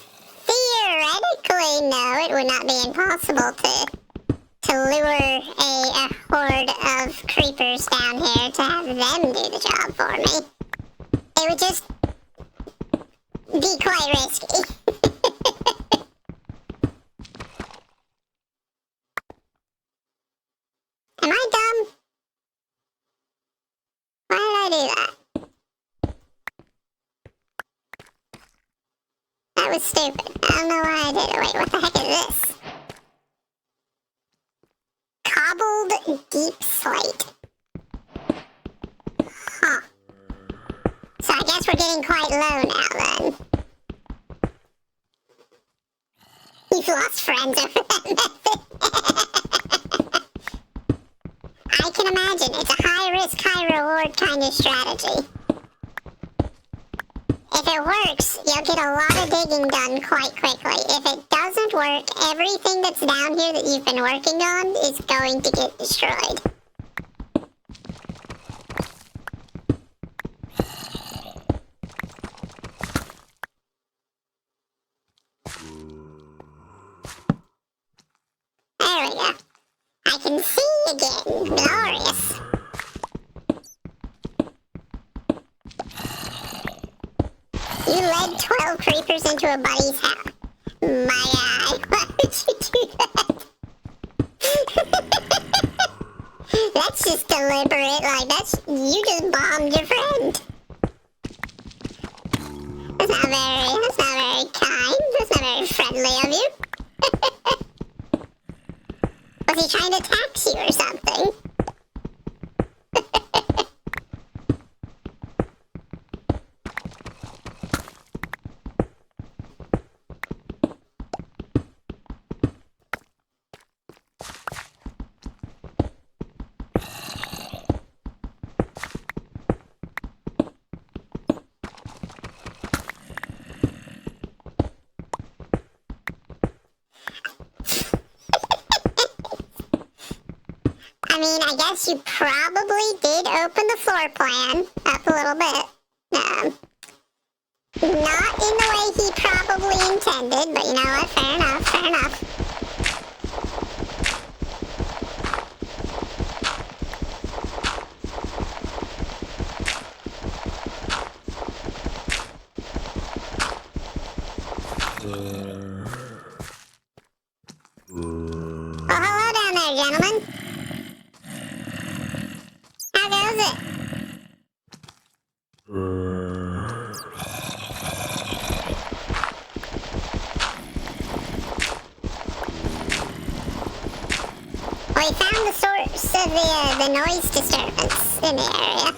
theoretically, no, it would not be impossible to lure a horde of creepers down here to have them do the job for me. It would just be quite risky. Am I dumb? Why did I do that? That was stupid. I don't know why I did it. Wait, what the heck is this? Cobbled deep slate. Huh. So I guess we're getting quite low now then. You've lost friends over that method. I can imagine. It's a high risk, high reward kind of strategy. If it works, you'll get a lot of digging done quite quickly. If it doesn't work, everything that's down here that you've been working on is going to get destroyed. There we go. I can see again. Glorious. You led 12 creepers into a buddy's house. My eye, why would you do that? That's just deliberate, you just bombed your friend. That's not very kind. That's not very friendly of you. Was he trying to tax you or something? I guess you probably did open the floor plan up a little bit. Not in the way he probably intended, but you know what? Fair enough, fair enough. Well, hello down there, gentlemen. How goes it? We found the source of the noise disturbance in the area.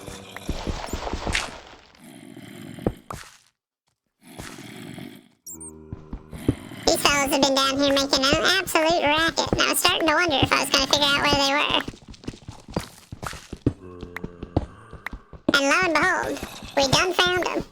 These fellas have been down here making an absolute racket, and I was starting to wonder if I was going to figure out where they were. And lo and behold, we done found them.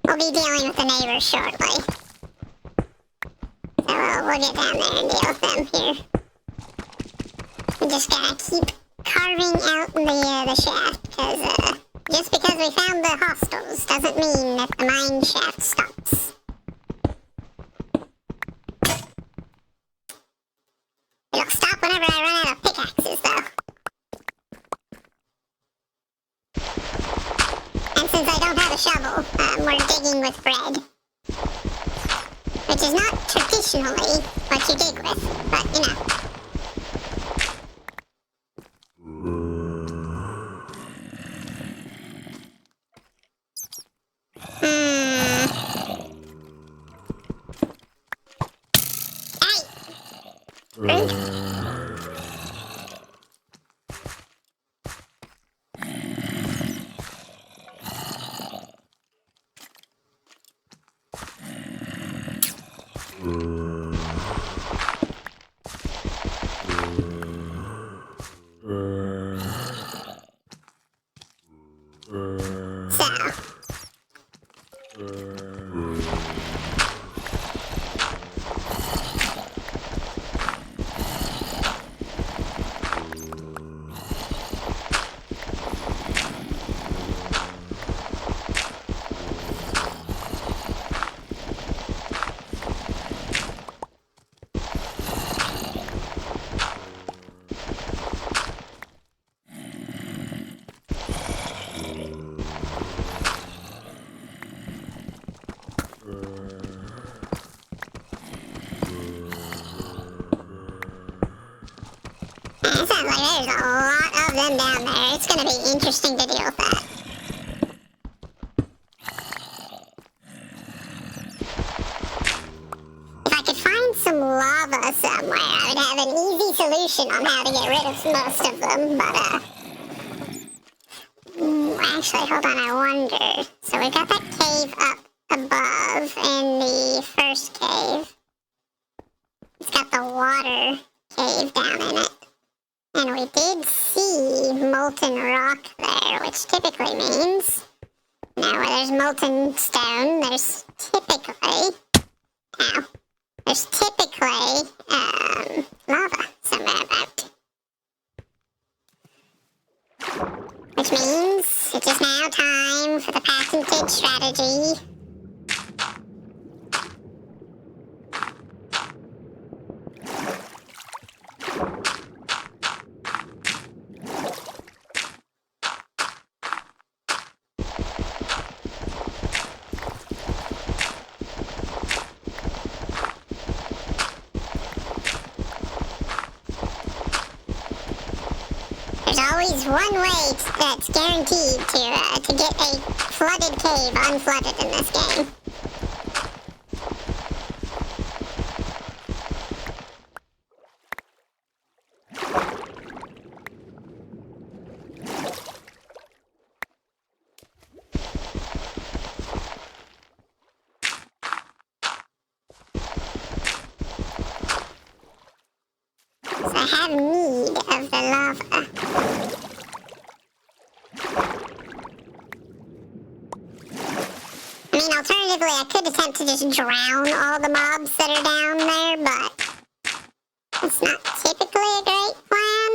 We'll be dealing with the neighbors shortly. So we'll get down there and deal with them here. We just gotta keep carving out the shaft, because just because we found the hostiles doesn't mean that the mine shaft stops. It'll stop whenever I run out of pickaxes, though. And since I don't have a shovel, we're digging with bread. Which is not traditionally what you dig with, but you know. Hey! It sounds like there's a lot of them down there. It's gonna be interesting to deal with that. If I could find some lava somewhere, I would have an easy solution on how to get rid of most of them, but, actually, hold on, I wonder. So we've got that cave up above in the first cave. It's got the water cave down in it. And we did see molten rock there, which typically means, now where there's molten stone, there's typically lava somewhere about. Which means it is now time for the patented strategy. There's always one way that's guaranteed to get a flooded cave unflooded in this game. So I have need of the lava. I mean, alternatively, I could attempt to just drown all the mobs that are down there, but it's not typically a great plan.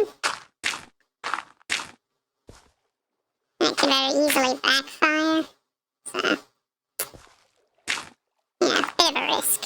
And it could very easily backfire. So, yeah, bit of a risk.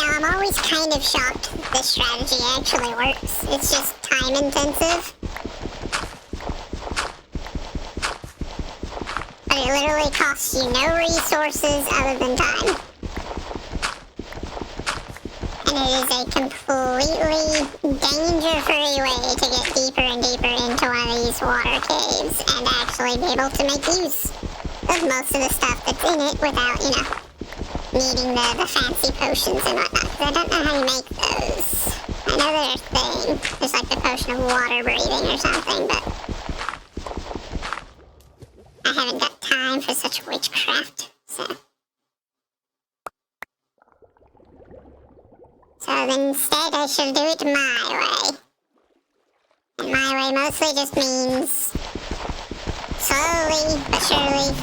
I'm always kind of shocked that this strategy actually works. It's just time intensive. But it literally costs you no resources other than time. And it is a completely danger-free way to get deeper and deeper into one of these water caves and actually be able to make use of most of the stuff that's in it without, needing the fancy potions and whatnot. Because I don't know how you make those. I know they're a thing. There's like the potion of water breathing or something, but I haven't got time for such witchcraft, so. So instead I shall do it my way. And my way mostly just means slowly but surely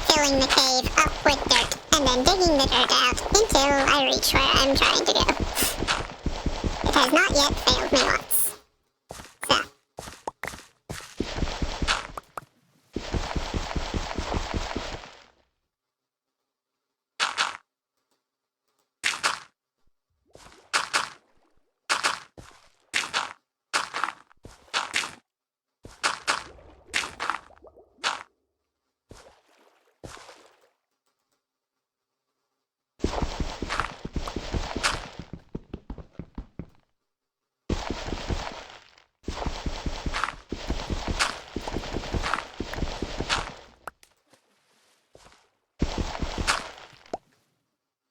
filling the cave up with dirt and then digging the dirt out until I reach where I'm trying to go. It has not yet failed me once. So.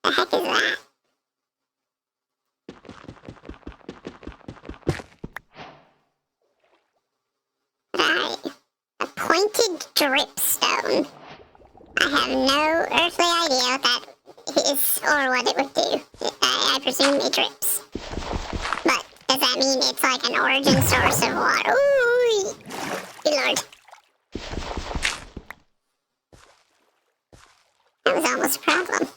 The heck is that? Right. A pointed dripstone. I have no earthly idea what that is or what it would do. I presume it drips. But does that mean it's like an origin source of water? Ooh, good lord. That was almost a problem.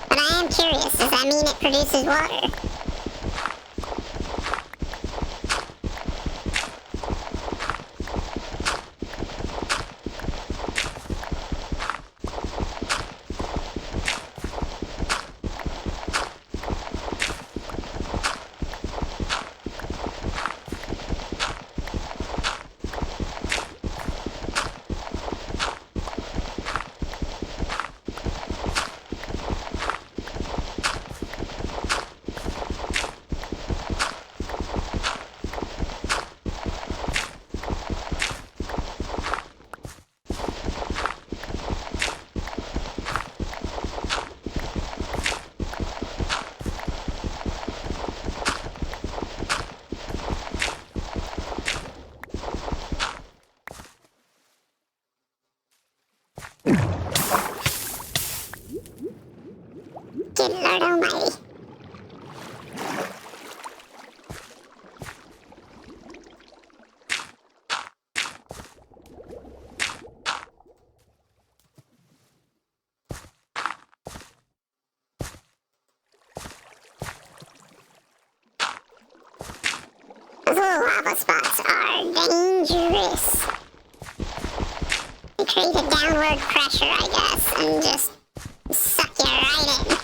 But I am curious, does that mean it produces water? Good Lord Almighty. Those little lava spots are dangerous. They create a downward pressure, I guess, and just suck you right in.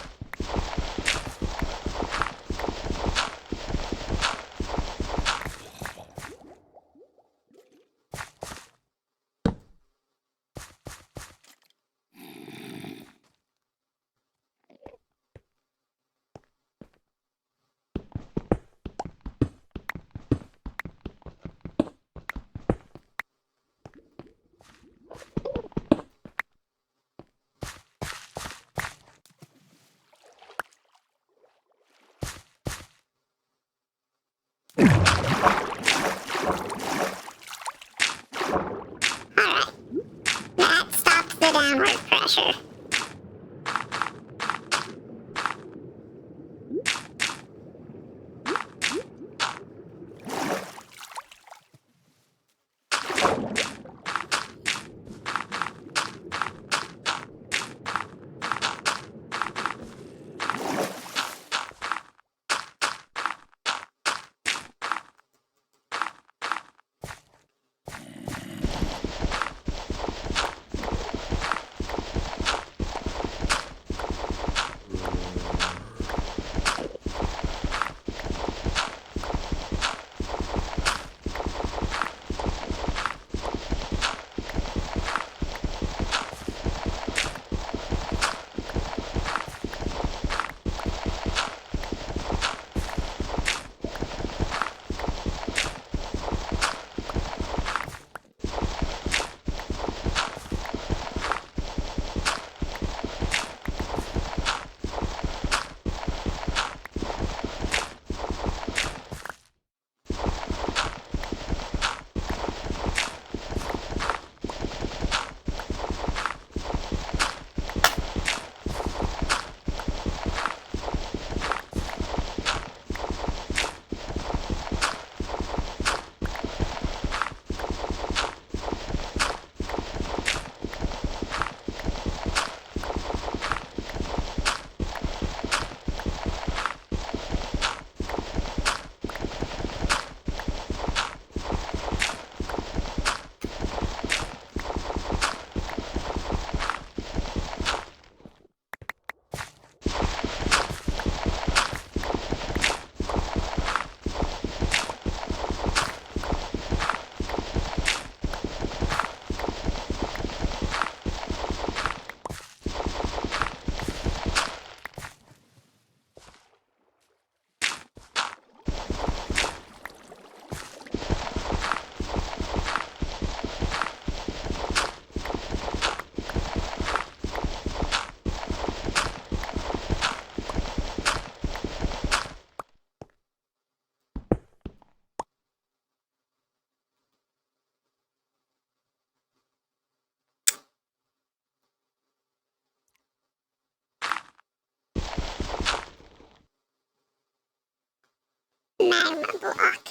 Magma block.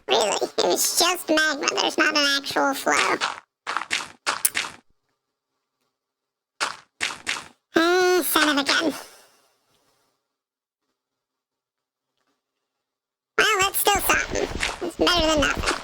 Really? It was just magma. There's not an actual flow. Son of a gun. Well, that's still something. It's better than nothing.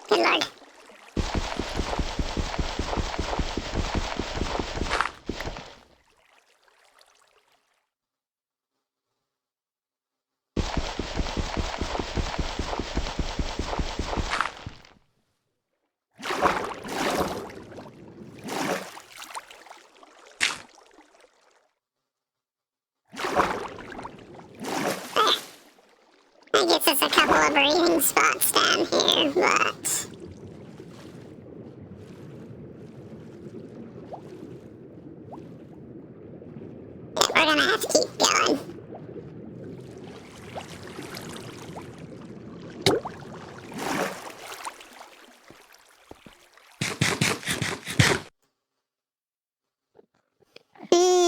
Good lord. That gets us a couple of breathing spots down here, but... we're gonna have to keep going. Hmm.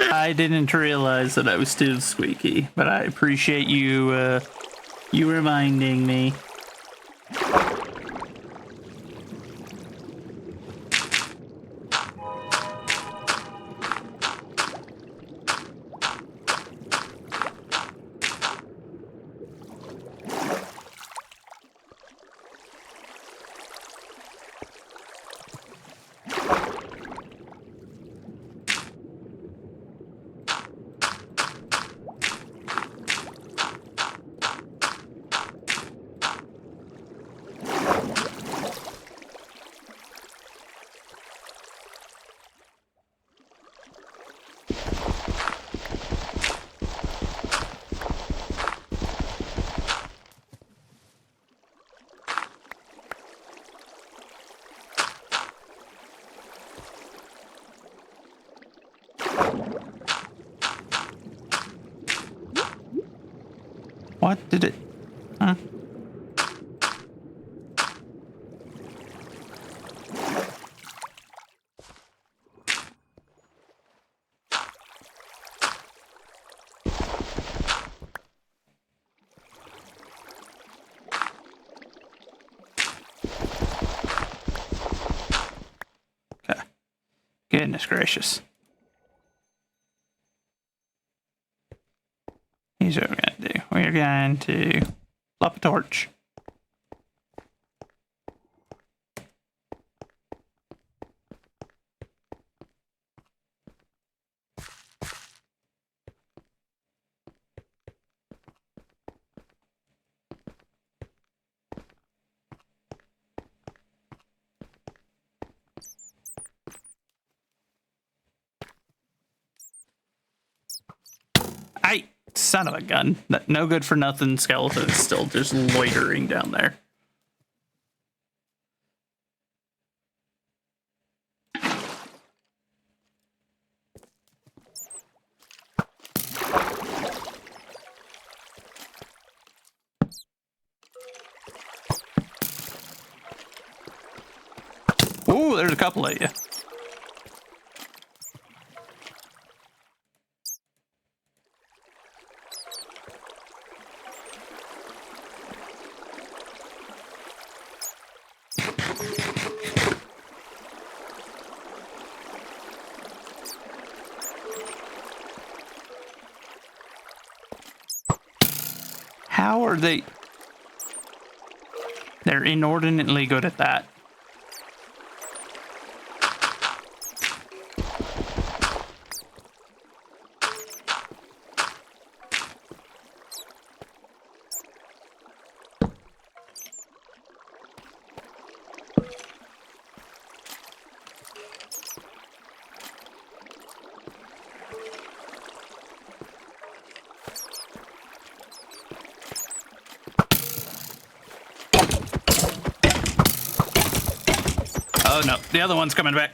I didn't realize that I was still squeaky, but I appreciate you, you reminding me. What did it? Huh? Goodness gracious. Here's what we're going to do. We're going to flop a torch. Son of a gun. No good for nothing skeleton is still just loitering down there. Ooh, there's a couple of you. How are they? They're inordinately good at that. Oh no, the other one's coming back.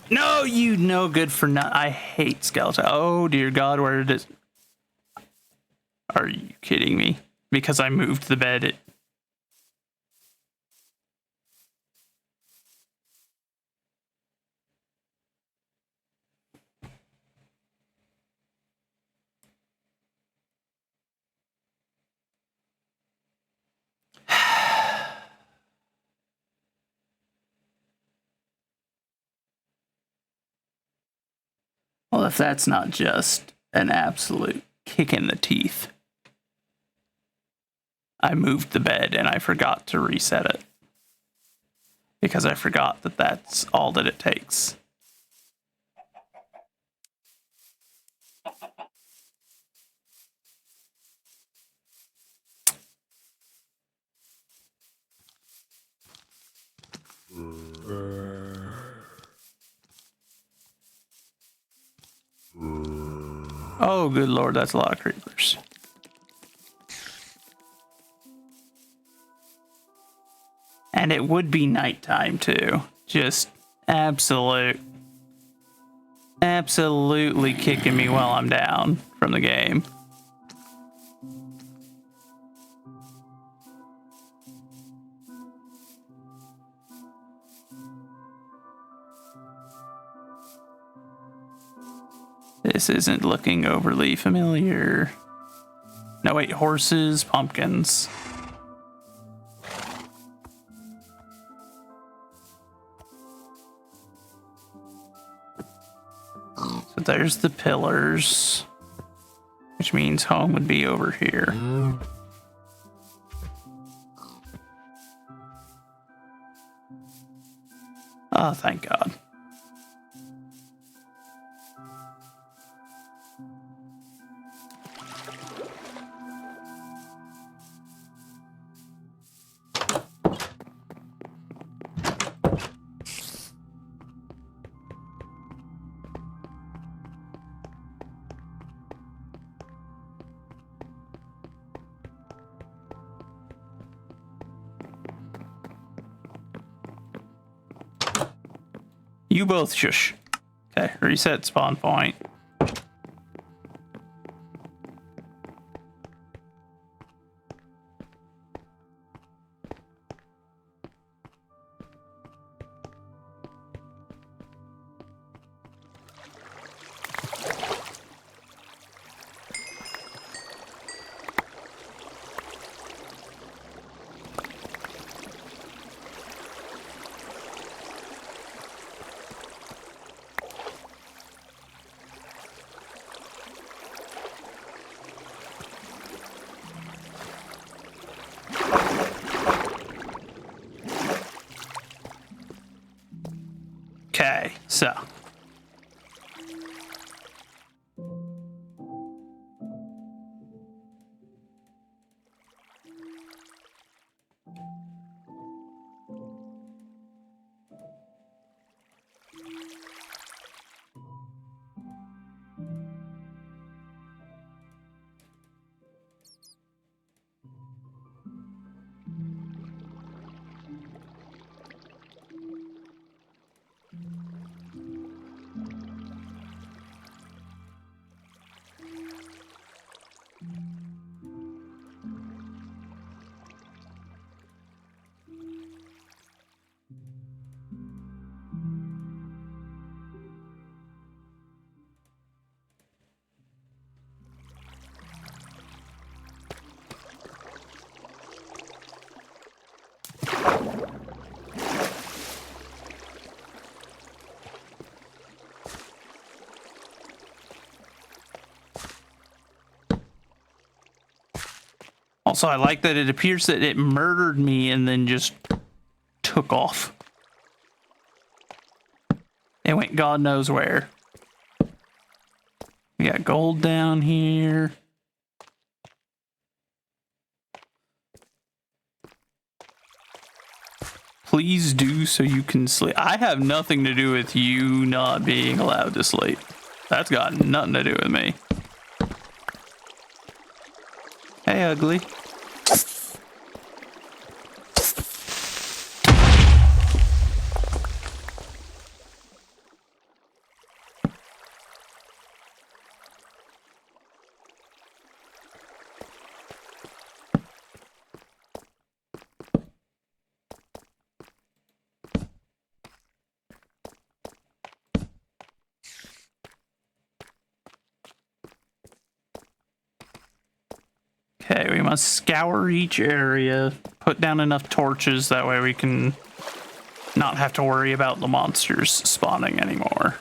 No, you no good for not. I hate skeleton. Oh dear God, where it is? Are you kidding me? Because I moved the bed. Well, if that's not just an absolute kick in the teeth. I moved the bed and I forgot to reset it. Because I forgot that that's all that it takes. Oh, good Lord, that's a lot of creepers. And it would be nighttime too. Just absolutely kicking me while I'm down from the game. This isn't looking overly familiar. No, wait, horses, pumpkins. So there's the pillars, which means home would be over here. Oh, thank God. You both shush. Okay, reset spawn point. So. Also, I like that it appears that it murdered me and then just took off. It went God knows where. We got gold down here. Please do so you can sleep. I have nothing to do with you not being allowed to sleep. That's got nothing to do with me. Hey, ugly. Okay, we must scour each area, put down enough torches, that way we can not have to worry about the monsters spawning anymore.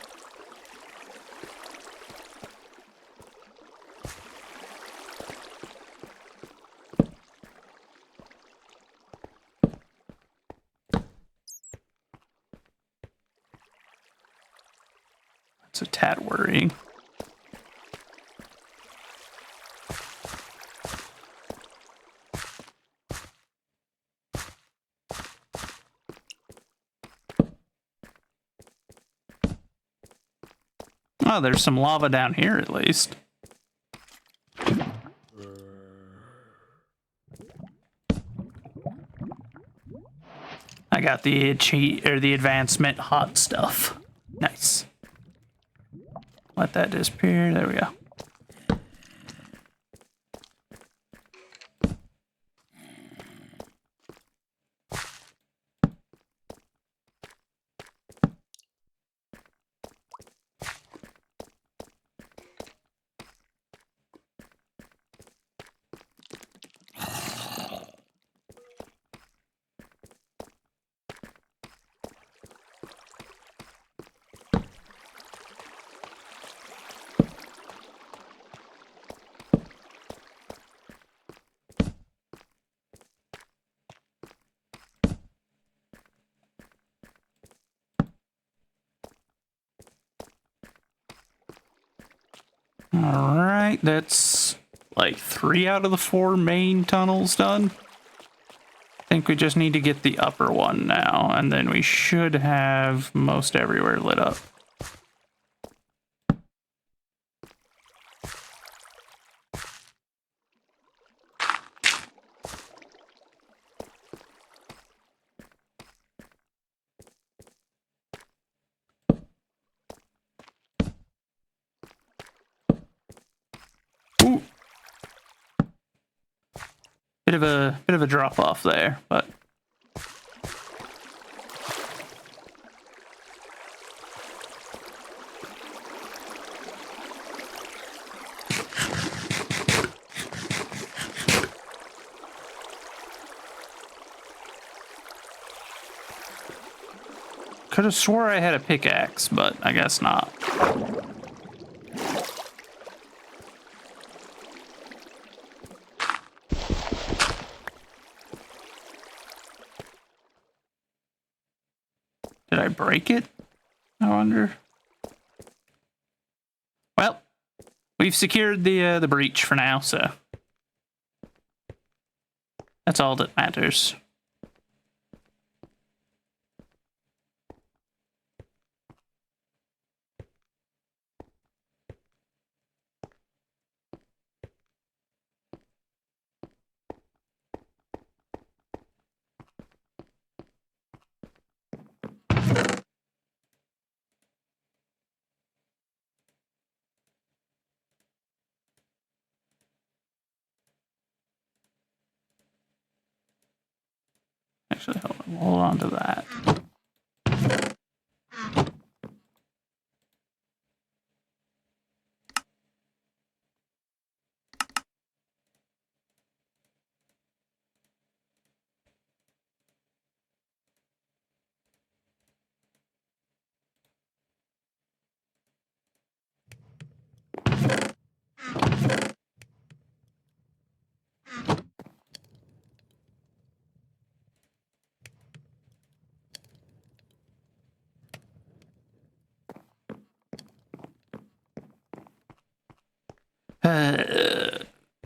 That's a tad worrying. Oh, there's some lava down here at least. I got the the advancement hot stuff. Nice. Let that disappear. There we go. All right, that's like 3 out of the 4 main tunnels done. I think we just need to get the upper one now, and then we should have most everywhere lit up. Ooh. Bit of a drop off there, but could have swore I had a pickaxe, but I guess not. Did I break it? I wonder. Well, we've secured the breach for now, so that's all that matters. Actually, hold on to that.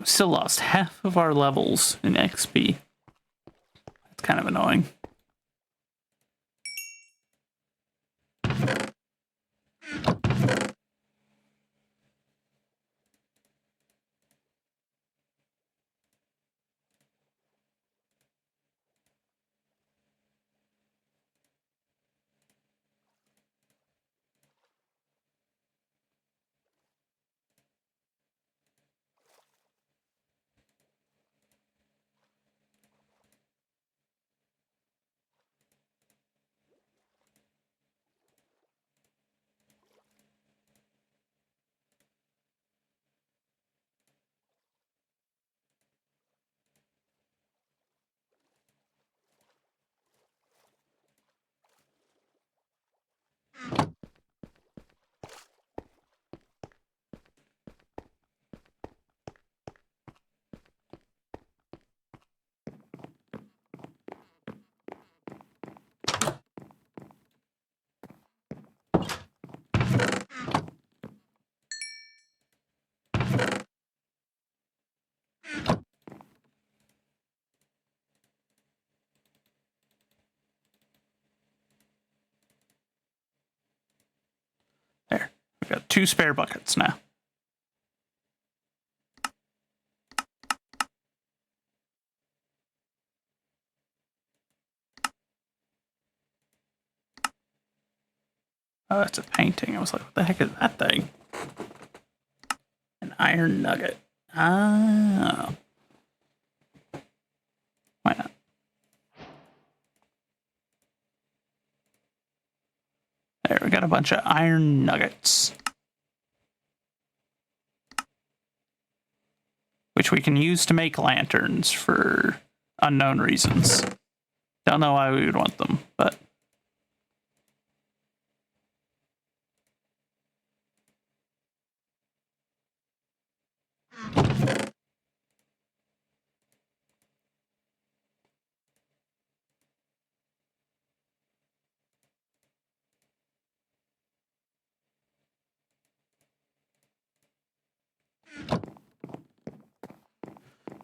Still lost half of our levels in XP. That's kind of annoying. There. We've got 2 spare buckets now. Oh, that's a painting. I was like, what the heck is that thing? An iron nugget. Oh. Why not? There, we got a bunch of iron nuggets. Which we can use to make lanterns for unknown reasons. Don't know why we would want them, but...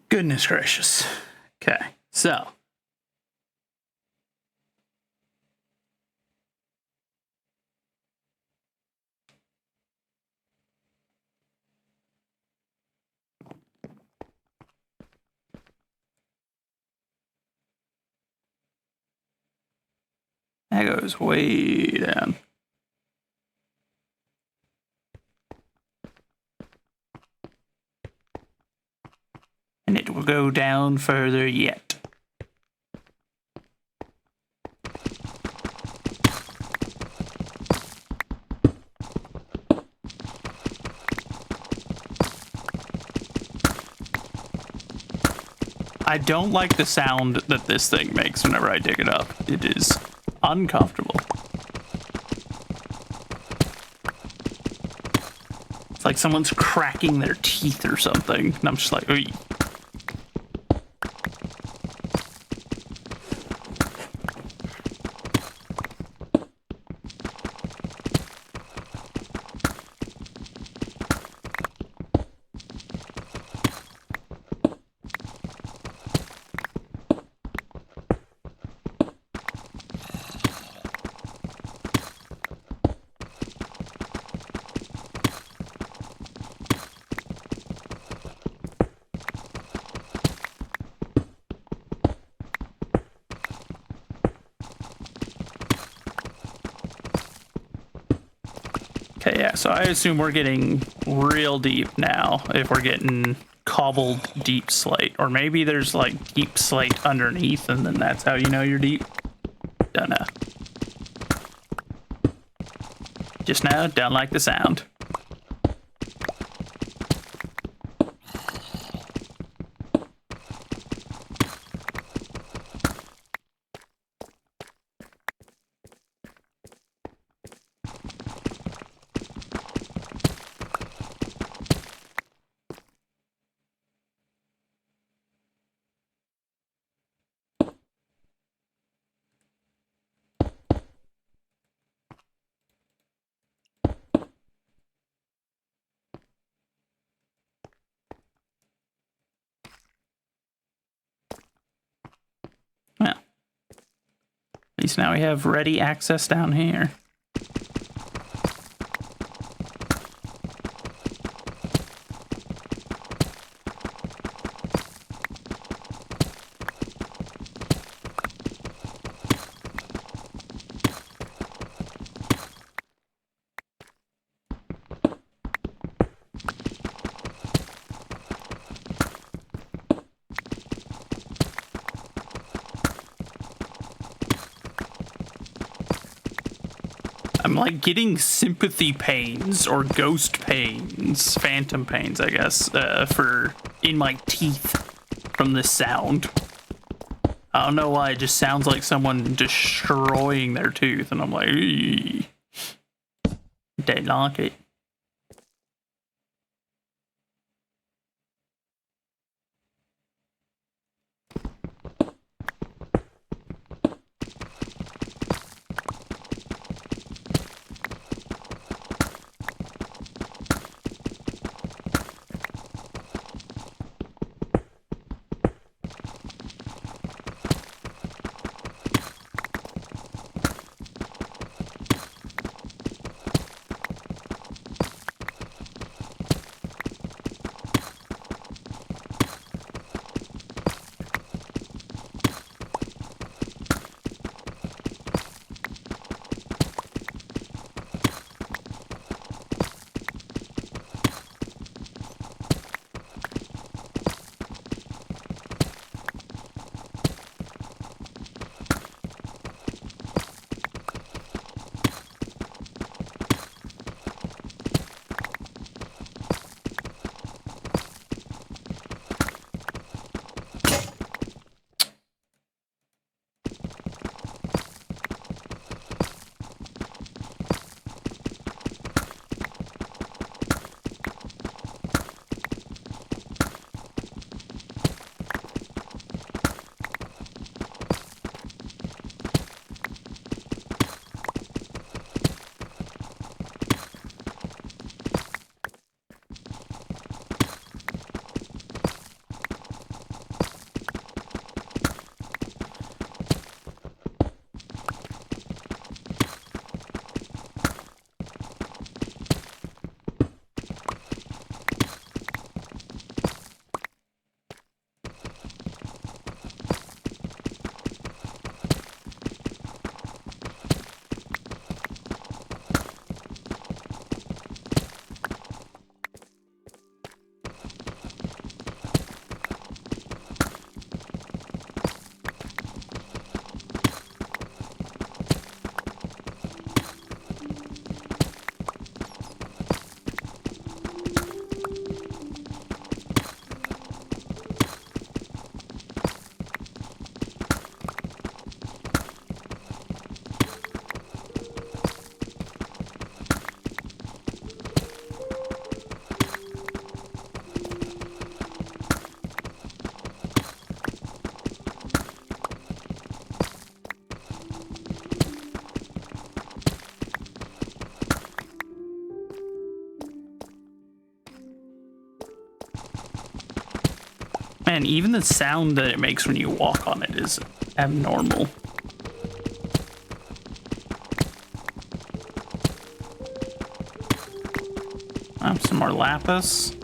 Goodness gracious. Okay, so. That goes way down. And it will go down further yet. I don't like the sound that this thing makes whenever I dig it up. It is uncomfortable. It's like someone's cracking their teeth or something. And I'm just like, oy. Okay, yeah, so I assume we're getting real deep now if we're getting cobbled deep slate. Or maybe there's like deep slate underneath and then that's how you know you're deep. Don't know. Just now, don't like the sound. Well, at least now we have ready access down here. I'm like getting sympathy pains or ghost pains, phantom pains, I guess, for in my teeth from this sound. I don't know why, it just sounds like someone destroying their tooth, and I'm like, eee. Don't like it. Man, even the sound that it makes when you walk on it is abnormal. Some more lapis.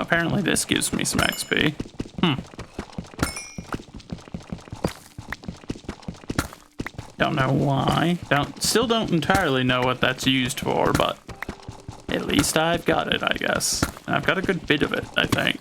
apparently this gives me some XP. Don't know why. Still don't entirely know what that's used for, but at least I've got it, I guess. And I've got a good bit of it, I think.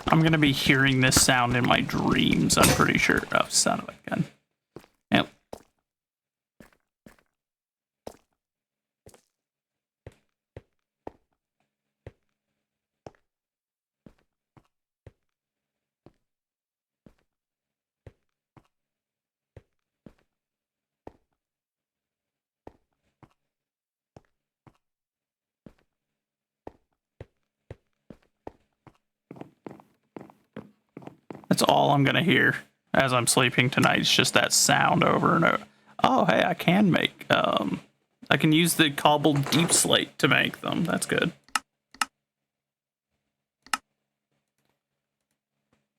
I'm gonna be hearing this sound in my dreams, I'm pretty sure. Oh, son of a gun. Yep. That's all I'm gonna hear as I'm sleeping tonight. It's just that sound over and over. Oh, hey, I can make, I can use the cobbled deep slate to make them. That's good.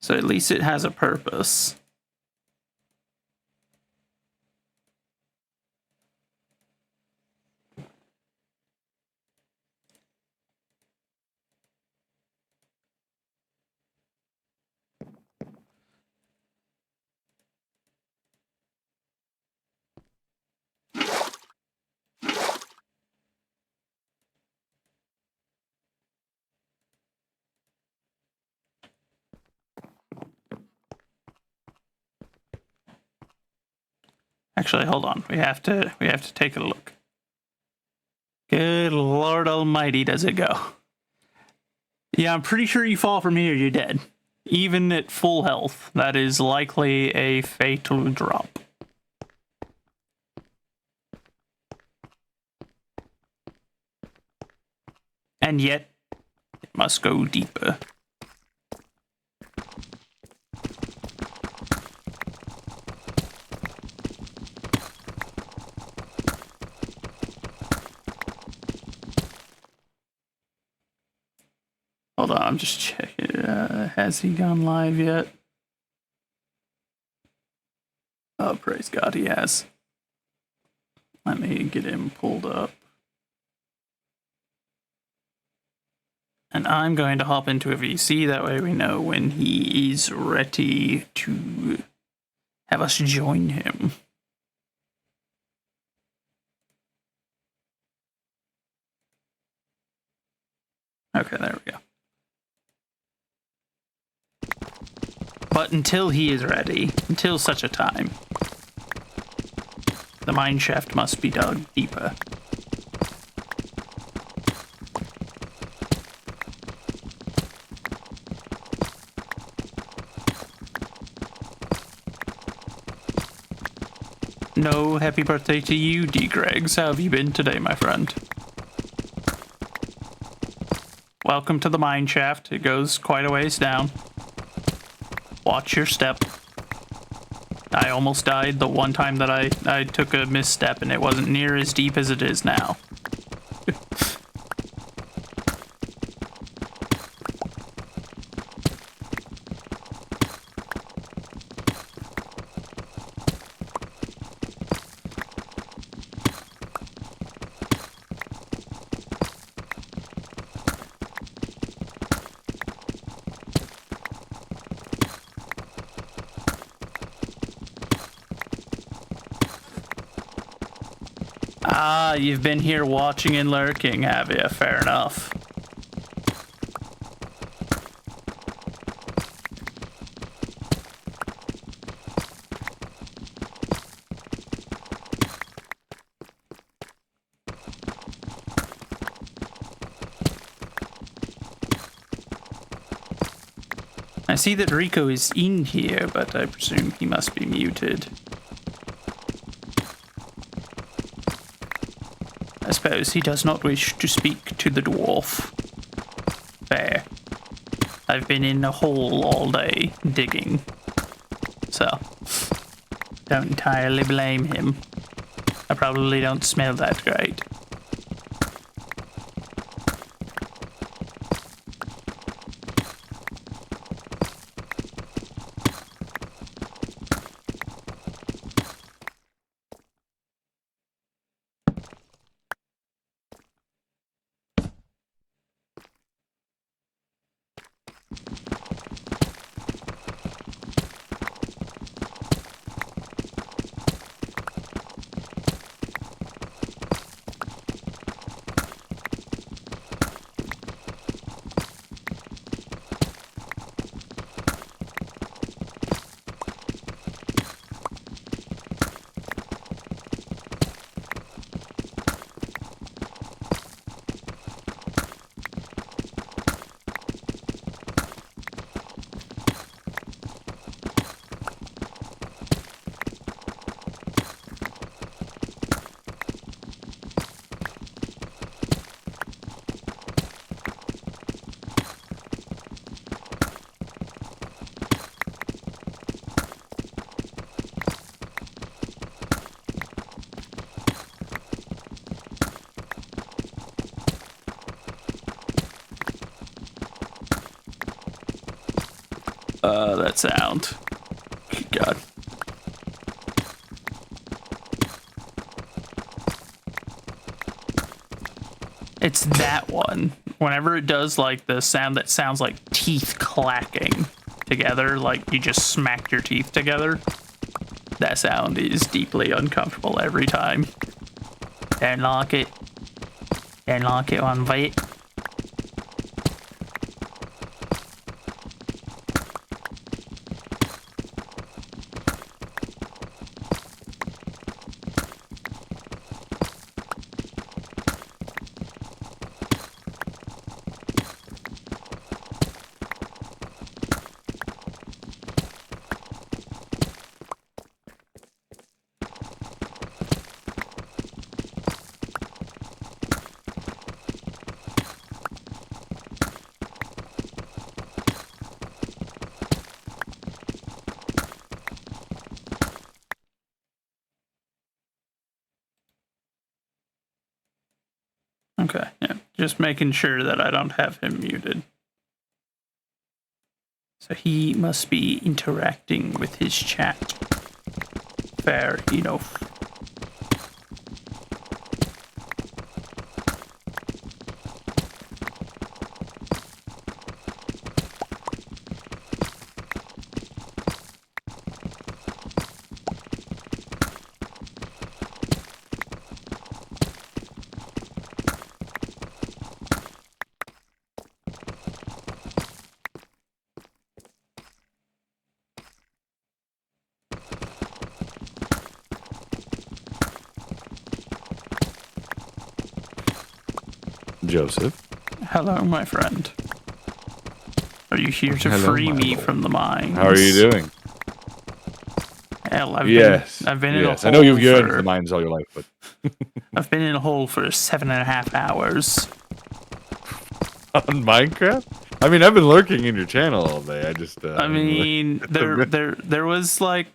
So at least it has a purpose. Actually, hold on. We have to take a look. Good Lord Almighty, does it go? Yeah, I'm pretty sure you fall from here, you're dead. Even at full health, that is likely a fatal drop. And yet, it must go deeper. Hold on, I'm just checking. Has he gone live yet? Oh, praise God, he has. Let me get him pulled up. And I'm going to hop into a VC, that way we know when he is ready to have us join him. Okay, there we go. But until he is ready, until such a time, the mine shaft must be dug deeper. No happy birthday to you, D. Greggs. How have you been today, my friend? Welcome to the mine shaft. It goes quite a ways down. Watch your step. I almost died the one time that I took a misstep, and it wasn't near as deep as it is now. Ah, you've been here watching and lurking, have you? Fair enough. I see that Rico is in here, but I presume he must be muted. I suppose he does not wish to speak to the dwarf. Fair. I've been in a hole all day, digging. So, don't entirely blame him. I probably don't smell that great. That sound. Good God. It's that one. Whenever it does like the sound that sounds like teeth clacking together, like you just smacked your teeth together, that sound is deeply uncomfortable every time. Don't like it. Don't like it one bit. Okay, yeah, just making sure that I don't have him muted. So he must be interacting with his chat. Fair enough. Joseph. Hello, my friend. Are you here to Hello, free my me lord. from the mines? How are you doing? Hell, Yes. I've been in a yes. hole I know you've gone into for, the mines all your life, but I've been in a hole for 7.5 hours. on Minecraft? I mean, I've been lurking in your channel all day. I just. I mean, there was like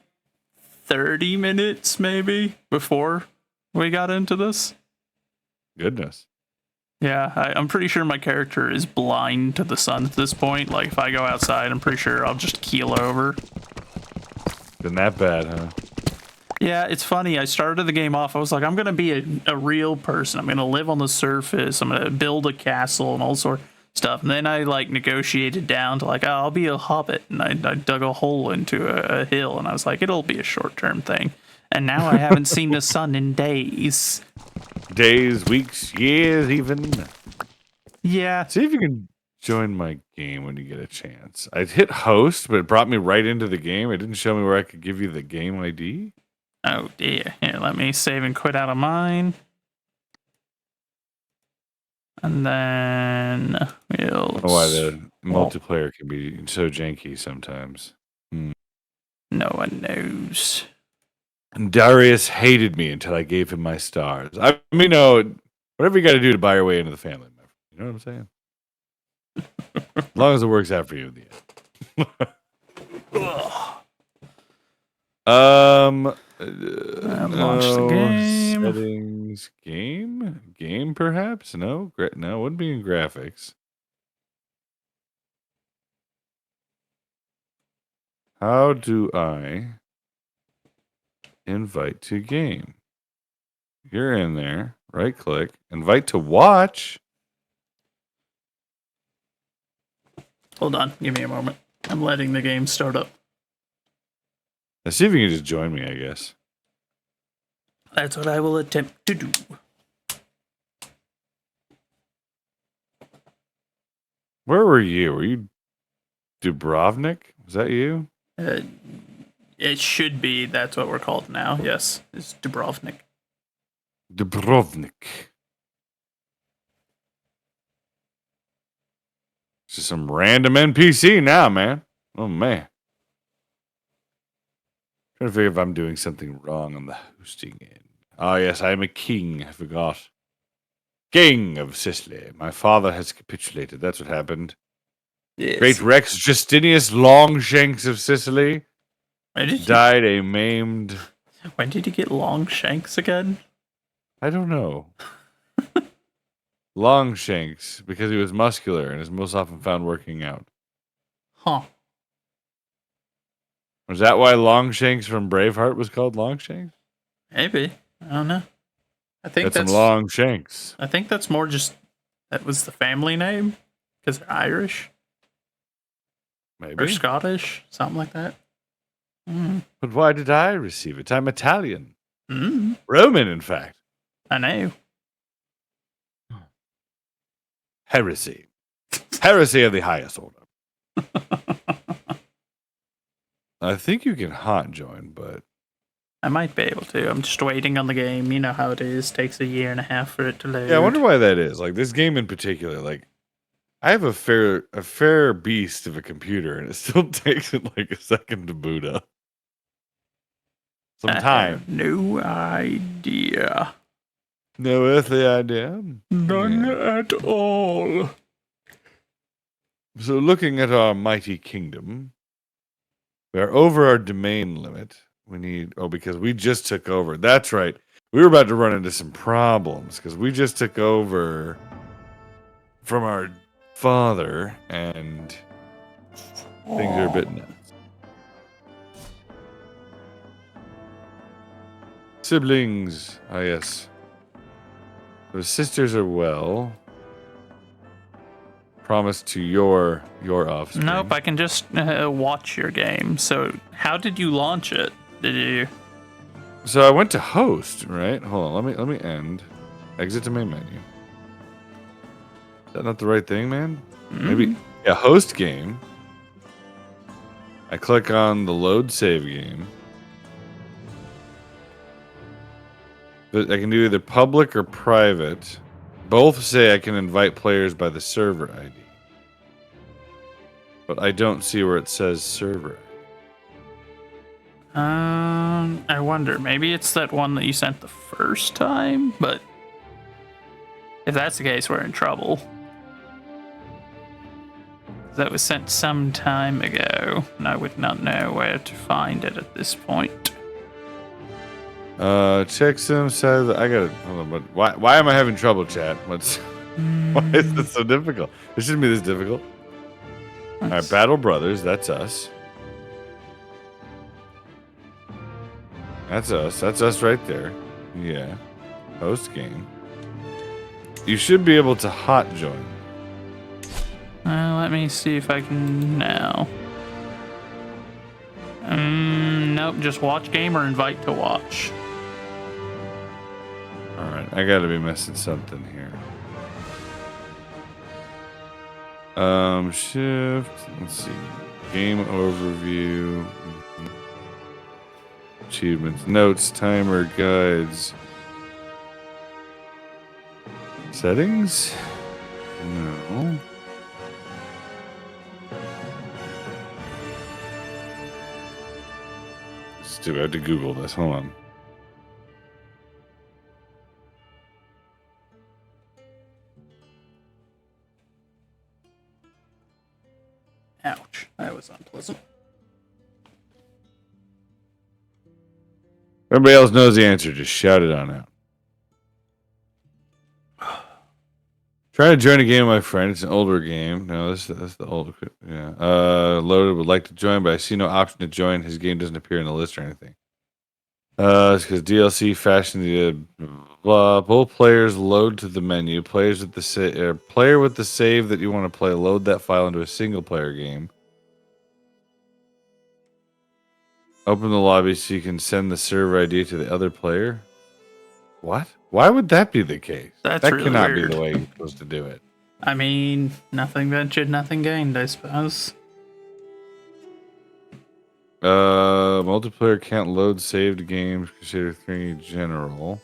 30 minutes maybe before we got into this. Goodness. Yeah, I'm pretty sure my character is blind to the sun at this point. Like, if I go outside, I'm pretty sure I'll just keel over. Been that bad, huh? Yeah, it's funny. I started the game off. I was like, I'm going to be a real person. I'm going to live on the surface. I'm going to build a castle and all sort of stuff. And then I, like, negotiated down to, like, oh, I'll be a hobbit. And I dug a hole into a hill. And I was like, it'll be a short-term thing. And now I haven't seen the sun in days. Days, weeks, years, even. Yeah. See if you can join my game when you get a chance. I hit host, but it brought me right into the game. It didn't show me where I could give you the game ID. Oh, dear. Here, let me save and quit out of mine. And then we'll... I don't know why the multiplayer can be so janky sometimes. No one knows. And Darius hated me until I gave him my stars. I mean, no, whatever you got to do to buy your way into the family. You know what I'm saying? As long as it works out for you in the end. Launch the game. Settings. Game, perhaps? No, no, it wouldn't be in graphics. How do I invite to game? You're in there. Right click. Invite to watch. Hold on. Give me a moment. I'm letting the game start up. Let's see if you can just join me, I guess. That's what I will attempt to do. Where were you? Were you Dubrovnik? Was that you? It should be. That's what we're called now. Yes. It's Dubrovnik. Dubrovnik. It's just some random NPC now, man. Oh, man. Trying to figure if I'm doing something wrong on the hosting end. Oh, yes, I am a king. I forgot. King of Sicily. My father has capitulated. That's what happened. Yes. Great Rex Justinius Longshanks of Sicily died a maimed... When did he get Longshanks again? I don't know. Longshanks, because he was muscular and is most often found working out. Huh. Was that why Longshanks from Braveheart was called Longshanks? Maybe. I don't know. I think That's some Longshanks. I think that's more just that was the family name because they're Irish Maybe. or Scottish, something like that. But why did I receive it? I'm Italian. Mm. Roman, in fact. I know. Heresy. Heresy of the highest order. I think you can hot join, but... I might be able to. I'm just waiting on the game. You know how it is. Takes 1.5 years for it to load. Yeah, I wonder why that is. Like, this game in particular, like, I have a fair beast of a computer, and it still takes it like a second to boot up. Some I time. have no idea. No earthly idea. None at all. So looking at our mighty kingdom, we are over our domain limit. We need, because we just took over. That's right. We were about to run into some problems because we just took over from our father and things are a bit nuts. Siblings. Ah, yes. The sisters are well. Promise to your offspring. Nope, I can just watch your game. So, how did you launch it? Did you? So I went to host, right? Hold on, let me end. Exit to main menu. Is that not the right thing, man? Maybe host game. I click on the load save game. But I can do either public or private. Both say I can invite players by the server ID. But I don't see where it says server. I wonder. Maybe it's that one that you sent the first time, but if that's the case, we're in trouble. That was sent some time ago, and I would not know where to find it at this point. Check some says I got it. Hold on, but why am I having trouble, chat? Why is this so difficult? It shouldn't be this difficult. All right, Battle Brothers, that's us. That's us. That's us right there. Yeah. Host game. You should be able to hot join. Let me see if I can now. Nope, just watch game or invite to watch. Alright, I gotta be missing something here. Shift. Let's see. Game overview. Achievements, notes, timer, guides. Settings? No. Stupid, I have to Google this. Hold on. Ouch, that was unpleasant. Everybody else knows the answer. Just shout it on out. Trying to join a game with my friend. It's an older game. No, that's the older. Yeah. Loaded would like to join, but I see no option to join. His game doesn't appear in the list or anything. It's because DLC fashioned the both players load to the menu. Players with the player with the save that you want to play, load that file into a single player game. Open the lobby so you can send the server ID to the other player. What? Why would that be the case? That's that really cannot weird. be the way you're supposed to do it. I mean, nothing ventured, nothing gained, I suppose. Multiplayer can't load saved games. Crusader 3 general.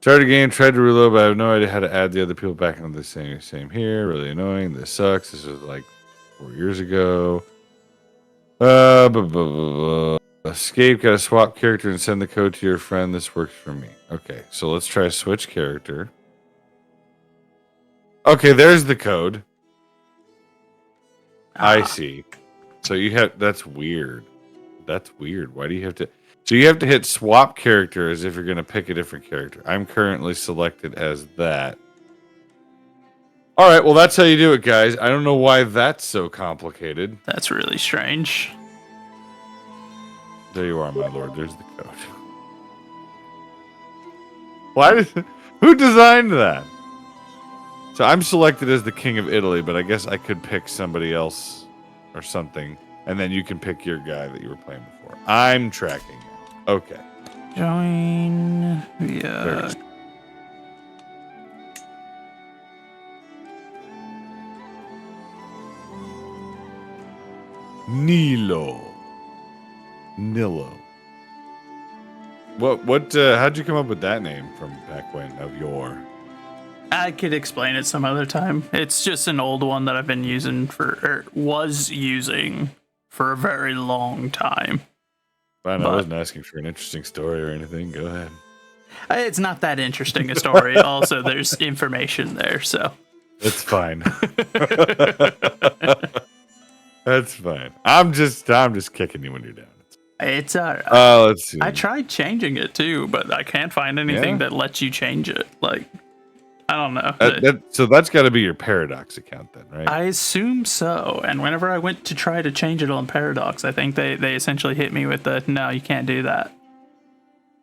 Started a game, tried to reload, but I have no idea how to add the other people back into the same here. Really annoying. This sucks. This was like 4 years ago. Escape, gotta swap character and send the code to your friend. This works for me. Okay, so let's try switch character. Okay, there's the code. I see. So you have, that's weird. That's weird. Why do you have to? So you have to hit swap character as if you're going to pick a different character. I'm currently selected as that. All right, well, that's how you do it, guys. I don't know why that's so complicated. That's really strange. There you are, my lord. There's the code. Why did? Who designed that? So I'm selected as the king of Italy, but I guess I could pick somebody else or something, and then you can pick your guy that you were playing before. I'm tracking now. Okay. Join via. Nilo. How'd you come up with that name from back when of yore? I could explain it some other time. It's just an old one that I've been using was using for a very long time. I wasn't asking for an interesting story or anything. Go ahead. It's not that interesting a story. Also, there's information there, so. It's fine. That's fine. I'm just kicking you when you're down. It's alright. Let's see. I tried changing it too, but I can't find anything that lets you change it. Like, I don't know. So that's got to be your Paradox account then, right? I assume so. And whenever I went to try to change it on Paradox, I think they essentially hit me with the, no, you can't do that.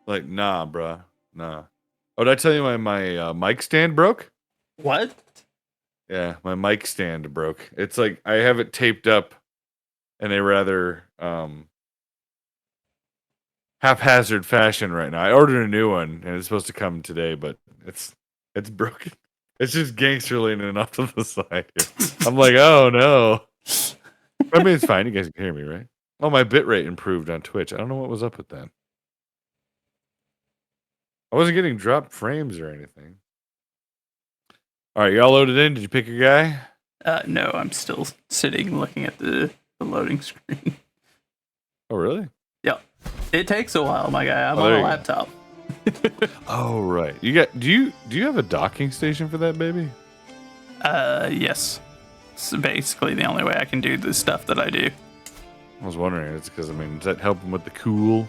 Like, nah, bruh. Nah. Oh, did I tell you my mic stand broke? What? Yeah, my mic stand broke. It's like I have it taped up in a rather haphazard fashion right now. I ordered a new one and it's supposed to come today, but it's broken. It's just gangster leaning off to the side here. I'm like, oh no. I mean, it's fine. You guys can hear me, right? Oh, my bitrate improved on Twitch. I don't know what was up with that. I wasn't getting dropped frames or anything. All right, y'all loaded in. Did you pick your guy? No, I'm still sitting looking at the loading screen. Oh, really? Yeah. It takes a while, my guy. I'm Oh, on there a you go. laptop. Oh, right. You got? Do you have a docking station for that baby? Yes. It's basically the only way I can do the stuff that I do. I was wondering. It's because does that help him with the coolant?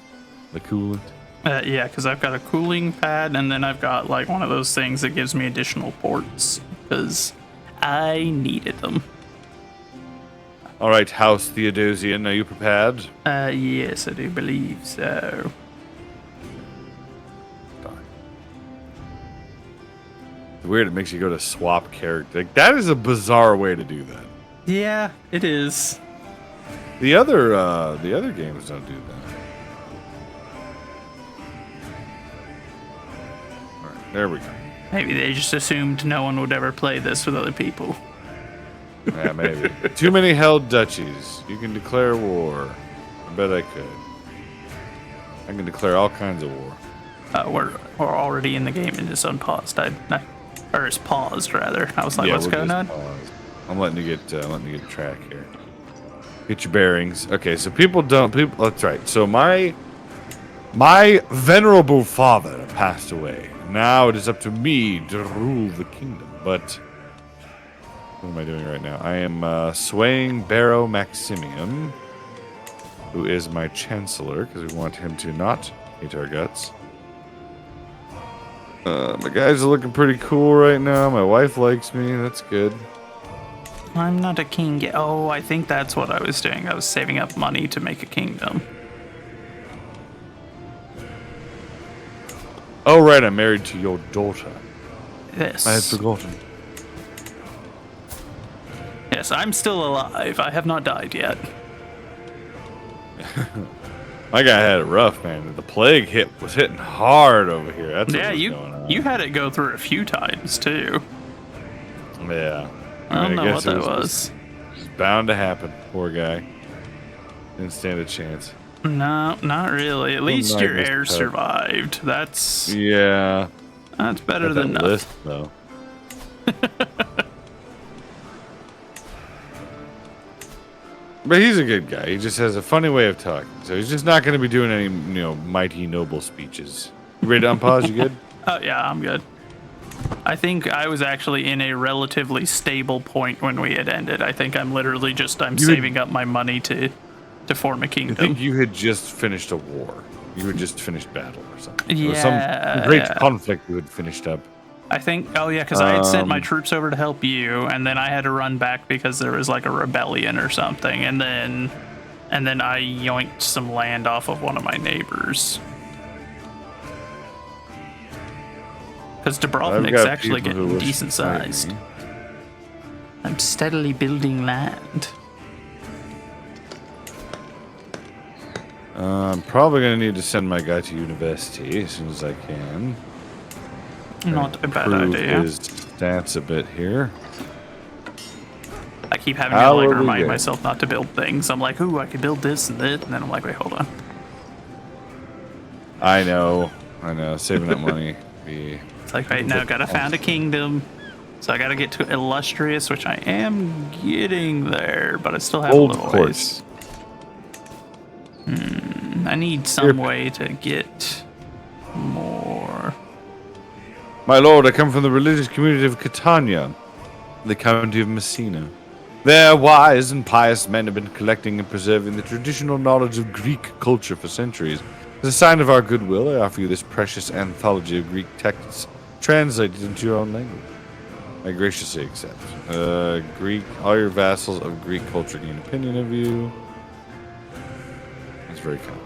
Yeah, because I've got a cooling pad, and then I've got like one of those things that gives me additional ports because I needed them. All right, House Theodosian, are you prepared? Yes, I do believe so. It's weird. It makes you go to swap character. Like, that is a bizarre way to do that. Yeah, it is. The other games don't do that. All right, there we go. Maybe they just assumed no one would ever play this with other people. Yeah, maybe. Too many held duchies. You can declare war. I bet I could. I can declare all kinds of war. We're already in the game and it's unpaused. Or it's paused rather. I was like, what's we'll going just on? pause. I'm letting you get track here. Get your bearings. Okay, so people. That's right. So my venerable father passed away. Now it is up to me to rule the kingdom. But what am I doing right now? I am swaying Barrow Maximian, who is my chancellor, because we want him to not hate our guts. My guys are looking pretty cool right now. My wife likes me. That's good. I'm not a king yet. Oh, I think that's what I was doing. I was saving up money to make a kingdom. Oh, right. I'm married to your daughter. Yes. I had forgotten. Yes, I'm still alive. I have not died yet. My guy had it rough, man. The plague was hitting hard over here. That's what Yeah, was going on. you had it go through a few times too. Yeah. I don't know guess what it that was. It's bound to happen. Poor guy. Didn't stand a chance. No, not really. At least night your was heir tough. survived. That's Yeah. better Got than that nothing. list, though. But he's a good guy. He just has a funny way of talking. So he's just not going to be doing any, mighty noble speeches. You ready to unpause? You good? Oh yeah, I'm good. I think I was actually in a relatively stable point when we had ended. I think I'm literally saving up my money to form a I kingdom. think you had just finished a war. You had just finished battle or something. There was Yeah. some great conflict you had finished up. I think, oh yeah, because I had sent my troops over to help you, and then I had to run back because there was like a rebellion or something, and then I yoinked some land off of one of my neighbors. Because Dubrovnik's actually getting decent sized. I'm steadily building land. I'm probably going to need to send my guy to university as soon as I can. Not a bad Improve idea. his stats a bit here. I keep having How to are we remind doing? myself not to build things. I'm like, ooh, I could build this and that, and then I'm like, wait, hold on. I know. Saving that money. It's like, right now, gotta found a kingdom. So I gotta get to illustrious, which I am getting there, but I still have Old a little course. ways. I need some way to get more. My lord, I come from the religious community of Catania, the county of Messina. There, wise and pious men have been collecting and preserving the traditional knowledge of Greek culture for centuries. As a sign of our goodwill, I offer you this precious anthology of Greek texts, translated into your own language. I graciously accept. Greek, all your vassals of Greek culture gain opinion of you. That's very kind.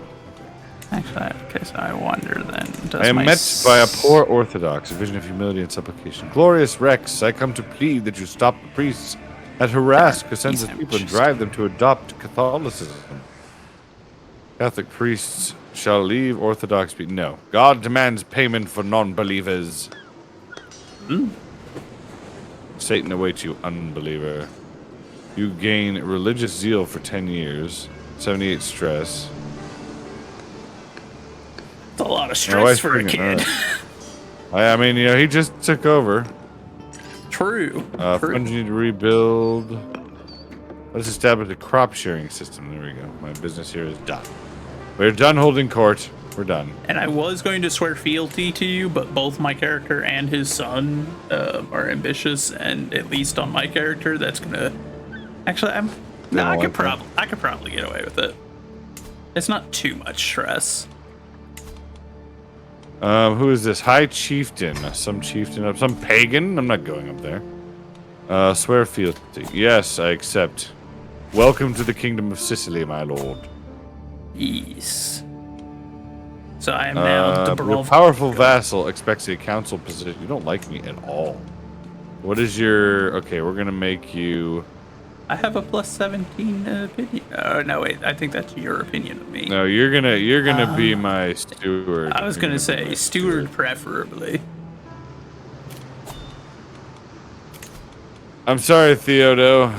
Actually, okay, so I wonder then. I am met by a poor Orthodox, a vision of humility and supplication. Glorious Rex, I come to plead that you stop the priests that harass Crescenza's people and drive them to adopt Catholicism. Catholic priests shall leave Orthodox people. No. God demands payment for non-believers. Satan awaits you, unbeliever. You gain religious zeal for 10 years. 78 stress. It's a lot of stress for a kid. I mean, you know, he just took over. True. True. Funds need to rebuild. Let's establish a crop sharing system. There we go. My business here is done. We're done holding court. We're done. And I was going to swear fealty to you, but both my character and his son are ambitious, and at least on my character, that's gonna. Actually, I could probably get away with it. It's not too much stress. Who is this? High Chieftain. Some chieftain some pagan? I'm not going up there. Swear fealty. Yes, I accept. Welcome to the kingdom of Sicily, my lord. Yes. So I am now Your powerful vassal expects a council position. You don't like me at all. What is your... Okay, we're going to make you... I have a plus 17 opinion. Oh, no, wait. I think that's your opinion of me. No, you're gonna be my steward. I was going to say steward preferably. I'm sorry, Theodo.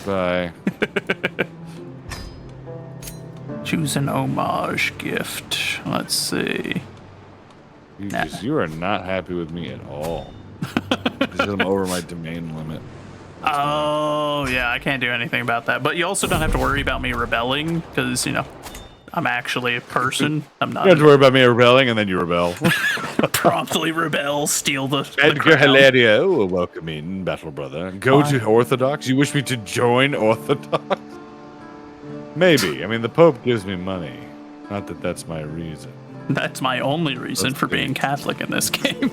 Bye. Choose an homage gift. Let's see. You are not happy with me at all. Because I'm over my domain limit. Oh, yeah, I can't do anything about that. But you also don't have to worry about me rebelling, because, you know, I'm actually a person. I'm not. You don't have to worry about me rebelling, and then you rebel. Promptly rebel, steal the Edgar crown. Hilario, welcome in, battle brother. Go to Orthodox? You wish me to join Orthodox? Maybe. I mean, the Pope gives me money. Not that that's my reason. That's my only reason for being Catholic in this game.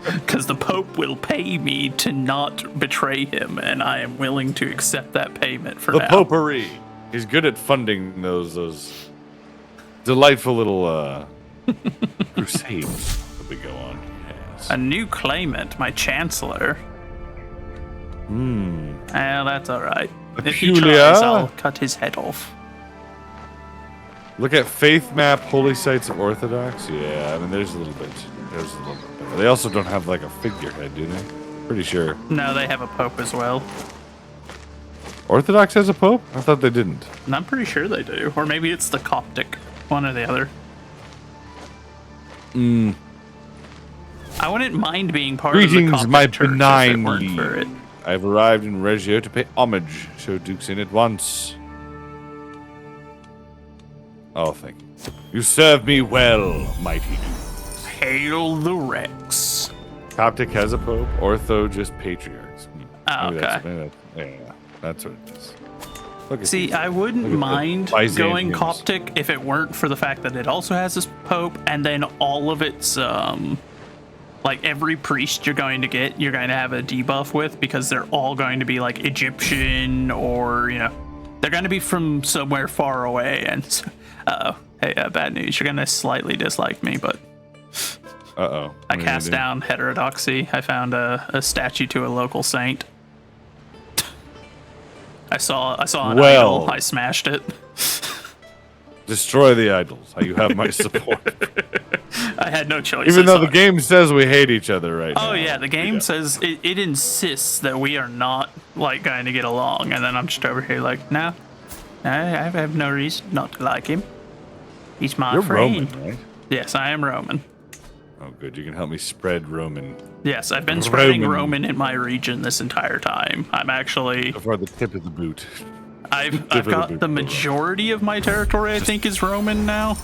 Because the Pope will pay me to not betray him, and I am willing to accept that payment for the now. Popery. He's good at funding those delightful little crusades that we go on. Yes. A new claimant, my Chancellor. Well, that's alright. If he Peculiar. tries, I'll cut his head off. Look at faith map, holy sites of Orthodox. Yeah, I mean, there's a little bit. They also don't have like a figurehead, do they? Pretty sure. No, they have a Pope as well. Orthodox has a pope? I thought they didn't. And I'm pretty sure they do. Or maybe it's the Coptic. One or the other. I wouldn't mind being part of the Greetings, Coptic my church benign if it weren't liege. for it. I've arrived in Reggio to pay homage. Show Dukes in at once. Oh, thank you. You serve me well, mighty Duke. Hail the Rex. Coptic has a pope. Ortho just patriarchs. Oh, Maybe okay. That's what it is. Look at See, these. I wouldn't Look at the mind Byzantiums. going Coptic if it weren't for the fact that it also has this Pope, and then all of its, like every priest you're going to get, you're going to have a debuff with, because they're all going to be like Egyptian, or, you know, they're going to be from somewhere far away, and so, hey, bad news, you're going to slightly dislike me, but Uh-oh. I cast down heterodoxy. I found a statue to a local saint. I saw an idol. I smashed it. Destroy the idols. You have my support. I had no choice. Even though the game says we hate each other right now. Oh yeah, the game says it insists that we are not like going to get along, and then I'm just over here like, no, I have no reason not to like him. He's my You're friend. Roman, right? Yes, I am Roman. Oh, good. You can help me spread Roman. Yes, I've been spreading Roman. Roman in my region this entire time. I'm actually. So far, the tip of the boot. I've got the majority of my territory, I think, is Roman now.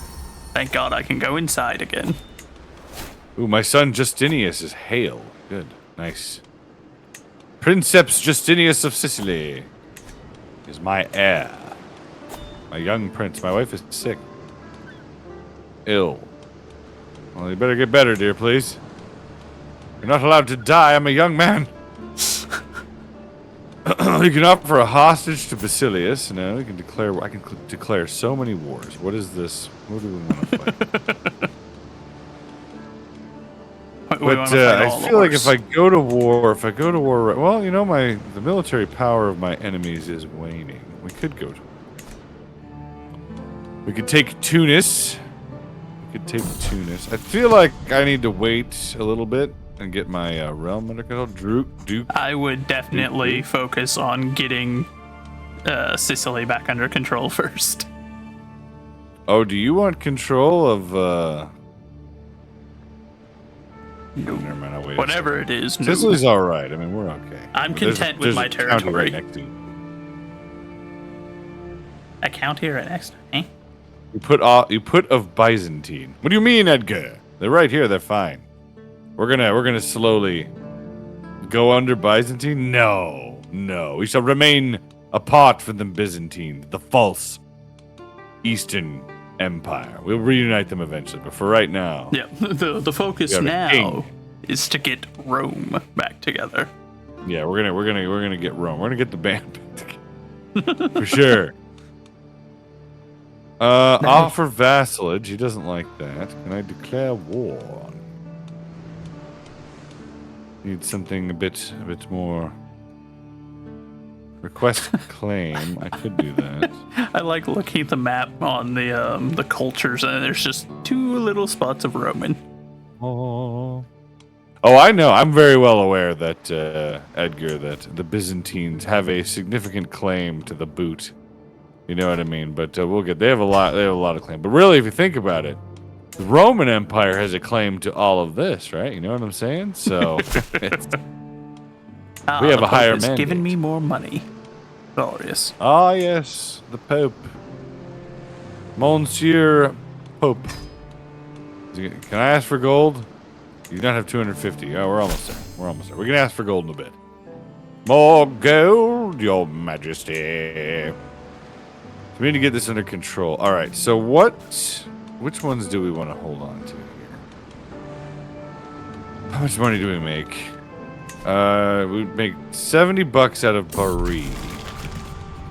Thank God I can go inside again. Ooh, my son Justinius is hail. Good. Nice. Princeps Justinius of Sicily is my heir. My young prince. My wife is sick. Ill. Well, you better get better, dear, please. You're not allowed to die. I'm a young man. You can offer a hostage to Basilius. No, we can declare. I can declare so many wars. What is this? What do we want to fight? But I feel like if I go to war, well, you know, the military power of my enemies is waning. We could go to war. We could take Tunis. I feel like I need to wait a little bit and get my realm under control. Duke. I would definitely focus on getting Sicily back under control first. Oh, do you want control of No. Never mind, I'll wait. Whatever it is, no. Sicily's all right. I mean, we're okay. I'm But there's content with there's my a county territory. right next to you. A county right next to me. You put of Byzantine. What do you mean, Edgar? They're right here. They're fine. We're gonna slowly go under Byzantine. No, we shall remain apart from the Byzantine, the false Eastern Empire. We'll reunite them eventually, but for right now, Yeah, the focus We got a now king. is to get Rome back together. yeah, we're gonna get Rome. We're gonna get the band back together for sure. Offer vassalage. He doesn't like that. Can I declare war? Need something a bit more. Request claim. I could do that. I like looking at the map on the cultures, and there's just 2 little spots of Roman. Oh, I know. I'm very well aware that Edgar, that the Byzantines have a significant claim to the boot. You know what I mean? But we'll get. They have a lot of claim. But really, if you think about it, the Roman Empire has a claim to all of this, right? You know what I'm saying? So it's, we have the a higher Pope has mandate. given me more money. Glorious. Ah, yes, the Pope, Monsieur Pope. Can I ask for gold? You don't have 250. Oh, we're almost there. We can ask for gold in a bit. More gold, Your Majesty. We need to get this under control. All right. So which ones do we want to hold on to here? How much money do we make? We make $70 out of Bari.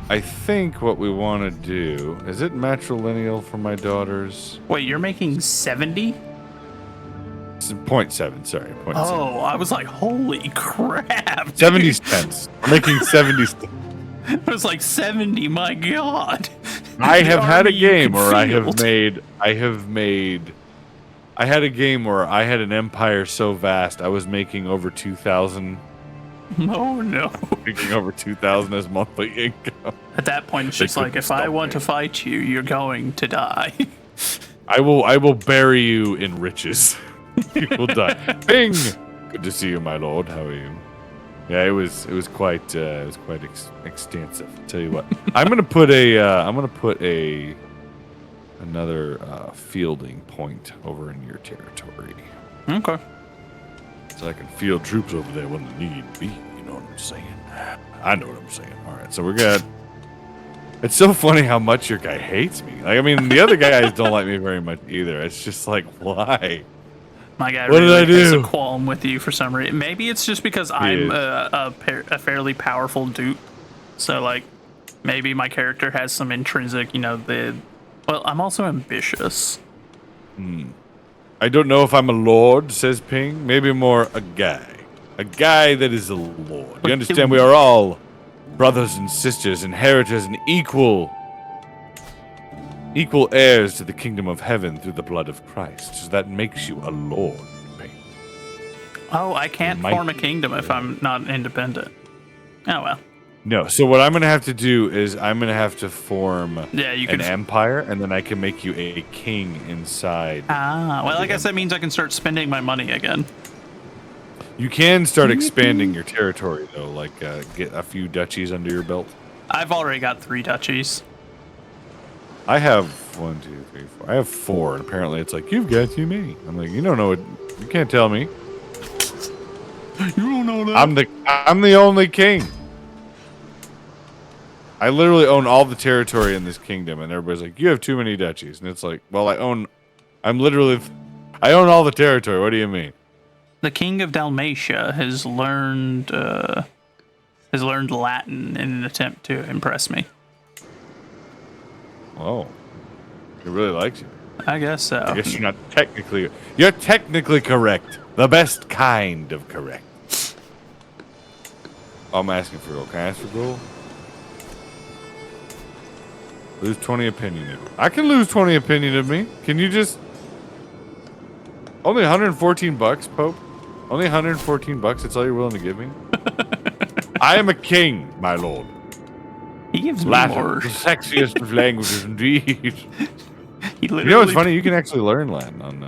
I think what we want to do is it matrilineal for my daughters. Wait, you're making 70? It's 0.7. Sorry, 0.7. Oh, I was like, holy crap. dude. 70 cents. I'm making 70 cents. I was like 70, my god. I The have had a army you game could where I had a game where I had an empire so vast I was making over 2,000. Oh no. Making over 2,000 as monthly income. At that point, it's They just like, couldn't if I stop want me. to fight you, you're going to die. I will bury you in riches. You will die. Bing. Good to see you, my lord. How are you? Yeah, it was quite extensive. I'll tell you what, I'm gonna put another fielding point over in your territory, Okay. so I can field troops over there when the need be. You know what I'm saying? I know what I'm saying. All right, so we're good. It's so funny how much your guy hates me. Like, I mean, the other guys don't like me very much either. It's just like, why? My guy What did really I has do? a qualm with you for some reason. Maybe it's just because I'm a fairly powerful dupe. So, like, maybe my character has some intrinsic, well, I'm also ambitious. I don't know if I'm a lord, says Ping. Maybe more a guy. A guy that is a lord. You understand, we are all brothers and sisters, inheritors, and equal heirs to the kingdom of heaven through the blood of Christ. So that makes you a lord, Ping. Oh, I can't Might form a be. kingdom if I'm not independent. Oh, well. No, so what I'm going to have to do is I'm going to have to form Yeah, you an can. empire, and then I can make you a king inside. Well, I guess that means I can start spending my money again. You can start expanding your territory, though, like get a few duchies under your belt. I've already got 3 duchies. I have 1, 2, 3, 4. I have 4, and apparently it's like, you've got too many. I'm like, you don't know it. You can't tell me. You don't know that. I'm the only king. I literally own all the territory in this kingdom, and everybody's like, you have too many duchies. And it's like, well, I own all the territory. What do you mean? The king of Dalmatia has learned Latin in an attempt to impress me. Oh, he really likes you. I guess so. I guess you're technically correct. The best kind of correct. Oh, I'm asking for gold. Can I ask for gold? Lose 20 opinion of me. I can lose 20 opinion of me. Can you just... Only 114 bucks, Pope? Only 114 bucks? That's all you're willing to give me? I am a king, my lord. He gives me Latin, more. the sexiest of languages, indeed. He literally. You know what's funny? You can actually learn Latin on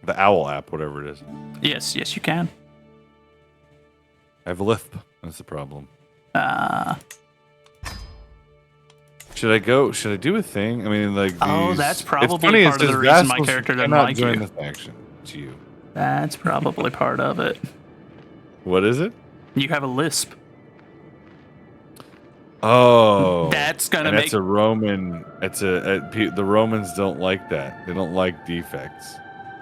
The owl app, whatever it is. Yes, yes, you can. I have a lisp. That's the problem. Should I go? Should I do a thing? I mean, like, Oh, that's it's probably funny, part of the reason my character doesn't like join you. the faction. It's you. That's probably part of it. What is it? You have a lisp. Oh, That's gonna and make. It's a Roman. The Romans don't like that. They don't like defects.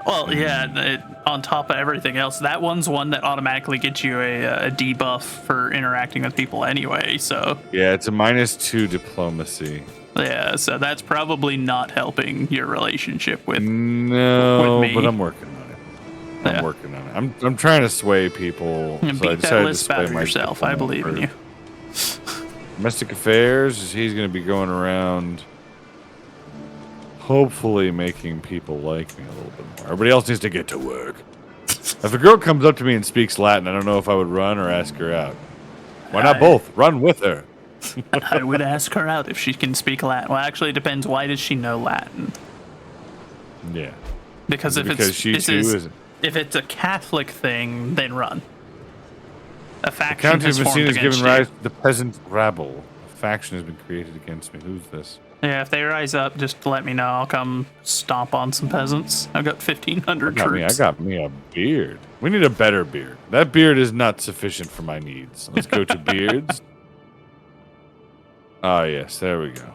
Well, yeah. On top of everything else, that one's one that automatically gets you a debuff for interacting with people anyway. So Yeah, it's a -2 diplomacy. yeah, so that's probably not helping your relationship with. No, with me. but I'm working on it. I'm Yeah. working on it. I'm trying to sway people. And So I beat that decided to lisp sway out of my yourself. I believe in you. Domestic affairs, he's going to be going around, hopefully making people like me a little bit more. Everybody else needs to get to work. If a girl comes up to me and speaks Latin, I don't know if I would run or ask her out. Why not both? Run with her. I would ask her out if she can speak Latin. Well, actually, it depends. Why does she know Latin? Yeah. Because if Because it's she too isn't. if it's a Catholic thing, then run. A The faction County of has formed Messina has against given you. rise to the peasant rabble. A faction has been created against me. Who's this? Yeah, if they rise up, just let me know. I'll come stomp on some peasants. I've got 1,500 troops. I got me a beard. We need a better beard. That beard is not sufficient for my needs. Let's go to beards. Ah, yes, there we go.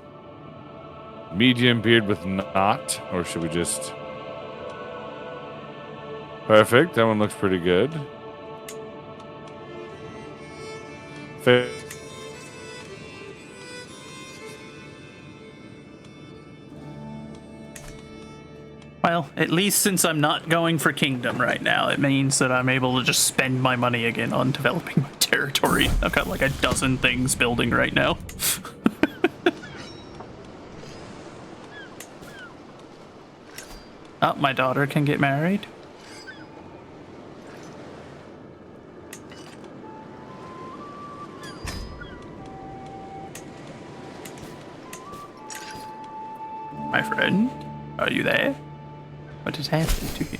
Medium beard with knot, or should we just... Perfect, that one looks pretty good. Well, at least since I'm not going for kingdom right now, it means that I'm able to just spend my money again on developing my territory. I've got like a dozen things building right now. Oh, my daughter can get married. My friend, are you there? What has happened to you?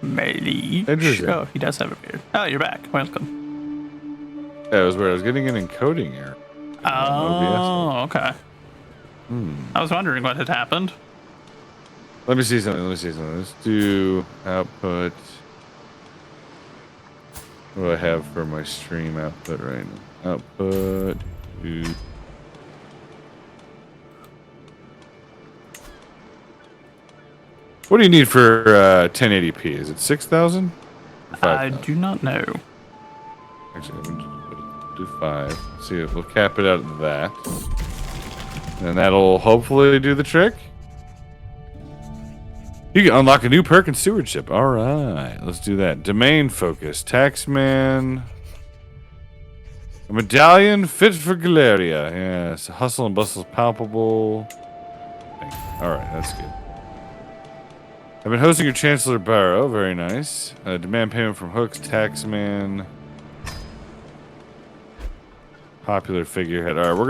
Maybe. Interesting. Oh, he does have a beard. Oh, you're back. Welcome. Yeah, it was weird. I was getting an encoding error. Oh, okay. I was wondering what had happened. Let me see something. Let's do output. What do I have for my stream output right now? Output. What do you need for 1080p? Is it 6,000? I do not know. Actually, let me just do 5. See if we'll cap it out at that. And that'll hopefully do the trick. You can unlock a new perk in stewardship. All right, let's do that. Domain focus. Taxman. A medallion fit for Galeria. Yes. Hustle and bustle is palpable. All right, that's good. I've been hosting your Chancellor Barrow. Very nice. Demand payment from Hooks. Taxman. Popular figurehead. All right, we're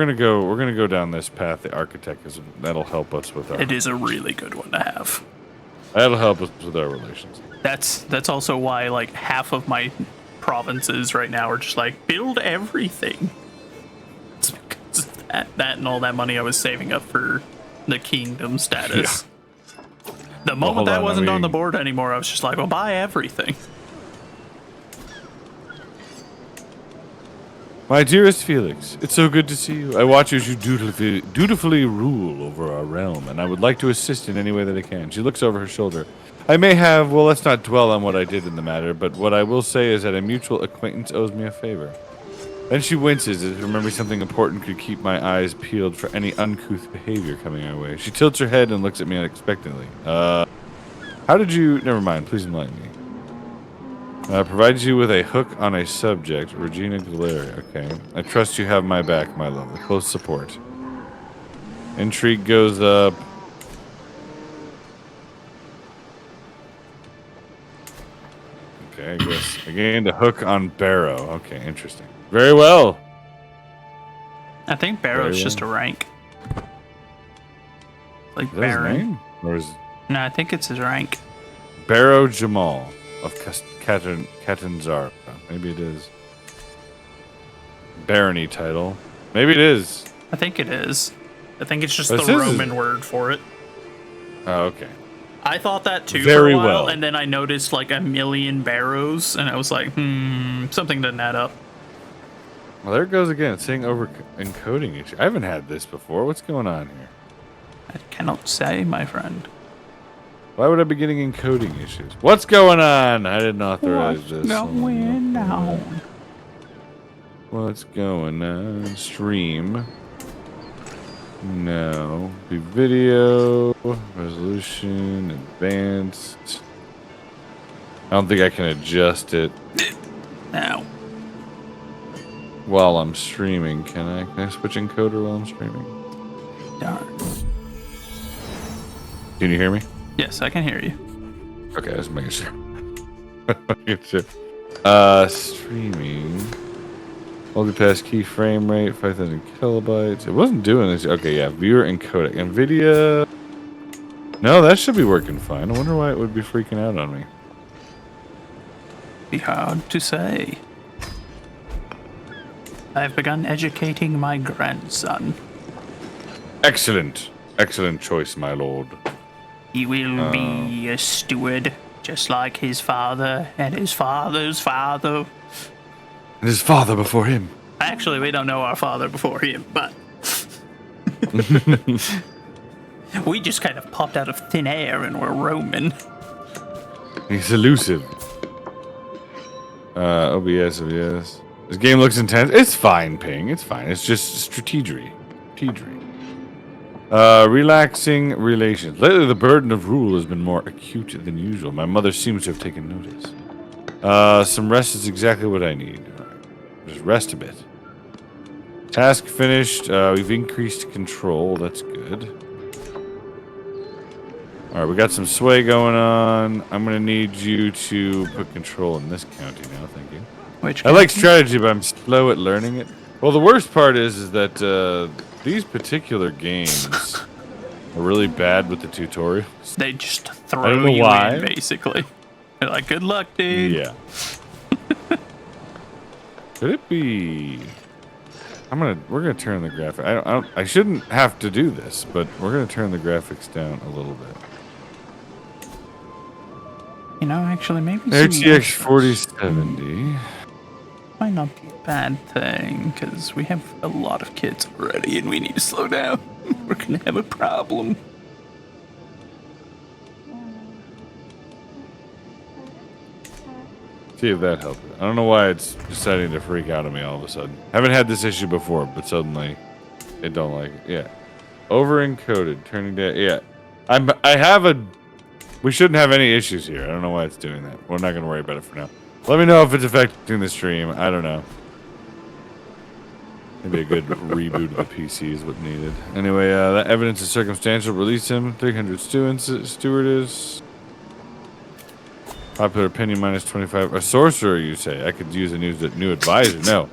gonna go down this path. The architect is that'll help us with our. It is a really good one to have. That'll help us with our relations. That's also why like half of my provinces right now are just like build everything. It's because of that and all that money I was saving up for the kingdom status. Yeah. The moment that wasn't on the board anymore, I was just like, well, buy everything. My dearest Felix, it's so good to see you. I watch as you dutifully rule over our realm, and I would like to assist in any way that I can. She looks over her shoulder. I may have, well, let's not dwell on what I did in the matter, but what I will say is that a mutual acquaintance owes me a favor. Then she winces as remembering something important could keep my eyes peeled for any uncouth behavior coming our way. She tilts her head and looks at me unexpectedly. How did you... Never mind, please enlighten me. Provides you with a hook on a subject. Regina Galeria. Okay. I trust you have my back, my love. Close support. Intrigue goes up. Okay, I guess. I gained a hook on Barrow. Okay, interesting. Very well. I think Barrow's just a rank. Like Is that his Baron. name? Or is No, I think it's his rank. Barrow Jamal of Catanzaro? Maybe it is. Barony title. Maybe it is. I think it is. I think it's just But the it says- Roman word for it. Oh, okay. I thought that too Very for a while, well. and then I noticed like a million barrows, and I was like, something doesn't add up. Well, there it goes again. It's saying over encoding issue. I haven't had this before. What's going on here? I cannot say, my friend. Why would I be getting encoding issues? What's going on? I didn't authorize this. Going on? What's going on? Stream. No. Be video. Resolution. Advanced. I don't think I can adjust it Now. while I'm streaming. Can I? Can I switch encoder while I'm streaming? Darn. Can you hear me? Yes, I can hear you. Okay, let's make sure. Making sure. Streaming. Multitask key frame rate, 5,000 kilobytes. It wasn't doing this. Okay, yeah. Viewer and codec. NVIDIA. No, that should be working fine. I wonder why it would be freaking out on me. Be hard to say. I have begun educating my grandson. Excellent. Excellent choice, my lord. He will be a steward, just like his father and his father's father. And his father before him. Actually, we don't know our father before him, but we just kind of popped out of thin air and we're Roman. He's elusive. OBS. This game looks intense. It's fine, Ping. It's fine. It's just strategery. Relaxing relations. Lately, the burden of rule has been more acute than usual. My mother seems to have taken notice. Some rest is exactly what I need. Just rest a bit. Task finished. We've increased control. That's good. Alright, we got some sway going on. I'm going to need you to put control in this county now. Thank you. Which I like strategy, but I'm slow at learning it. Well, the worst part is that these particular games are really bad with the tutorials. they just I throw don't know you why. in, basically. They're like, good luck, dude. Yeah. Could it be? We're gonna turn the graphic. I shouldn't have to do this, but we're gonna turn the graphics down a little bit. You know, actually, maybe RTX 4070. might not be a bad thing, because we have a lot of kids already, and we need to slow down. We're gonna have a problem. See if that helps. I don't know why it's deciding to freak out on me all of a sudden. Haven't had this issue before, but suddenly it don't like it. Yeah. Over encoded, turning down. Yeah. We shouldn't have any issues here. I don't know why it's doing that. We're not going to worry about it for now. Let me know if it's affecting the stream. I don't know. Maybe a good reboot of the PC is what needed. Anyway, that evidence is circumstantial. Release him. 300 stewardess. Popular opinion minus 25. A sorcerer, you say? I could use a new advisor. No.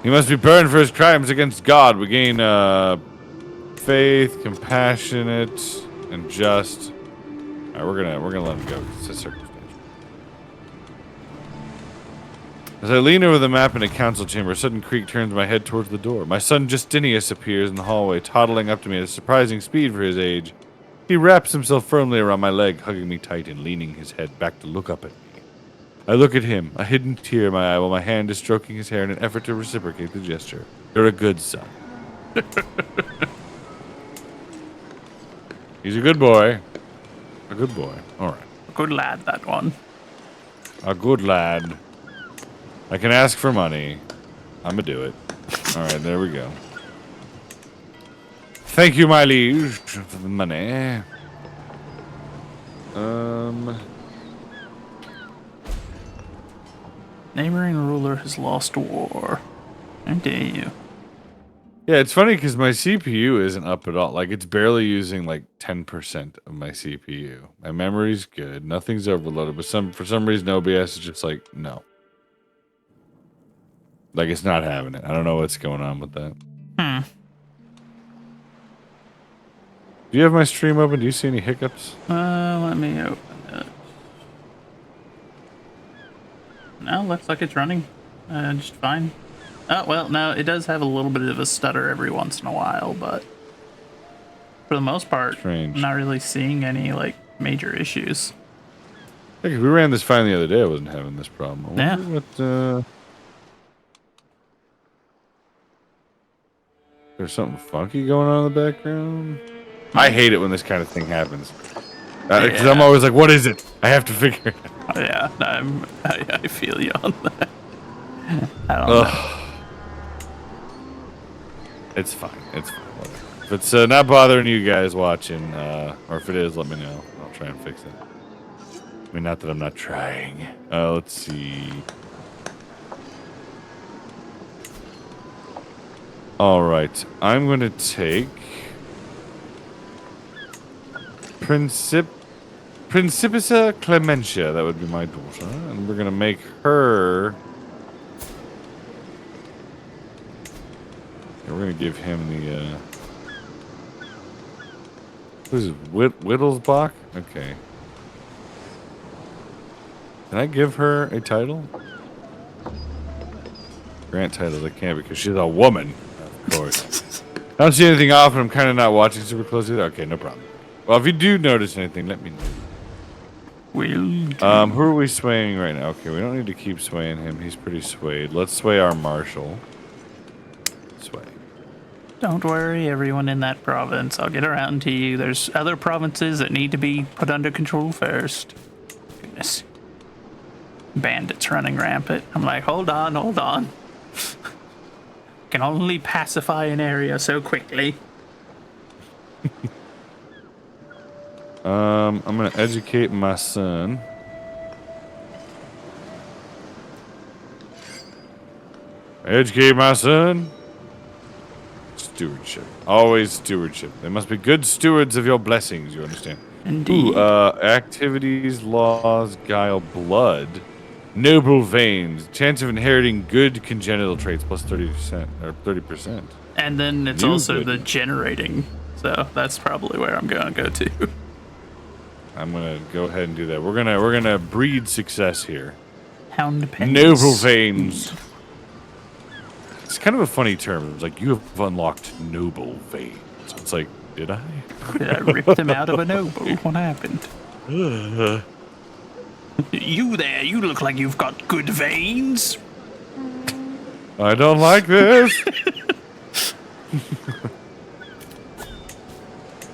He must be burned for his crimes against God. We gain faith, compassionate, and just. All right, we're gonna let him go. It's a circumstantial. As I lean over the map in a council chamber, a sudden creak turns my head towards the door. My son Justinius appears in the hallway, toddling up to me at a surprising speed for his age. He wraps himself firmly around my leg, hugging me tight and leaning his head back to look up at me. I look at him, a hidden tear in my eye, while my hand is stroking his hair in an effort to reciprocate the gesture. You're a good son. He's a good boy. A good boy. All right. Good lad, that one. A good lad. I can ask for money. I'm gonna do it. All right, there we go. Thank you, my liege, for the Neighboring ruler has lost war. How dare you? Yeah, it's funny because my CPU isn't up at all. Like, it's barely using like 10% of my CPU. My memory's good. Nothing's overloaded. But for some reason, OBS is just like, no. Like, it's not having it. I don't know what's going on with that. Do you have my stream open? Do you see any hiccups? Let me open it. No, looks like it's running. Just fine. Oh, well, no, it does have a little bit of a stutter every once in a while, but for the most part, Strange. I'm not really seeing any, like, major issues. Yeah, 'cause we ran this fine the other day. I wasn't having this problem. I wonder what, there's something funky going on in the background. I hate it when this kind of thing happens. Because I'm always like, what is it? I have to figure it out. Yeah, I feel you on that. I don't know. It's fine. It's fine. Whatever. If it's not bothering you guys watching, or if it is, let me know. I'll try and fix it. I mean, not that I'm not trying. Let's see. All right. I'm going to take Principessa Clementia. That would be my daughter. And we're going to make her... We're going to give him the... Who's it? Whittlesbach? Okay. Can I give her a title? Grant titles, I can't because she's a woman. Of course. I don't see anything off, and I'm kind of not watching super closely. Okay, no problem. Well, if you do notice anything, let me know. Who are we swaying right now? Okay, we don't need to keep swaying him. He's pretty swayed. Let's sway our marshal. Sway. Don't worry, everyone in that province. I'll get around to you. There's other provinces that need to be put under control first. Goodness. Bandits running rampant. I'm like, hold on. Can only pacify an area so quickly. I'm gonna educate my son. Educate my son. Stewardship. Always stewardship. They must be good stewards of your blessings, you understand? Indeed. Ooh, activities, laws, guile, blood. Noble veins. Chance of inheriting good congenital traits plus 30% or 30%. And then it's also the generating. So that's probably where I'm going to go to. I'm gonna go ahead and do that. We're gonna breed success here. Hound pens. Noble veins. It's kind of a funny term. It's like you have unlocked noble veins. It's like, did I? Did I rip them out of a noble? What happened? You there, you look like you've got good veins. I don't like this.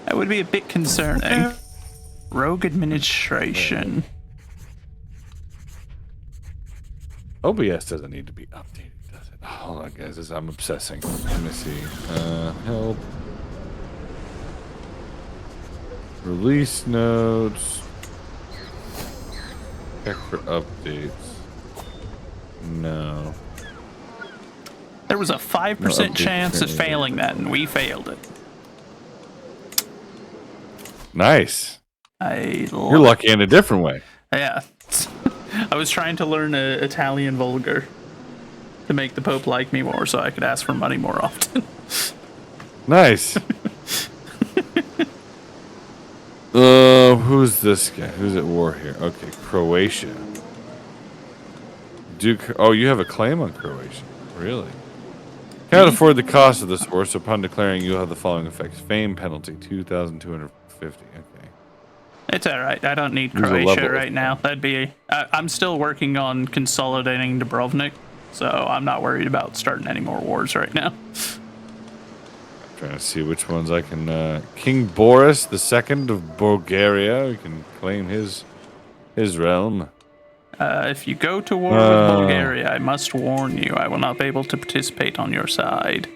That would be a bit concerning. Rogue administration. OBS doesn't need to be updated, does it? Hold on, guys. I'm obsessing. Let me see. Help. Release notes. Check for updates. No. There was a 5% chance of failing that, and we failed it. Nice. You're lucky in a different way. Yeah. I was trying to learn Italian vulgar to make the Pope like me more so I could ask for money more often. Nice. Who's this guy? Who's at war here? Okay, Croatia. Oh, you have a claim on Croatia. Really? Cannot afford the cost of this war, so upon declaring, you'll have the following effects. Fame penalty, 2,250. Okay. It's alright. I don't need Croatia right now. That'd be... I'm still working on consolidating Dubrovnik, so I'm not worried about starting any more wars right now. Trying to see which ones I can... King Boris II of Bulgaria. We can claim his realm. If you go to war with Bulgaria, I must warn you, I will not be able to participate on your side.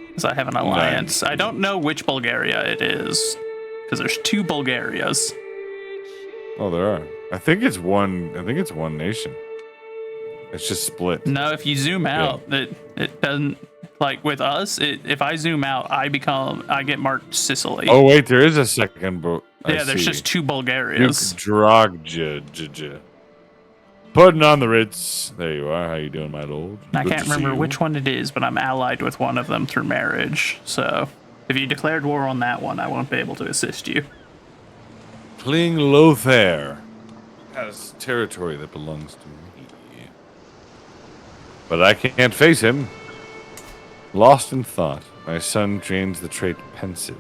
Because I have an alliance. I don't know which Bulgaria it is. Because there's 2 Bulgarias. Oh, there are. I think it's one nation. It's just split. No, if you zoom out, it doesn't. Like with us, if I zoom out, I get marked Sicily. Oh wait, there is a second boat. Yeah, there's just 2 Duke Bulgarias. Drogja. Putting on the Ritz. There you are. How you doing, my lord? I Good can't to see remember you. which one it is, but I'm allied with one of them through marriage. So if you declared war on that one, I won't be able to assist you. King Lothair has territory that belongs to me. But I can't face him. Lost in thought, my son trains the trait pensive.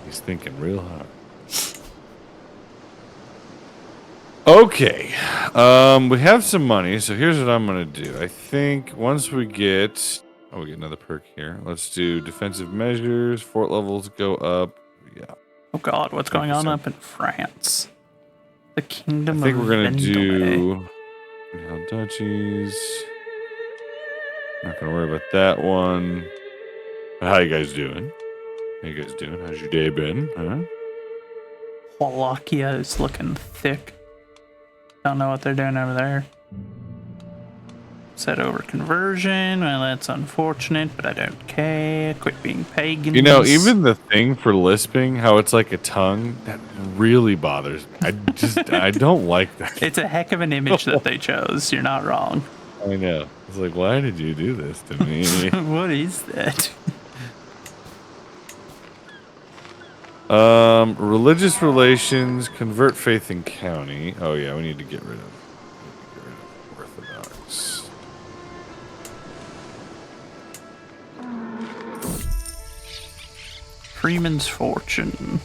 He's thinking real hard. Okay. We have some money, so here's what I'm going to do. I think once we get... Oh, we get another perk here. Let's do defensive measures. Fort levels go up. Yeah. Oh God, what's going on up in France? The Kingdom I think of we're going to Vendome. do... Duchies. Not going to worry about that one. But how you guys doing? How you guys doing? How's your day been? Huh? Wallachia is looking thick. Don't know what they're doing over there. Set over conversion. Well, that's unfortunate, but I don't care. Quit being pagans. You know, even the thing for lisping, how it's like a tongue, that really bothers me. I don't like that. It's a heck of an image that they chose. You're not wrong. I know. It's like, why did you do this to me? What is that? Religious relations, convert faith in county. Oh yeah, we need to get rid of Orthodox. Freeman's fortune.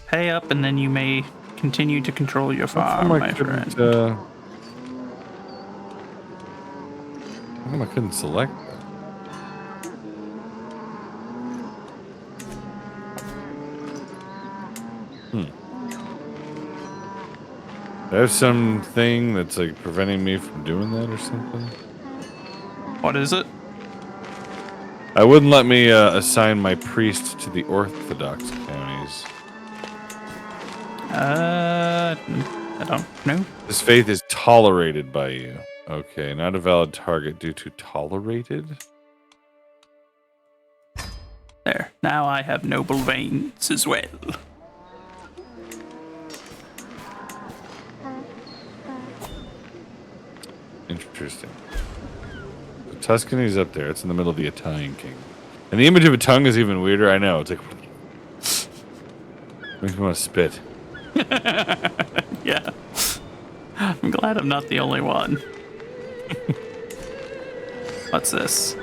Pay up, and then you may continue to control your farm, my friend. How come I couldn't select that? There's something that's like preventing me from doing that or something. What is it? I wouldn't let me assign my priest to the Orthodox counties. I don't know. This faith is tolerated by you. Okay, not a valid target due to tolerated. There. Now I have noble veins as well. Interesting. So Tuscany's up there. It's in the middle of the Italian kingdom. And the image of a tongue is even weirder. I know. It's like... makes me want to spit. Yeah. I'm glad I'm not the only one. What's this?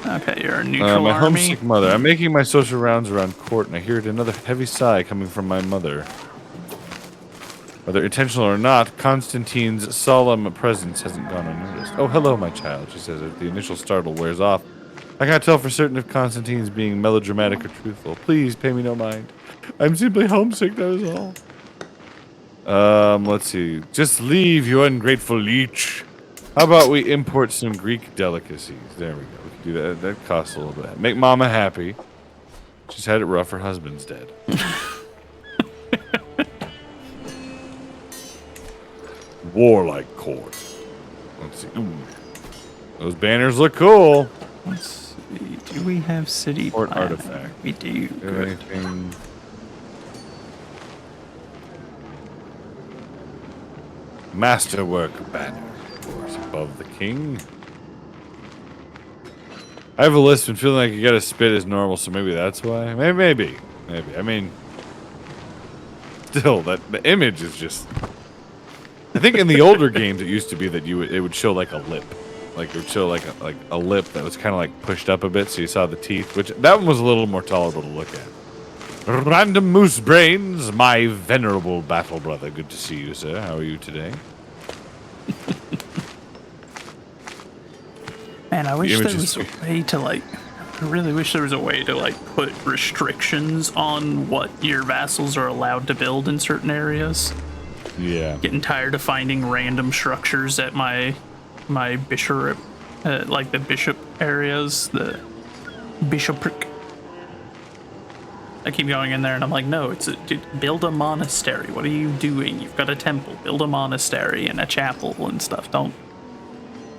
Okay, you're a neutral my army. homesick mother. I'm making my social rounds around court, and I hear another heavy sigh coming from my mother. Whether intentional or not, Constantine's solemn presence hasn't gone unnoticed. Oh, hello, my child, she says as the initial startle wears off. I can't tell for certain if Constantine's being melodramatic or truthful. Please pay me no mind. I'm simply homesick, that is all. Let's see. Just leave, you ungrateful leech. How about we import some Greek delicacies? There we go. We can do that. That costs a little bit. Make Mama happy. She's had it rough. Her husband's dead. Warlike court. Let's see. Ooh. Those banners look cool. Let's see. Do we have city Port planning? artifact. We do. Good. Anything? Masterwork banner, of course, above the king. I have a list and feeling like you gotta spit as normal, so maybe that's why. Maybe. I mean, still, the image is just. I think in the older games it used to be that it would show like a lip, like it would show like a lip that was kind of like pushed up a bit, so you saw the teeth. Which that one was a little more tolerable to look at. Random moose brains, my venerable battle brother. Good to see you, sir. How are you today? Man, I wish there was a way to I really wish there was a way to put restrictions on what your vassals are allowed to build in certain areas. Yeah. Getting tired of finding random structures at my bishop, like the bishop areas, the bishopric. I keep going in there and I'm like, no, dude, build a monastery. What are you doing? You've got a temple. Build a monastery and a chapel and stuff. Don't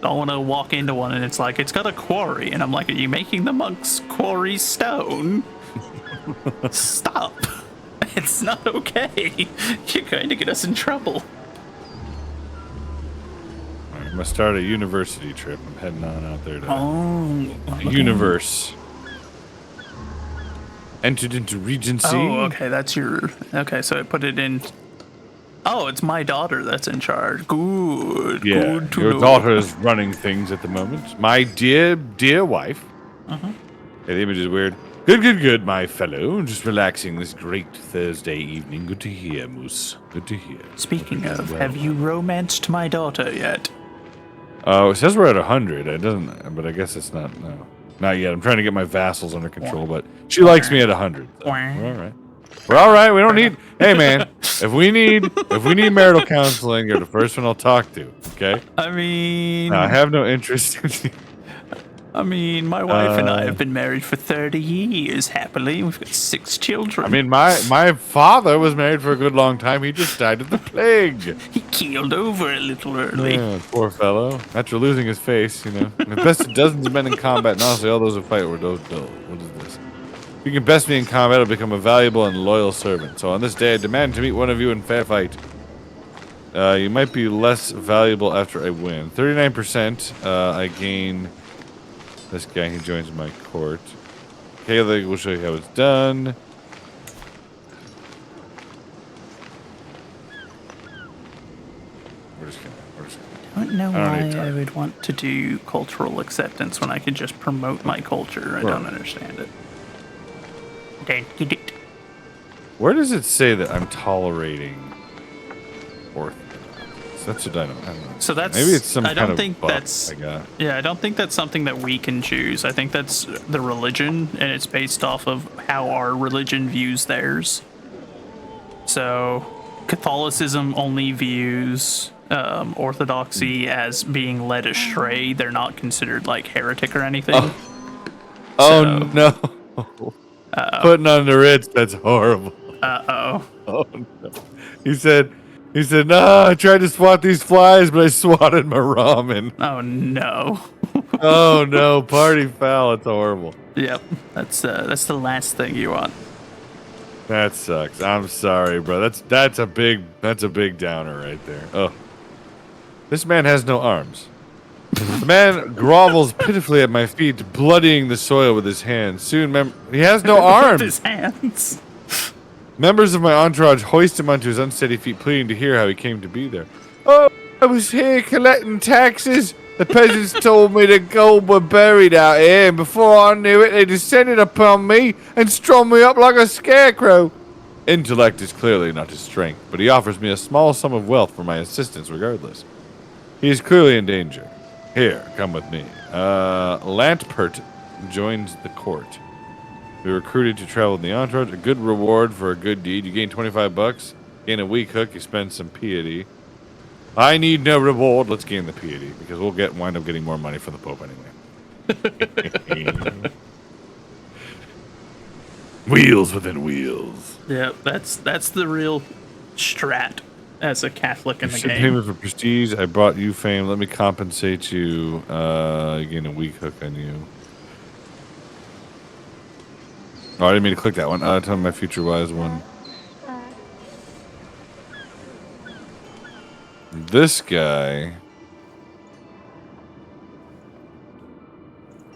want to walk into one and it's like, it's got a quarry. And I'm like, are you making the monks quarry stone? Stop. It's not okay. You're going to get us in trouble. I'm gonna start a university trip. I'm heading on out there to Oh. universe. Entered into Regency. Oh, okay, that's your... Okay, so I put it in... Oh, it's my daughter that's in charge. Good. Yeah, Good to your know. daughter is running things at the moment. My dear wife. Uh-huh. Yeah, the image is weird. Good, my fellow. Just relaxing this great Thursday evening. Good to hear, Moose. Good to hear. Speaking of, have you romanced my daughter yet? Oh, it says we're at 100. It doesn't, but I guess it's not. No, not yet. I'm trying to get my vassals under control, but she likes me at 100. So we're all right. We're all right. We don't need. Hey, man, if we need marital counseling, you're the first one I'll talk to. Okay. I mean... No, I have no interest in. my wife and I have been married for 30 years happily. We've got 6 children. I mean, my father was married for a good long time. He just died of the plague. He keeled over a little early. Yeah, poor fellow. After losing his face, you know. The best of dozens of men in combat, and honestly, all those who fight were those dull. What is this? If you can best me in combat, I'll become a valuable and loyal servant. So on this day, I demand to meet one of you in fair fight. You might be less valuable after I win. 39%. I gain... This guy, he joins my court. Okay, we'll show you how it's done. We're just gonna. I don't know I don't need why I time. would want to do cultural acceptance when I could just promote my culture. I don't understand it. Where does it say that I'm tolerating Orthodox? That's what I don't know. So that's... Maybe it's some I kind don't of think buff that's... I got. Yeah, I don't think that's something that we can choose. I think that's the religion, and it's based off of how our religion views theirs. So, Catholicism only views Orthodoxy as being led astray. They're not considered, like, heretic or anything. Oh no. Putting on the Ritz, that's horrible. Uh-oh. Oh no. He said, nah, I tried to swat these flies, but I swatted my ramen. Oh, no. Oh no, party foul. It's horrible. Yep, that's the last thing you want. That sucks. I'm sorry, bro. That's a big downer right there. Oh. This man has no arms. The man grovels pitifully at my feet, bloodying the soil with his hands. Soon, he has no arms. With his hands. Members of my entourage hoist him onto his unsteady feet, pleading to hear how he came to be there. Oh, I was here collecting taxes. The peasants told me the gold were buried out here, and before I knew it, they descended upon me and strung me up like a scarecrow. Intellect is clearly not his strength, but he offers me a small sum of wealth for my assistance regardless. He is clearly in danger. Here, come with me. Lantpert joins the court. We recruited to travel in the entourage. A good reward for a good deed. You gain 25 bucks. Gain a weak hook. You spend some piety. I need no reward. Let's gain the piety because we'll wind up getting more money from the Pope anyway. Wheels within wheels. Yeah, that's the real strat as a Catholic in the game. Payment for prestige. I brought you fame. Let me compensate you. You gain a weak hook on you. Oh, I didn't mean to click that one. Tell me my future wise one. This guy.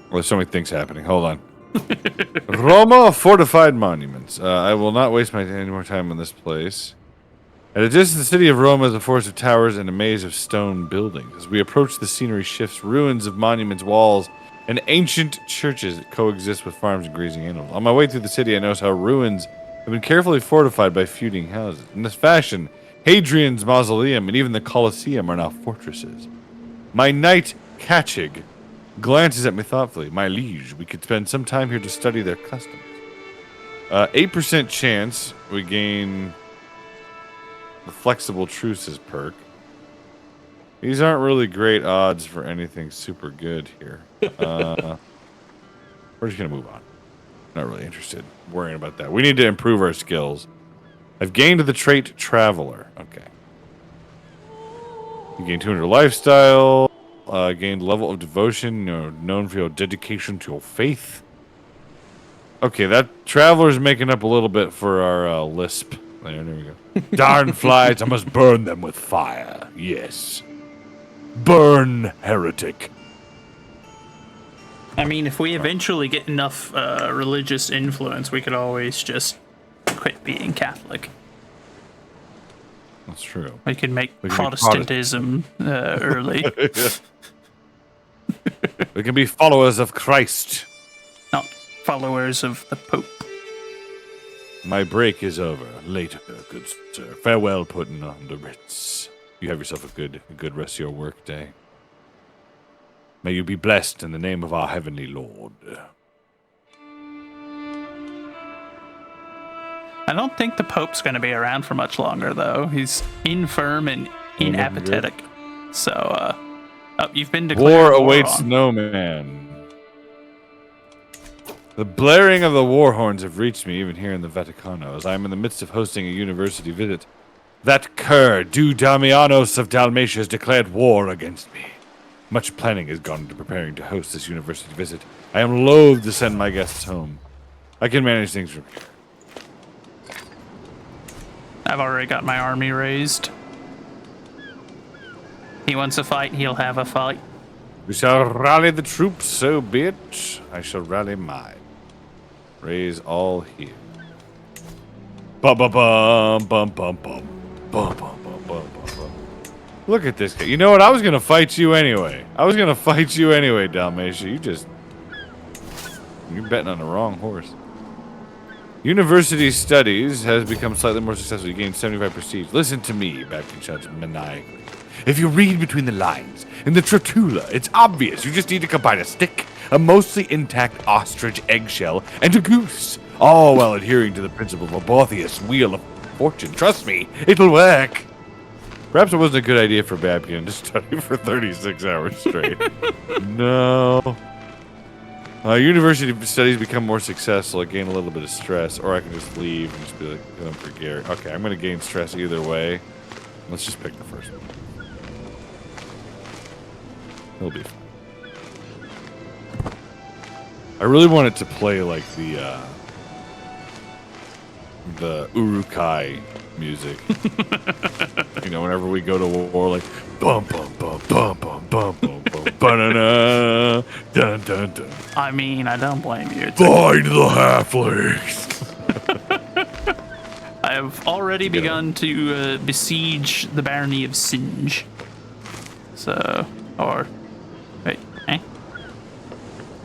Well, there's so many things happening. Hold on. Roma fortified monuments. I will not waste any more time on this place. At a distance, the city of Roma is a forest of towers and a maze of stone buildings. As we approach, the scenery shifts. Ruins of monuments, walls, and ancient churches that coexist with farms and grazing animals. On my way through the city, I notice how ruins have been carefully fortified by feuding houses. In this fashion, Hadrian's mausoleum and even the Colosseum are now fortresses. My knight, Kachig, glances at me thoughtfully. My liege, we could spend some time here to study their customs. 8% chance we gain the flexible truces perk. These aren't really great odds for anything super good here. We're just going to move on. Not really interested in worrying about that. We need to improve our skills. I've gained the trait Traveler. Okay. You gain 200 lifestyle. Gained level of devotion. Known for your dedication to your faith. Okay, that Traveler's making up a little bit for our lisp. There we go. Darn flies, I must burn them with fire. Yes. Burn, heretic. I mean, if we eventually get enough religious influence, we could always just quit being Catholic. That's true. We could make We can be Protestantism early. We can be followers of Christ. Not followers of the Pope. My break is over. Later, good sir. Farewell, putting on the Ritz. You have yourself a good rest of your work day. May you be blessed in the name of our heavenly Lord. I don't think the Pope's going to be around for much longer, though. He's infirm and inapathetic. So, you've been declared War awaits on. no man. The blaring of the war horns have reached me even here in the Vaticano, as I am in the midst of hosting a university visit. That cur, Du Damianos of Dalmatia, has declared war against me. Much planning has gone into preparing to host this university visit. I am loath to send my guests home. I can manage things from here. I've already got my army raised. He wants a fight, he'll have a fight. We shall rally the troops, so be it. I shall rally mine. Raise all here. Bum bum bum bum bum bum bum bum bum bum bum. Look at this guy. You know what? I was gonna fight you anyway. Dalmatia. You're betting on the wrong horse. University studies has become slightly more successful. You gained 75 prestige. Listen to me, Babkin shouts maniacally. If you read between the lines, in the Tratula, it's obvious. You just need to combine a stick, a mostly intact ostrich eggshell, and a goose. All while adhering to the principle of a Boethius wheel of fortune. Trust me, it'll work. Perhaps it wasn't a good idea for Babkin to study for 36 hours straight. No. University studies become more successful. I gain a little bit of stress, or I can just leave and just be like, going for Gary. Okay, I'm going to gain stress either way. Let's just pick the first one. It'll be fun. I really want it to play like the Urukai music. You know, whenever we go to war, like bum bum bum bum bum bum bum bum ba-da-da, dun dun dun. I mean, I don't blame you. Find the halflings. I have already begun to besiege the barony of Singe. So, wait,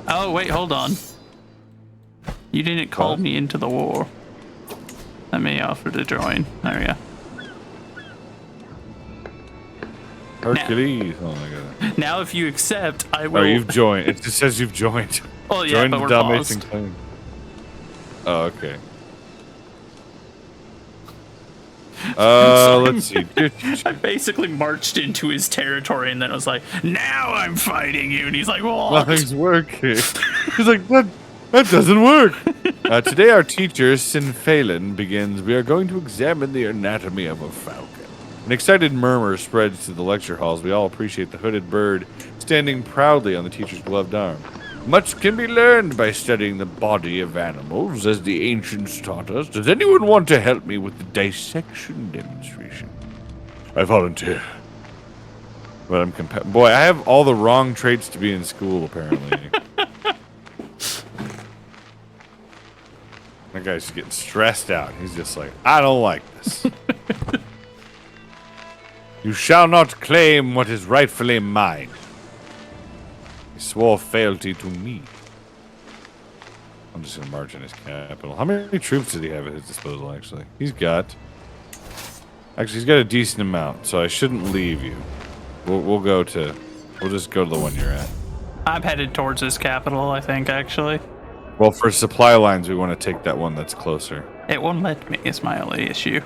Oh, wait, hold on. You didn't call me into the war. Let me offer to join. There we go. Hercules. Oh my god. Now, if you accept, I will. Oh, you've joined. It just says you've joined. Oh, yeah, Join but the we're Dalmatian paused. clan. Oh, okay. Let's see. I basically marched into his territory and then I was like, now I'm fighting you. And he's like, what? Nothing's working. He's like, that doesn't work. Today our teacher, Sinphalin, begins. We are going to examine the anatomy of a falcon. An excited murmur spreads to the lecture halls. We all appreciate the hooded bird standing proudly on the teacher's gloved arm. Much can be learned by studying the body of animals, as the ancients taught us. Does anyone want to help me with the dissection demonstration? I volunteer. But I'm boy, I have all the wrong traits to be in school, apparently. That guy's getting stressed out. He's just like, I don't like this. You shall not claim what is rightfully mine. He swore fealty to me. I'm just going to march in his capital. How many troops did he have at his disposal, actually? He's got a decent amount, so I shouldn't leave you. We'll just go to the one you're at. I'm headed towards his capital, I think, actually. Well, for supply lines, we want to take that one that's closer. It won't let me, is my only issue.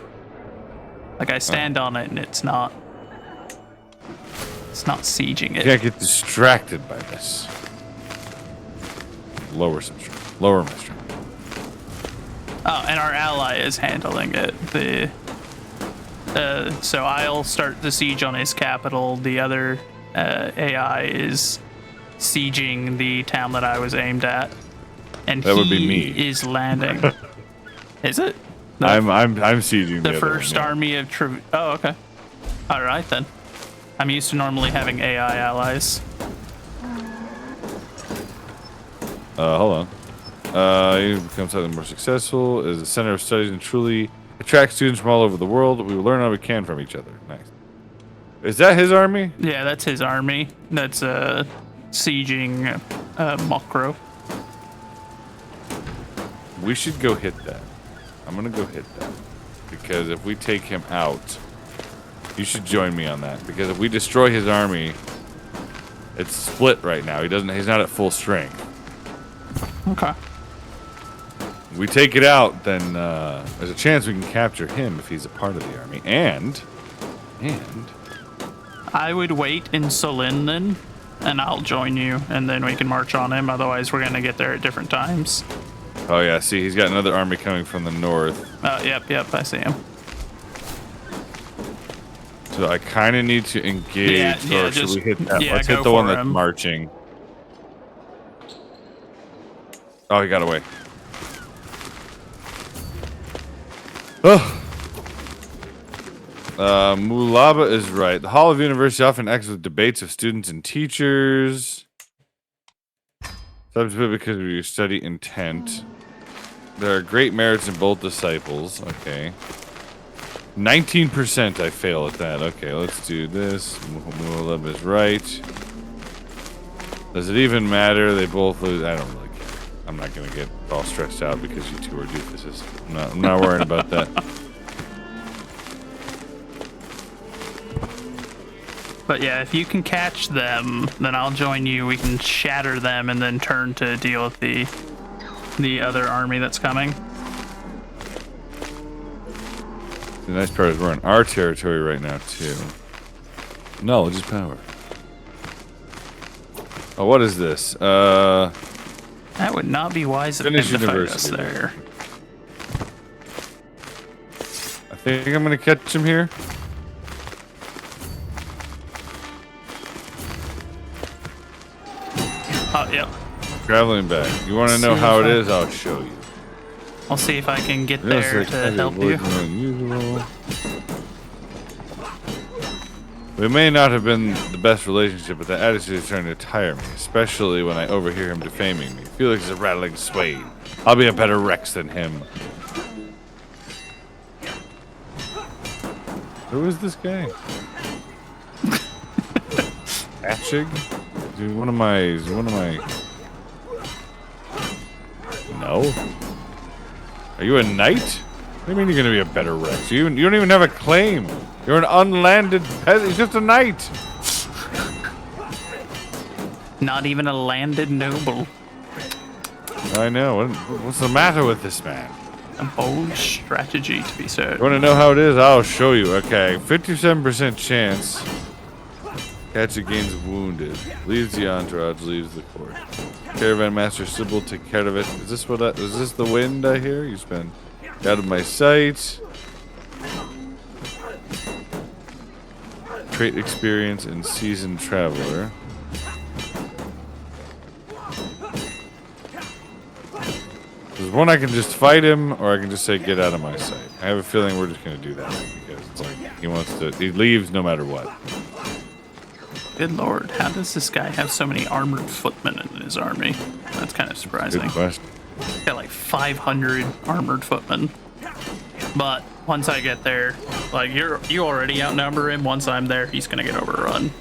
Like, I stand on it and it's not sieging it. You can't get distracted by this. Lower some strength. Lower my strength. and our ally is handling it. So I'll start the siege on his capital. The other AI is sieging the town that I was aimed at, and That he would be me. is landing. Is it? I'm sieging The the other first one, yeah. army of Oh, okay. All right then. I'm used to normally having AI allies. Hold on. You become slightly more successful as a center of studies and truly attract students from all over the world. We will learn all we can from each other. Nice. Is that his army? Yeah, that's his army. That's sieging Mokro. We should go hit that. I'm gonna go hit that because if we take him out, you should join me on that. Because if we destroy his army, it's split right now. He's not at full strength. Okay. If we take it out, then there's a chance we can capture him if he's a part of the army. And I would wait in Solin then, and I'll join you, and then we can march on him. Otherwise, we're gonna get there at different times. oh yeah, see, he's got another army coming from the north. Yep, I see him. So I kind of need to engage, Yeah, or should just- we hit that? yeah, Let's go hit the one for that's him. marching. Oh, he got away. Oh. Mulaba is right. The Hall of University often acts with debates of students and teachers. Subsequently, because of your study intent. There are great merits in both disciples. Okay. 19% I fail at that. Okay, let's do this. Mulaba is right. Does it even matter? They both lose. I don't really care. I'm not going to get all stressed out because you two are doofuses. I'm not worrying about that. But yeah, if you can catch them, then I'll join you. We can shatter them and then turn to deal with the other army that's coming. The nice part is we're in our territory right now, too. Knowledge is power. Oh, what is this? That would not be wise of him Finish to fight us university. there. I think I'm going to catch him here. Oh, yep. Traveling back. You want to know See how if it I- is? I'll show you. I'll see if I can get Yes, there I to kind of help avoid you. more than usual. We may not have been the best relationship, but that attitude is starting to tire me, especially when I overhear him defaming me. Felix is a rattling Swain. I'll be a better Rex than him. Who is this guy? Atchig? Dude, one of my... No? Are you a knight? What do you mean you're gonna be a better Rex? You don't even have a claim. You're an unlanded peasant. He's just a knight. Not even a landed noble. I know. What's the matter with this man? A bold strategy, to be You certain. want to know how it is? I'll show you. Okay, 57% chance. Catcher gains wounded. Leaves the entourage, leaves the court. Caravan master Sybil take care of it. Is this the wind I hear? You spend out of my sight. Trait experience and seasoned traveler. There's one I can just fight him, or I can just say get out of my sight. I have a feeling we're just gonna do that because it's like he leaves no matter what. Good lord, how does this guy have so many armored footmen in his army? That's kind of surprising. Good question. He's got like 500 armored footmen. But once I get there, like you already outnumber him. Once I'm there, he's gonna get overrun.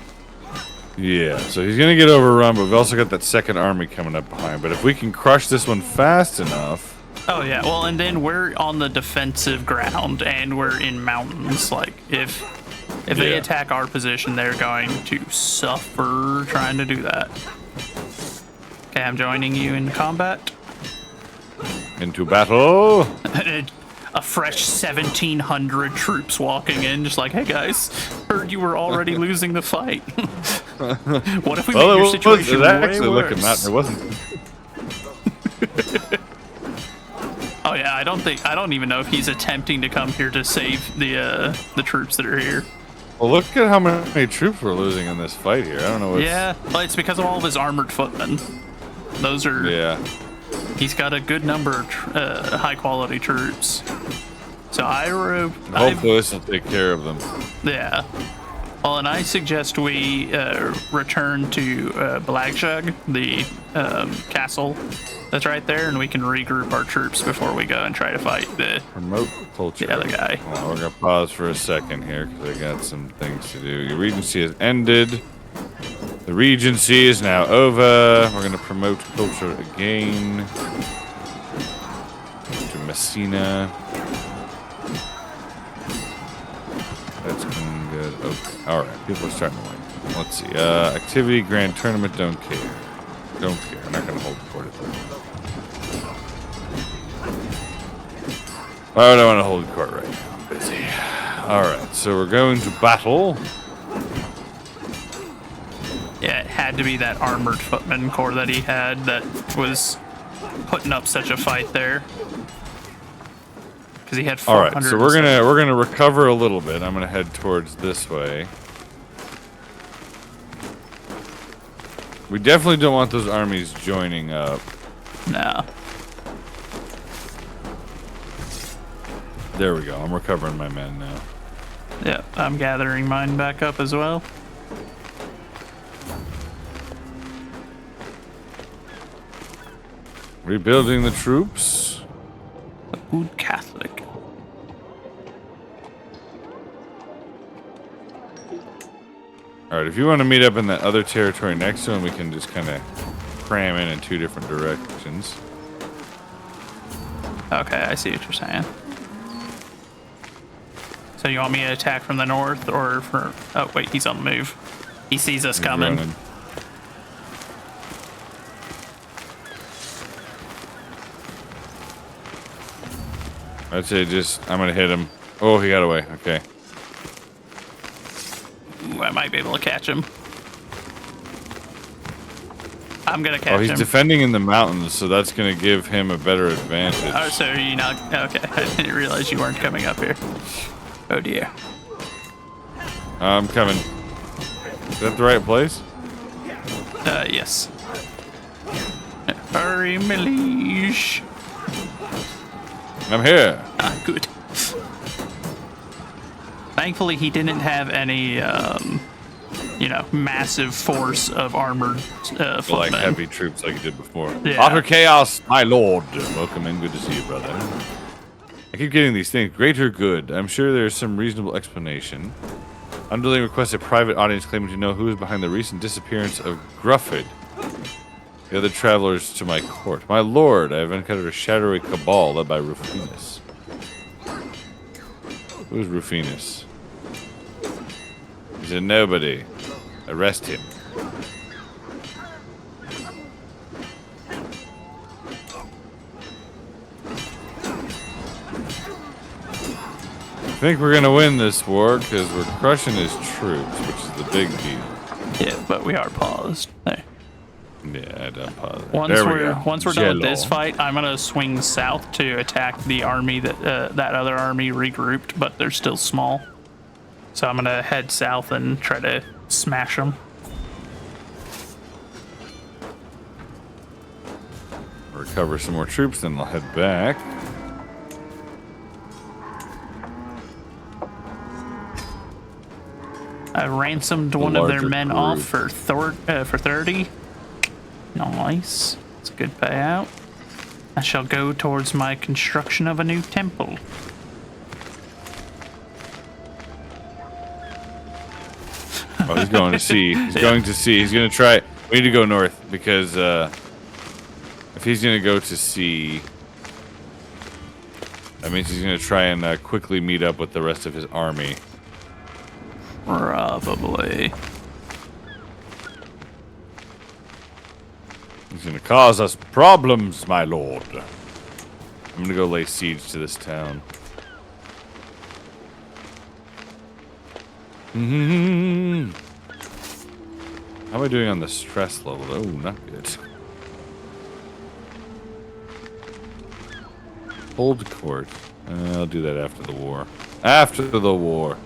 Yeah, so he's gonna get overrun, but we've also got that second army coming up behind. But if we can crush this one fast enough, Oh yeah, well, and then we're on the defensive ground and we're in mountains. Like if they Yeah. attack our position, they're going to suffer trying to do that. Okay, I'm joining you in combat. into battle. A fresh 1,700 troops walking in, just like, hey guys, heard you were already losing the fight. What if we Well, made your it situation was way actually worse? looking that. It wasn't. Oh yeah, I don't even know if he's attempting to come here to save the troops that are here. Well, look at how many troops we're losing in this fight here. I don't know what's... Yeah, well, it's because of all of his armored footmen. Those are... Yeah. He's got a good number of high-quality troops. So hopefully this will take care of them. Yeah. Well, and I suggest we return to Blagshug, the castle that's right there, and we can regroup our troops before we go and try to fight Promote culture. The other guy. We're going to pause for a second here because I got some things to do. Your regency has ended. The regency is now over. We're going to promote culture again. To Messina. That's going good. Okay. Alright, people are starting to win. Let's see. Activity, grand tournament, don't care. Don't care. I'm not going to hold the court at that. Why would I want to hold the court right now? I'm busy. Alright, so we're going to battle. Yeah, it had to be that armored footman corps that he had that was putting up such a fight there. Because he had 400. All right, so we're gonna recover a little bit. I'm gonna head towards this way. We definitely don't want those armies joining up. No. There we go. I'm recovering my men now. Yeah, I'm gathering mine back up as well. Rebuilding the troops. A good Catholic. All right, if you want to meet up in that other territory next to him, we can just kind of cram in two different directions. Okay, I see what you're saying. So you want me to attack from the north or from... Oh, wait, he's on the move. He sees us coming. Running. I'd say I'm going to hit him. Oh, he got away. Okay. Ooh, I might be able to catch him. I'm going to catch him. Oh, he's defending in the mountains, so that's going to give him a better advantage. Oh, so you're not... Okay, I didn't realize you weren't coming up here. Oh, dear. I'm coming. Is that the right place? Yes. Hurry, Melige. I'm here. Ah, good. Thankfully, he didn't have any, massive force of armored footmen. Like heavy troops like you did before. Yeah. Utter chaos, my lord. Welcome in. Good to see you, brother. I keep getting these things. Greater good. I'm sure there's some reasonable explanation. Underling requests a private audience claiming to know who is behind the recent disappearance of Gruffid. The other travelers to my court. My lord, I have encountered a shadowy cabal led by Rufinus. Who's Rufinus? He's a nobody. Arrest him. I think we're gonna win this war because we're crushing his troops, which is the big deal. Yeah, but we are paused. There. Yeah, I don't pause. Once we're done with this fight, I'm gonna swing south to attack the army that other army regrouped, but they're still small. So I'm gonna head south and try to smash them. Recover some more troops, then I'll head back. I ransomed one of their men off for 30. Nice. It's a good payout. I shall go towards my construction of a new temple. Oh, he's going to sea. He's going to sea. He's going to try. We need to go north because if he's going to go to sea, that means he's going to try and quickly meet up with the rest of his army. Probably. He's going to cause us problems, my lord. I'm going to go lay siege to this town. How am I doing on the stress level? Oh, not good. Hold court. I'll do that after the war. After the war.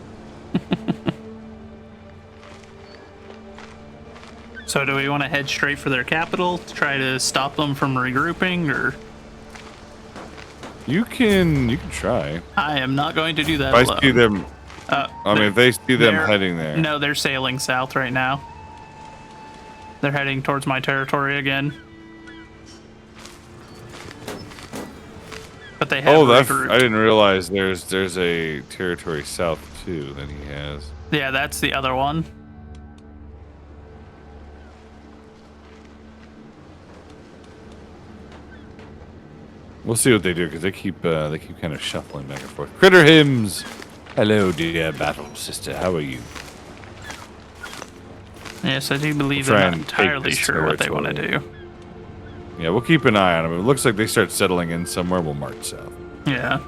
So do we want to head straight for their capital to try to stop them from regrouping, or? You can try. I am not going to do that If alone. I see them. I mean, if they see them they're- heading there. No, they're sailing south right now. They're heading towards my territory again. But they have regrouped. I didn't realize there's a territory south too that he has. Yeah, that's the other one. We'll see what they do because they keep kind of shuffling back and forth. Critter hymns. Hello, dear battle sister. How are you? Yes, I do believe We'll they're try not and take entirely this sure what they want to territory. do. Yeah, we'll keep an eye on them. If it looks like they start settling in somewhere, we'll march south. Yeah.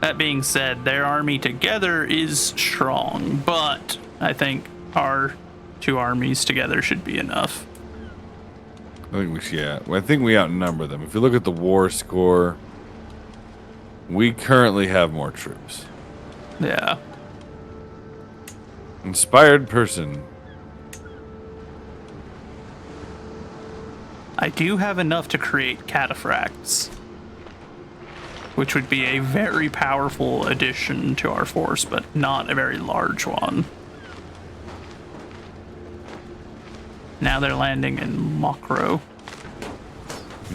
That being said, their army together is strong, but I think our two armies together should be enough. I think we should, yeah. I think we outnumber them. If you look at the war score, we currently have more troops. Yeah. Inspired person. I do have enough to create cataphracts, which would be a very powerful addition to our force, but not a very large one. Now they're landing in Mokro.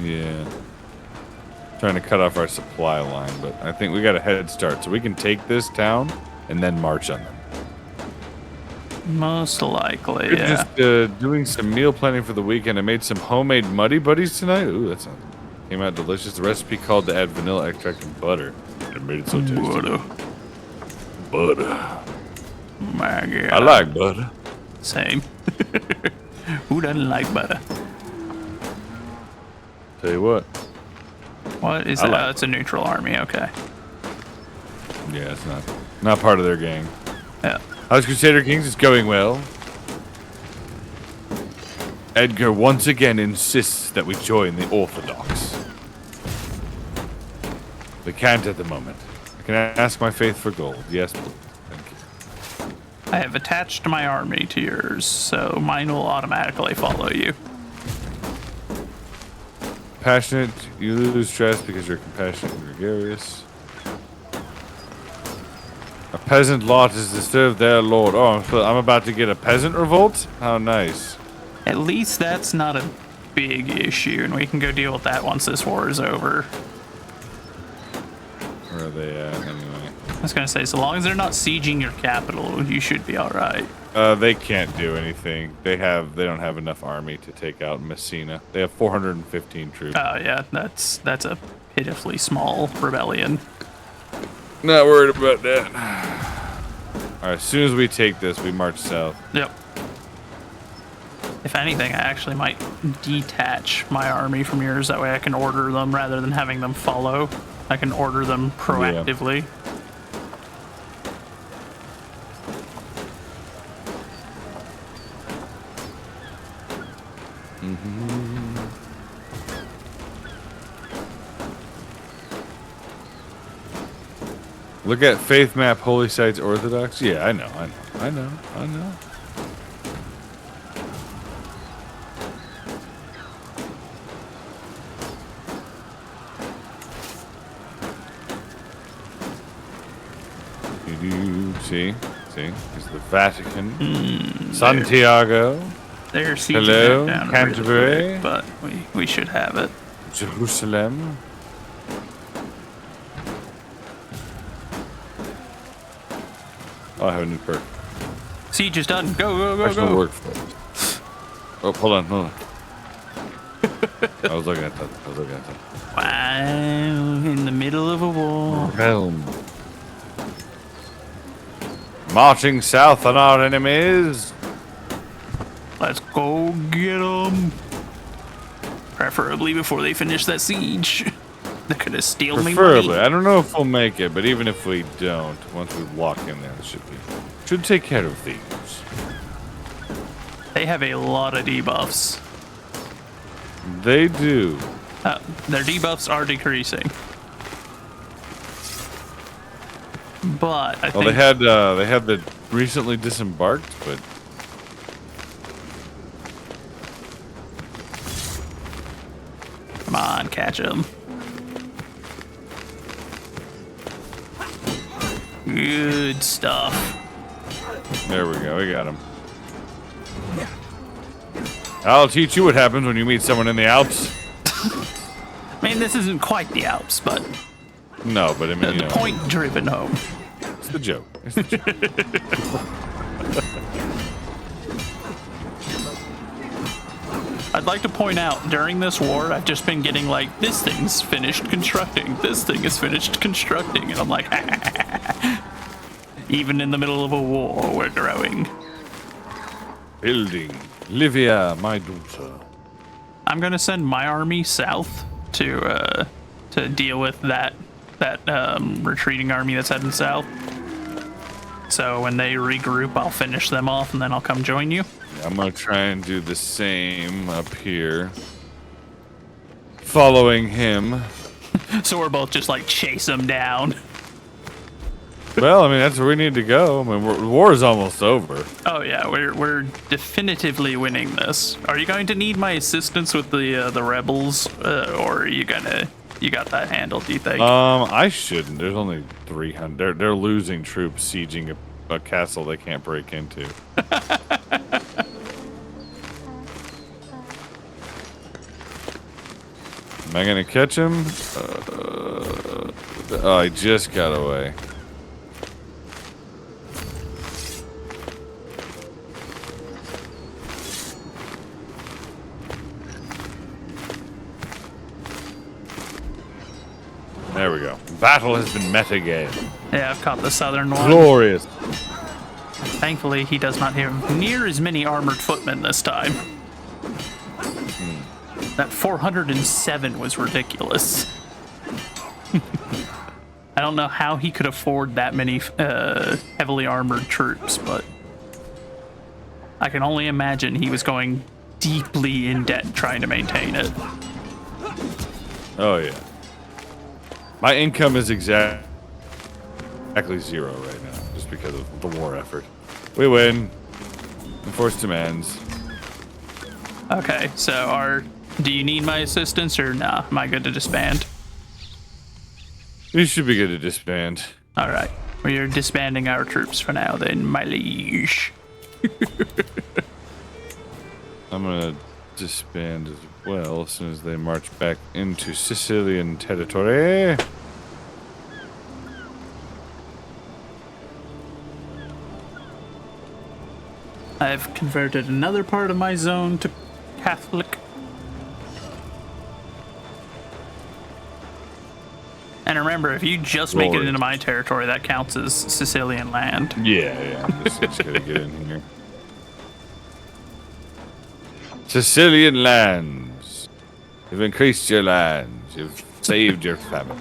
Yeah. Trying to cut off our supply line, but I think we got a head start, so we can take this town and then march on them. Most likely, We're yeah. just doing some meal planning for the weekend. I made some homemade Muddy Buddies tonight. Ooh, that sounds came out delicious. The recipe called to add vanilla extract and butter. It made it so tasty. Butter. My God. I like butter. Same. Who doesn't like butter? Tell you what. What is I that? like Oh, it's a neutral army. Okay. Yeah, it's not part of their gang. Yeah. How's Crusader Kings? It's going well. Edgar once again insists that we join the Orthodox. We can't at the moment. I can ask my faith for gold. Yes, please. Thank you. I have attached my army to yours, so mine will automatically follow you. Passionate, you lose stress because you're compassionate and gregarious. A peasant lot is to serve their lord. Oh, I'm about to get a peasant revolt? How nice. At least that's not a big issue, and we can go deal with that once this war is over. Where are they at anyway? I was gonna say, so long as they're not sieging your capital, you should be all right. They can't do anything. They don't have enough army to take out Messina. They have 415 troops. Oh yeah, that's a pitifully small rebellion. Not worried about that. Alright, as soon as we take this, we march south. Yep. If anything, I actually might detach my army from yours. That way I can order them rather than having them follow. I can order them proactively. Look at Faith Map, Holy Sites, Orthodox. Yeah, I know. See? It's the Vatican. Santiago. They're sieging Hello, that down Canterbury. really quick, but we should have it. Jerusalem. Oh, I have a new perk. Siege is done. Go, go, go, Personal go. workforce. Oh, hold on. I was looking at that. Wow, in the middle of a war. Realm. Marching south on our enemies. Let's go get them. Preferably before they finish that siege. They're gonna steal me Preferably. money. I don't know if we'll make it, but even if we don't, once we lock in there, it should take care of things. They have a lot of debuffs. They do. Their debuffs are decreasing. But I Well, think they had the recently disembarked, but come on, catch him. Good stuff. there we go. We got him. I'll teach you what happens when you meet someone in the Alps. I mean, this isn't quite the Alps, but No, but I mean, you the know, point driven home. it's the joke. It's the joke. I'd like to point out, during this war, I've just been getting like, this thing's finished constructing, this thing is finished constructing, and I'm like, even in the middle of a war, we're growing. Building. Livia, my daughter. I'm gonna send my army south to deal with that retreating army that's heading south. So when they regroup, I'll finish them off, and then I'll come join you. I'm gonna try and do the same up here. Following him. So we're both just like chase them down. Well, I mean, that's where we need to go. I mean, the war is almost over. Oh yeah, we're definitively winning this. Are you going to need my assistance with the rebels, or are you got that handled? Do you think? I shouldn't. There's only 300. They're losing troops sieging a castle they can't break into. Am I gonna catch him? Oh, I just got away. There we go. Battle has been met again. Yeah, I've caught the southern one. Glorious. Thankfully, he does not have near as many armored footmen this time. That 407 was ridiculous. I don't know how he could afford that many heavily armored troops, but I can only imagine he was going deeply in debt trying to maintain it. Oh, yeah. My income is exactly 0 right now, just because of the war effort. We win. Enforced demands. Okay, so do you need my assistance or nah? Am I good to disband? You should be good to disband. All right, we are disbanding our troops for now, then, my liege. I'm gonna disband as well as soon as they march back into Sicilian territory. I've converted another part of my zone to Catholic. And remember, if you just make it Lord. into my territory, that counts as Sicilian land. Yeah. I'm just gonna get in here. Sicilian lands. You've increased your lands. You've saved your family.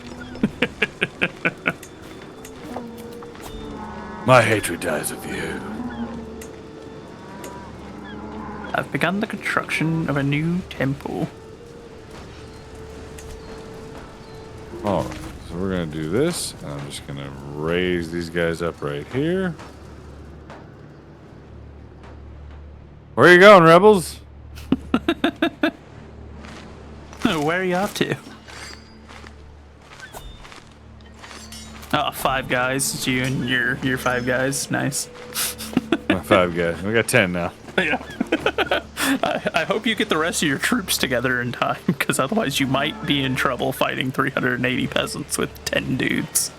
My hatred dies with you. I've begun the construction of a new temple. Alright, so we're gonna do this. And I'm just gonna raise these guys up right here. Where are you going, rebels? Where are you off to? Oh, 5 guys. It's you and your 5 guys. Nice. My 5 guys. We got 10 now. Yeah. I hope you get the rest of your troops together in time, because otherwise you might be in trouble fighting 380 peasants with 10 dudes.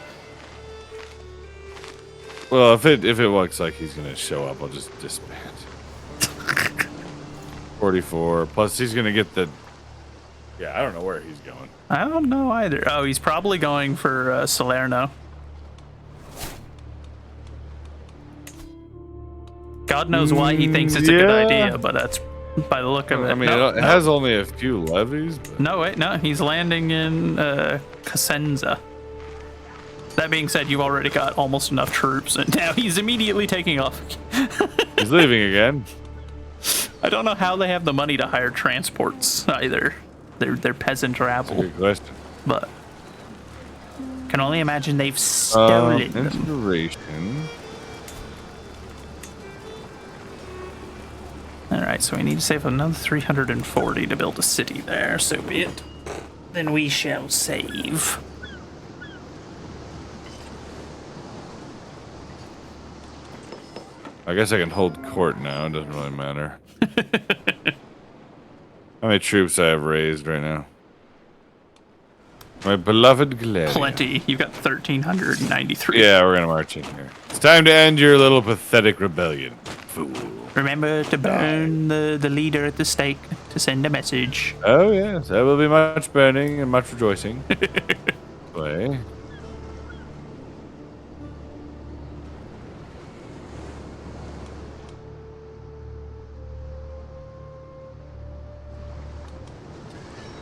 Well, if it looks like he's gonna show up, I'll just disband. 44. Plus, he's gonna get the. Yeah, I don't know where he's going. I don't know either. Oh, he's probably going for Salerno. God knows why he thinks it's a good idea, but that's by the look of it. I mean, No, it has only a few levies. But... No, wait, no. He's landing in Cosenza. That being said, you've already got almost enough troops, and now he's immediately taking off. He's leaving again. I don't know how they have the money to hire transports either. They're peasant rabble. Good question. But can only imagine they've stolen them. Inspiration. Alright, so we need to save another 340 to build a city there, so be it. Then we shall save. I guess I can hold court now. It doesn't really matter. How many troops I have raised right now? My beloved Gladiator. Plenty. You've got 1,393. Yeah, we're gonna march in here. It's time to end your little pathetic rebellion, fool. Remember to burn the leader at the stake to send a message. Oh yes, there will be much burning and much rejoicing. Way.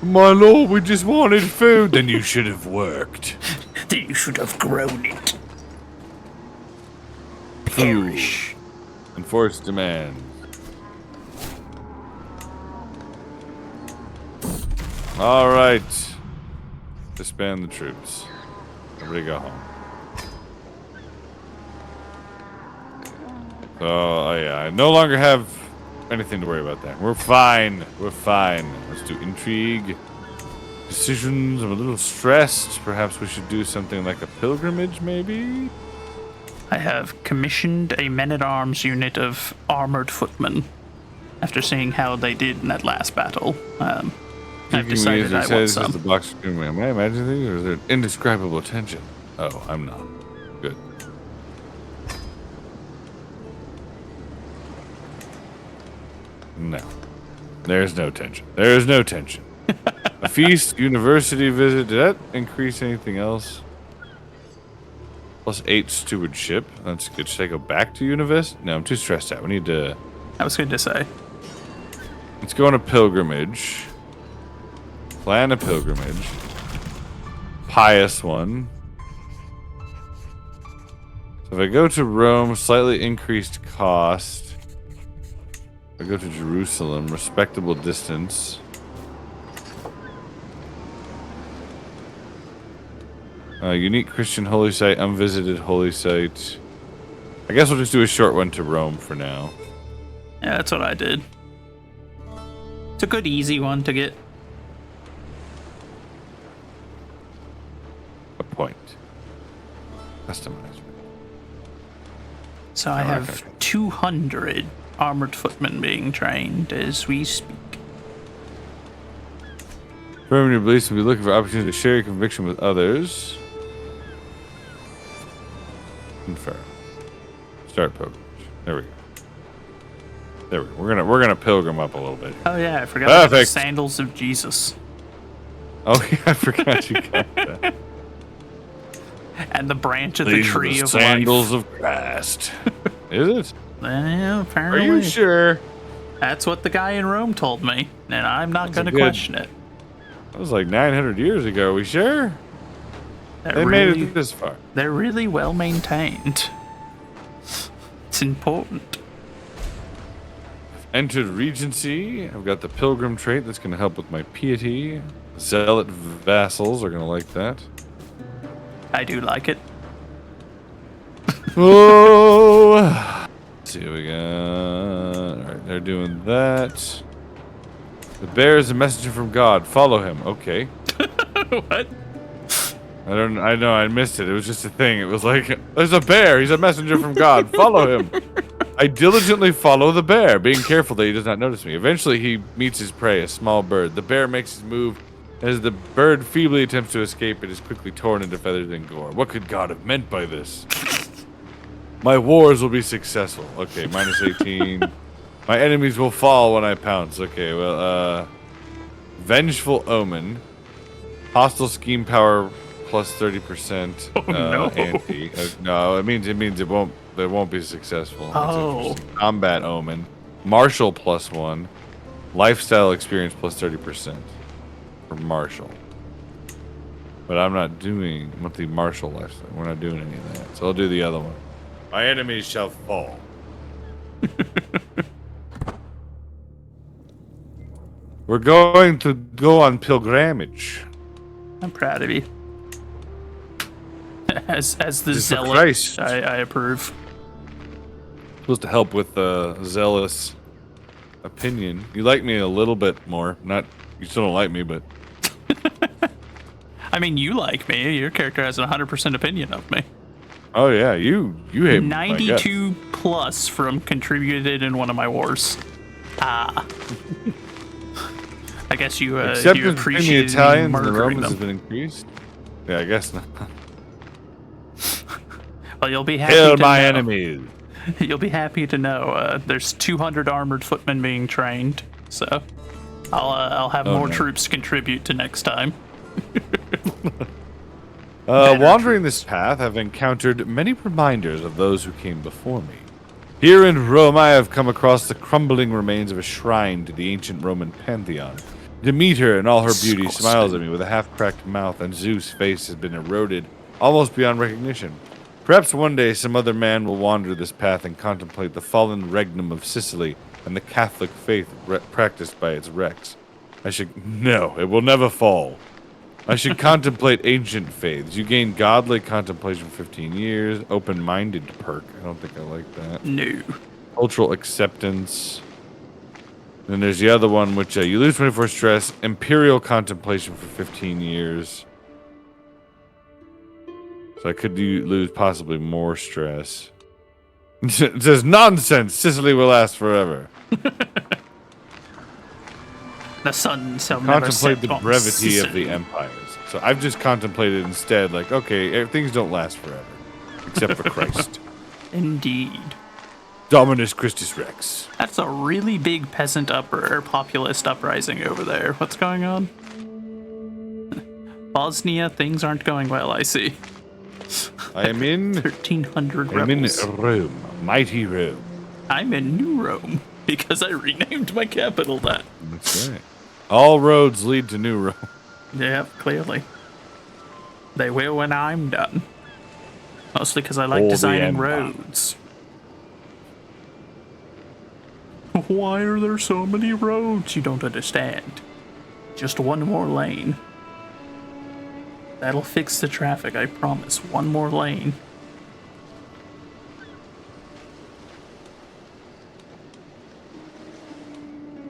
My lord, we just wanted food. Then you should have worked. Then you should have grown it. Perish. Enforce demands. All right. Disband the troops. Everybody go home. So, oh yeah, I no longer have anything to worry about there. We're fine. We're fine. Let's do intrigue. Decisions. I'm a little stressed. Perhaps we should do something like a pilgrimage, maybe? I have commissioned a men-at-arms unit of armored footmen. After seeing how they did in that last battle, I've decided I want some. The box room. Am I imagining things, or is there indescribable tension? Oh, I'm not. Good. No. There's no tension. There is no tension. A feast, university visit. Did that increase anything else? +8 stewardship. That's good. Should I go back to Univest? No, I'm too stressed out. We need to... I was going to say. Let's go on a pilgrimage. Plan a pilgrimage. Pious one. So if I go to Rome, slightly increased cost. If I go to Jerusalem, respectable distance. Unique Christian holy site, unvisited holy site. I guess we'll just do a short one to Rome for now. Yeah, that's what I did. It's a good, easy one to get. A point. Customize. So I have 200 armored footmen being trained as we speak. Firmly beliefs and be looking for opportunity to share your conviction with others. Confirm. Start pilgrimage. There we go. There we go. We're gonna pilgrim up a little bit. Oh yeah, I forgot about the Perfect. sandals of Jesus. Oh yeah, I forgot you got that. And the branch of These the are tree the of sandals life. of Christ. Is it? Yeah, Are apparently. you sure? That's what the guy in Rome told me, and I'm not That's going to a good- question it. That was like 900 years ago. Are we sure? They made it this far. They're really well maintained. It's important. Entered Regency. I've got the Pilgrim trait that's going to help with my piety. Zealot vassals are going to like that. I do like it. Oh! Let's see what we got. Alright, they're doing that. The bear is a messenger from God. Follow him. Okay. What? I know, I missed it. It was just a thing. It was like, there's a bear. He's a messenger from God. Follow him. I diligently follow the bear, being careful that he does not notice me. Eventually, he meets his prey, a small bird. The bear makes his move. As the bird feebly attempts to escape, it is quickly torn into feathers and gore. What could God have meant by this? My wars will be successful. Okay, -18. My enemies will fall when I pounce. Okay, well, Vengeful Omen. Hostile scheme power plus 30%. Oh, no. Anti. No, it means it won't be successful. That's Oh. interesting. Combat Omen. Martial +1. Lifestyle experience plus 30%. For Martial. But I'm not doing monthly Martial lifestyle. We're not doing any of that. So I'll do the other one. My enemies shall fall. We're going to go on pilgrimage. I'm proud of you. As the This is for zealot, Christ. I approve. Supposed to help with the zealous opinion. You like me a little bit more. Not you still don't like me, but I mean, you like me. Your character has a 100% opinion of me. oh yeah, you hate my guts. 92 plus from contributed in one of my wars. Ah. I guess you Acceptance you between the appreciate Italians and the murdering Romans has them. been increased. Yeah, I guess not. Well, you'll be happy Kill to my know. enemies. You'll be happy to know there's 200 armored footmen being trained, so I'll have Oh, more no. troops contribute to next time. Better Wandering this path, I've encountered many reminders of those who came before me. Here in Rome, I have come across the crumbling remains of a shrine to the ancient Roman pantheon. Demeter, in all her beauty, Disgusting. smiles at me with a half-cracked mouth, and Zeus' face has been eroded almost beyond recognition. Perhaps one day some other man will wander this path and contemplate the fallen regnum of Sicily and the Catholic faith practiced by its wrecks. No, it will never fall. I should contemplate ancient faiths. You gain godly contemplation for 15 years. Open-minded perk. I don't think I like that. No. Cultural acceptance. Then there's the other one, which you lose 24 stress. Imperial contemplation for 15 years. So I could lose possibly more stress. It says, nonsense! Sicily will last forever. The sun shall never Contemplate set the on brevity of Sicily. the empires. So I've just contemplated instead, like, okay, things don't last forever. Except for Christ. Indeed. Dominus Christus Rex. That's a really big peasant populist uprising over there. What's going on? Bosnia, things aren't going well, I see. I am in 1,300 I'm in rebels. Rome. Mighty Rome. I'm in New Rome because I renamed my capital that. That's right. All roads lead to New Rome. Yeah, clearly. They will when I'm done. Mostly because I like All the designing empire. roads. Why are there so many roads? You don't understand. Just one more lane. That'll fix the traffic, I promise. One more lane.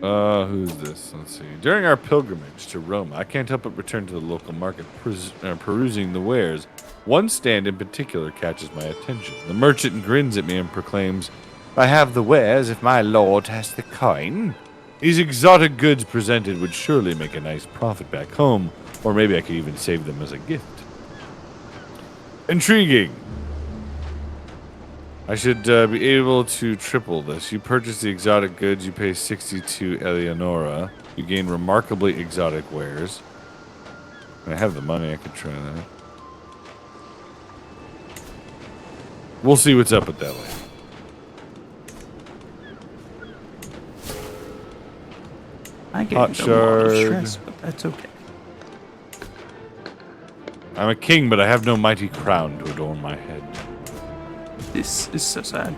Who's this? Let's see. During our pilgrimage to Rome, I can't help but return to the local market, perusing the wares. One stand in particular catches my attention. The merchant grins at me and proclaims, I have the wares if my lord has the coin. These exotic goods presented would surely make a nice profit back home, or maybe I could even save them as a gift. Intriguing. I should be able to triple this. You purchase the exotic goods, you pay 62 Eleonora. You gain remarkably exotic wares. I have the money, I could try that. We'll see what's up with that later. I get Hot a lot of shard. stress, but that's okay. I'm a king, but I have no mighty crown to adorn my head. This is so sad.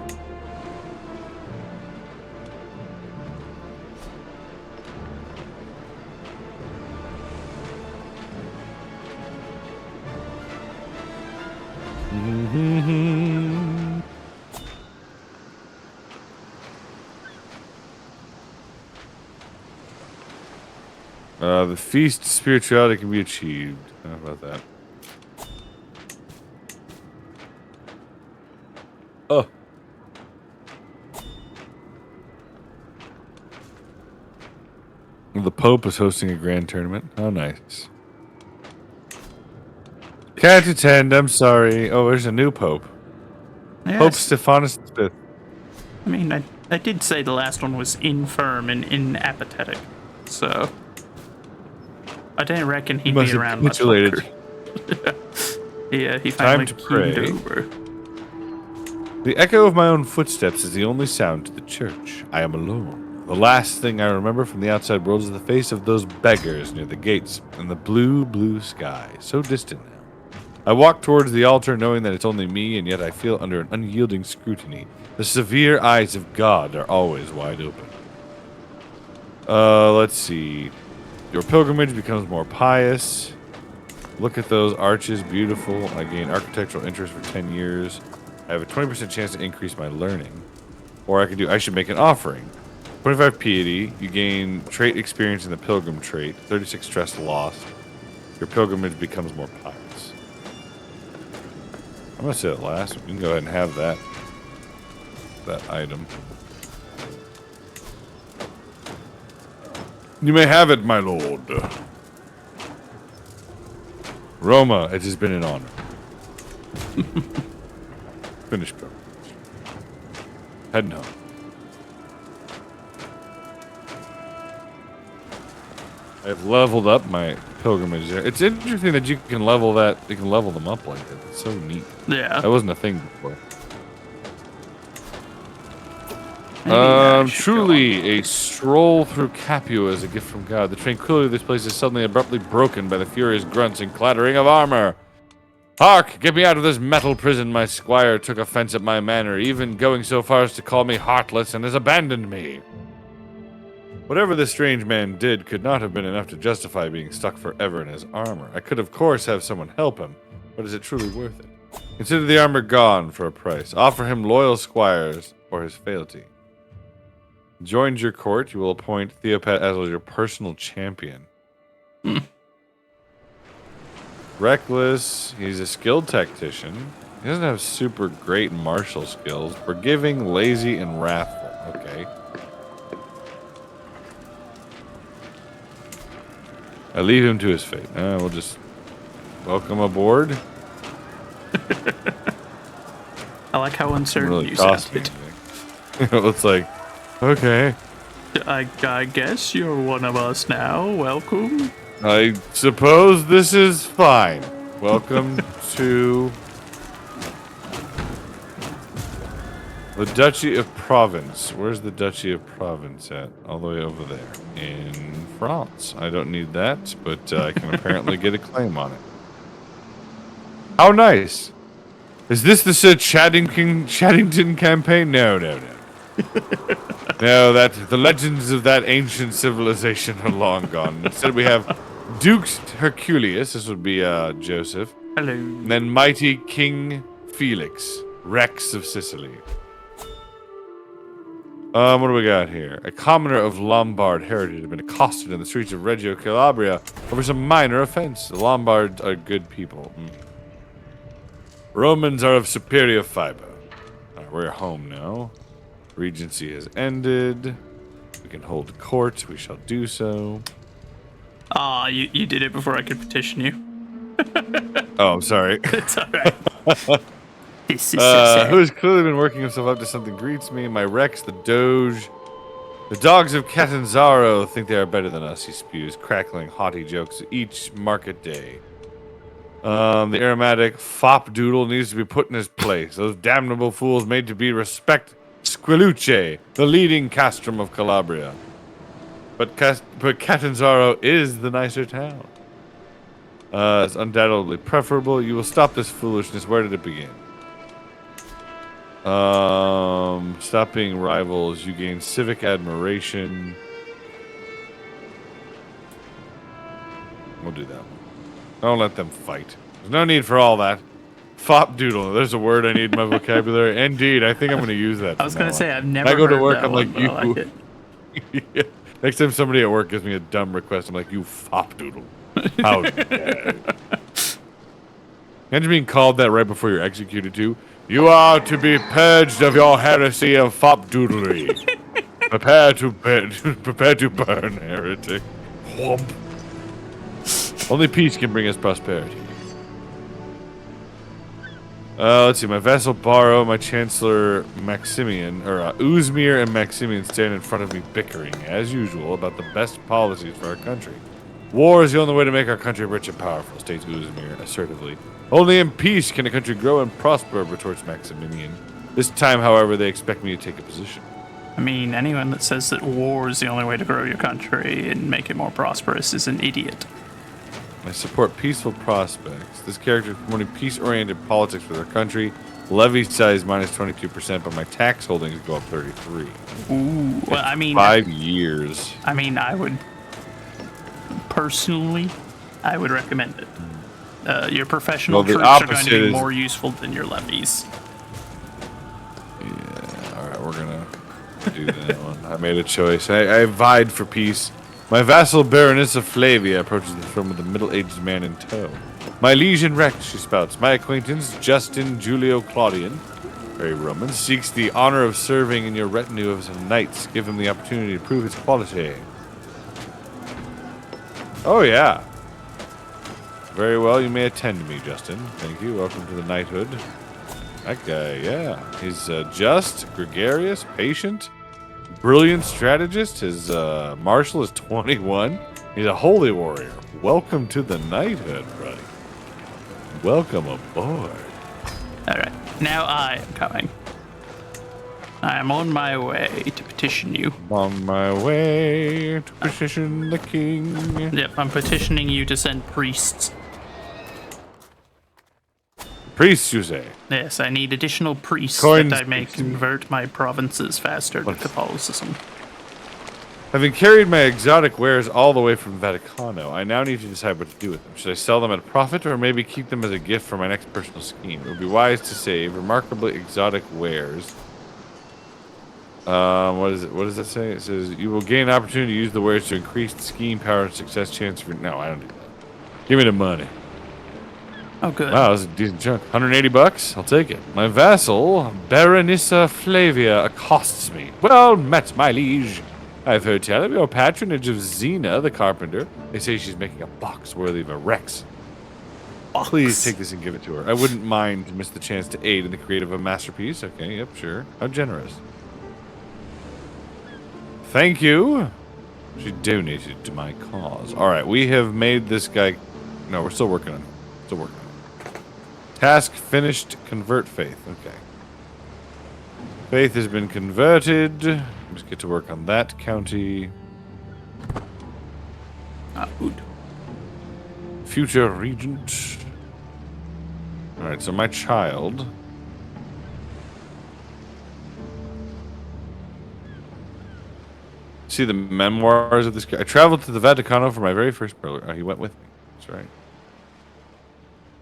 The feast spirituality can be achieved. How about that? Oh. The Pope is hosting a grand tournament. How nice. Can't attend, I'm sorry. Oh, there's a new Pope. Yes. Pope Stephanus V. I mean, I did say the last one was infirm and inapathetic, so I didn't reckon he'd must be have around much capitulated. longer. Yeah, he finally to keyed pray. over. The echo of my own footsteps is the only sound to the church. I am alone. The last thing I remember from the outside world is the face of those beggars near the gates and the blue, blue sky, so distant now. I walk towards the altar knowing that it's only me, and yet I feel under an unyielding scrutiny. The severe eyes of God are always wide open. Let's see. Your pilgrimage becomes more pious. Look at those arches, beautiful. I gain architectural interest for 10 years. I have a 20% chance to increase my learning. Or I should make an offering. 25 piety, you gain trait experience in the pilgrim trait. 36 stress lost. Your pilgrimage becomes more pious. I'm gonna say it last. We can go ahead and have that item. You may have it, my lord. Roma, it has been an honor. Finish pilgrimage. Heading home. I've leveled up my pilgrimage there. It's interesting that you can level that. You can level them up like that. It's so neat. Yeah. That wasn't a thing before. Maybe I should go Truly a stroll through Capua is a gift from God. The tranquility of this place is suddenly abruptly broken by the furious grunts and clattering of armor. Hark! Get me out of this metal prison. My squire took offense at my manner, even going so far as to call me heartless and has abandoned me. Whatever this strange man did could not have been enough to justify being stuck forever in his armor. I could, of course, have someone help him, but is it truly worth it? Consider the armor gone for a price. Offer him loyal squires for his fealty. Joins your court, you will appoint Theopat as your personal champion. Reckless, he's a skilled tactician. He doesn't have super great martial skills. Forgiving, lazy, and wrathful. Okay. I leave him to his fate. We'll just welcome aboard. I like how uncertain Really you cost me sounded. anything. It's like, okay. I guess you're one of us now. Welcome. I suppose this is fine. Welcome to the Duchy of Provence. Where's the Duchy of Provence at? All the way over there. In France. I don't need that, but I can apparently get a claim on it. How nice. Is this the Sir Chaddington campaign? No. No, the legends of that ancient civilization are long gone. Instead we have Dukes Herculeus, this would be Joseph. Hello. And then mighty King Felix, Rex of Sicily. What do we got here? A commoner of Lombard heritage had been accosted in the streets of Reggio Calabria over some minor offense. The Lombards are good people. Romans are of superior fiber. Alright, we're home now. Regency has ended. We can hold court. We shall do so. Ah, you did it before I could petition you. Oh, I'm sorry. It's alright. This is so sad. Who has clearly been working himself up to something greets me. My Rex, the Doge. The dogs of Catanzaro think they are better than us, he spews, crackling haughty jokes each market day. The aromatic fop doodle needs to be put in his place. Those damnable fools made to be respect Squiluce, the leading castrum of Calabria. But Catanzaro is the nicer town. It's undoubtedly preferable. You will stop this foolishness. Where did it begin? Stop being rivals. You gain civic admiration. We'll do that one. Don't let them fight. There's no need for all that. Fop doodle. There's a word I need in my vocabulary. Indeed, I think I'm going to use that. I was going to say, I've never I go to heard work, that I'm one, like, but I you. like it. Yeah. Next time somebody at work gives me a dumb request, I'm like, you fop doodle. How dare you? Imagine being called that right before you're executed too. You are to be purged of your heresy of fop doodlery. Prepare to burn, heretic. Whomp. Only peace can bring us prosperity. Let's see. My vassal Barrow, my chancellor Maximian, or Uzmir and Maximian stand in front of me bickering, as usual, about the best policies for our country. War is the only way to make our country rich and powerful, states Uzmir assertively. Only in peace can a country grow and prosper, retorts Maximian. This time, however, they expect me to take a position. I mean, anyone that says that war is the only way to grow your country and make it more prosperous is an idiot. I support peaceful prospects. This character is promoting peace-oriented politics for their country. Levy size minus 22%, but my tax holdings go up 33. Ooh, well, I mean... 5 years. I mean, I would... Personally, I would recommend it. Your professional Well, the troops are going to opposite be is- more useful than your levies. Yeah, all right, we're gonna do that one. I made a choice. I vied for peace. My vassal Baroness of Flavia approaches the throne with a middle-aged man in tow. My liege in Rex, she spouts. My acquaintance, Justin Julio Claudian, very Roman, seeks the honor of serving in your retinue of some knights. Give him the opportunity to prove his quality. Oh, yeah. Very well, you may attend me, Justin. Thank you. Welcome to the knighthood. That guy, yeah. He's just, gregarious, patient, brilliant strategist. His marshal is 21. He's a holy warrior. Welcome to the knighthood, buddy. Welcome aboard. All right, now I am coming. I am on my way to petition you. On my way to petition the king. Yep, I'm petitioning you to send priests. Priests, you say? Yes, I need additional priests Coins, that I may please. convert my provinces faster to Catholicism. Having carried my exotic wares all the way from Vaticano, I now need to decide what to do with them. Should I sell them at a profit or maybe keep them as a gift for my next personal scheme? It would be wise to save remarkably exotic wares. What is it? What does that say? It says you will gain an opportunity to use the wares to increase the scheme power and success chance for. No, I don't do that. Give me the money. Oh, good. Wow, that's a decent chunk. 180 bucks? I'll take it. My vassal, Baronessa Flavia, accosts me. Well met, my liege. I've heard tell of your patronage of Xena, the carpenter. They say she's making a box worthy of a Rex. Please take this and give it to her. I wouldn't mind to miss the chance to aid in the creative of a masterpiece. Okay, yep, sure. How generous. Thank you. She donated to my cause. All right, we have made this guy... No, we're still working on it. Still working on it. Task finished. Convert faith. Okay. Faith has been converted. Let's get to work on that county. Good. Future regent. All right, so my child. See the memoirs of this guy. I traveled to the Vaticano for my very first brother. Oh, he went with me. That's right.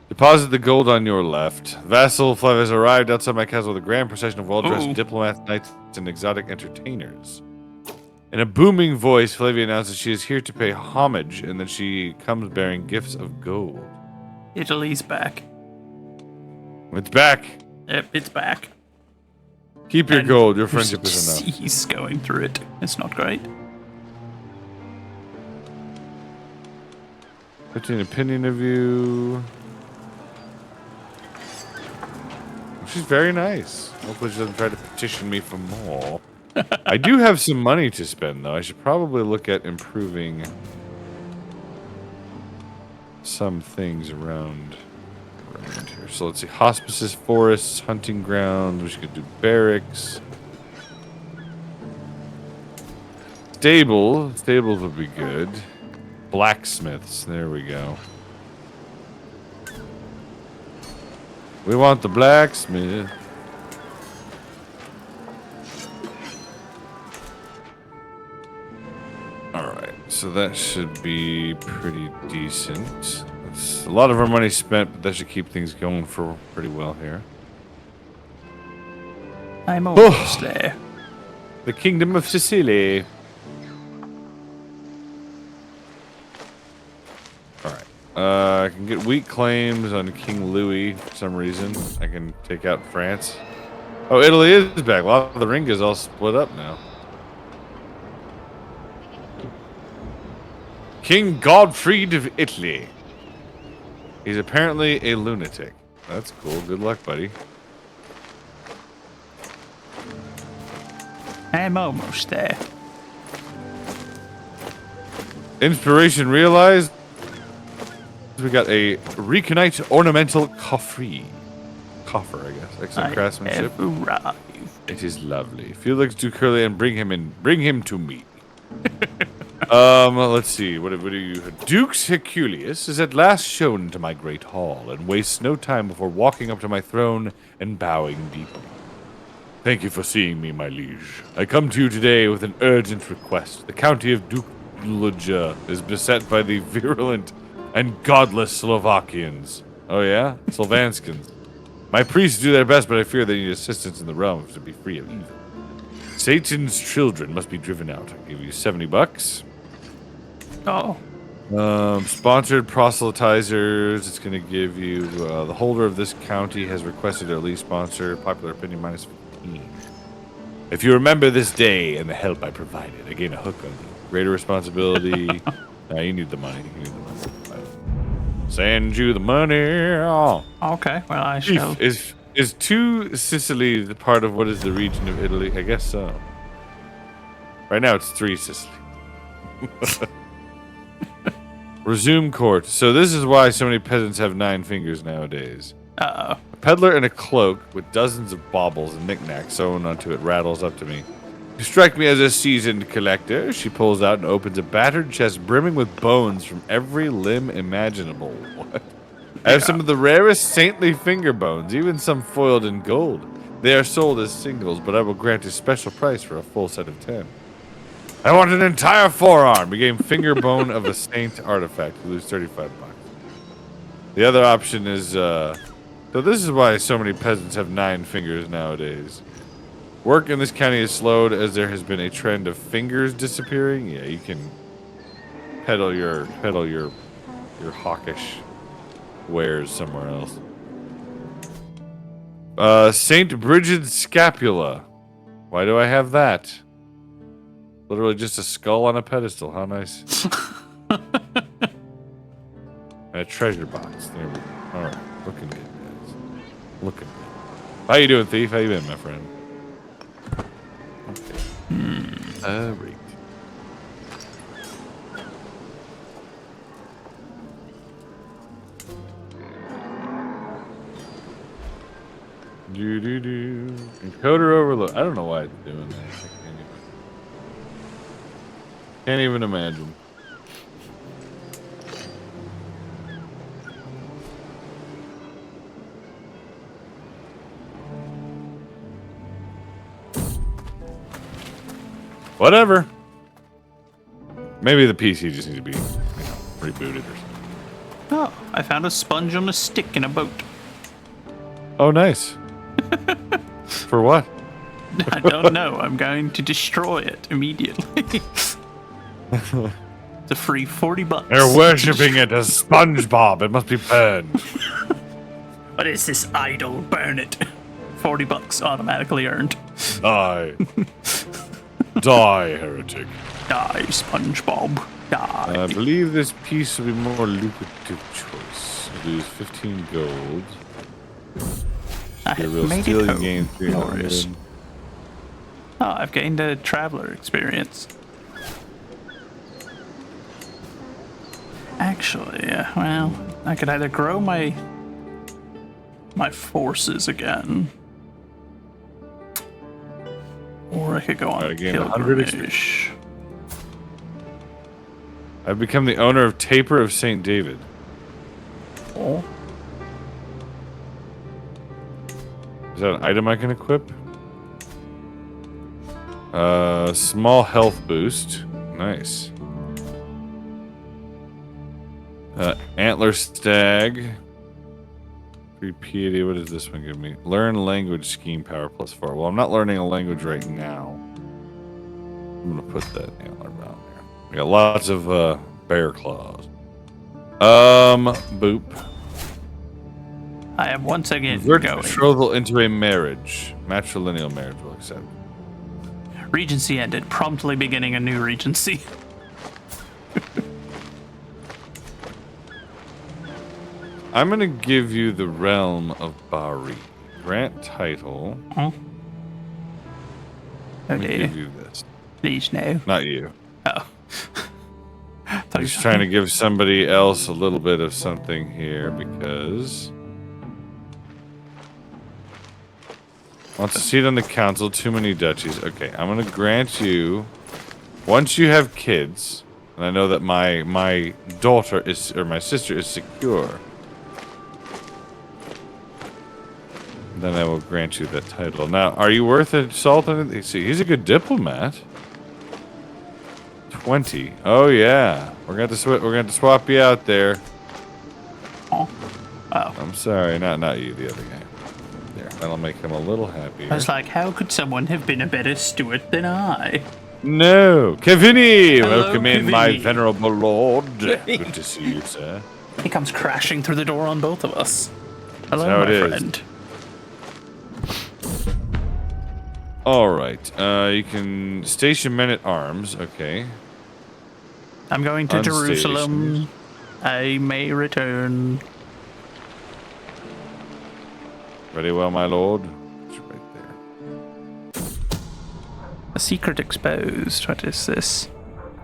Deposit the gold on your left. Vassal Flav has arrived outside my castle with a grand procession of well-dressed Uh-oh. diplomats, knights, and exotic entertainers. In a booming voice, Flavia announces she is here to pay homage and that she comes bearing gifts of gold. Italy's back. It's back. Yep, it's back. Keep your And gold. Your friendship is enough. He's going through it. It's not great. 15 opinion of you. She's very nice. Hopefully she doesn't try to petition me for more. I do have some money to spend, though. I should probably look at improving some things around here. So let's see. Hospices, forests, hunting grounds. We should do barracks. Stable. Stables would be good. Blacksmiths. There we go. We want the blacksmith. Alright, so that should be pretty decent. That's a lot of our money spent, but that should keep things going for pretty well here. I'm almost there. The Kingdom of Sicily. Alright. I can get weak claims on King Louis for some reason. I can take out France. Oh, Italy is back. A lot of the ring is all split up now. King Godfried of Italy. He's apparently a lunatic. That's cool. Good luck, buddy. I'm almost there. Inspiration realized. We got a Reconite ornamental coffer, I guess. Excellent craftsmanship. Have arrived. It is lovely. Felix do Curly and bring him in. Bring him to me. Let's see. What do you? Dux Herculeus is at last shown to my great hall and wastes no time before walking up to my throne and bowing deeply. Thank you for seeing me, my liege. I come to you today with an urgent request. The county of Duklaja is beset by the virulent and godless Slovakians. Oh yeah? Slovanskans. My priests do their best, but I fear they need assistance in the realms to be free of evil. Satan's children must be driven out. I'll give you $70. Oh. Sponsored proselytizers. It's going to give you the holder of this county has requested to at least sponsor. Popular opinion -15. If you remember this day and the help I provided, I gain a hook on you. Greater responsibility. Nah, you need the money. You need the money. Send you the money. Oh. Okay. Well, I shall. Is two Sicily the part of what is the region of Italy? I guess so. Right now it's 3 Sicily. Resume court. So this is why so many peasants have 9 fingers nowadays. Uh-oh. A peddler in a cloak with dozens of baubles and knickknacks sewn onto it rattles up to me. You strike me as a seasoned collector. She pulls out and opens a battered chest brimming with bones from every limb imaginable. What? I have some of the rarest saintly finger bones, even some foiled in gold. They are sold as singles, but I will grant a special price for a full set of 10. I want an entire forearm. We gain finger bone of a saint artifact. You lose $35. The other option is, so this is why so many peasants have 9 fingers nowadays. Work in this county is slowed as there has been a trend of fingers disappearing. Yeah, you can peddle your hawkish wares somewhere else. Saint Brigid's scapula. Why do I have that? Literally just a skull on a pedestal. How nice. A treasure box. There we go. All right. Looking good, guys. Looking good. How you doing, Thief? How you been, my friend? Okay. Great. Do. Encoder overload. I don't know why it's doing that. Can't even imagine. Whatever. Maybe the PC just needs to be, rebooted or something. Oh, I found a sponge on a stick in a boat. Oh, nice. For what? I don't know. I'm going to destroy it immediately. It's a free $40. They're worshipping it as SpongeBob. It must be burned. What is this idol? Burn it. $40 automatically earned. Die. Die, heretic. Die, SpongeBob. Die. I believe this piece will be more lucrative choice. I'll lose 15 gold. I Be a have real made steal, it you home. gain 300. Glorious. Oh, I've gained a traveler experience. Actually, yeah, well, I could either grow my forces again, or I could go on a pilgrimage. I've become the owner of Taper of St. David. Oh. Is that an item I can equip? Small health boost. Nice. Antler Stag. Free piety. What does this one give me? Learn language scheme power +4. Well, I'm not learning a language right now. I'm gonna put that antler around there. We got lots of bear claws. Boop. I have once again Convert going. betrothal into a marriage. Matrilineal marriage will accept. Regency ended, promptly beginning a new regency. I'm gonna give you the realm of Bari. Grant title. Huh? Let me Okay. give you this. Please no. Not you. Oh. I'm just trying to give somebody else a little bit of something here because wants a seat on the council, too many duchies. Okay, I'm gonna grant you once you have kids, and I know that my daughter is or my sister is secure. Then I will grant you that title. Now, are you worth a salt? See, he's a good diplomat. 20. Oh yeah, we're going to swap you out there. Oh. I'm sorry, not you, the other guy. There, that'll make him a little happier. I was like, how could someone have been a better steward than I? No, Kevini, Hello, welcome in, my Kevini. venerable lord. Good to see you, sir. He comes crashing through the door on both of us. Hello, how my it is. friend. All right, you can station men at arms. Okay. I'm going to Jerusalem. Unstationed. I may return. Very well, my lord. It's right there. A secret exposed. What is this?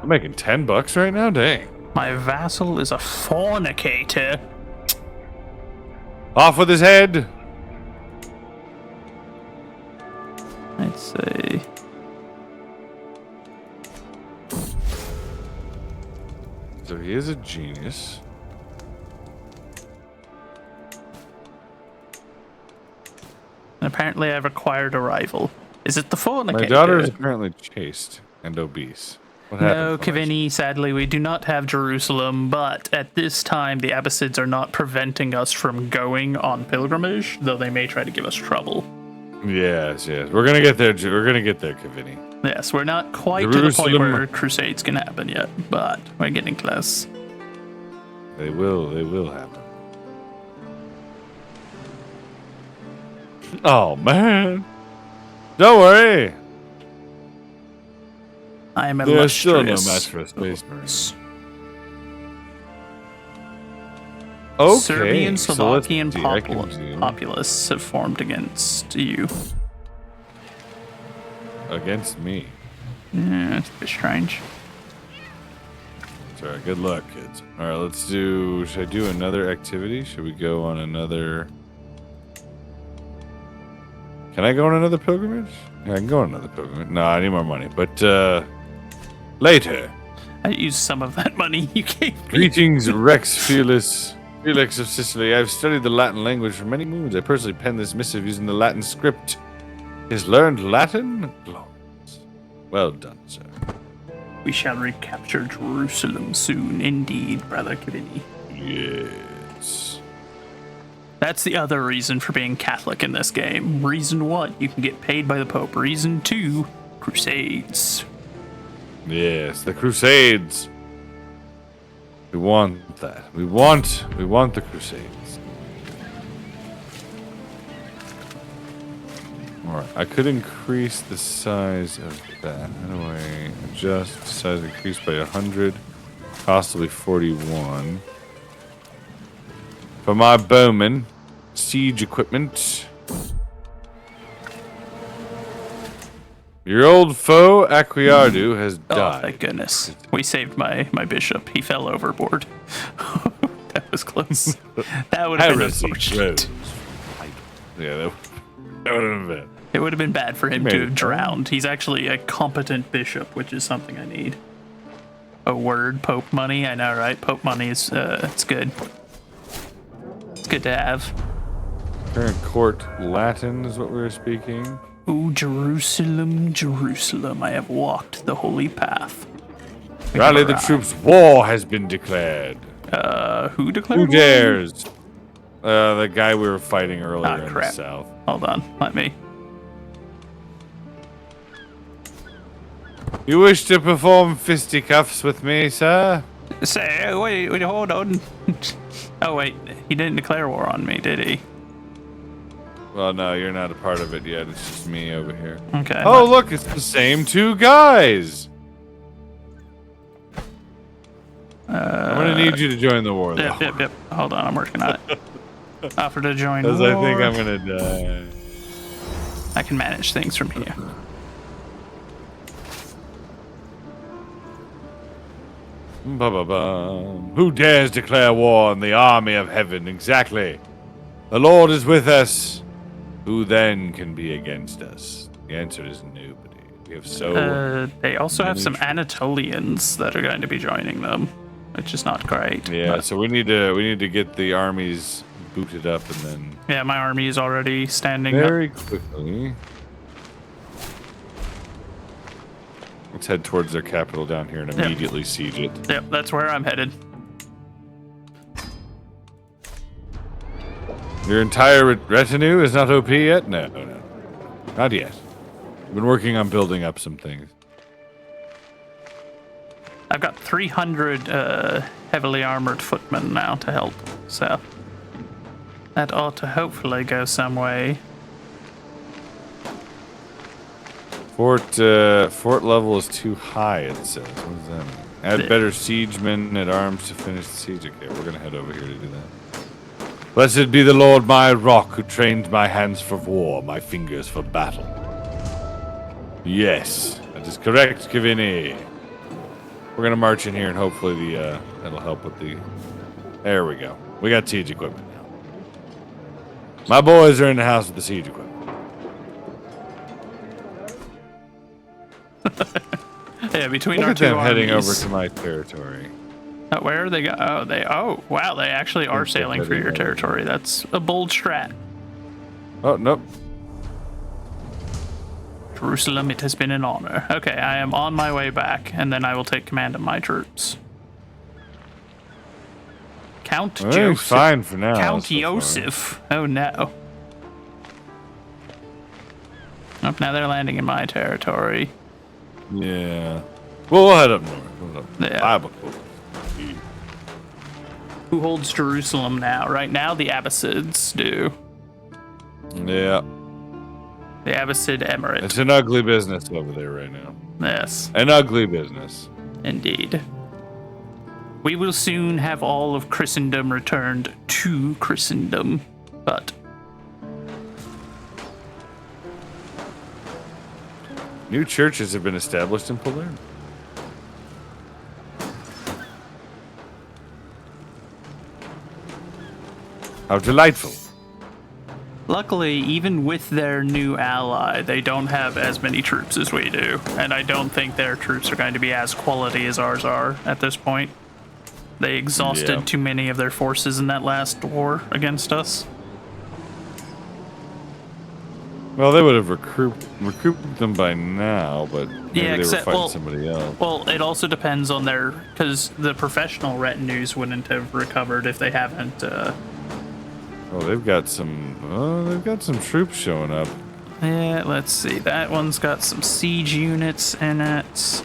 I'm making $10 right now. Dang. My vassal is a fornicator. Off with his head. Let's see. So he is a genius. And apparently I've acquired a rival. Is it the fornicator? My daughter is apparently chaste and obese. What happened? No, Kevini, sadly, we do not have Jerusalem, but at this time, the Abbasids are not preventing us from going on pilgrimage, though they may try to give us trouble. Yes. We're gonna get there. We're gonna get there, Kavini. Yes, we're not quite to the point where crusades can happen yet, but we're getting close. They will happen. Oh man. Don't worry. I am There's still no illustrious. match for a space marine. Okay. Serbian, so let's Slovakian see, I can do- populists have formed against you. against me. Yeah, it's a bit strange. Sorry. Good luck, kids. All right. Let's do. Should I do another activity? Should we go on another? Can I go on another pilgrimage? Yeah, I can go on another pilgrimage. No, I need more money. But later. I used some of that money you gave me. Greetings, Rex Felix of Sicily. I've studied the Latin language for many moons. I personally penned this missive using the Latin script. Has learned Latin? Glorious. Well done, sir. We shall recapture Jerusalem soon, indeed, Brother Kavini. Yes. That's the other reason for being Catholic in this game. Reason 1, you can get paid by the Pope. Reason 2, crusades. Yes, the Crusades. We want that. We want the Crusades. Alright, I could increase the size of that. How do I adjust the size increased by 100? Possibly 41. For my bowmen, siege equipment. Your old foe, Aquiardu, has Oh, died. thank goodness. We saved my bishop. He fell overboard. That was close. That would have been Heresy unfortunate. grows. Yeah, that would have been bad. It would have been bad for him made to it have fun. drowned. He's actually a competent bishop, which is something I need. A word, Pope money. I know, right? Pope money is it's good. It's good to have. Current court Latin is what we were speaking. Ooh, Jerusalem, Jerusalem, I have walked the holy path. Rally the troops, war has been declared. Who declared Who war? dares? The guy we were fighting earlier in the crap. south. Hold on, let me. You wish to perform fisticuffs with me, sir? Say, wait, hold on. Oh, wait, he didn't declare war on me, did he? Well, no, you're not a part of it yet. It's just me over here. Okay. Oh, look, it's the same two guys. I'm gonna need you to join the war, though. Yep. Hold on, I'm working on it. Offer to join Because war. I think I'm gonna die. I can manage things from here. Ba-ba-bum. Who dares declare war on the army of heaven? Exactly. The Lord is with us. Who then can be against us? The answer is nobody. We have so They also have many some troops. Anatolians that are going to be joining them, which is not great. Yeah, but- so we need to get the armies booted up and then yeah, my army is already standing up. very quickly. Let's head towards their capital down here and Yep. immediately siege it. Yep, that's where I'm headed. Your entire retinue is not OP yet? No. Not yet. I've been working on building up some things. I've got 300 heavily armored footmen now to help, so that ought to hopefully go some way. Fort level is too high, it says. What does that mean? Add better siegemen at arms to finish the siege. Okay, we're gonna head over here to do that. Blessed be the Lord my rock, who trained my hands for war, my fingers for battle. Yes, that is correct, Kavini. We're gonna march in here and hopefully that'll help with the. There we go. We got siege equipment now. My boys are in the house with the siege equipment. Yeah, between Look our at two them armies. heading over to my territory. Where are they go? Oh, wow, they actually are sailing for your territory. That's a bold strat. Oh, nope. Jerusalem, it has been an honor. Okay, I am on my way back, and then I will take command of my troops. Count Joseph. Fine for now. Count so Joseph. Oh no. Oh, now they're landing in my territory. Yeah. Well, we'll head up north. Yeah. Who holds Jerusalem now? Right now, the Abbasids do. Yeah. The Abbasid Emirate. It's an ugly business over there right now. Yes. An ugly business. Indeed. We will soon have all of Christendom returned to Christendom, but New churches have been established in Palermo. How delightful. luckily, even with their new ally, they don't have as many troops as we do, and I don't think their troops are going to be as quality as ours are at this point. They exhausted too many of their forces in that last war against us. Well, they would have recouped them by now, but maybe they were fighting somebody else. Well, it also depends on their, because the professional retinues wouldn't have recovered if they haven't. Oh, they've got some. Oh, they've got some troops showing up. Yeah, let's see. That one's got some siege units in it.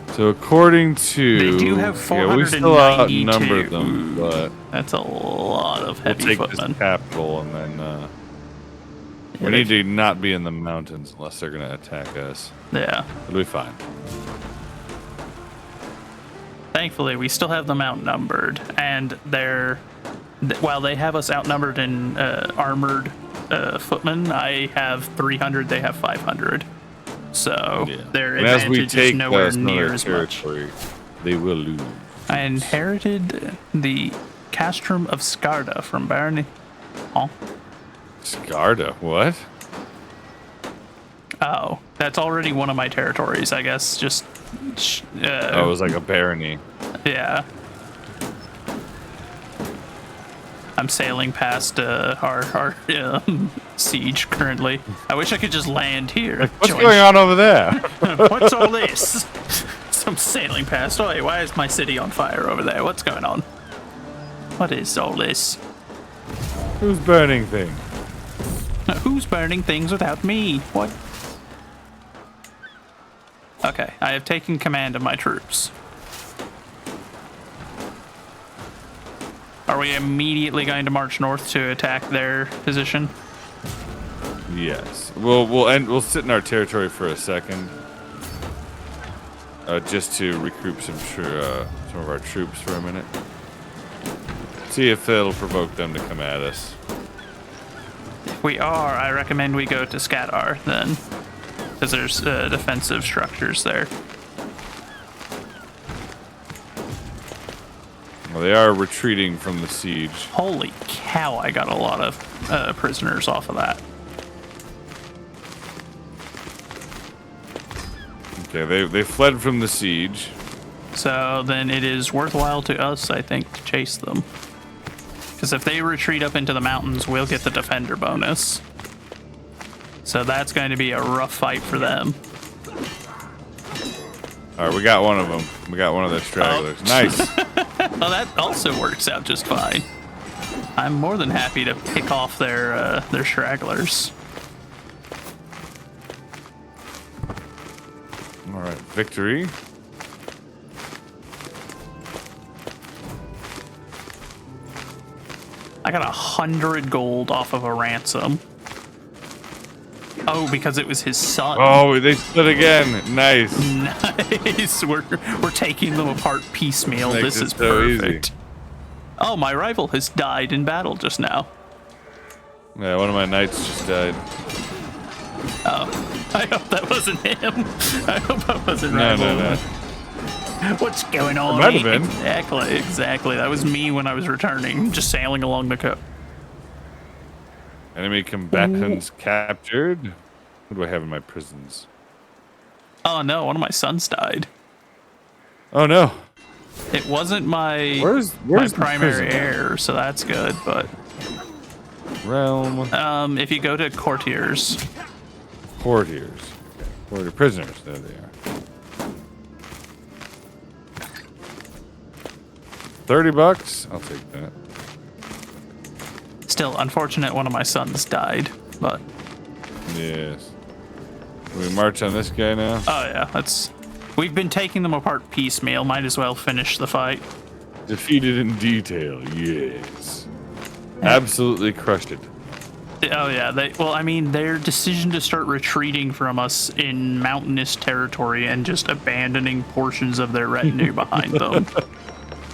So according to, they do have 492. we still outnumber them, but that's a lot of heavy we'll take footmen. this capital and then. We need to not be in the mountains unless they're going to attack us. Yeah. It'll be fine. Thankfully, we still have them outnumbered, and while they have us outnumbered in armored footmen, I have 300, they have 500. So their advantage is nowhere near as much. They will lose. I inherited the castrum of Scarda from Barony. Oh. Scarda? What? Oh, that's already one of my territories, I guess. Just. It was like a barony. Yeah. I'm sailing past our siege currently. I wish I could just land here. What's going on over there? What's all this? I'm sailing past. Oh, wait, why is my city on fire over there? What's going on? What is all this? Who's burning things? Who's burning things without me? What? Okay, I have taken command of my troops. Are we immediately going to march north to attack their position? Yes. We'll sit in our territory for a second, just to recruit some of our troops for a minute. See if it'll provoke them to come at us. If we are, I recommend we go to Skadar then, because there's defensive structures there. Well, they are retreating from the siege. Holy cow, I got a lot of prisoners off of that. Okay, they fled from the siege. So then it is worthwhile to us, I think, to chase them. Because if they retreat up into the mountains, we'll get the defender bonus. So that's going to be a rough fight for them. All right, we got one of them. We got one of their stragglers. Oh. Nice. Well, that also works out just fine. I'm more than happy to pick off their stragglers. All right, victory. I got 100 gold off of a ransom. Oh, because it was his son. Oh, they split again. Nice. Nice. We're taking them apart piecemeal. Makes This it is so easy. perfect. Oh, my rival has died in battle just now. Yeah, one of my knights just died. Oh, I hope that wasn't him. I hope I wasn't No, rival. no, no. What's going on? It might have been. Exactly. That was me when I was returning, just sailing along the coast. Enemy combatants captured. What do I have in my prisons? Oh no, one of my sons died. Oh no. It wasn't my Where's my the primary prison? heir, so that's good. But Realm. if you go to courtiers, Courtiers. Courtier prisoners. There they are. 30 bucks. I'll take that. still unfortunate, one of my sons died. But Yes. Can we march on this guy now? oh yeah, we've been taking them apart piecemeal. Might as well finish the fight. Defeated in detail. Yes. Absolutely crushed it. Oh yeah, their decision to start retreating from us in mountainous territory and just abandoning portions of their retinue behind them.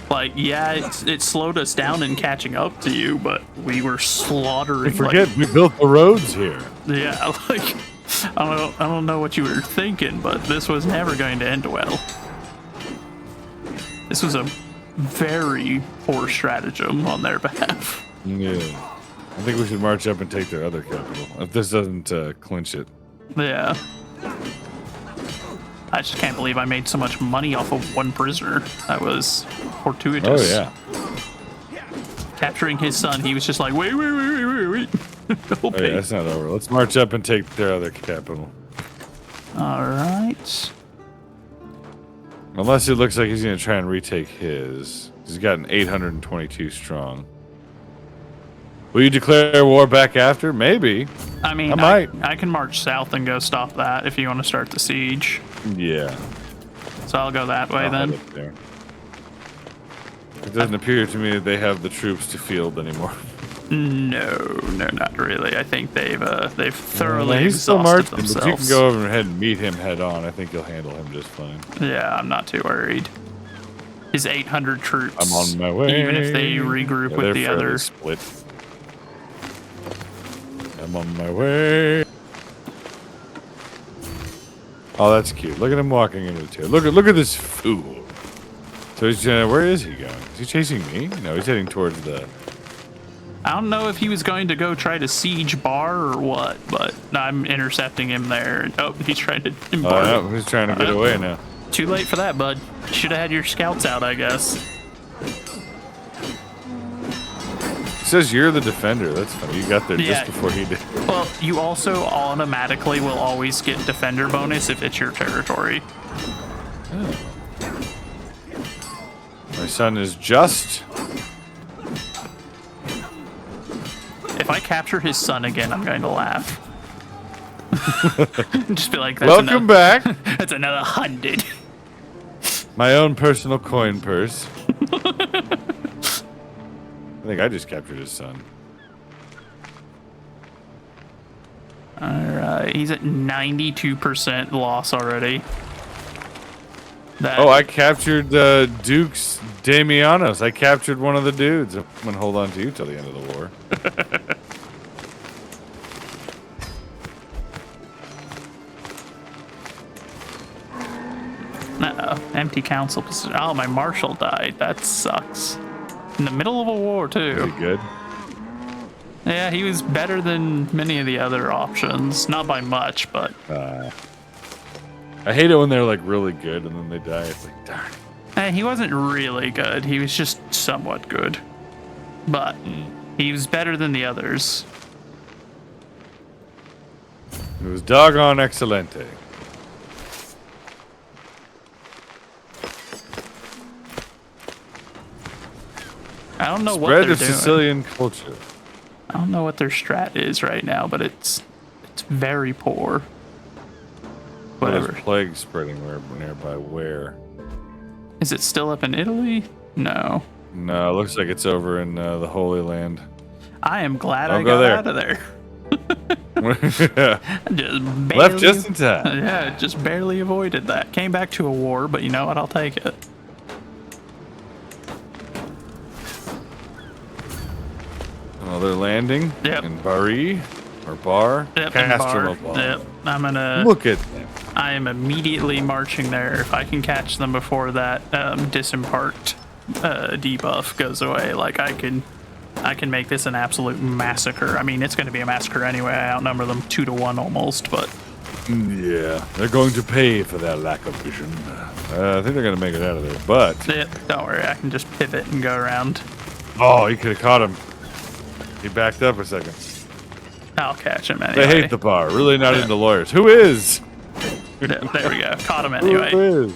Like, yeah, it slowed us down in catching up to you, but we were slaughtering. Forget we built the roads here. Yeah, like I don't know what you were thinking, but this was never going to end well. This was a very poor stratagem on their behalf. Yeah. I think we should march up and take their other capital. If this doesn't clinch it. Yeah. I just can't believe I made so much money off of one prisoner. That was fortuitous. Oh, yeah. Capturing his son, he was just like, wait. Oh, yeah, that's not over. Let's march up and take their other capital. All right. Unless it looks like he's going to try and retake his. He's got an 822 strong. Will you declare war back after? Maybe. I mean, I might. I can march south and go stop that if you want to start the siege. Yeah. So I'll go that way I'll head then. up there. It doesn't appear to me that they have the troops to field anymore. No, not really. I think they've thoroughly Well, he's still exhausted marching, themselves. but you can go over ahead and meet him head on. I think you'll handle him just fine. Yeah, I'm not too worried. His 800 troops. I'm on my way. Even if they regroup Yeah, with they're the fairly other. split. I'm on my way. Oh, that's cute. Look at him walking into the tail. Look at this fool. So he's where is he going? Is he chasing me? No, he's heading towards the. I don't know if he was going to go try to siege Bar or what, but I'm intercepting him there. Oh, he's trying to Oh, embark. no, he's trying to get away now. Too late for that, bud. Should have had your scouts out, I guess. It says you're the defender. That's funny. You got there Yeah. just before he did. Well, you also automatically will always get defender bonus if it's your territory. My son is just. If I capture his son again, I'm going to laugh. Just be like, Welcome back. That's another 100. My own personal coin purse. I think I just captured his son. Alright, he's at 92% loss already. That, Oh, I captured Duke's Damianos. I captured one of the dudes. I'm going to hold on to you till the end of the war. Uh-oh, empty council position. Oh, my marshal died. That sucks. In the middle of a war, Is too. he good? Yeah, he was better than many of the other options. Not by much, but I hate it when they're like really good and then they die. It's like, darn. he wasn't really good. He was just somewhat good. But he was better than the others. It was doggone excelente. I don't know what Spread they're of doing. Sicilian culture. I don't know what their strat is right now, but it's very poor. What is Whatever. plague spreading nearby? Where? Is it still up in Italy? No. No, it looks like it's over in the Holy Land. I am glad Don't I go got there. out of there. Just barely, Left just in time. Yeah, just barely avoided that. Came back to a war, but you know what? I'll take it. Oh, they're landing Yep. in Bari or Bar. Yep, and Castro bar. Bar. Yep. I'm gonna. Look at them. I am immediately marching there if I can catch them before that disimpart debuff goes away. Like I can make this an absolute massacre. I mean, it's going to be a massacre anyway. I outnumber them 2-1 almost, but Yeah, they're going to pay for that lack of vision. I think they're going to make it out of there, but... don't worry. I can just pivot and go around. Oh, you could have caught him. He backed up a second. I'll catch him anyway. They hate the bar. Really not into lawyers. Who is? There we go. Caught him Who anyway. is?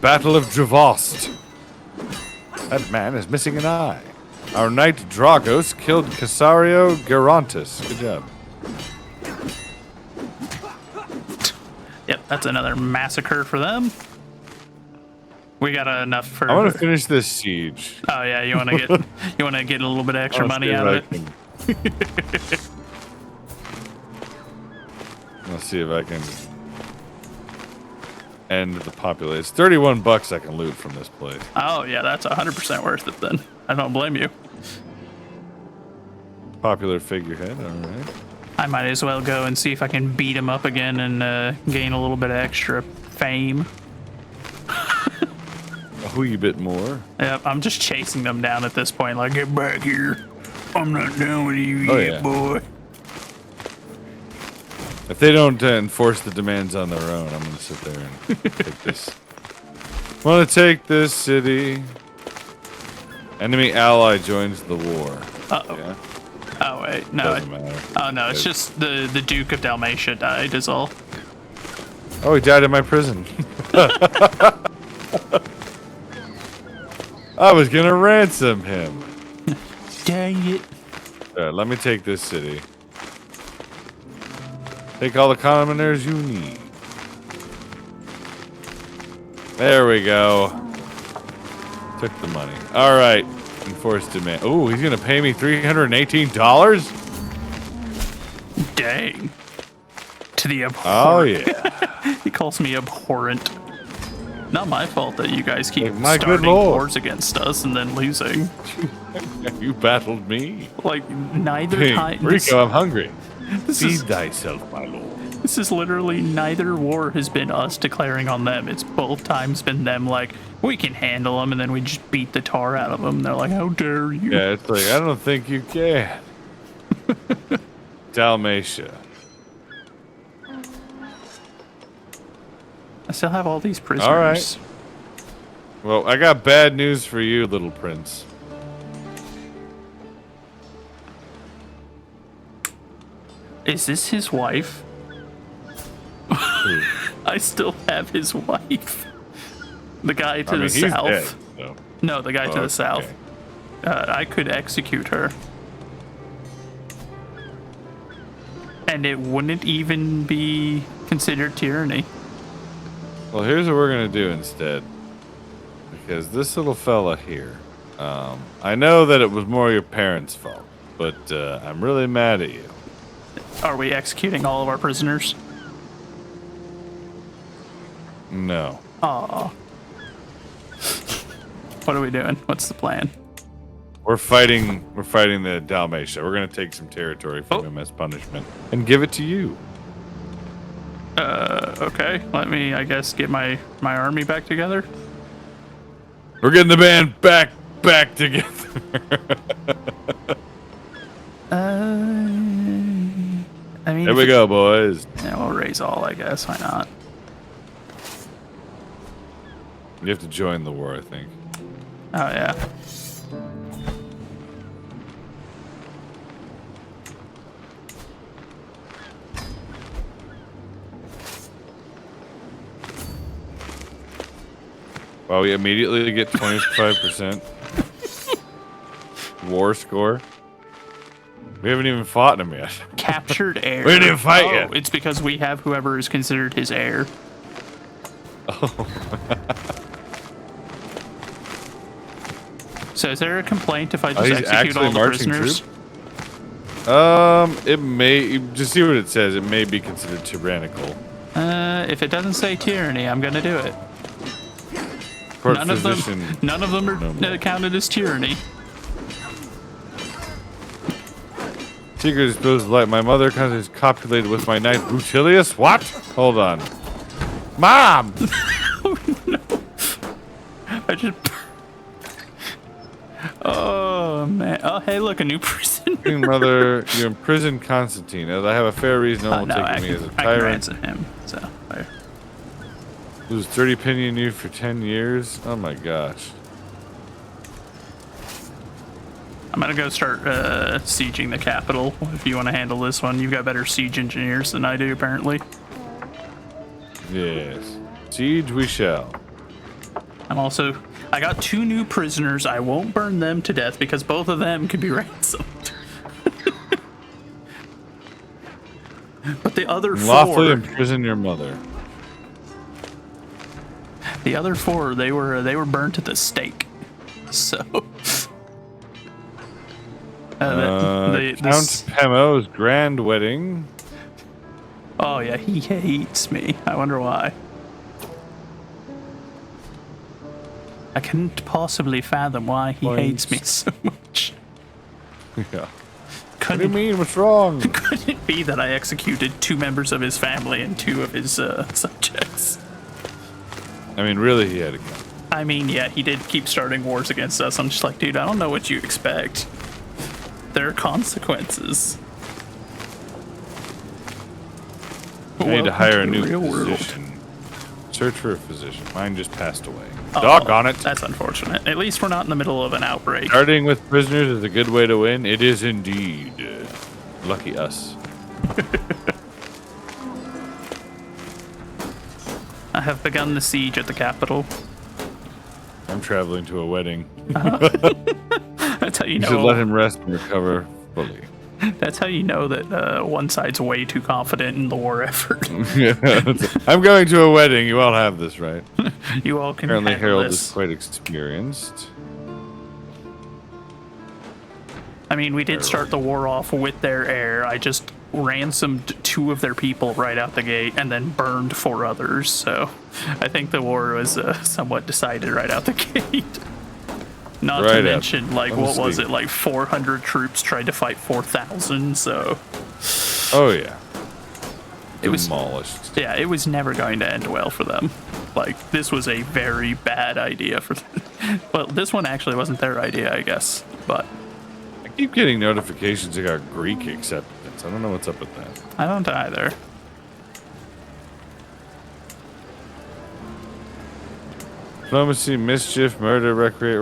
Battle of Dravost. That man is missing an eye. Our knight Dragos killed Casario Gerontis. Good job. Yep, that's another massacre for them. We got enough for. I want to finish this siege. Oh yeah, you want to get a little bit of extra money out of it. Let's see if I can end the population. It's 31 bucks I can loot from this place. Oh yeah, that's 100% worth it then. I don't blame you. Popular figurehead, all right. I might as well go and see if I can beat him up again and gain a little bit of extra fame. A wee bit more. Yep, I'm just chasing them down at this point. Like, get back here. I'm not done with you Oh, yet, yeah. boy. If they don't enforce the demands on their own, I'm going to sit there and take this. Want to take this city. Enemy ally joins the war. Uh-oh. Yeah, Oh, wait. No. doesn't matter. Oh, no. It's just the Duke of Dalmatia died is all. Oh, he died in my prison. I was going to ransom him. Dang it. Let me take this city. Take all the commoners you need. There we go. Took the money. All right. Enforced demand. Oh, he's going to pay me $318? Dang. To the Oh, abhorrent. yeah. He calls me abhorrent. Not my fault that you guys keep My good starting lord. wars against us and then losing. You battled me. Like, neither Hey, time. Rico, I'm hungry. This Feed is, thyself, my lord. this is literally neither war has been us declaring on them. It's both times been them like, we can handle them, and then we just beat the tar out of them. And they're like, how dare you? Yeah, it's like, I don't think you can. Dalmatia. I still have all these prisoners. All right. Well, I got bad news for you, little prince. Is this his wife? I still have his wife. The guy to I mean, the he's south. dead, so. No, the guy to Oh, the south. okay. I could execute her. And it wouldn't even be considered tyranny. Well, here's what we're going to do instead. Because this little fella here, I know that it was more your parents' fault, but I'm really mad at you. Are we executing all of our prisoners? No. Aw. What are we doing? What's the plan? We're fighting the Dalmatia. We're going to take some territory from him as punishment and give it to you. Okay. Let me, I guess, get my army back together. We're getting the band back together. I mean, There we go, boys. Yeah, we'll raise all, I guess. Why not? You have to join the war, I think. Oh, yeah. Oh, we immediately get 25% war score. We haven't even fought him yet. Captured heir. We didn't even fight oh, yet. It's because we have whoever is considered his heir. Oh. So is there a complaint if I Oh, just he's execute actually all the marching prisoners? It may just see what it says. It may be considered tyrannical. If it doesn't say tyranny, I'm gonna do it. Court None of physician. them are counted as tyranny. Secret disposed of light. My mother is copulated with my knight Brutilius. What? Hold on. Mom! I just. Oh man! Oh hey, look, a new prisoner. Queen Mother, you imprisoned Constantine. As I have a fair reason, no one will No, take me as a I can tyrant. ransom him. So. Lose 30 opinion you for 10 years. Oh my gosh. I'm gonna go start sieging the capital. If you want to handle this one, you've got better siege engineers than I do, apparently. Yes. Siege we shall. I got 2 new prisoners. I won't burn them to death because both of them could be ransomed. But the other 4, Lawfully imprison your mother. the other 4, they were burnt at the stake. So. Count Pemo's grand wedding. Oh yeah, he hates me. I wonder why. I couldn't possibly fathom why he hates me so much. Yeah. Could What do you mean? What's wrong? Could it be that I executed 2 members of his family and 2 of his subjects? I mean, really, he had a gun. I mean, yeah, he did keep starting wars against us. I'm just like, dude, I don't know what you expect. There are consequences. I need to hire a Welcome to new the real world. physician. Search for a physician. Mine just passed away. Oh, Doggone it. That's unfortunate. At least we're not in the middle of an outbreak. Starting with prisoners is a good way to win. It is indeed. Lucky us. I have begun the siege at the capital. I'm traveling to a wedding. That's how you You know. should let him rest and recover fully. That's how you know that one side's way too confident in the war effort. I'm going to a wedding. You all have this, right? You all can Apparently, handle Harold this. is quite experienced. I mean, we did start the war off with their heir. I just ransomed 2 of their people right out the gate and then burned 4 others. So I think the war was somewhat decided right out the gate. Not Right to up. mention, like, Let me what was see. it? Like 400 troops tried to fight 4,000. So Oh, yeah. It was- demolished. yeah, it was never going to end well for them. Like, this was a very bad idea for them. Well, this one actually wasn't their idea, I guess. But I keep getting notifications I got Greek acceptance. I don't know what's up with that. I don't either. Diplomacy, mischief, murder, recreate.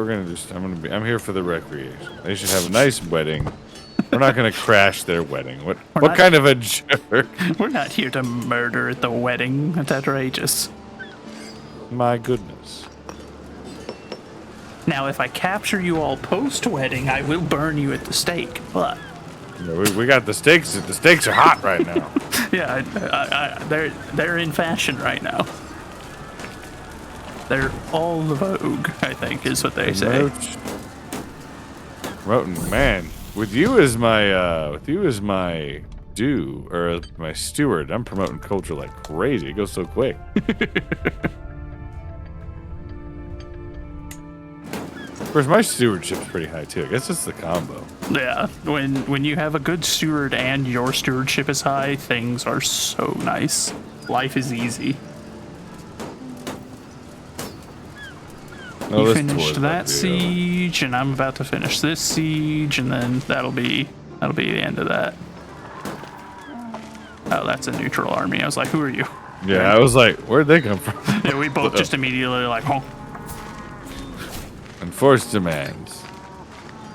I'm here for the recreation. They should have a nice wedding. We're not gonna crash their wedding. What not- kind of a jerk? We're not here to murder at the wedding. That's outrageous. My goodness. Now, if I capture you all post-wedding, I will burn you at the stake. But Yeah, we got the stakes. The stakes are hot right now. yeah, they're in fashion right now. They're all the vogue, I think, is what they say. Roten, man, with you as my my steward, I'm promoting culture like crazy. It goes so quick. Of course, my stewardship's pretty high too. I guess it's the combo. Yeah, when you have a good steward and your stewardship is high, things are so nice. Life is easy. Oh, You this tour's finished about that to be over. siege, and I'm about to finish this siege, and then that'll be the end of that. Oh, that's a neutral army. I was like, who are you? Yeah, I was like, where'd they come from? Yeah, we both just immediately like, oh. Enforced demands.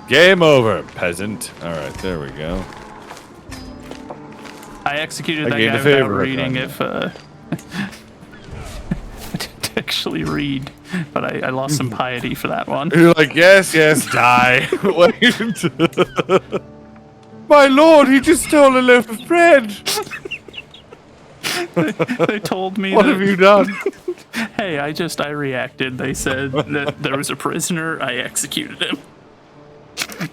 Game over, peasant. All right, there we go. I executed I that gained guy a without favor reading on if actually read, but I lost some piety for that one. You're like, yes, yes, die. Wait. My lord, he just stole a loaf of bread. They told me What that, have you done? hey, I reacted. They said that there was a prisoner, I executed him.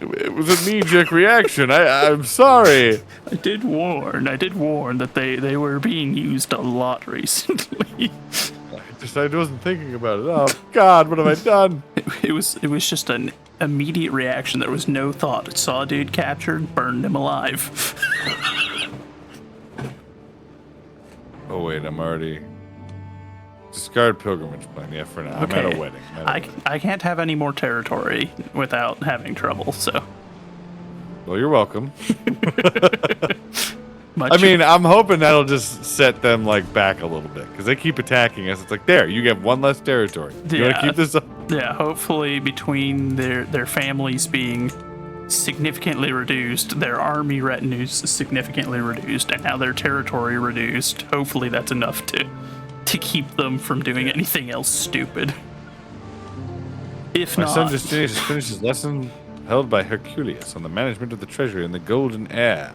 It was a knee-jerk reaction. I'm sorry. I did warn that they were being used a lot recently. I wasn't thinking about it. Oh God, what have I done? It was just an immediate reaction. There was no thought. Saw a dude captured, burned him alive. Oh wait, I'm already discard pilgrimage plan. Yeah, for now. I'm at a wedding. I can't have any more territory without having trouble. So. Well, you're welcome. Much I mean, I'm hoping that'll just set them like back a little bit because they keep attacking us. It's like, there, you get one less territory. You want to keep this up? Yeah, hopefully between their families being significantly reduced, their army retinues significantly reduced, and now their territory reduced. Hopefully that's enough to keep them from doing anything else stupid. If My not, son just finished his lesson held by Herculeus on the management of the treasury in the golden air.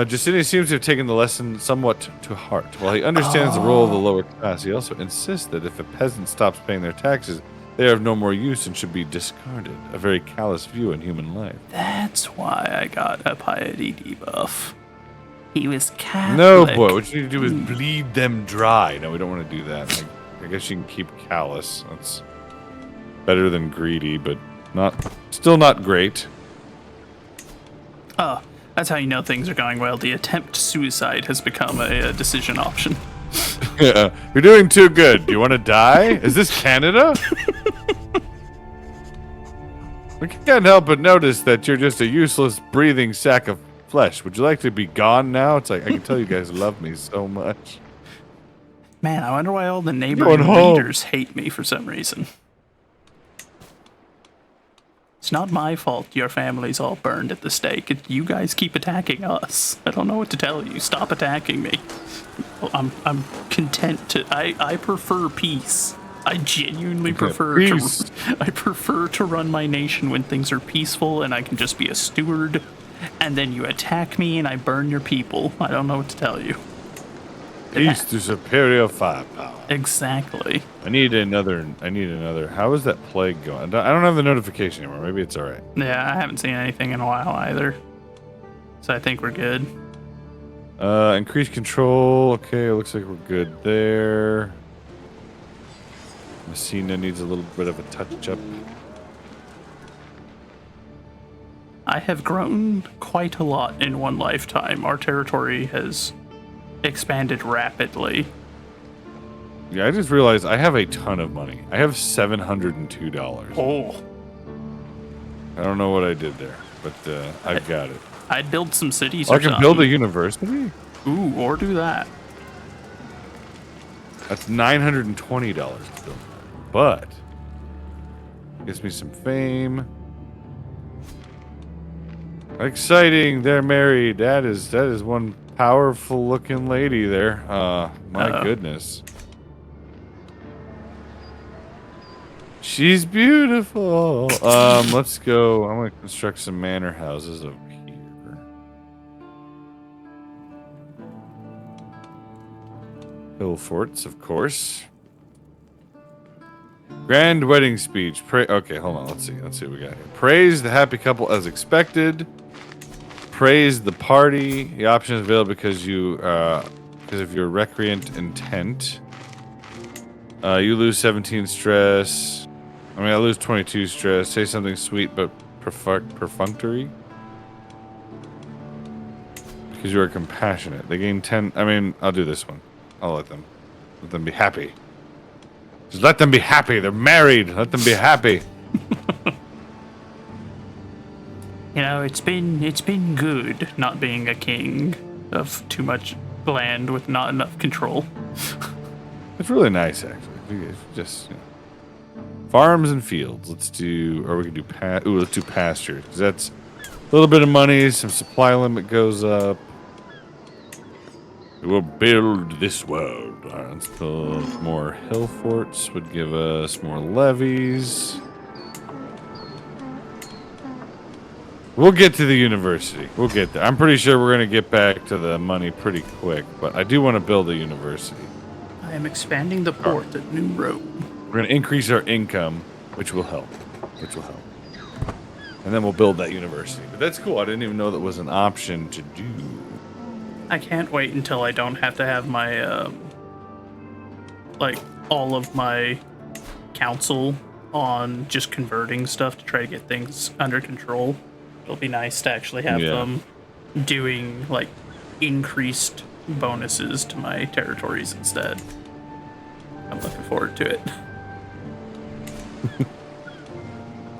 Justinian seems to have taken the lesson somewhat to heart. While he understands the role of the lower class, he also insists that if a peasant stops paying their taxes, they are of no more use and should be discarded. A very callous view in human life. that's why I got a piety debuff. He was Catholic. No, boy. What you need to do is bleed them dry. No, we don't want to do that. Like, I guess you can keep callous. That's better than greedy, but still not great. That's how you know things are going well. The attempt suicide has become a decision option. Yeah, you're doing too good. Do you want to die? Is this Canada? We can't help but notice that you're just a useless, breathing sack of flesh. Would you like to be gone now? It's like, I can tell you guys love me so much. Man, I wonder why all the neighboring leaders hate me for some reason. It's not my fault your family's all burned at the stake. You guys keep attacking us. I don't know what to tell you. Stop attacking me. I'm content to. I prefer peace. I genuinely prefer peace. I prefer to run my nation when things are peaceful and I can just be a steward. And then you attack me and I burn your people. I don't know what to tell you. Peace to superior firepower. Exactly. I need another. How is that plague going? I don't have the notification anymore. Maybe it's all right. Yeah, I haven't seen anything in a while either. So I think we're good. Increase control. Okay, looks like we're good there. Messina needs a little bit of a touch up. I have grown quite a lot in one lifetime. Our territory has expanded rapidly. Yeah, I just realized I have a ton of money. I have $702. Oh. I don't know what I did there, but I've got it. I'd build some cities I or can something. build a university? Ooh, or do that. That's $920 to build. But gives me some fame. Exciting, they're married. That is one powerful looking lady there. My goodness. She's beautiful. Let's go. I'm gonna construct some manor houses over here. Hill forts, of course. Grand wedding speech. Okay, hold on. Let's see what we got here. Praise the happy couple as expected. Praise the party. The option is available because of your recreant intent. You lose 17 stress. I lose 22 stress. Say something sweet but perfunctory. Because you are compassionate. They gain 10. I'll do this one. I'll let them be happy. Just let them be happy. They're married. Let them be happy. You know, it's been good not being a king of too much land with not enough control. It's really nice, actually. Just farms and fields. Let's do, or we can do let's do pasture. 'Cause that's a little bit of money. Some supply limit goes up. We will build this world. All right, let's build more hill forts. Would give us more levies. We'll get to the university. We'll get there. I'm pretty sure we're going to get back to the money pretty quick, but I do want to build a university. I am expanding the port at New Road. We're going to increase our income, which will help. And then we'll build that university. But that's cool. I didn't even know that was an option to do. I can't wait until I don't have to have my, like, all of my council on just converting stuff to try to get things under control. It'll be nice to actually have them doing, like, increased bonuses to my territories instead. I'm looking forward to it.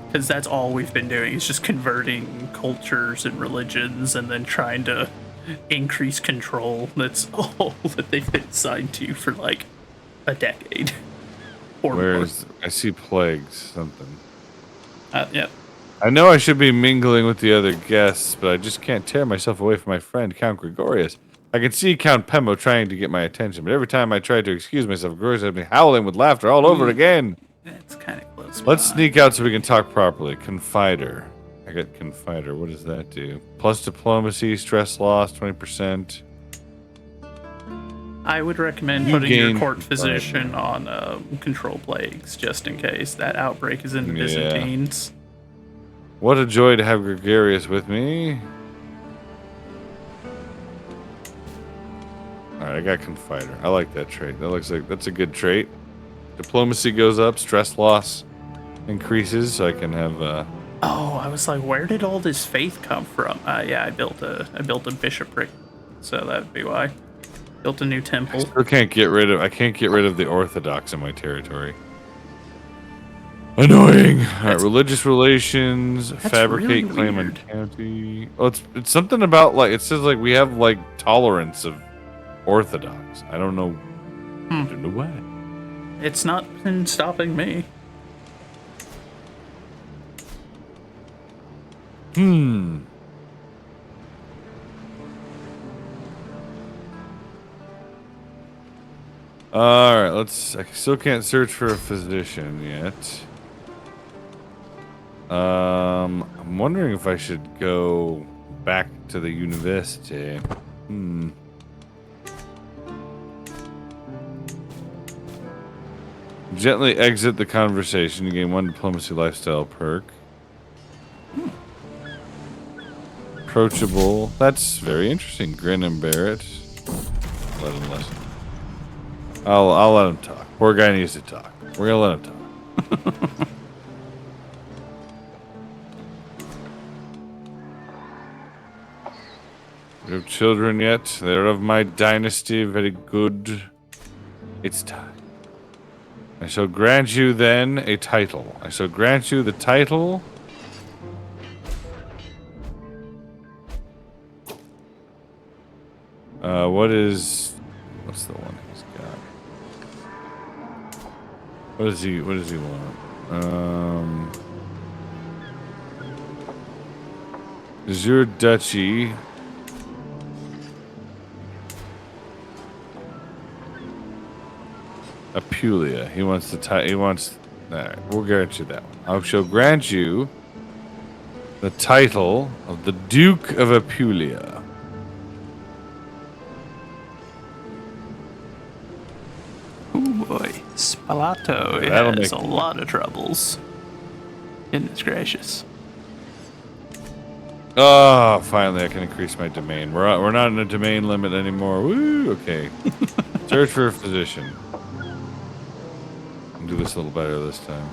Because that's all we've been doing is just converting cultures and religions and then trying to increase control. That's all that they've been assigned to for like a decade. Or Where's I see plagues, something. Yeah. I know I should be mingling with the other guests, but I just can't tear myself away from my friend Count Gregorius. I can see Count Pemo trying to get my attention, but every time I try to excuse myself, Gregorius has me howling with laughter all over it again. It's kind of close. Let's sneak out so we can talk properly. Confider. I got Confider. What does that do? Plus diplomacy, stress loss, 20%. I would recommend putting your court physician on control plagues, just in case that outbreak is in the Byzantines. What a joy to have Gregarious with me. Alright, I got Confider. I like that trait. That looks like that's a good trait. Diplomacy goes up, stress loss increases, so I can have Oh, I was like, where did all this faith come from? Yeah, I built a bishopric, so that'd be why. Built a new temple. I can't get rid of the Orthodox in my territory. Annoying. Alright, religious relations, fabricate really claim on weird. county. Oh, it's something about like it says like we have like tolerance of Orthodox. I don't know. I don't know why. It's not been stopping me. Alright, I still can't search for a physician yet. I'm wondering if I should go back to the university. Gently exit the conversation. You gain 1 diplomacy lifestyle perk. Approachable. That's very interesting. Grin and bear it. Let him listen. I'll let him talk. Poor guy needs to talk. We're gonna let him talk. You have children yet? They're of my dynasty. Very good. It's time. I shall grant you then a title. I shall grant you the title. What's the one he's got? What does he want? Is your duchy Apulia? He wants alright, we'll grant you that one. I shall grant you the title of the Duke of Apulia. Oh boy, Spalato has a lot of troubles. Goodness gracious. Oh, finally I can increase my domain. We're not in a domain limit anymore. Woo, okay. Search for a physician. I'll do this a little better this time.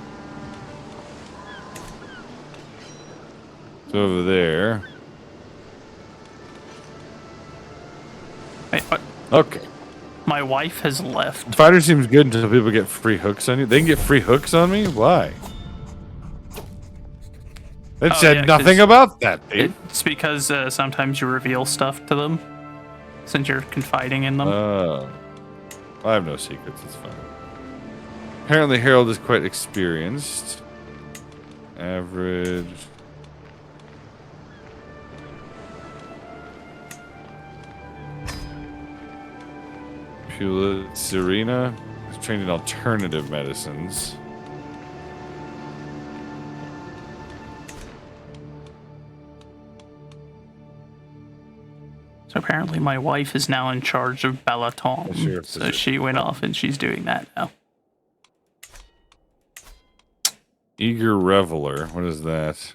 It's over there. Wait, what? Okay. My wife has left. Fighter seems good until people get free hooks on you. They can get free hooks on me? Why? It said nothing about that, Dave. It's because sometimes you reveal stuff to them since you're confiding in them. I have no secrets. It's fine. Apparently, Harold is quite experienced. Average. Serena is trained in alternative medicines. So apparently my wife is now in charge of Balaton. Sure, So she went off and she's doing that now. Eager Reveler. What is that?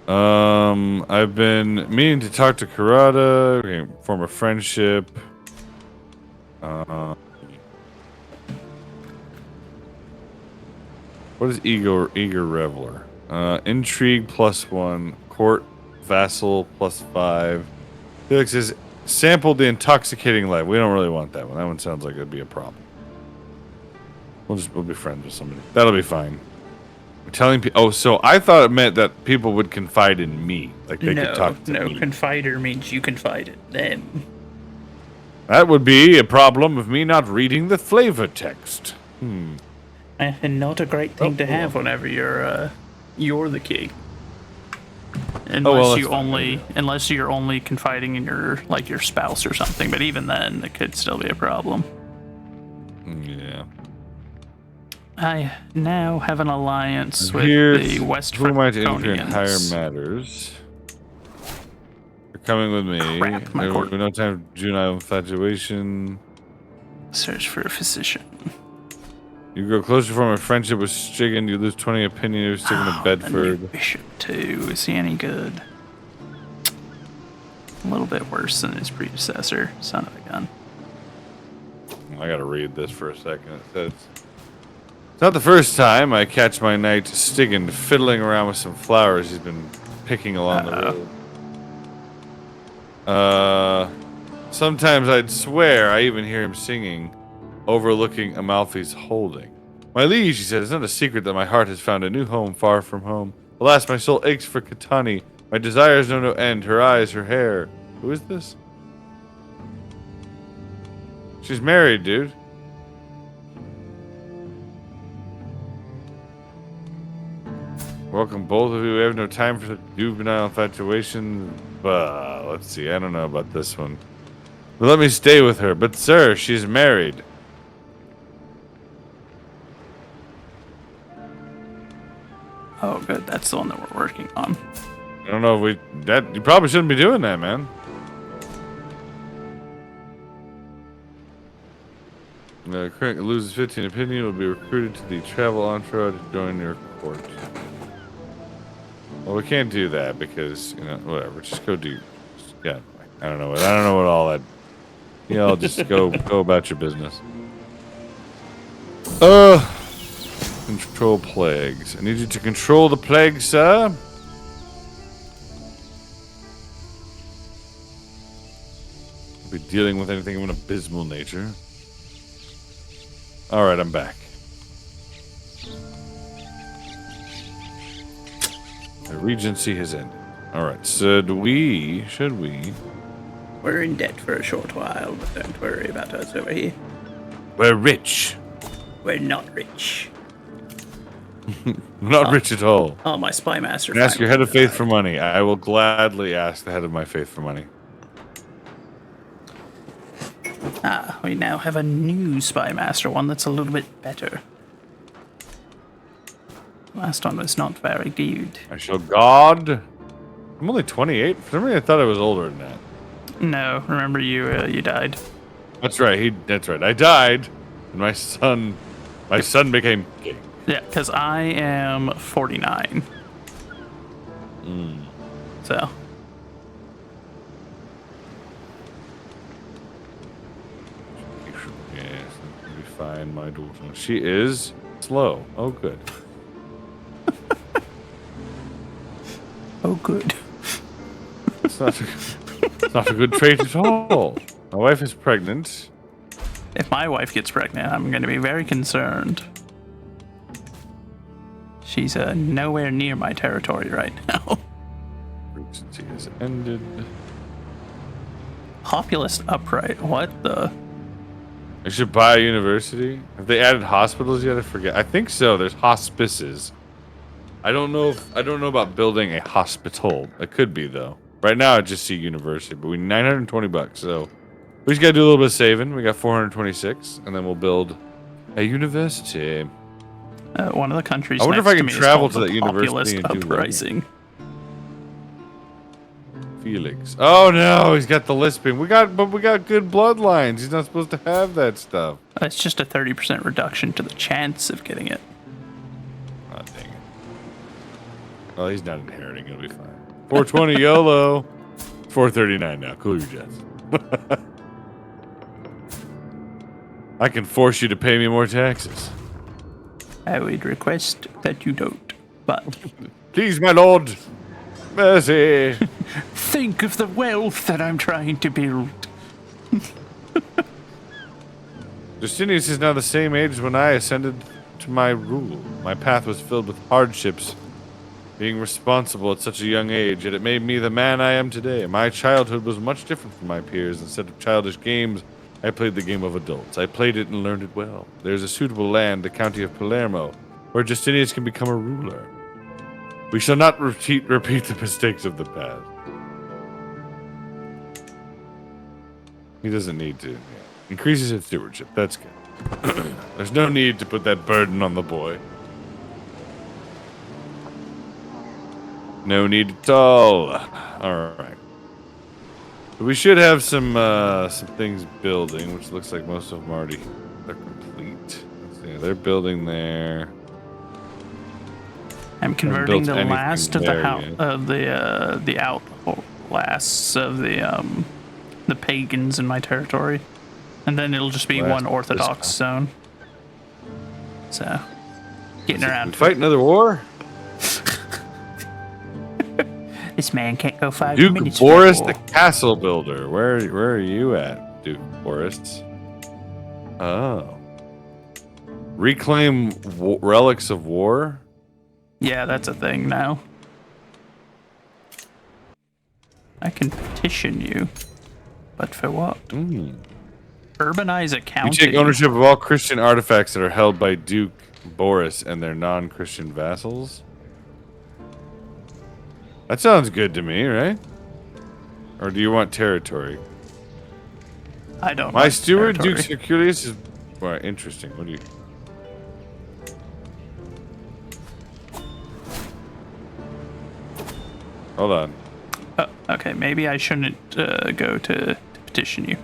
I've been meaning to talk to Karada. We can form a friendship. What is Eager Reveler? Intrigue +1. Court Vassal +5. Felix has sampled the intoxicating life. We don't really want that one. That one sounds like it'd be a problem. We'll be friends with somebody. That'll be fine. I'm telling people. Oh, so I thought it meant that people would confide in me, like they could talk to me. No, confider means you confide in them. That would be a problem of me not reading the flavor text. And not a great thing to have whenever you're the king. Unless unless you're only confiding in your spouse or something, but even then it could still be a problem. Yeah. I now have an alliance with the West Who am I to interfere in Fraconians. higher matters? You're coming with me. Crap, my There court. will be no time for juvenile infatuation. Search for a physician. You grow closer to form a friendship with Strigan. You lose 20 opinion. You're sticking to The new Bedford. bishop too. Is he any good? A little bit worse than his predecessor. Son of a gun. I gotta read this for a second. It says, it's not the first time I catch my knight Stiggin fiddling around with some flowers he's been picking along the road. Sometimes I'd swear I even hear him singing, overlooking Amalfi's holding. My liege, he said, it's not a secret that my heart has found a new home far from home. Alas, my soul aches for Katani. My desires know no end, her eyes, her hair. Who is this? She's married, dude. Welcome, both of you. We have no time for the juvenile infatuation. Let's see. I don't know about this one. But let me stay with her. But, sir, she's married. Oh, good. That's the one that we're working on. I don't know if you probably shouldn't be doing that, man. Current loses 15 opinion will be recruited to the travel entourage to join your court. Well, we can't do that because, whatever. Just go do. Yeah, I don't know what all that. Just go about your business. Control plagues. I need you to control the plague, sir. I'll be dealing with anything of an abysmal nature. Alright, I'm back. The regency has ended. Alright, so should we? We're in debt for a short while, but don't worry about us over here. We're rich. We're not rich. Not rich at all. Oh, my spy master. Ask your head of finally faith for money. I will gladly ask the head of my faith for money. We now have a new spy master, one that's a little bit better. Last one was not very good. I shall guard. I'm only 28. For some reason, I thought I was older than that. No, remember you died. That's right. That's right. I died, and my son became king. Yeah, because I am 49. So. Yes, let me find my daughter. She is slow. Oh, good. Oh, good. It's not a good trait at all. My wife is pregnant. If my wife gets pregnant, I'm going to be very concerned. She's nowhere near my territory right now. Regency has ended. Populist upright. What the? I should buy a university. Have they added hospitals yet? I forget. I think so. There's hospices. I don't know about building a hospital. It could be though. Right now I just see university, but we $920, so We just got to do a little bit of saving. We got 426, and then we'll build a university. One of the countries I wonder if next I can to me travel is to called that the university Populist and do learning. Uprising. Felix. Oh no, he's got the lisping. We got good bloodlines. He's not supposed to have that stuff. It's just a 30% reduction to the chance of getting it. Oh, dang it. Well, he's not inheriting. It'll be fine. 420 YOLO. 439 now. Cool your jets. I can force you to pay me more taxes. I would request that you don't, but Please, my lord. Mercy. think of the wealth that I'm trying to build. Justinius is now the same age as when I ascended to my rule. My path was filled with hardships. Being responsible at such a young age, yet it made me the man I am today. My childhood was much different from my peers. Instead of childish games, I played the game of adults. I played it and learned it well. There is a suitable land, the county of Palermo, where Justinius can become a ruler. We shall not repeat the mistakes of the past. He doesn't need to. Yeah. Increases his stewardship. That's good. There's no need to put that burden on the boy. No need at all. All right. We should have some things building, which looks like most of them already are complete. Let's see, they're building there. I'm converting the anything last of there the outlasts of the pagans in my territory, and then it'll just be Last one of Orthodox this zone. So, getting around We to fight it. another war? This man can't go 5 Duke minutes. Boris without the war. Castle Builder. Where are you at, Duke Boris? Oh. Reclaim relics of war? Yeah, that's a thing now. I can petition you, but for what? Mm. Urbanize You accounting. take ownership of all Christian artifacts that are held by Duke Boris and their non-Christian vassals? That sounds good to me, right? Or do you want territory? I don't. My want steward, territory. Duke Circulius, is... Well, interesting. What do you... Hold on. Oh, okay, maybe I shouldn't go to petition you.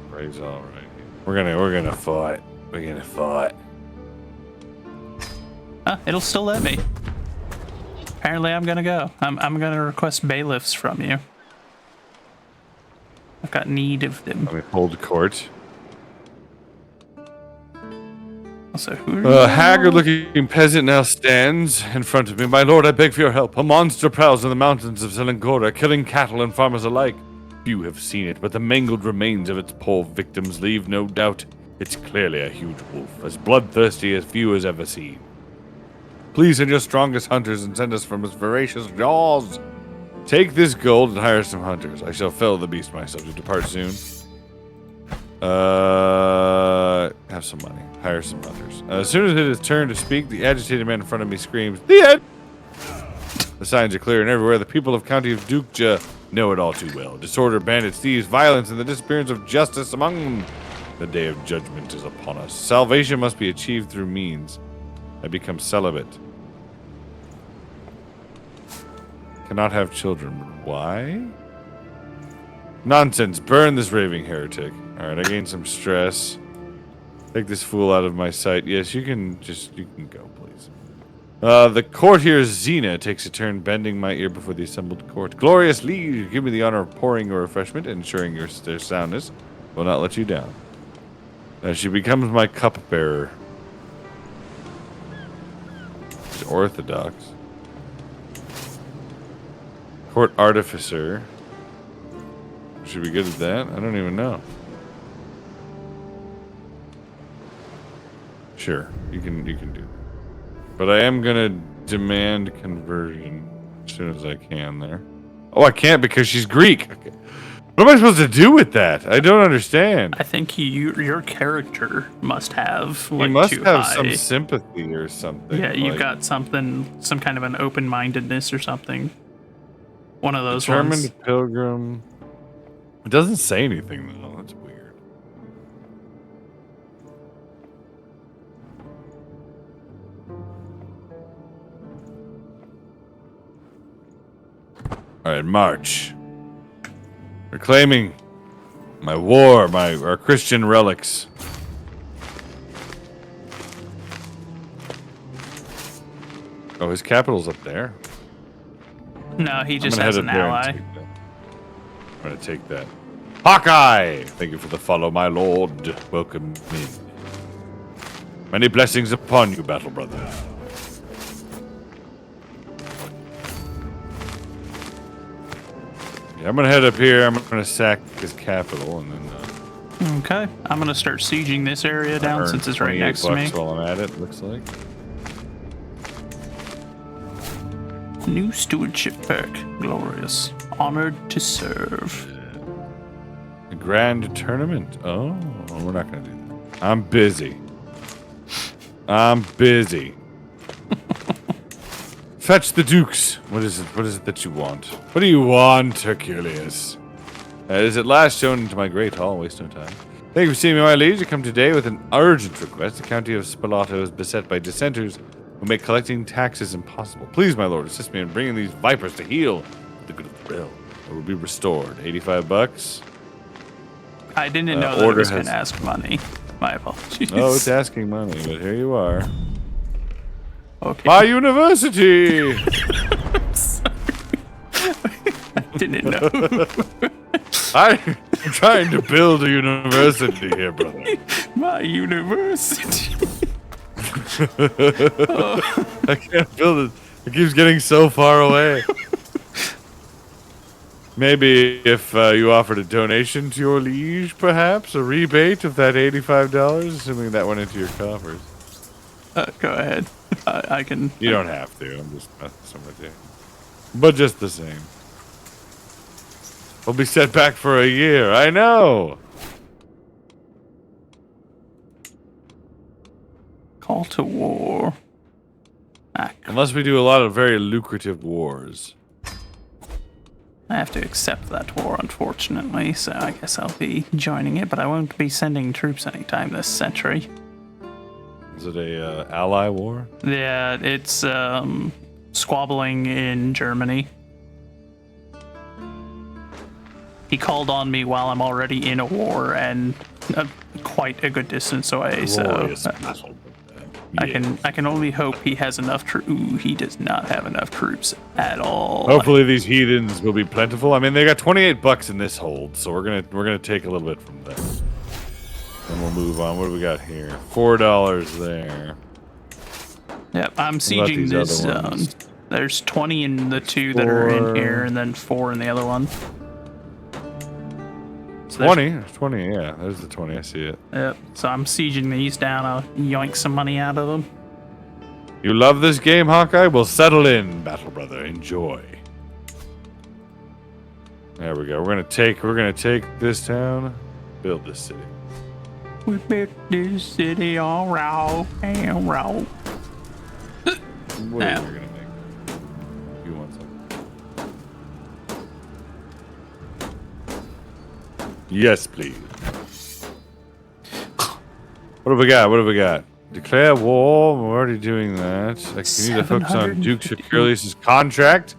Praise all right. We're gonna fight. We're gonna fight. It'll still let me. Apparently, I'm gonna go. I'm gonna request bailiffs from you. I've got need of them. Let me hold court. Also, who? A haggard-looking peasant now stands in front of me. My lord, I beg for your help. A monster prowls in the mountains of Selangora, killing cattle and farmers alike. Few have seen it, but the mangled remains of its poor victims leave no doubt. It's clearly a huge wolf, as bloodthirsty as few has ever seen. Please send your strongest hunters and send us from its voracious jaws. Take this gold and hire some hunters. I shall fell the beast myself to depart soon. Have some money. Hire some hunters. As soon as it is turned to speak, the agitated man in front of me screams, "The end!" The signs are clear and everywhere. The people of County of Dukja know it all too well. Disorder, bandits, thieves, violence, and the disappearance of justice among them. The day of judgment is upon us. Salvation must be achieved through means. I become celibate. Cannot have children. Why? Nonsense. Burn this raving heretic. Alright, I gained some stress. Take this fool out of my sight. Yes, you can go, please. The courtier Xena takes a turn bending my ear before the assembled court. Glorious liege, give me the honor of pouring your refreshment and ensuring their soundness. Will not let you down. She becomes my cupbearer. She's orthodox. Court artificer. Should be good at that? I don't even know. Sure, you can do that. But I am gonna demand conversion as soon as I can there. Oh, I can't because she's Greek. Okay. What am I supposed to do with that? I don't understand. I think your character must have like You must too have high. some sympathy or something. Yeah, you've like got something, some kind of an open-mindedness or something. One of those determined ones. pilgrim. It doesn't say anything though. That's weird. All right, march. Reclaiming our Christian relics. Oh, his capital's up there. No, he just I'm has gonna an head up ally. there and take that. I'm gonna take that. Hawkeye! Thank you for the follow, my lord. Welcome in. Many blessings upon you, battle brother. Yeah, I'm gonna head up here. I'm gonna sack his capital, and then Okay, I'm gonna start sieging this area down earn since it's right 28 next to me. bucks while I'm at it. Looks like. New stewardship perk. Glorious. Honored to serve. A grand tournament. Oh, we're not gonna do that. I'm busy. Fetch the dukes. What is it? What is it that you want? What do you want, Herculeus? Is at last shown into my great hall. Waste no time. Thank you for seeing me, my liege. I come today with an urgent request. The county of Spalato is beset by dissenters who make collecting taxes impossible. Please, my lord, assist me in bringing these vipers to heel for the good of the realm. It will be restored. 85 bucks. I didn't know that it order was going has- to ask money. My apologies. Oh, it's asking money, but here you are. Okay. My university! Didn't know. I'm trying to build a university here, brother. My university. I can't build it. It keeps getting so far away. Maybe if you offered a donation to your liege, perhaps? A rebate of that $85, assuming that went into your coffers. Go ahead. I can. You don't have to. I'm just messing with you. But just the same. We'll be set back for a year. I know! Call to war. Unless we do a lot of very lucrative wars. I have to accept that war, unfortunately, so I guess I'll be joining it, but I won't be sending troops anytime this century. Is it a ally war? Yeah, it's squabbling in Germany. He called on me while I'm already in a war and quite a good distance away, Glorious so battle. I can only hope he has enough troops. Ooh, he does not have enough troops at all. Hopefully these heathens will be plentiful. I mean, they got 28 bucks in this hold, so we're gonna take a little bit from there. Then we'll move on. What do we got here? $4 there. Yep, I'm What about sieging these this other zone. ones? There's 20 in the two that are in here, and then 4 in the other one. So there's- 20? There's 20, yeah. There's the 20. I see it. Yep. So I'm sieging these down. I'll yoink some money out of them. You love this game, Hawkeye? Well, settle in, battle brother. Enjoy. There we go. We're gonna take this town, build this city. We built this city all right, and right. What are Yeah. you gonna make? You want something? Yes, please. What have we got? What have we got? Declare war. We're already doing that. Like, you need to focus on Duke 750. Securius' contract.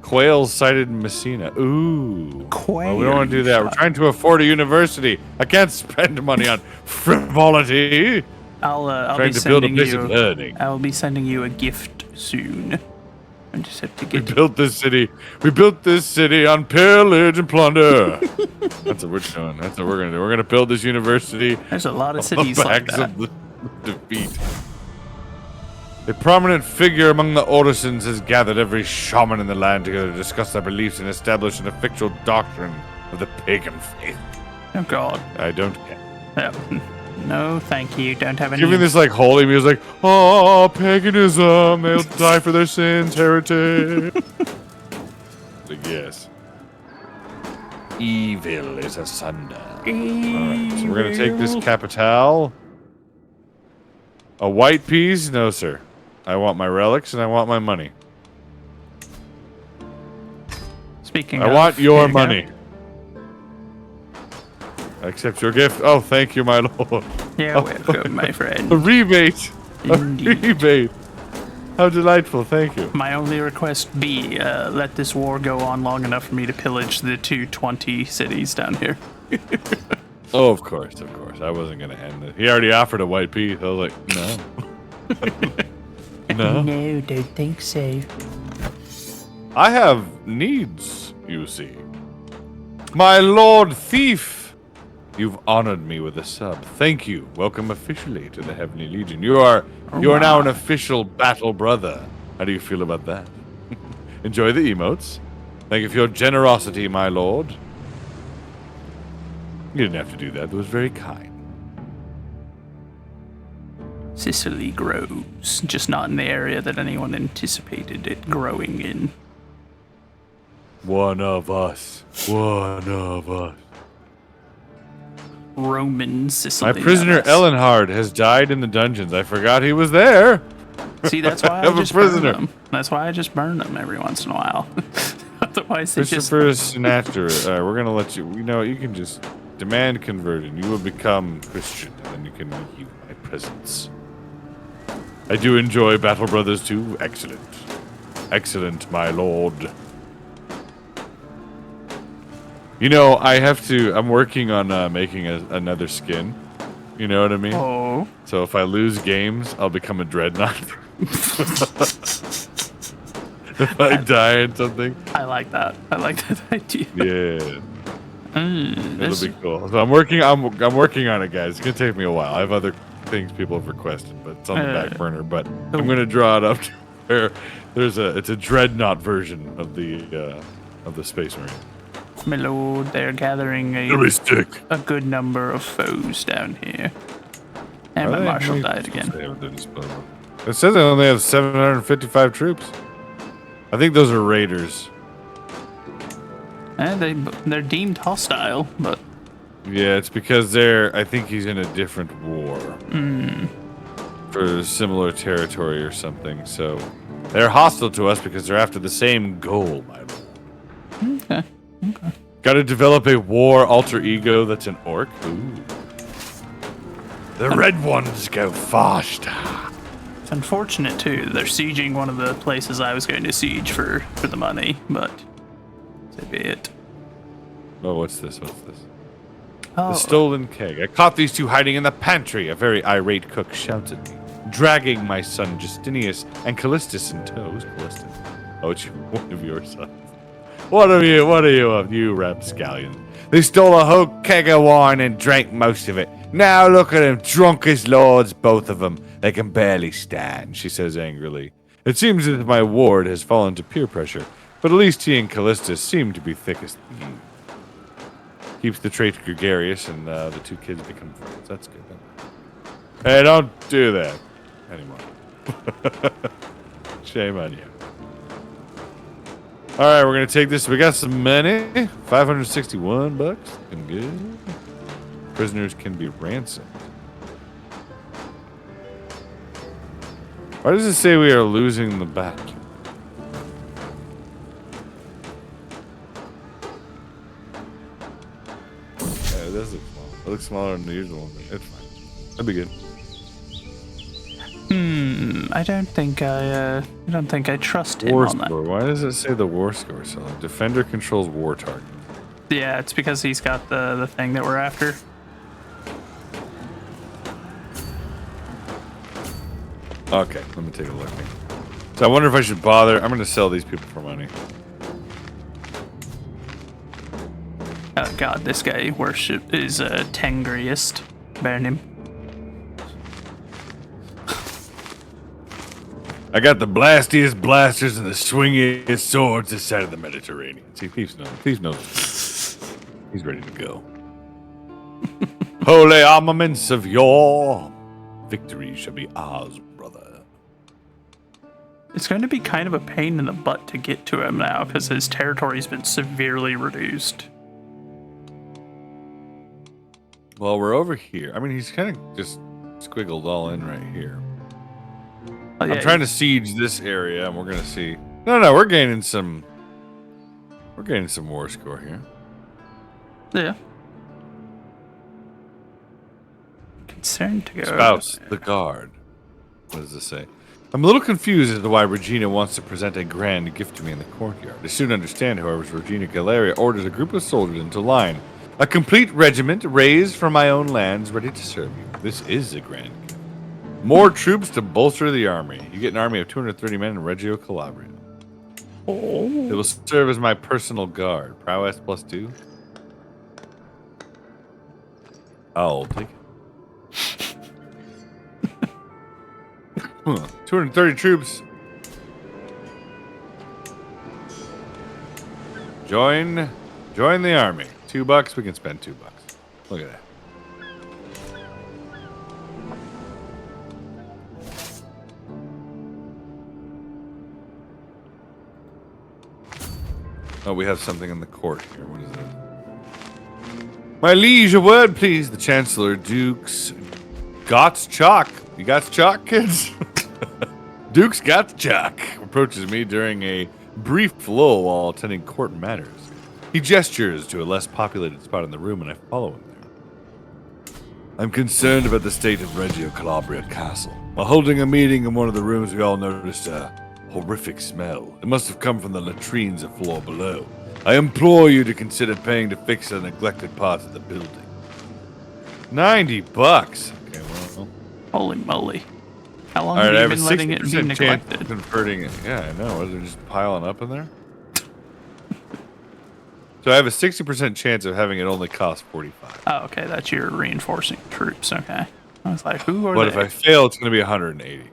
Quails sighted in Messina. Ooh. Well, we don't want to do that. We're trying to afford a university. I can't spend money on frivolity. I'll Trying be to build a sending place you. of learning. I'll be sending you a gift soon. I just have to We get. built this city. We built this city on pillage and plunder. That's what we're doing. That's what we're gonna do. We're gonna build this university There's a lot of on cities the like backs that. of the defeat. A prominent figure among the Orisons has gathered every shaman in the land together to discuss their beliefs and establish an official doctrine of the pagan faith. Oh God. I don't care. Yep. No, thank you. Don't have any. Giving this like holy music. Oh, paganism. They'll die for their sins, heretic. Like, yes. Evil is asunder. Alright, so we're gonna take this capital. A white piece? No, sir. I want my relics and I want my money. Speaking I of, want here your you go. money. I accept your gift. Oh, thank you, my lord. You're welcome, my A friend. rebate. A Indeed. rebate. How delightful, thank you. My only request be, let this war go on long enough for me to pillage the 220 cities down here. Oh, of course. I wasn't going to end it. He already offered a white piece. I was like, no. No. No, don't think so. I have needs, you see. My Lord Thief, you've honored me with a sub. Thank you. Welcome officially to the Heavenly Legion. You are now an official battle brother. How do you feel about that? Enjoy the emotes. Thank you for your generosity, my lord. You didn't have to do that. That was very kind. Sicily grows, just not in the area that anyone anticipated it growing in. One of us. Roman Sicily. My prisoner Ellenhard has died in the dungeons. I forgot he was there. See, that's why I I'm a just burn prisoner. them. That's why I just burn them every once in a while. Otherwise, they just... Christopher Sinatra. We're going to let you... You know, you can just demand conversion. You will become Christian, and then you can leave my presence. I do enjoy Battle Brothers 2. Excellent. Excellent, my lord. You know, I have to... I'm working on making another skin. You know what I mean? Oh. So if I lose games, I'll become a dreadnought. If I die in something. I like that. I like that idea. Yeah. This- It'll be cool. So I'm working on it, guys. It's gonna take me a while. I have other things people have requested, but it's on the back burner. But I'm gonna draw it up to where it's a dreadnought version of the Space Marine. My lord, they're gathering a good number of foes down here. And my marshal died again. It says they only have 755 troops. I think those are raiders. They're deemed hostile, but... Yeah, it's because I think he's in a different war. For similar territory or something. So they're hostile to us because they're after the same goal, my lord. Okay. Got to develop a war alter ego that's an orc. Ooh. The red ones go fast. It's unfortunate, too. They're sieging one of the places I was going to siege for the money, but... so be it. Oh, what's this? Oh, The stolen keg. I caught these two hiding in the pantry. A very irate cook shouts at me, dragging my son Justinius and Callistus in tow. Who's Callistus? Oh, it's one of your sons. What are you, you rapscallions? They stole a whole keg of wine and drank most of it. Now look at them, drunk as lords, both of them. They can barely stand, she says angrily. It seems as if my ward has fallen to peer pressure, but at least he and Callistus seem to be thick as thieves. Keeps the trait gregarious, and the two kids become friends. That's good. Hey, don't do that anymore. Shame on you. All right, we're gonna take this. We got some money. $561. Looking good. Prisoners can be ransomed. Why does it say we are losing the battle? Yeah, it does look small. It looks smaller than the usual one, but it's fine. That'll be good. I don't think I trust him War on that. score. Why does it say the war score? So defender controls war target. Yeah, it's because he's got the thing that we're after. Okay, let me take a look. So I wonder if I should bother. I'm going to sell these people for money. Oh god, this guy is a Tengriist. Burn him. I got the blastiest blasters and the swingiest swords this side of the Mediterranean. See, Thieves knows. Thieves knows. He's ready to go. Holy armaments of yore. Victory shall be ours, brother. It's going to be kind of a pain in the butt to get to him now because his territory's been severely reduced. Well, we're over here. I mean, he's kind of just squiggled all in right here. Oh, yeah, I'm trying to siege this area, and we're gonna see. No, we're gaining some. We're gaining some war score here. Yeah. Concerned to go. Spouse the guard. What does this say? I'm a little confused as to why Regina wants to present a grand gift to me in the courtyard. I soon understand, however, as Regina Galeria orders a group of soldiers into line. A complete regiment raised from my own lands, ready to serve you. This is a grand gift. More troops to bolster the army. You get an army of 230 men in Reggio Calabria. It will serve as my personal guard. Prowess +2. I'll take it. 230 troops. Join the army. $2. We can spend $2. Look at that. Oh, we have something in the court here. What is that? My liege, a word, please. The Chancellor Dukes Gott's chalk. You got chalk, kids? Duke's got the chalk. Approaches me during a brief lull while attending court matters. He gestures to a less populated spot in the room, and I follow him there. I'm concerned about the state of Reggio Calabria Castle. While holding a meeting in one of the rooms, we all noticed a horrific smell. It must have come from the latrines a floor below. I implore you to consider paying to fix the neglected parts of the building. $90. Okay, well. Holy moly. How long All right, I have have you a been letting it be 60% chance neglected? of converting it. Yeah, I know. Are they just piling up in there? So I have a 60% chance of having it only cost $45. Oh, okay, that's your reinforcing troops. Okay. I was like, who are But they? if I fail, it's going to be $180.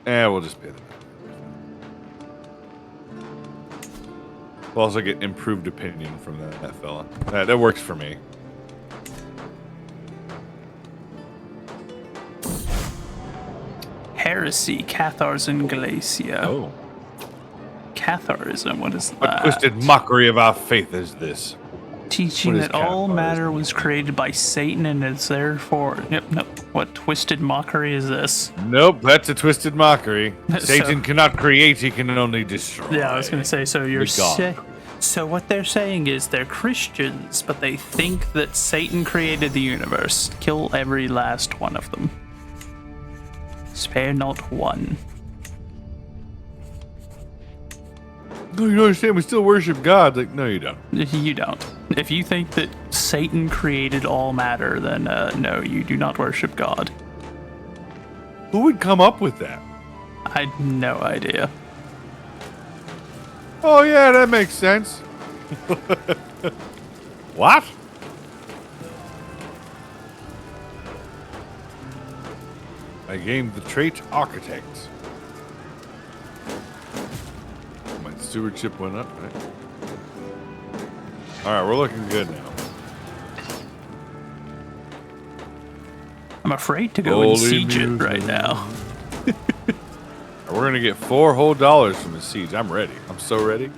We'll just pay them. We'll also get improved opinion from that fella. That works for me. Heresy, Cathars in Galatia. Oh. Catharism, what is What that? twisted mockery of our faith is this? Teaching What is that all Catharism? matter was created by Satan and is therefore... Yep, nope. What twisted mockery is this? Nope, that's a twisted mockery. So- Satan cannot create, he can only destroy. Yeah, I was going to say, so you're Be gone. So what they're saying is they're Christians, but they think that Satan created the universe. Kill every last one of them. Spare not one. No, you don't understand, we still worship God. Like, no, you don't. You don't. If you think that Satan created all matter, then no, you do not worship God. Who would come up with that? I had no idea. Oh, yeah, that makes sense. What? I gained the trait Architect. My stewardship went up, right? Alright, we're looking good now. I'm afraid to go Holy and siege it music. right now. We're gonna get $4 whole from the siege. I'm ready. I'm so ready.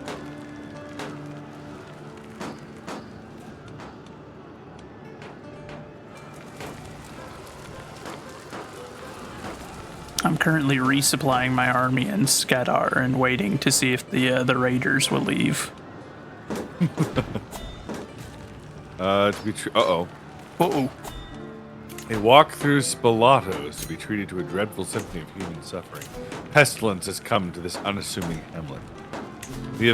I'm currently resupplying my army in Skadar and waiting to see if the raiders will leave. To be true. Uh-oh. Uh-oh. A walk through Spalato is to be treated to a dreadful symphony of human suffering. Pestilence has come to this unassuming hamlet. The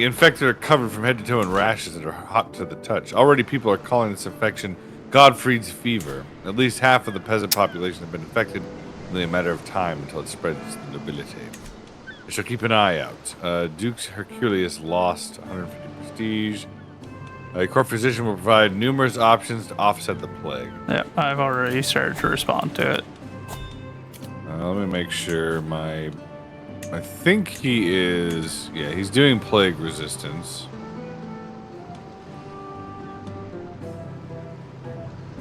infected are covered from head to toe in rashes that are hot to the touch. Already people are calling this infection Godfried's fever. At least half of the peasant population have been infected, only a matter of time until it spreads to the nobility. I shall keep an eye out. Dukes Herculeus lost 150 prestige. A court physician will provide numerous options to offset the plague. Yeah, I've already started to respond to it. Let me make sure my... I think he is... Yeah, he's doing plague resistance.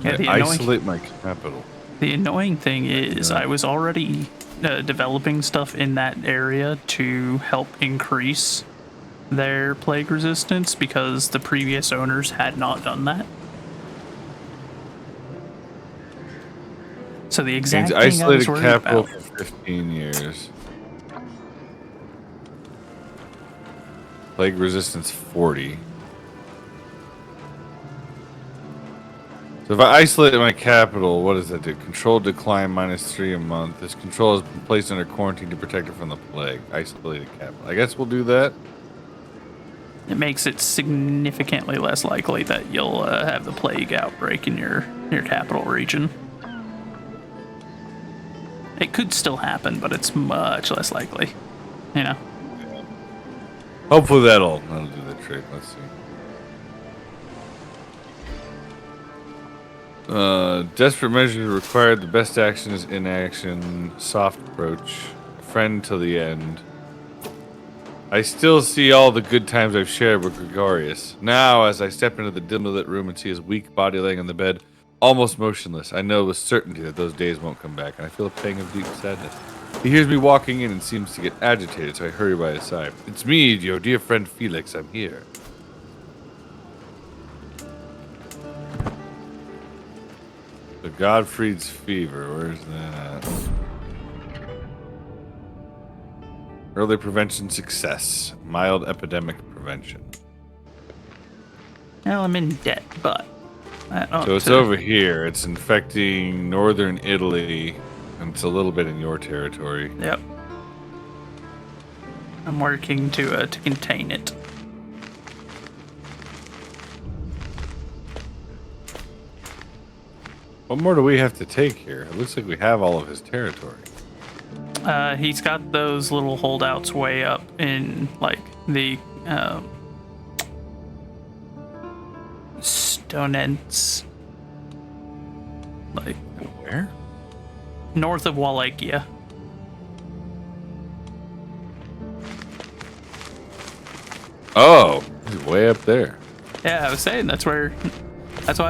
Yeah, Isolate my capital. The annoying thing is I was already developing stuff in that area to help increase their plague resistance because the previous owners had not done that. So the exact Means thing I was isolated worried capital about. for 15 years. Plague resistance 40. So if I isolate my capital, what does that do? Control decline -3 a month. This control has been placed under quarantine to protect it from the plague. Isolated capital. I guess we'll do that. It makes it significantly less likely that you'll have the plague outbreak in your capital region. It could still happen, but it's much less likely. You know. Hopefully that'll do the trick. Let's see. Desperate measures required. The best action is inaction. Soft approach. Friend till the end. I still see all the good times I've shared with Gregorius. Now, as I step into the dimly lit room and see his weak body laying on the bed, almost motionless, I know with certainty that those days won't come back, and I feel a pang of deep sadness. He hears me walking in and seems to get agitated, so I hurry by his side. It's me, your dear friend Felix. I'm here. The Godfried's fever. Where's that? Early prevention success. Mild epidemic prevention. Well, I'm in debt, but So it's over here. It's infecting northern Italy, and it's a little bit in your territory. Yep. I'm working to contain it. What more do we have to take here? It looks like we have all of his territory. He's got those little holdouts way up in like the Stonents, like Where? north of Wallachia. Oh, he's way up there. Yeah, I was saying that's why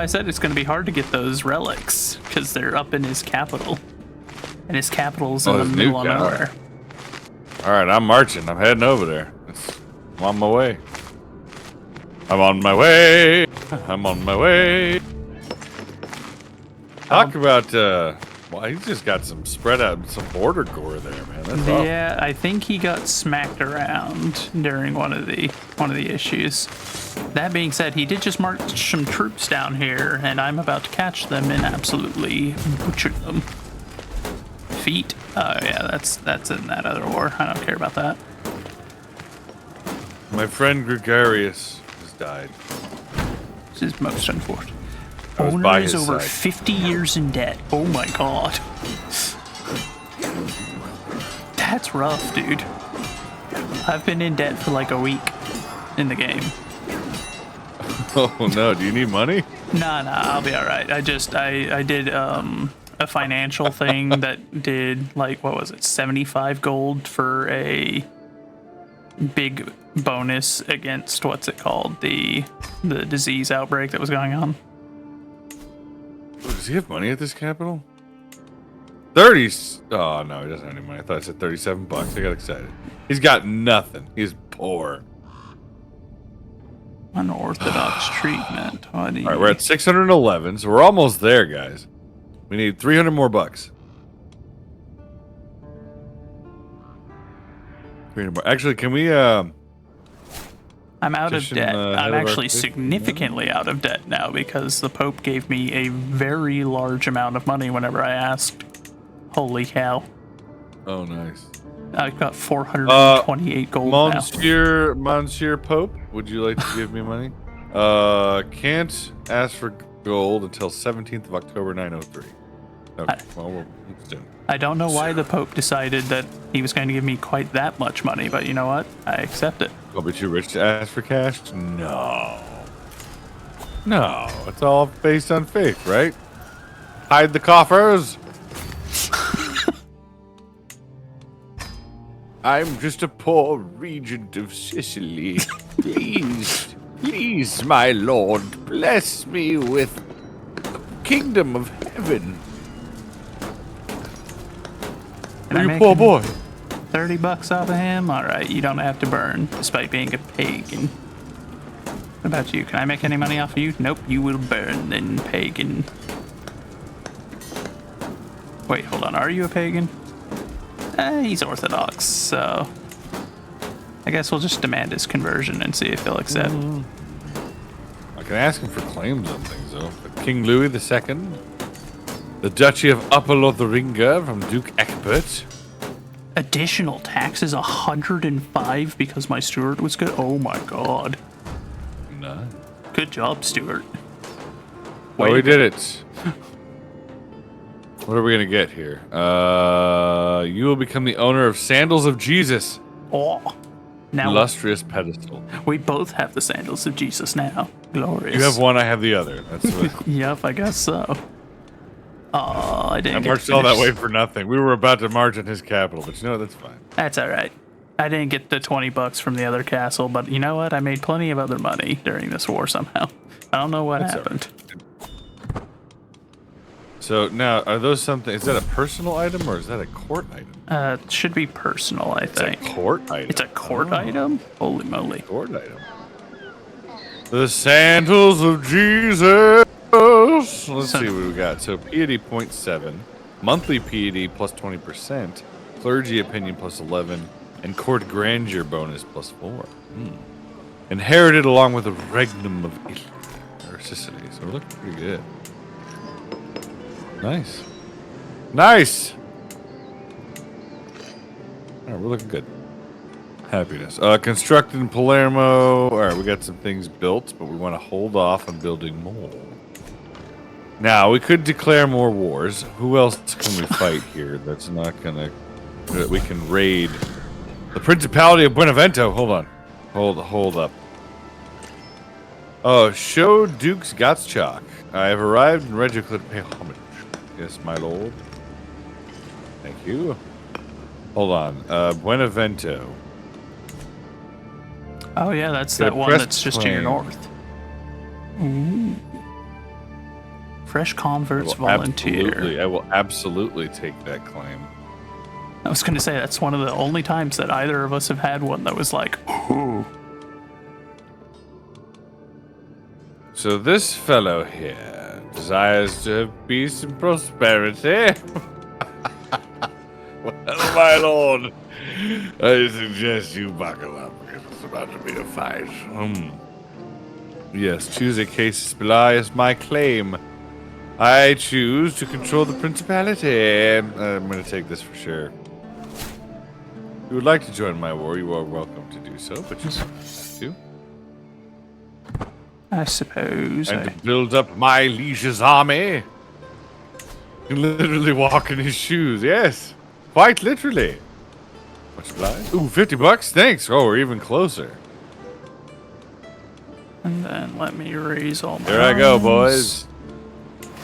I said it's going to be hard to get those relics because they're up in his capital, and his capital's in the his middle new of guy. nowhere. All right, I'm marching. I'm heading over there. I'm on my way. I'm on my way. I'm on my way. Talk about, well, he's just got some spread out, some border gore there, man. That's awful. Yeah, I think he got smacked around during one of the issues. That being said, he did just march some troops down here, and I'm about to catch them and absolutely butcher them. Feet? Oh yeah, that's in that other war. I don't care about that. My friend Gregorius has died. This is most unfortunate. I was Owner by is his over side. 50 years in debt. Oh my god. That's rough, dude. I've been in debt for like a week in the game. Oh no, do you need money? Nah, I'll be alright. I did a financial thing that did like, what was it, 75 gold for a big bonus against, what's it called, the disease outbreak that was going on. Oh, does he have money at this capital? 30. Oh no, he doesn't have any money. I thought I said 37 bucks. I got excited. He's got nothing. He's poor. Unorthodox treatment. What do you... All right, we're at 611, so we're almost there, guys. We need 300 more bucks. 300 more. Actually, can we? I'm out of petition, debt. head I'm of our actually petition? significantly out of debt now because the Pope gave me a very large amount of money whenever I asked. Holy cow. Oh, nice. I've got 428 gold now. Monsieur Pope, would you like to give me money? Can't ask for gold until 17th of October, 903. Okay, well, we'll soon. I don't know why the Pope decided that he was going to give me quite that much money, but you know what? I accept it. I'll be too rich to ask for cash? No. No, it's all based on faith, right? Hide the coffers. I'm just a poor regent of Sicily. Please, my lord, bless me with the kingdom of heaven. Can I You make poor him boy. 30 bucks off of him? Alright, you don't have to burn, despite being a pagan. What about you? Can I make any money off of you? Nope, you will burn then, pagan. Wait, hold on, are you a pagan? He's Orthodox, so... I guess we'll just demand his conversion and see if he'll accept. I can ask him for claims on things, though. The King Louis II. The Duchy of Upper Lotharingia from Duke Egbert. Additional taxes 105 because my steward was good. Oh my god. Nice. Good job, Stuart. Oh, we did it. What are we going to get here? You will become the owner of Sandals of Jesus. Oh. Now Illustrious pedestal. we both have the sandals of Jesus now. Glorious. You have one, I have the other. That's what Yep, I guess so. I I didn't get marched to all that finish- way for nothing. We were about to march on his capital, but you know what? That's fine. That's all right. I didn't get the 20 bucks from the other castle, but you know what? I made plenty of other money during this war somehow. I don't know what That's all happened. So now, are those something? Is that a personal item or is that a court item? It should be personal, I It's a think. court item. It's a court Oh, item? Holy moly. Court item. The Sandals of Jesus. Let's see what we got. So piety 0.7, monthly piety plus 20%, clergy opinion plus 11, and court grandeur bonus plus 4. Inherited along with the regnum of Italy or Sicily. So we're looking pretty good. Nice. Nice. All right, we're looking good. Happiness. Constructed in Palermo. All right, we got some things built, but we want to hold off on building more. Now, we could declare more wars. Who else can we fight here that's not going to... that we can raid? The Principality of Benevento. Hold on. Hold up. Oh, show Duke's Gottschalk. I have arrived and ready to pay homage. Yes, my lord. Thank you. Hold on. Benevento. Oh, yeah, that's Get a that one press that's just to your claim. north. Ooh. Fresh converts volunteer. I will absolutely take that claim. I was going to say, that's one of the only times that either of us have had one that was like, ooh. So this fellow here desires to have peace and prosperity. Well, my lord, I suggest you buckle up because it's about to be a fight. Yes, choose a case as my claim. I choose to control the principality. I'm going to take this for sure. If you would like to join my war, you are welcome to do so, but you don't have to. I suppose. And to build up my liege's army. You can literally walk in his shoes, yes. Quite literally. Much obliged. Ooh, 50 bucks? Thanks. Oh, we're even closer. And then let me raise all my Here I go, arms. boys.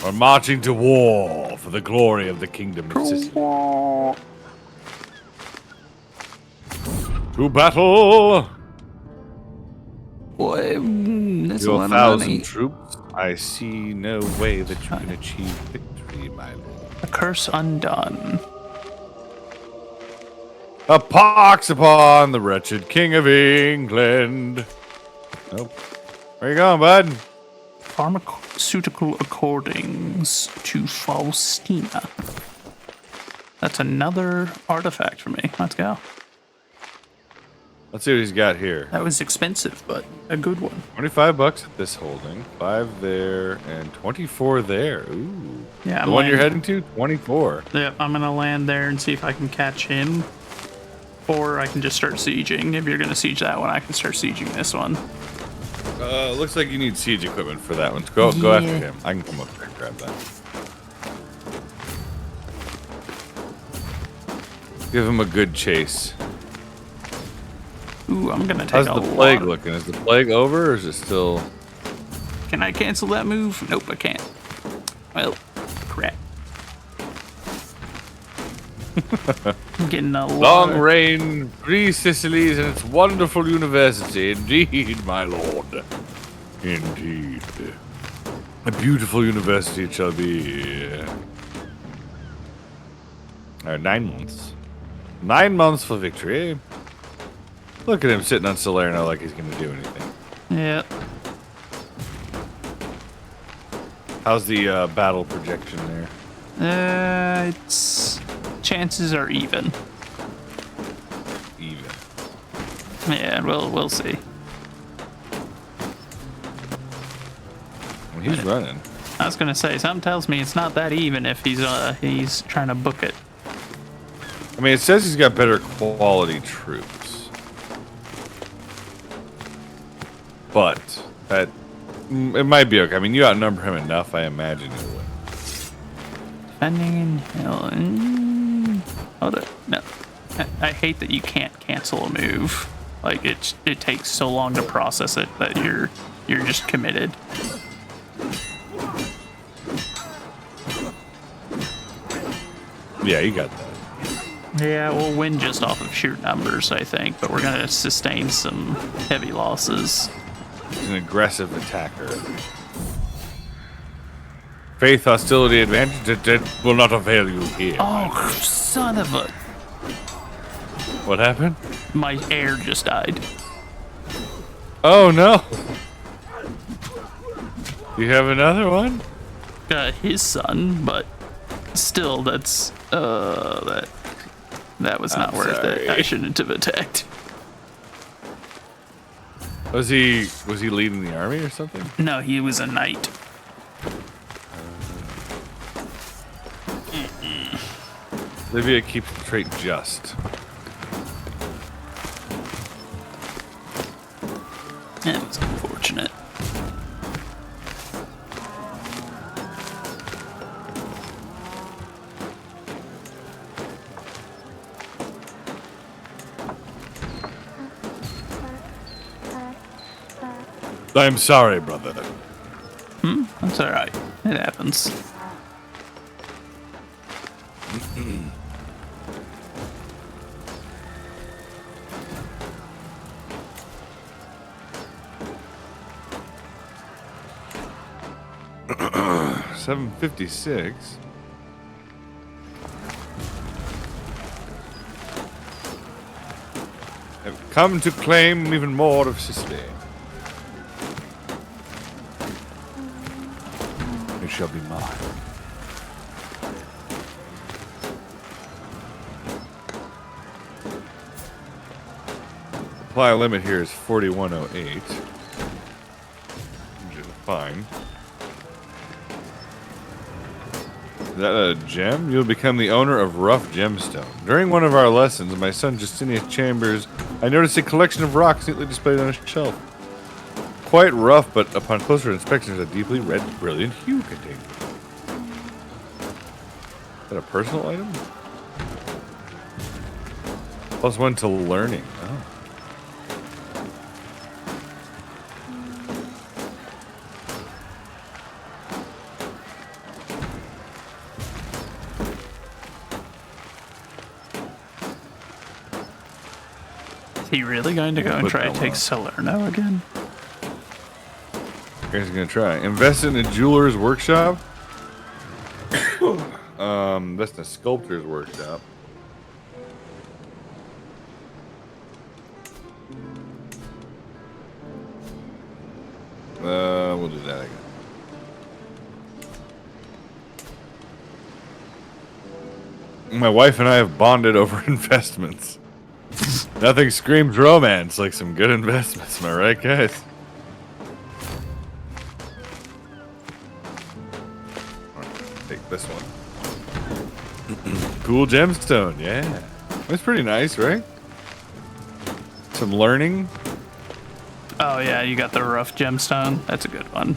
We're marching to war for the glory of the kingdom of Sicily. To battle! Boy, that's a Your lot of money. 1,000 troops. I see no way that you can achieve victory, my lord. A curse undone. A pox upon the wretched King of England. Nope. Where you going, bud? Pharmaceutical accordings to Faustina. That's another artifact for me. Let's go. Let's see what he's got here. That was expensive, but a good one. 25 bucks at this holding. 5 there and 24 there. Ooh. Yeah, The one you're heading to? 24. Yeah, I'm gonna land there and see if I can catch him. Or I can just start sieging. If you're gonna siege that one, I can start sieging this one. Looks like you need siege equipment for that one. Go Yeah. after him. I can come up there and grab that. Give him a good chase. Ooh, I'm gonna take How's a the lot plague of- looking? Is the plague over or is it still... Can I cancel that move? Nope, I can't. Well, crap. I'm getting a lot Long of- reign, free Sicilies, and its wonderful university. Indeed, my lord. Indeed. A beautiful university it shall be. Alright, 9 months. 9 months for victory. Look at him sitting on Salerno like he's going to do anything. Yeah. How's the battle projection there? It's chances are even. Even. Yeah, we'll see. Well, he's running. I was gonna say, something tells me it's not that even if he's trying to book it. I mean, it says he's got better quality troops. But that it might be okay. I mean, you outnumber him enough, I imagine it would. Defending in hill. Hold it. No. I hate that you can't cancel a move. Like it takes so long to process it that you're just committed. Yeah, you got that. Yeah, we'll win just off of sheer numbers, I think, but we're gonna sustain some heavy losses. He's an aggressive attacker. Faith, hostility, advantage, that will not avail you here. Oh, son of a... What happened? My air just died. Oh no! You have another one? His son, but still, that's that was not worth it. I shouldn't have attacked. Was he leading the army or something? No, he was a knight. Livia keeps the trait just. That was unfortunate. I'm sorry, brother. That's alright. It happens. $756. Have come to claim even more of Sicily. It shall be mine. Supply limit here is 4108. Which is fine. Is that a gem? You'll become the owner of rough gemstone. During one of our lessons in my son Justinian's chambers, I noticed a collection of rocks neatly displayed on a shelf. Quite rough, but upon closer inspection, there's a deeply red, brilliant hue contained. Is that a personal item? +1 to learning. Oh. Is he really going to go and try to take Salerno again? Here's gonna try. Invest in a jeweler's workshop. Invest in a sculptor's workshop. We'll do that again. My wife and I have bonded over investments. Nothing screams romance like some good investments, am I right, guys? Take this one. Cool gemstone, yeah. That's pretty nice, right? Some learning. Oh yeah, you got the rough gemstone. That's a good one.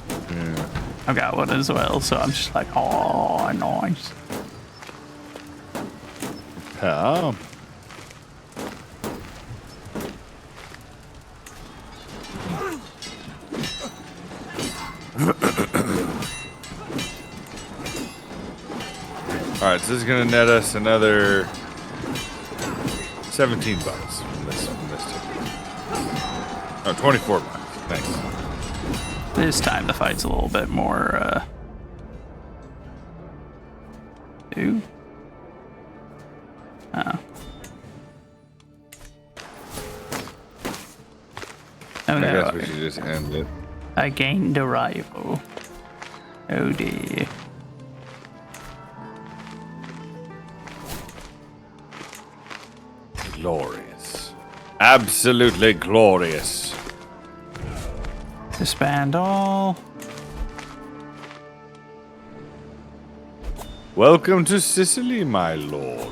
Yeah. I've got one as well, so I'm just like, oh, nice. Yeah. Alright, so this is gonna net us another $17 from this ticket. Oh, 24 bucks. Nice. This time the fight's a little bit more, Ooh. Oh. Oh, I no. guess we should just end it. I gained a rival. Oh dear. Glorious. Absolutely glorious. Disband all. Welcome to Sicily, my lord.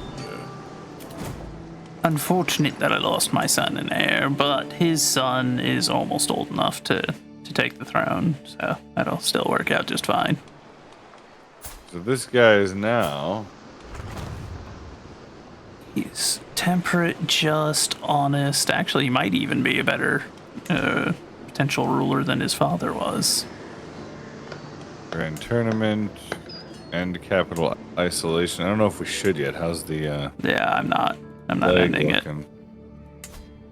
Unfortunate that I lost my son and heir, but his son is almost old enough to take the throne, so that'll still work out just fine. So this guy is now... He's temperate, just, honest. Actually, he might even be a better potential ruler than his father was. Grand Tournament and Capital Isolation. I don't know if we should yet. How's the... Yeah, I'm not plague ending it. looking?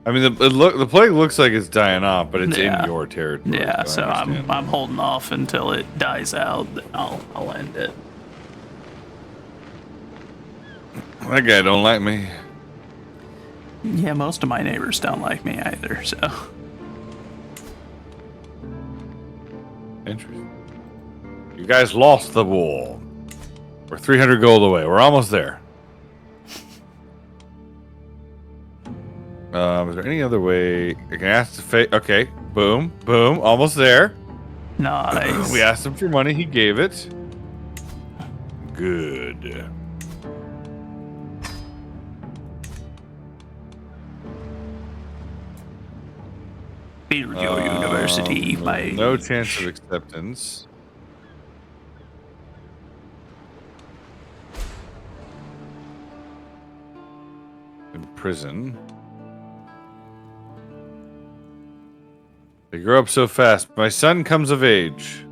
I mean, the plague looks like it's dying off, but it's Yeah. in your territory. Yeah, so I I'm understand. holding off until it dies out. Then I'll end it. That guy don't like me. Yeah, most of my neighbors don't like me either. So Interesting. You guys lost the war. We're 300 gold away. We're almost there. Is there any other way? I can ask the fate. Okay, boom, boom, almost there. nice. We asked him for money. He gave it. Good. Build your university, my No chance of acceptance. In prison. They grow up so fast. My son comes of age.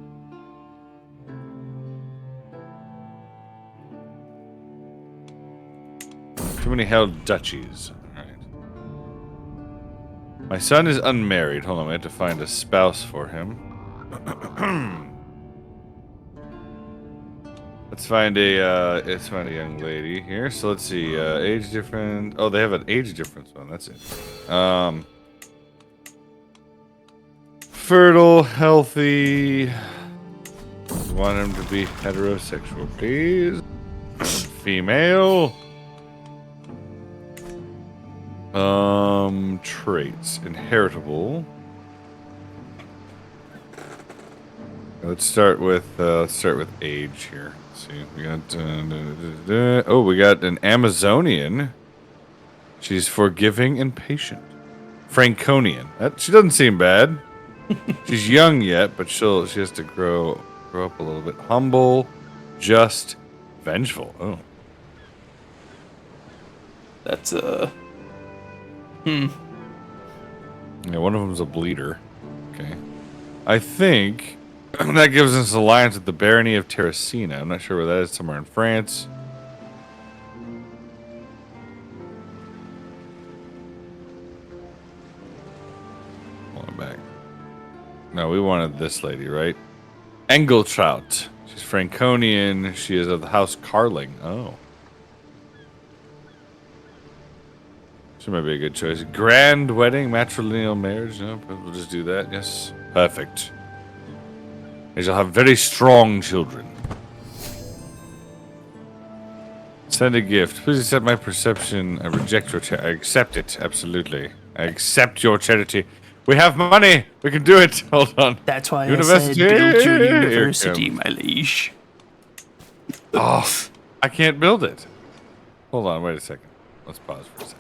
Too many held duchies. Alright. My son is unmarried. Hold on, we have to find a spouse for him. Let's find a young lady here. So let's see, age difference. Oh, they have an age difference one. That's it. Fertile, healthy. Want him to be heterosexual, please. Female. Traits. Inheritable. Let's start with age here. Let's see, we got oh, we got an Amazonian. She's forgiving and patient. Franconian. She doesn't seem bad. She's young yet, but she has to grow up a little bit. Humble, just, vengeful. Oh, That's yeah. One of them's a bleeder. Okay, I think that gives us alliance with the barony of Terracina. I'm not sure where that is. Somewhere in France. Hold on back. No, we wanted this lady, right? Engeltraut. She's Franconian. She is of the House Carling. Oh. She might be a good choice. Grand wedding, matrilineal marriage. No, we'll just do that. Yes. Perfect. They shall have very strong children. Send a gift. Please accept my perception. I reject your charity. I accept it. Absolutely. I accept your charity. We have money. We can do it. Hold on. That's why University. I said build your Here it university, comes. my liege. Oh, I can't build it. Hold on. Wait a second. Let's pause for a second.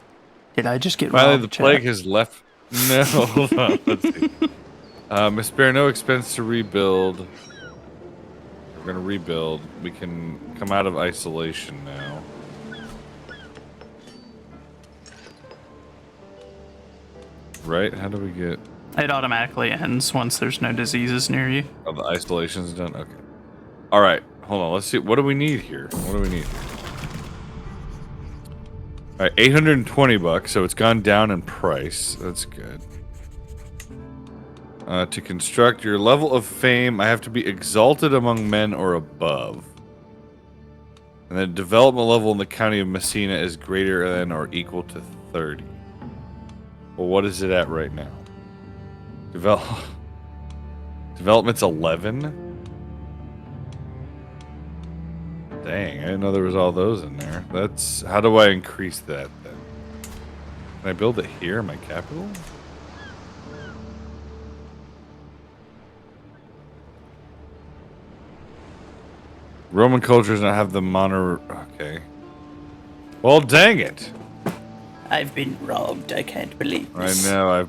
Did I just get Finally, robbed, the chat? plague has left. No, hold on. Let's see. Spare no expense to rebuild. We're gonna rebuild. We can come out of isolation now. Right? How do we get? It automatically ends once there's no diseases near you. Oh, the isolation's done. Okay. All right. Hold on. Let's see. What do we need here? What do we need? All right, $820. So it's gone down in price. That's good. To construct your level of fame, I have to be exalted among men or above. And the development level in the county of Messina is greater than or equal to 30. Well, what is it at right now? Development's 11? Dang, I didn't know there was all those in there. That's... How do I increase that, then? Can I build it here in my capital? Roman culture does not have the Okay. Well, dang it. I've been robbed. I can't believe I this. know. I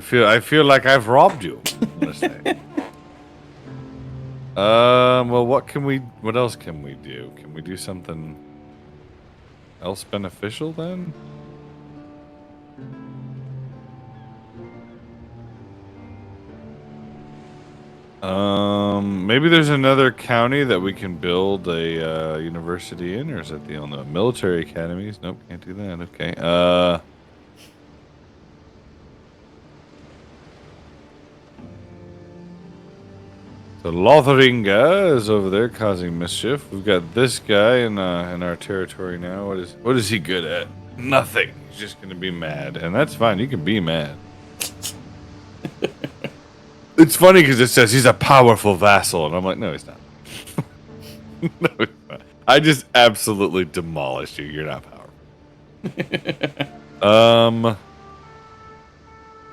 feel like I've robbed you. I'm gonna say. Well, what else can we do? Can we do something else beneficial then? Maybe there's another county that we can build a university in, or is that the only one? Military academies? Nope, can't do that. Okay. So Lothringa is over there causing mischief. We've got this guy in our territory now. What is he good at? Nothing. He's just gonna be mad, and that's fine. You can be mad. It's funny because it says he's a powerful vassal, and I'm like, no, he's not. No, he's not. I just absolutely demolished you. You're not powerful.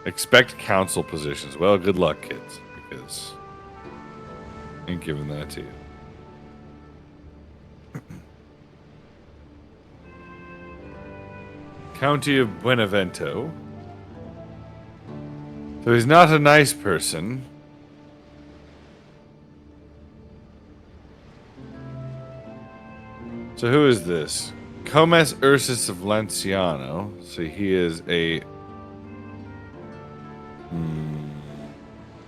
Expect council positions. Well, good luck, kids, because I ain't giving that to you. County of Buenavento. So he's not a nice person. So who is this? Comes Ursus of Lanciano. So he is a...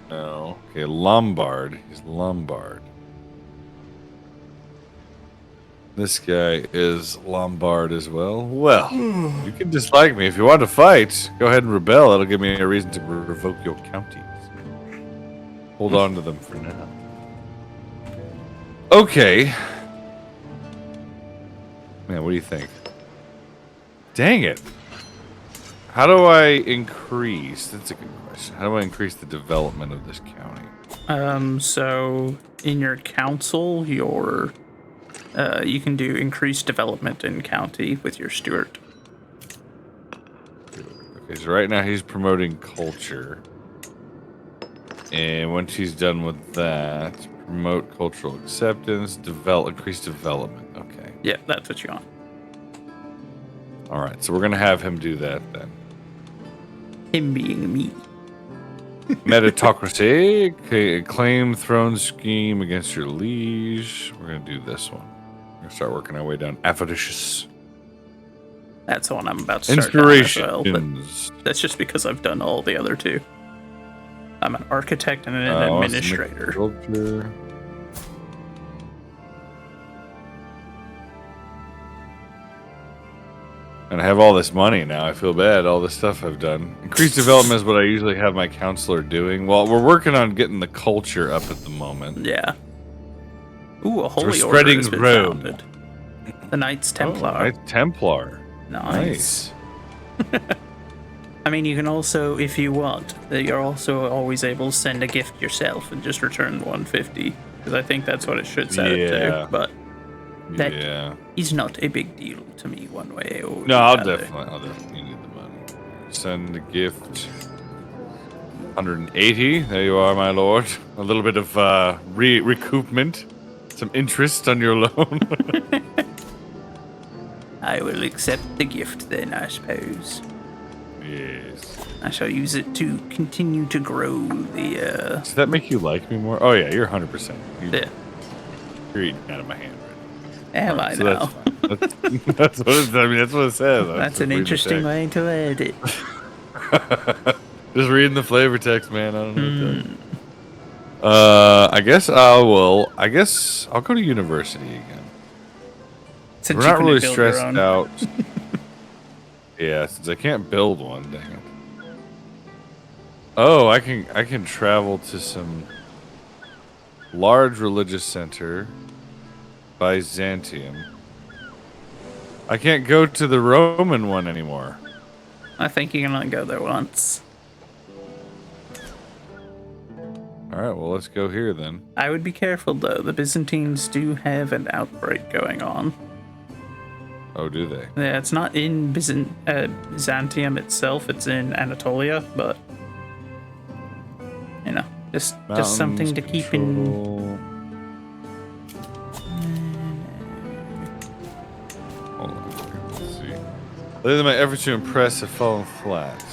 No. Okay, Lombard. He's Lombard. This guy is Lombard as well. Well, you can dislike me. If you want to fight, go ahead and rebel. That'll give me a reason to revoke your counties. Hold on to them for now. Okay. Man, what do you think? Dang it. How do I increase? That's a good question. How do I increase the development of this county? So in your council, you can do increased development in county with your steward. Okay, so right now he's promoting culture. And once he's done with that, promote cultural acceptance, increase development. Okay. Yeah, that's what you want. All right, so we're going to have him do that then. Him being me. Meritocracy, claim throne scheme against your liege. We're going to do this one. We're going to start working our way down. Avaricious. That's the one I'm about to start down as well, Inspirations. but that's just because I've done all the other two. I'm an architect and an administrator. Culture. And I have all this money now. I feel bad. All this stuff I've done. Increased development is what I usually have my counselor doing. Well, we're working on getting the culture up at the moment. Yeah. Ooh, a holy we're order spreading has been Rome. founded. The Knights Templar. Oh, Knights Templar. Nice. I mean, you can also, if you want, you're also always able to send a gift yourself and just return 150. Because I think that's what it should set it to. But that is not a big deal to me one way or no, I'll definitely need the money. Send a gift. 180. There you are, my lord. A little bit of recoupment. Some interest on your loan. I will accept the gift then, I suppose. Yes. I shall use it to continue to grow the, Does that make you like me more? Oh, yeah, you're 100%. You're eating out of my hand right Am now. I now? That's what it says. That's an interesting way to add it. Just reading the flavor text, man. I don't know what to tell you. I guess I'll go to university again. Since we're not really stressed out. Yeah, since I can't build one, dang it. Oh, I can travel to some large religious center, Byzantium. I can't go to the Roman one anymore. I think you can only go there once. All right, well, let's go here then. I would be careful though. The Byzantines do have an outbreak going on. Oh, do they? Yeah, it's not in Byzantium itself. It's in Anatolia, but you know, just something to keep in. Lately, my efforts to impress have fallen flat.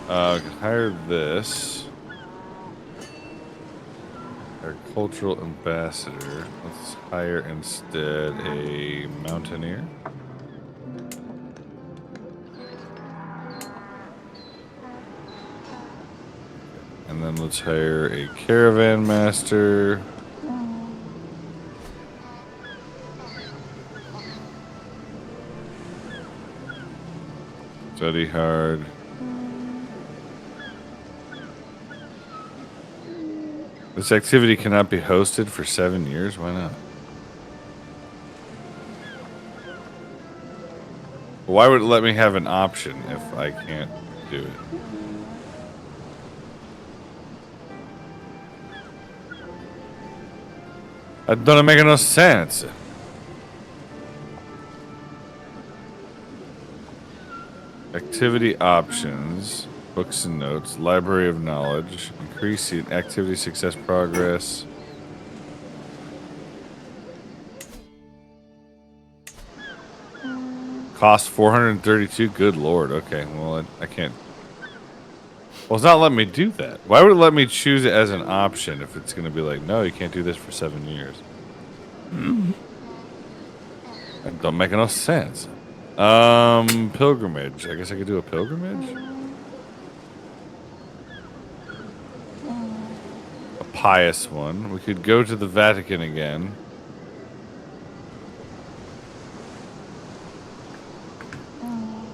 I can hire this. Agricultural ambassador. Let's hire instead a mountaineer. And then let's hire a caravan master. Study hard. This activity cannot be hosted for 7 years. Why not? Why would it let me have an option if I can't do it? That doesn't make no sense. Activity options, books and notes, library of knowledge, increase the activity success progress. Cost 432. Good lord. Okay, well I can't. Well, it's not letting me do that. Why would it let me choose it as an option if it's going to be like, no, you can't do this for 7 years? That don't make no sense. Pilgrimage. I guess I could do a pilgrimage. A pious one. We could go to the Vatican again.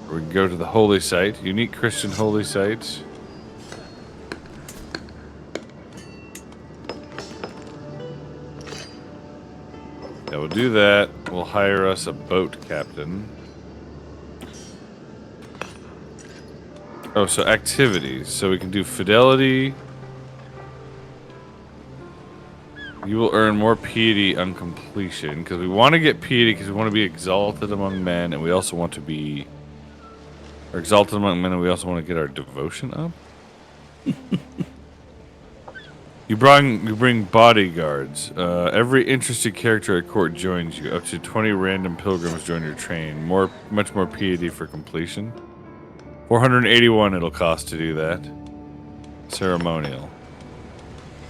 Or we can go to the holy site. Unique Christian holy site. Yeah, we'll do that. We'll hire us a boat captain. Oh, so activities. So we can do fidelity. You will earn more piety on completion. Because we want to get piety because we want to be exalted among men. And we also want to be... Or exalted among men and we also want to get our devotion up. You bring bodyguards. Every interested character at court joins you. Up to 20 random pilgrims join your train. Much more piety for completion. 481 it'll cost to do that. Ceremonial.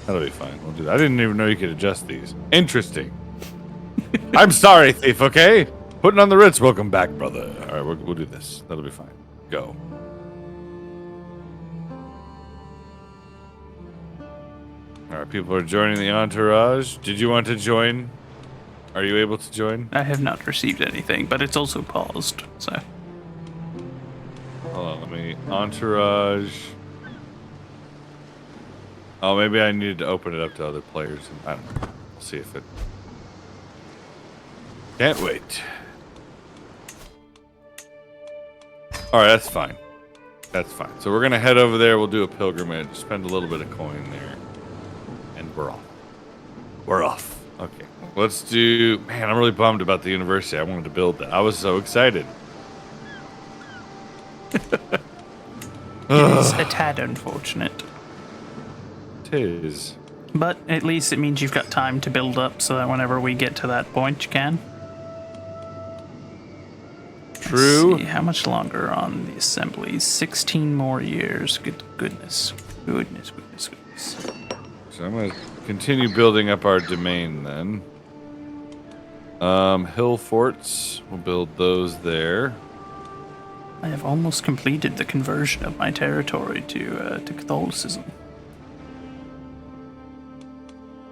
That'll be fine. We'll do that. I didn't even know you could adjust these. Interesting. I'm sorry, thief, okay? Putting on the Ritz. Welcome back, brother. All right, we'll do this. That'll be fine. Go. All right, people are joining the entourage. Did you want to join? Are you able to join? I have not received anything, but it's also paused, so. Hold on, let me... Entourage... Oh, maybe I needed to open it up to other players. I don't know. We'll see if it... Can't wait. Alright, that's fine. That's fine. So we're going to head over there. We'll do a pilgrimage. Spend a little bit of coin there. And we're off. We're off. Okay. Let's do... Man, I'm really bummed about the university. I wanted to build that. I was so excited. It's a tad unfortunate. It is. But at least it means you've got time to build up so that whenever we get to that point, you can. True. Let's see, how much longer on the assemblies? 16 more years. Goodness. Goodness. So I'm going to continue building up our domain then. Hill forts. We'll build those there. I have almost completed the conversion of my territory to Catholicism.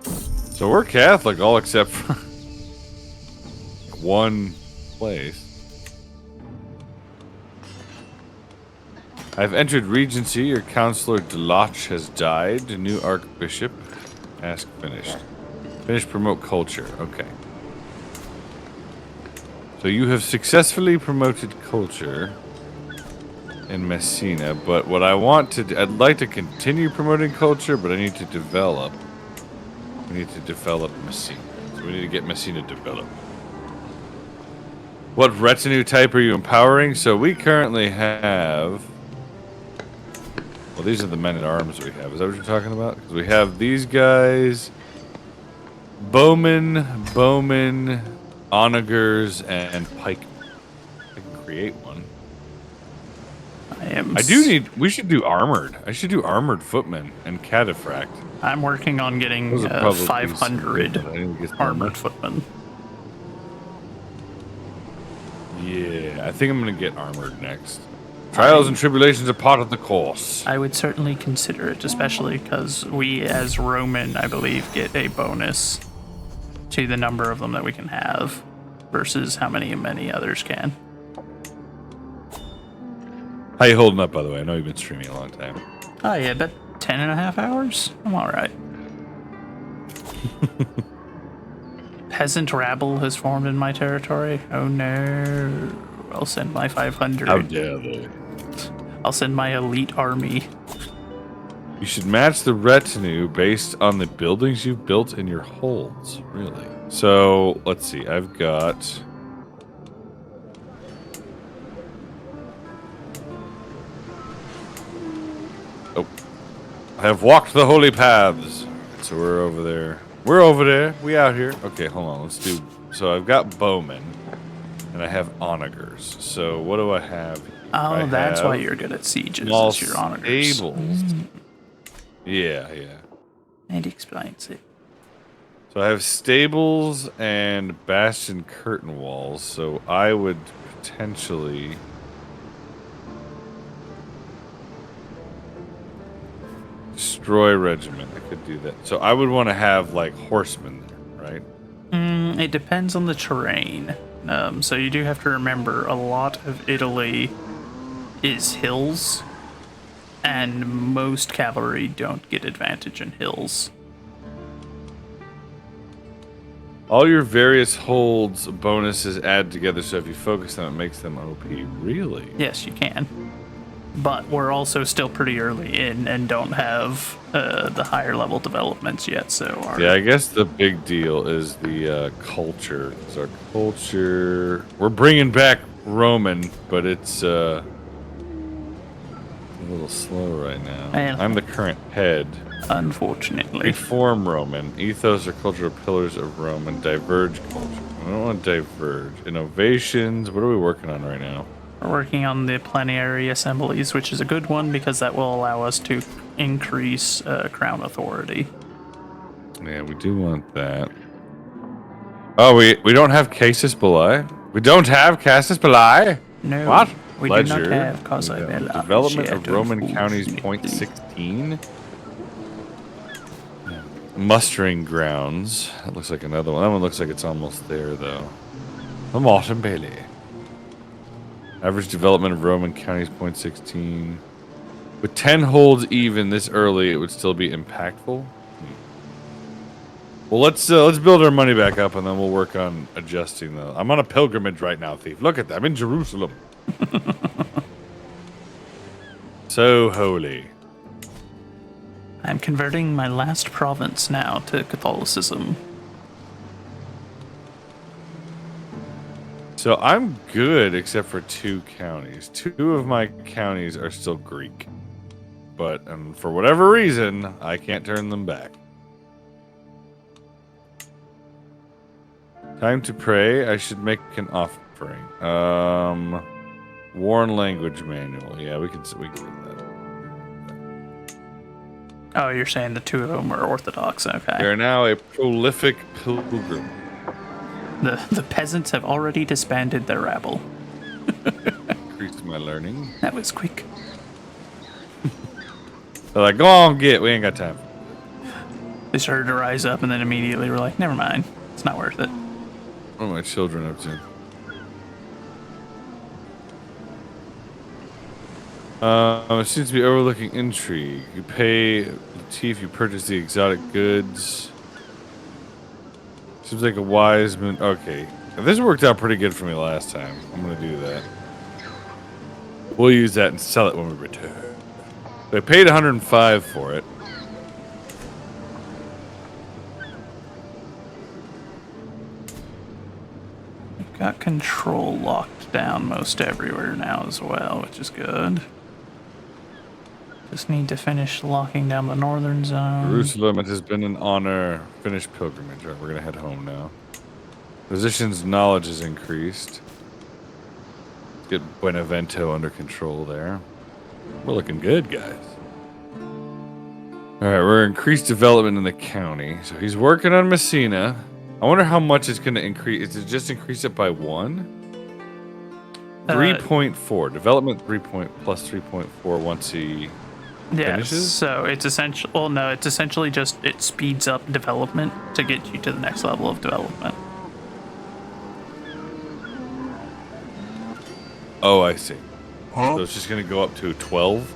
So we're Catholic, all except for one place. I've entered Regency. Your counselor Deloche has died. A new Archbishop. Task finished. Finish promote culture. Okay. So you have successfully promoted culture in Messina, but what I want to do, I'd like to continue promoting culture, but I need to develop. We need to develop Messina. So we need to get Messina developed. What retinue type are you empowering? So we currently have... Well, these are the men-at-arms we have. Is that what you're talking about? Because we have these guys. Bowman, onagers and pike. I can create one. I do need. We should do armored. I should do armored footmen and cataphract. I'm working on getting Those are probably 500 some good, but I need to get some armored more. footmen. Yeah, I think I'm gonna get armored next. Trials and tribulations are part of the course. I would certainly consider it, especially because we, as Roman, I believe, get a bonus to the number of them that we can have versus how many others can. How you holding up, by the way? I know you've been streaming a long time. Oh, yeah, about 10.5 hours? I'm alright. Peasant rabble has formed in my territory. Oh no. I'll send my 500. How dare they? I'll send my elite army. You should match the retinue based on the buildings you've built in your holds. Really? So, let's see. I've got... Oh. I have walked the holy paths. So we're over there. We're over there. We out here. Okay, hold on. Let's do... So I've got bowmen. And I have onagers. So what do I have? Oh, that's why have you're good at sieges. small Is your onagers. stables. Yeah. And explains it. So I have stables and bastion curtain walls. So I would potentially... destroy regiment. I could do that. So I would want to have, like, horsemen there, right? It depends on the terrain. So you do have to remember a lot of Italy is hills, and most cavalry don't get advantage in hills. All your various holds bonuses add together, so if you focus on it, it makes them OP. Really? Yes, you can. But we're also still pretty early in and don't have the higher level developments yet, so our... Yeah, I guess the big deal is the culture. It's our culture. We're bringing back Roman, but it's a little slow right now. Man. I'm the current head. Unfortunately. Reform Roman. Ethos or cultural pillars of Roman. Diverge culture. I don't want to diverge. Innovations. What are we working on right now? We're working on the plenary assemblies, which is a good one because that will allow us to increase crown authority. Yeah, we do want that. Oh, we don't have casus belli? We don't have casus belli? No, What? we Ledger. do not have causa We got belli. Development of Shadow Roman counties, Fools. point 16. Mustering grounds. That looks like another one. That one looks like it's almost there, though. The Martin Bailey. Average development of Roman counties, point 16. With 10 holds even this early, it would still be impactful. Well, let's build our money back up, and then we'll work on adjusting the... I'm on a pilgrimage right now, Thief. Look at that. I'm in Jerusalem. So holy. I'm converting my last province now to Catholicism. So I'm good except for 2 counties. 2 of my counties are still Greek. But for whatever reason, I can't turn them back. Time to pray. I should make an offering. Worn language manual. Yeah, we can get that. Oh, you're saying the 2 of them are Orthodox, We okay. are now a prolific pilgrim. The peasants have already disbanded their rabble. Increase my learning. That was quick. They're like, go on, get. We ain't got time. They started to rise up and then immediately were like, never mind. It's not worth it. What are my children up to? It seems to be overlooking intrigue. You pay Latif, you purchase the exotic goods. Seems like a wise man. Okay. This worked out pretty good for me last time. I'm going to do that. We'll use that and sell it when we return. They paid 105 for it. We've got control locked down most everywhere now as well, which is good. Just need to finish locking down the northern zone. Jerusalem, it has been an honor. Finish pilgrimage. All right, we're going to head home now. Physician's knowledge is increased. Let's get Buenavento under control there. We're looking good, guys. All right, we're increased development in the county. So he's working on Messina. I wonder how much it's going to increase. Is it just increase it by 1? 3.4. Development 3 plus 3.4 once he finishes? So it's essentially, well, no, it's essentially just, it speeds up development to get you to the next level of development. Oh, I see. So it's just going to go up to 12?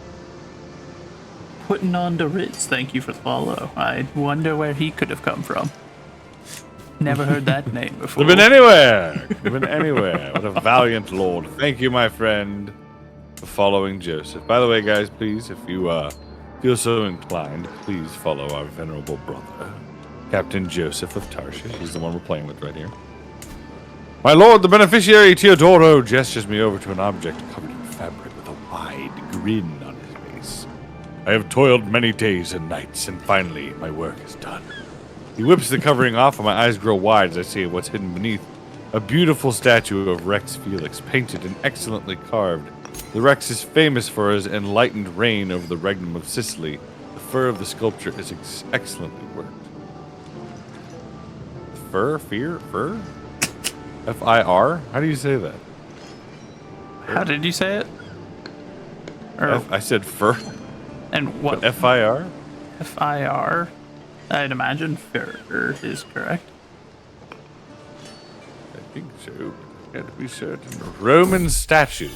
Putting on the Ritz, thank you for the follow. I wonder where he could have come from. Never heard that name before. Could have been anywhere. Could have been anywhere. What a valiant lord. Thank you, my friend, for following Joseph. By the way, guys, please, if you feel so inclined, please follow our venerable brother, Captain Joseph of Tarshish. He's the one we're playing with right here. My lord, the beneficiary Teodoro gestures me over to an object covered in fabric with a wide grin on his face. I have toiled many days and nights, and finally, my work is done. He whips the covering off, and my eyes grow wide as I see what's hidden beneath. A beautiful statue of Rex Felix, painted and excellently carved. The Rex is famous for his enlightened reign over the regnum of Sicily. The fur of the sculpture is excellently worked. Fur? F-I-R? How do you say that? How did you say it? Or, I said fur. and what? F-I-R? F-I-R? I'd imagine fur is correct. I think so. Got to be certain. Roman statue.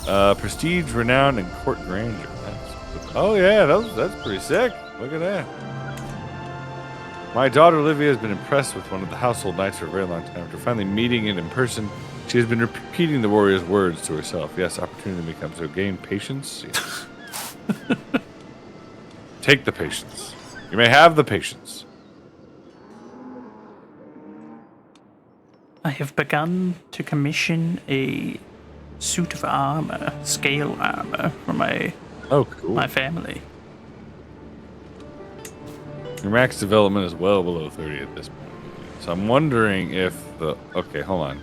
Prestige, renown, and court grandeur. Oh yeah, that's pretty sick. Look at that. My daughter Olivia has been impressed with one of the household knights for a very long time. After finally meeting it in person, she has been repeating the warrior's words to herself. Yes, opportunity becomes so gain patience. Yes. Take the patience. You may have the patience. I have begun to commission a suit of armor, scale armor, for my Cool. family. Your max development is well below 30 at this point. So I'm wondering if the... Okay, hold on.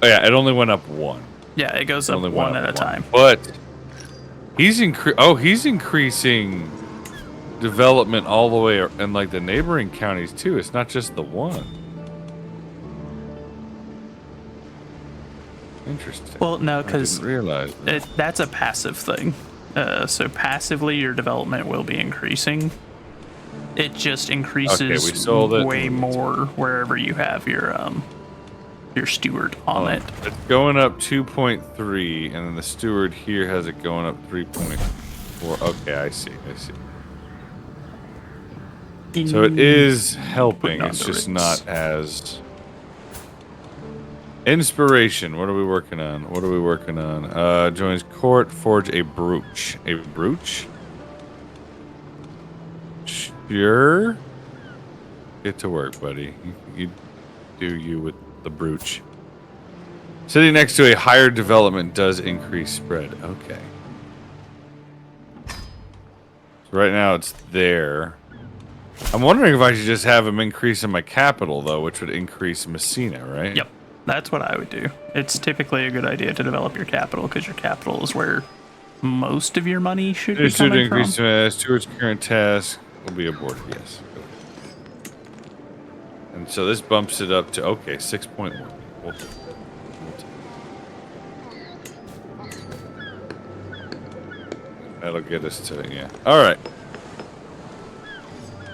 Oh yeah, it only went up 1. Yeah, it goes up Only one went at up a time. But he's increasing development all the way in like the neighboring counties too. It's not just the one. Interesting. Well, no, I because didn't realize that. that's a passive thing. So passively, your development will be increasing. It just increases Okay, we sold it. way more wherever you have your steward on it. It's going up 2.3, and then the steward here has it going up 3.4. Okay, I see. So it is helping. It's just not as... Inspiration. What are we working on? Joins court. Forge a brooch. A brooch? Sure. Get to work, buddy. You do you with the brooch. Sitting next to a higher development does increase spread. Okay. So right now it's there. I'm wondering if I should just have him increase in my capital, though, which would increase Messina, right? Yep, that's what I would do. It's typically a good idea to develop your capital because your capital is where most of your money should be coming from. Steward's current task will be aborted. Yes. And so this bumps it up to 6.1. We'll take it. That'll get us to All right.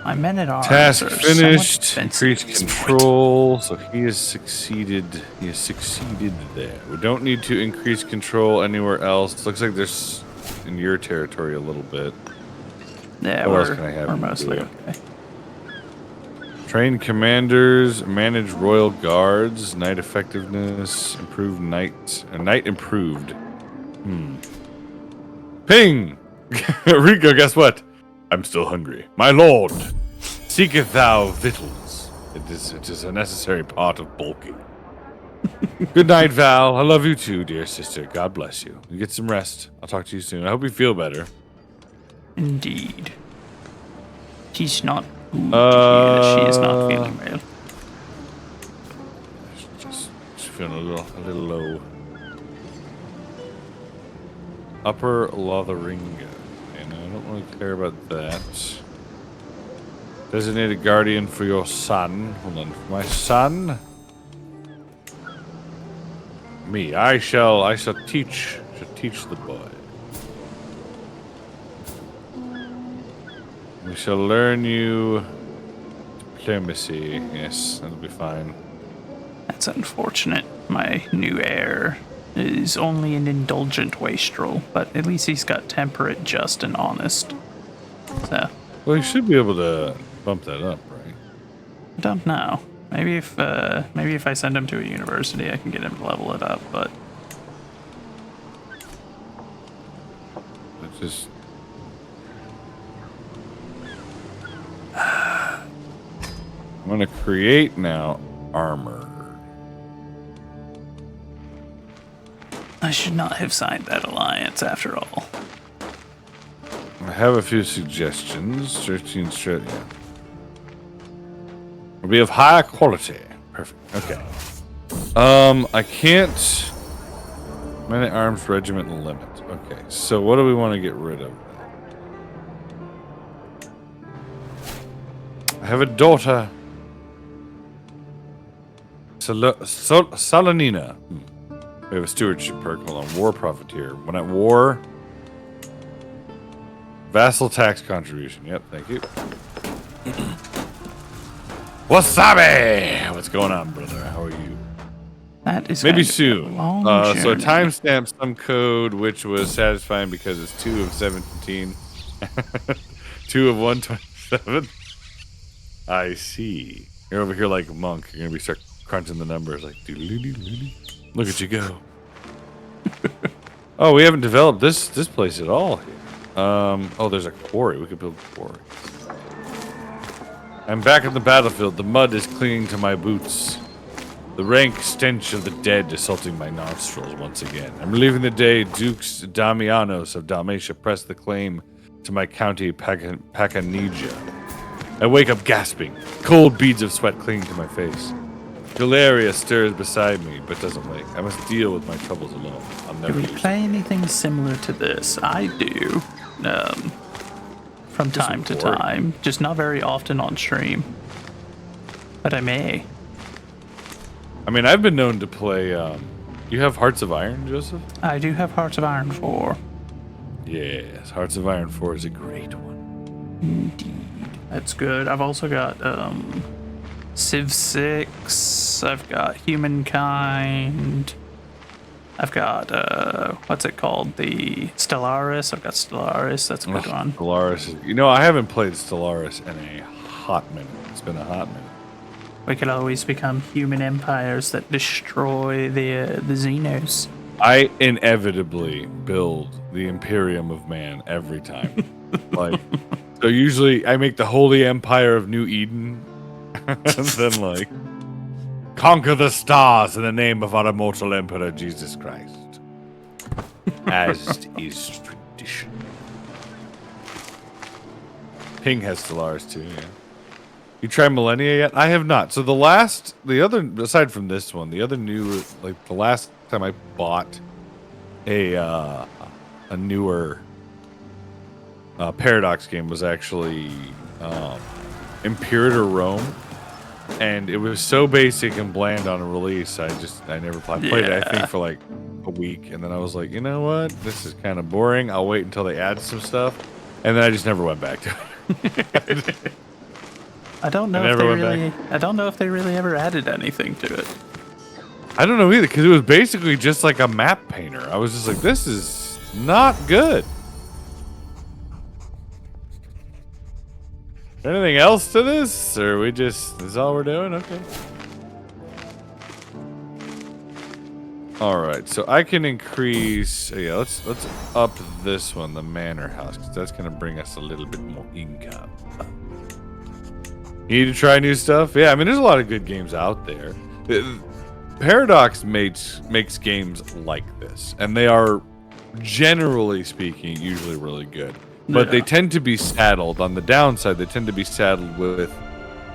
My men at arms Task are finished. somewhat Increased expensive at this point. control. So he has succeeded. He has succeeded there. We don't need to increase control anywhere else. Looks like there's in your territory a little bit. Yeah, What else can I have we're him mostly do? okay. Train commanders, manage royal guards, knight effectiveness, improved knight improved. Ping! Rico, guess what? I'm still hungry. My lord, seeketh thou victuals? It is a necessary part of bulking. Good night, Val. I love you too, dear sister. God bless you. You get some rest. I'll talk to you soon. I hope you feel better. Indeed. She's not good to hear that she is not feeling well. feeling a little low. Upper Lotheringa. And I don't really care about that. Designated guardian for your son. Hold on. For my son? Me. I shall teach the boy. We shall learn you diplomacy. Yes, that'll be fine. That's unfortunate. My new heir is only an indulgent wastrel, but at least he's got temperate, just, and honest. So, Well, you should be able to bump that up, right? I don't know. Maybe if I send him to a university, I can get him to level it up. But It's just. I'm gonna create now armor. I should not have signed that alliance after all. I have a few suggestions. 13 straight. Yeah. Will be of higher quality. Perfect. Okay. I can't. Man at Arms Regiment limit. Okay. So what do we want to get rid of? I have a daughter. Salanina. We have a stewardship perk. Hold on. War profiteer. When at war. Vassal tax contribution. Yep, thank you. Wasabi! What's going on, brother? How are you? That is Maybe kind of a soon. long So journey. timestamp some code, which was satisfying because it's 2 of 17. 2 of 127. I see. You're over here like a monk. You're going to be start crunching the numbers like, look at you go. Oh, we haven't developed this place at all here. Oh, there's a quarry. We could build a quarry. I'm back in the battlefield. The mud is clinging to my boots. The rank stench of the dead assaulting my nostrils once again. I'm relieving the day Dukes Damianos of Dalmatia press the claim to my county Pacanija. I wake up gasping, cold beads of sweat clinging to my face. Galeria stirs beside me, but doesn't wake. I must deal with my troubles alone. I'll Do never we use play anything similar to this? I do. From time to boring. time. Just not very often on stream. But I may. I mean, I've been known to play. You have Hearts of Iron, Joseph? I do have Hearts of Iron 4. Yes, Hearts of Iron 4 is a great one. Indeed. That's good. I've also got Civ 6. I've got Humankind. I've got, what's it called? The Stellaris. I've got Stellaris. That's a good one. Stellaris. You know, I haven't played Stellaris in a hot minute. It's been a hot minute. We could always become human empires that destroy the Xenos. I inevitably build the Imperium of Man every time. Like, so usually I make the Holy Empire of New Eden, and then like conquer the stars in the name of our immortal Emperor Jesus Christ, as is tradition. Ping has Stellaris too. Yeah. You tried Millennia yet? I have not. So aside from this one, the other new, like the last time I bought a newer Paradox game was actually Imperator Rome, and it was so basic and bland on a release. I never played it. I think for like a week, and then I was like, you know what? This is kind of boring. I'll wait until they add some stuff, and then I just never went back to it. I don't know if they really ever added anything to it. I don't know either, because it was basically just like a map painter. I was just like, this is not good. Anything else to this? Or this is all we're doing? Okay. Alright, so I can increase, yeah, let's up this one, the manor house, because that's going to bring us a little bit more income. You need to try new stuff? Yeah, I mean, there's a lot of good games out there. Paradox makes games like this, and they are, generally speaking, usually really good. But they tend to be saddled, on the downside, they tend to be saddled with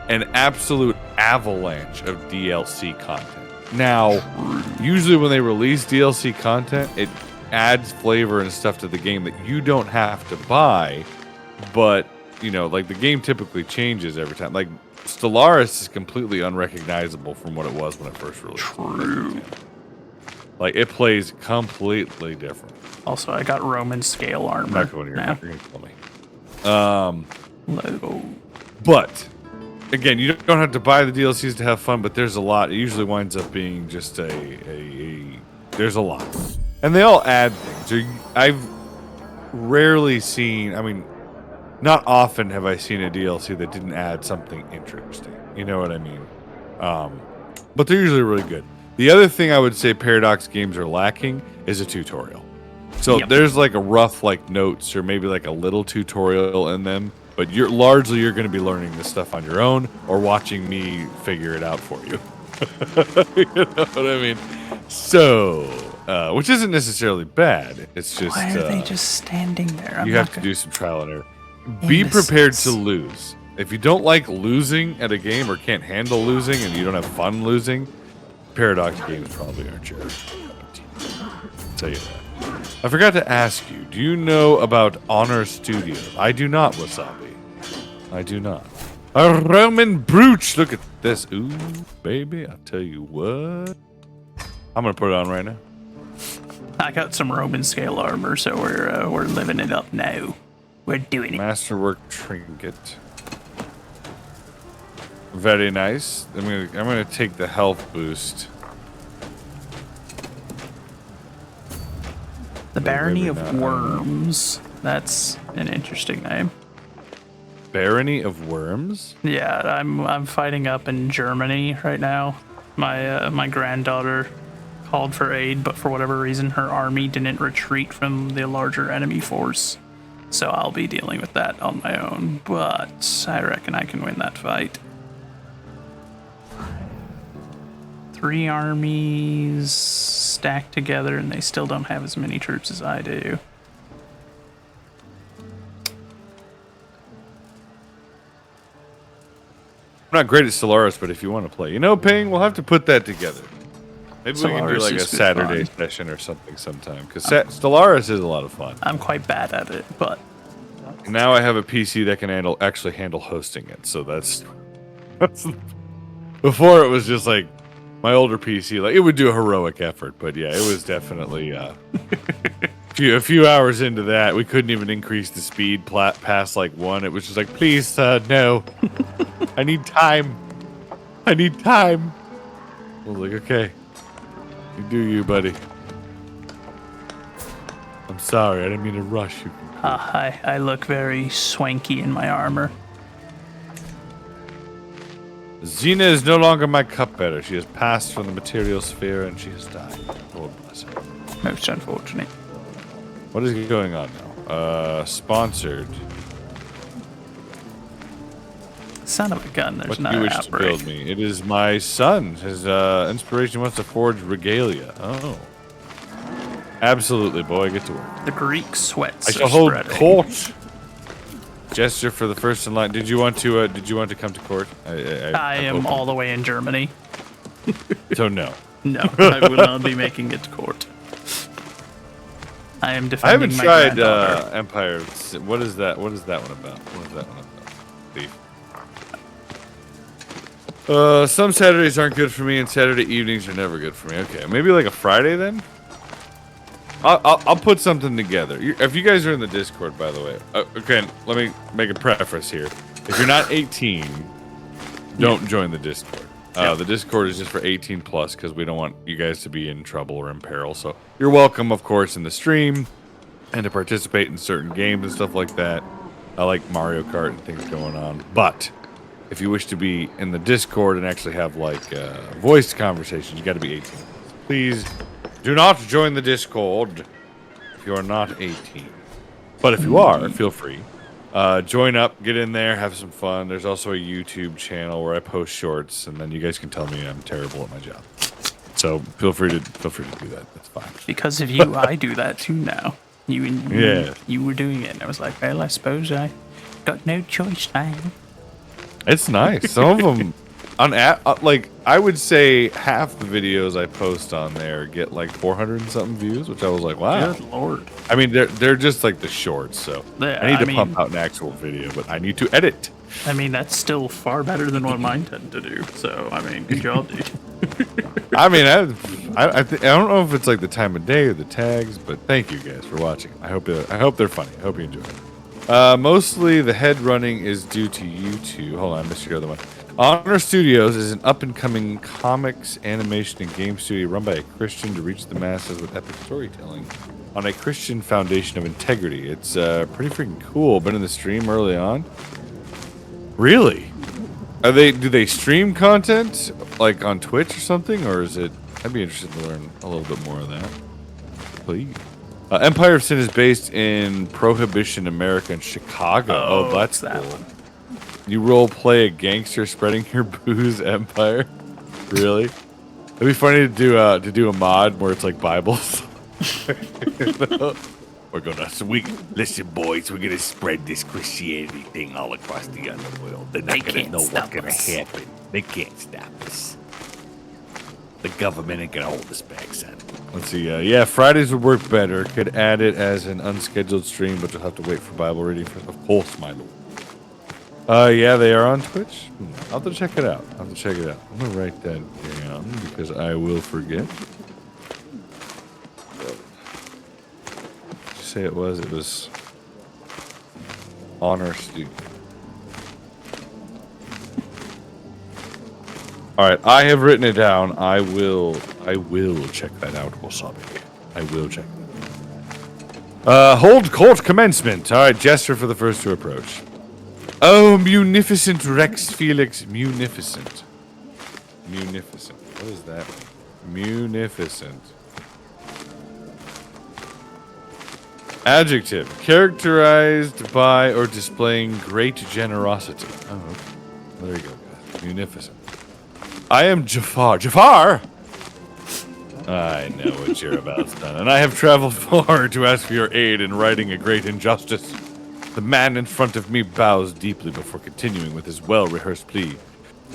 an absolute avalanche of DLC content. Now, usually when they release DLC content, it adds flavor and stuff to the game that you don't have to buy, but like the game typically changes every time. Like Stellaris is completely unrecognizable from what it was when it first released. True. Like it plays completely different. Also, I got Roman scale armor. I'm not going here. now. You're gonna kill me. Logo. But again, you don't have to buy the DLCs to have fun, but there's a lot. It usually winds up being just there's a lot. And they all add things. I've rarely seen, not often have I seen a DLC that didn't add something interesting. You know what I mean? But they're usually really good. The other thing I would say Paradox games are lacking is a tutorial. So there's like a rough notes or maybe like a little tutorial in them, but you're going to be learning this stuff on your own or watching me figure it out for you. You know what I mean? So, which isn't necessarily bad. It's just Why are they just standing there? You have to do some trial and error. Be prepared to lose. If you don't like losing at a game or can't handle losing and you don't have fun losing, Paradox games probably aren't your cup of tea. I'll tell you that. I forgot to ask you, do you know about Honor Studios? I do not, Wasabi. I do not. A Roman brooch. Look at this. Ooh, baby, I'll tell you what. I'm going to put it on right now. I got some Roman scale armor, so we're living it up now. We're doing it. Masterwork trinket. Very nice. I'm gonna take the health boost. The Barony of Worms. That's an interesting name. Barony of Worms? Yeah, I'm fighting up in Germany right now. My granddaughter called for aid, but for whatever reason, her army didn't retreat from the larger enemy force. So I'll be dealing with that on my own, but I reckon I can win that fight. 3 armies stacked together, and they still don't have as many troops as I do. I'm not great at Stellaris, but if you want to play, Ping, we'll have to put that together. Maybe we can do like a Saturday session or something sometime, because Stellaris is a lot of fun. I'm quite bad at it, but now I have a PC that can actually handle hosting it, so that's before it was just like my older PC, like it would do a heroic effort, but yeah, it was definitely a few hours into that, we couldn't even increase the speed past like 1. It was just like, please, no, I need time. I was like, okay, you do you, buddy. I'm sorry, I didn't mean to rush you. I look very swanky in my armor. Xena is no longer my cupbearer. She has passed from the material sphere and she has died. Lord bless her. Most unfortunate. What is going on now? Sponsored. Son of a gun, there's What do another you wish outbreak. to build me? It is my son. His inspiration wants to forge regalia. Oh. Absolutely, boy. Get to work. The Greek sweats I shall are hold spreading. court. Gesture for the first in line. Did you want to come to court? I am all the way in Germany. So no. No, I will not be making it to court. I am I defending haven't my tried granddaughter. Empire. What is that? What is that one about? What is that one about? Thief. Some Saturdays aren't good for me, and Saturday evenings are never good for me. Okay, maybe like a Friday then. I'll put something together. If you guys are in the Discord, by the way, okay, let me make a preface here. If you're not 18, don't join the Discord. The Discord is just for 18 plus because we don't want you guys to be in trouble or in peril. So you're welcome, of course, in the stream and to participate in certain games and stuff like that. I like Mario Kart and things going on. But if you wish to be in the Discord and actually have like voiced conversations, you got to be 18. Please do not join the Discord if you are not 18. But if you are, feel free. Join up, get in there, have some fun. There's also a YouTube channel where I post shorts, and then you guys can tell me I'm terrible at my job. So feel free to do that. That's fine. Because of you, I do that too now. You were doing it, and I was like, well, I suppose I got no choice now. It's nice. Some of them, like I would say half the videos I post on there get like 400 and something views, which I was like, wow. Good lord. I mean, they're just like the shorts, so Yeah, I need to I pump mean- out an actual video, but I need to edit. I mean, that's still far better than what mine tend to do. So, I mean, good job, dude. I mean, I don't know if it's like the time of day or the tags, but thank you guys for watching. I hope they're funny. I hope you enjoy it. Mostly the head running is due to YouTube. Hold on, I missed your other one. Honor Studios is an up-and-coming comics, animation, and game studio run by a Christian to reach the masses with epic storytelling on a Christian foundation of integrity. It's pretty freaking cool. Been in the stream early on. Really? Do they stream content like on Twitch or something, or is it? I'd be interested to learn a little bit more of that. Please. Empire of Sin is based in Prohibition, America, in Chicago. Oh, that's that cool. one. You role play a gangster spreading your booze empire. Really? It'd be funny to do a mod where it's like Bibles. We're gonna listen, boys. We're gonna spread this Christianity thing all across the underworld. They're not gonna know what's gonna happen. They can't stop us. The government ain't gonna hold us back, son. Let's see. Yeah, Fridays would work better. Could add it as an unscheduled stream, but you'll have to wait for Bible reading. Of course, my lord. Yeah, they are on Twitch. I'll have to check it out. I'm gonna write that down because I will forget. Say it was Honor Studio. All right, I have written it down. I will check that out, Wasabi. I will check that. Hold court commencement. All right, gesture for the first to approach. Oh, munificent Rex Felix, munificent. What is that? Munificent. Adjective, characterized by or displaying great generosity. Oh, okay. There you go, guys. Munificent. I am Jafar. Jafar! I know what you're about, son, and I have traveled far to ask for your aid in righting a great injustice. The man in front of me bows deeply before continuing with his well-rehearsed plea.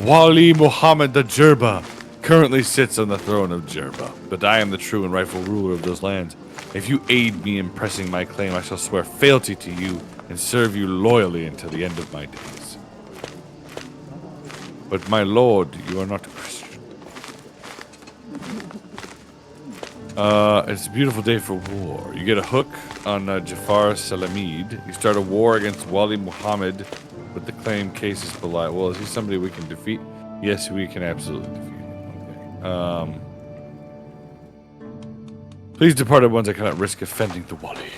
Wali Muhammad the Jerba currently sits on the throne of Jerba, but I am the true and rightful ruler of those lands. If you aid me in pressing my claim, I shall swear fealty to you and serve you loyally until the end of my days. But my lord, you are not a Christian. It's a beautiful day for war. You get a hook on Jafar Salamid. You start a war against Wali Muhammad with the claim cases belie. Well, is he somebody we can defeat? Yes, we can absolutely defeat him. Okay. Please depart at once. I cannot risk offending the Wali.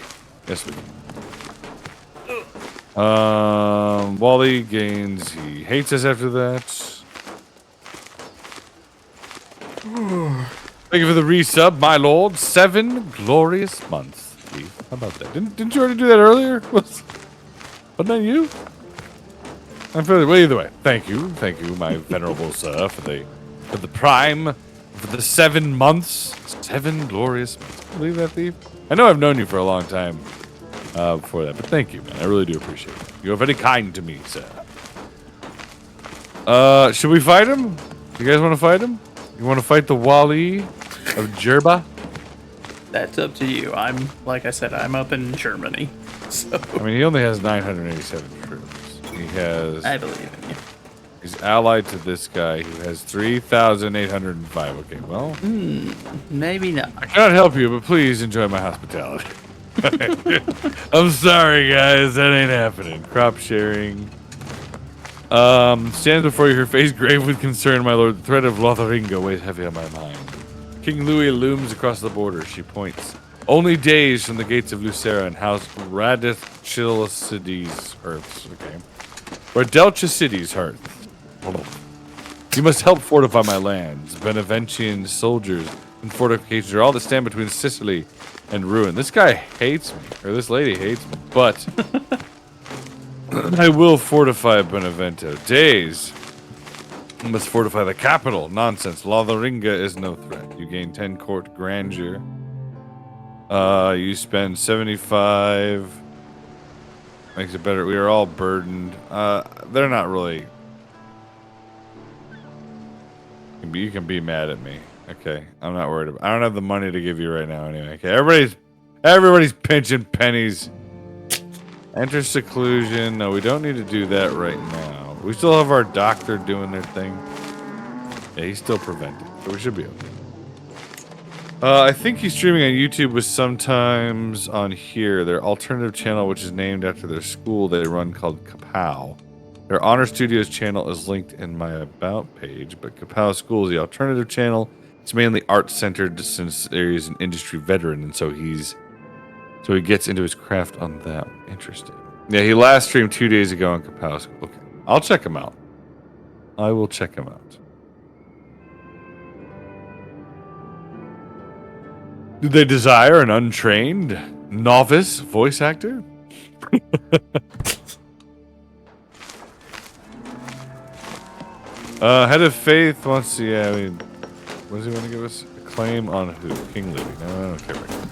Yes, we can. Wali gains. He hates us after that. Thank you for the resub, my lord. 7 glorious months. Steve. How about that? Didn't you already do that earlier? Wasn't that you? I'm feeling. Well, either way. Thank you, my venerable sir, for the prime. For the 7 months. 7 glorious months. Believe that, Thief? I know I've known you for a long time before that, but thank you, man. I really do appreciate it. You're very kind to me, sir. Should we fight him? You guys want to fight him? You want to fight the Wali of Jerba? That's up to you. Like I said, I'm up in Germany. So I mean, he only has 987 troops. He has... I believe in you. He's allied to this guy who has 3,805. Okay, well... Maybe not. I cannot help you, but please enjoy my hospitality. I'm sorry, guys. That ain't happening. Crop sharing. Stands before you, her face grave with concern, my lord. The threat of Lotharinga weighs heavy on my mind. King Louis looms across the border. She points. Only days from the gates of Lucera and House Radicilicides hearths. Okay. Where Delcha City's hearth. You must help fortify my lands. Beneventian soldiers and fortifications are all that stand between Sicily and ruin. This guy hates me, or this lady hates me, but I will fortify Benevento. Days. You must fortify the capital. Nonsense. Lotharinga is no threat. You gain 10 court grandeur. You spend 75. Makes it better. We are all burdened. They're not really. You can be mad at me. Okay, I'm not worried about. I don't have the money to give you right now anyway. Okay, everybody's pinching pennies. Enter seclusion. No, we don't need to do that right now. We still have our doctor doing their thing. Yeah, he's still prevented, so we should be okay. I think he's streaming on YouTube with sometimes on here. Their alternative channel, which is named after their school they run called Kapow. Their Honor Studios channel is linked in my About page, but Kapow School is the alternative channel. It's mainly art-centered since he's an industry veteran, and so he gets into his craft on that. Interesting. Yeah, he last streamed 2 days ago on Kapow School. Okay, I'll check him out. I will check him out. Do they desire an untrained, novice voice actor? Head of Faith wants to, yeah, I mean, what does he want to give us? A claim on who? King Louis. No, I don't care about him.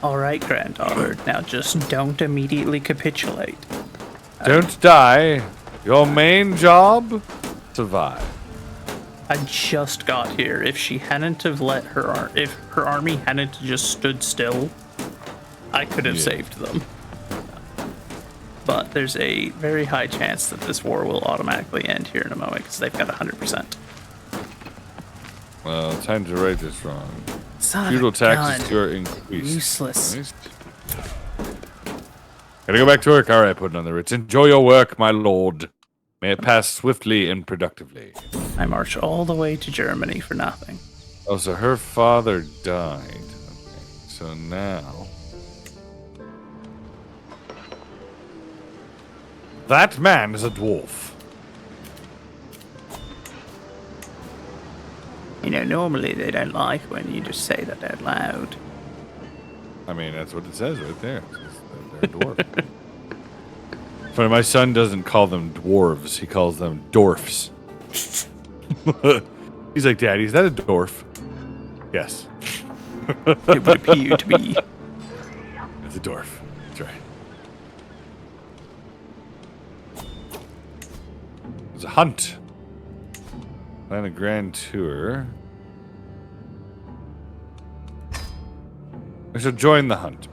All right, granddaughter. Now just don't immediately capitulate. Don't die. Your main job? Survive. I just got here. If she hadn't have if her army hadn't just stood still, I could have saved them. But there's a very high chance that this war will automatically end here in a moment because they've got 100%. Well, time to right this wrong. Son Feudal of a taxes gun. are increased. Useless. Nice. Gotta go back to work. All right, put it on the Ritz. Enjoy your work, my lord. May it pass swiftly and productively. I marched all the way to Germany for nothing. Oh, so her father died. Okay, so now... That man is a dwarf. You know, normally they don't like when you just say that out loud. I mean, that's what it says right there. It says that they're a dwarf. Funny, my son doesn't call them dwarves. He calls them dwarfs. He's like, Daddy, is that a dwarf? Yes. It would appear to be. It's a dwarf. That's right. It's a hunt. Plan a grand tour. I should join the hunt.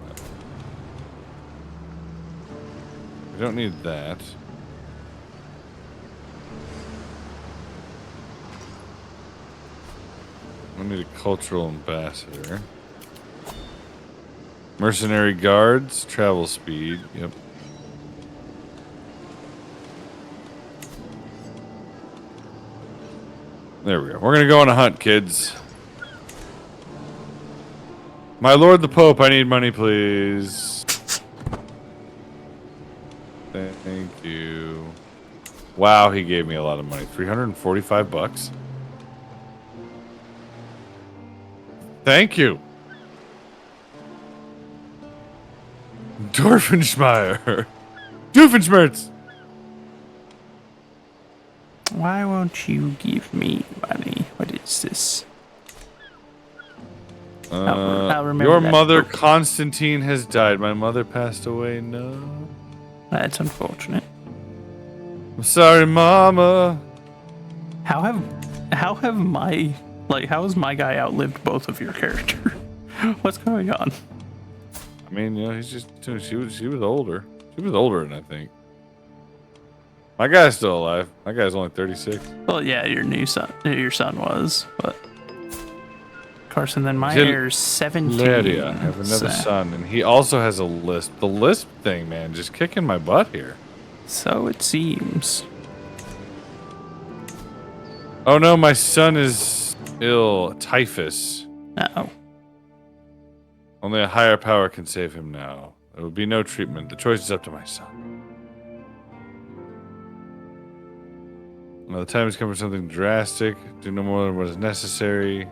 We don't need that. We need a cultural ambassador. Mercenary guards, travel speed. Yep. There we go. We're gonna go on a hunt, kids. My lord the Pope, I need money, please. Thank you. Wow, he gave me a lot of money. 345 bucks. Thank you. Dorfenschmeyer. Doofenschmerz. Why won't you give me money? What is this? I'll remember Your that. mother, Constantine, has died. My mother passed away. No. That's unfortunate. I'm sorry, Mama. How has my guy outlived both of your character? What's going on? I mean, you know, he's just she was older. She was older than I think. My guy's still alive. My guy's only 36. Well, yeah, your son was, but Carson, then my heir's 17. Lydia, I have another son, and he also has a lisp. The lisp thing, man, just kicking my butt here. So it seems. Oh no, my son is ill. Typhus. Uh-oh. Only a higher power can save him now. There will be no treatment. The choice is up to my son. Now the time has come for something drastic. Do no more than what is necessary.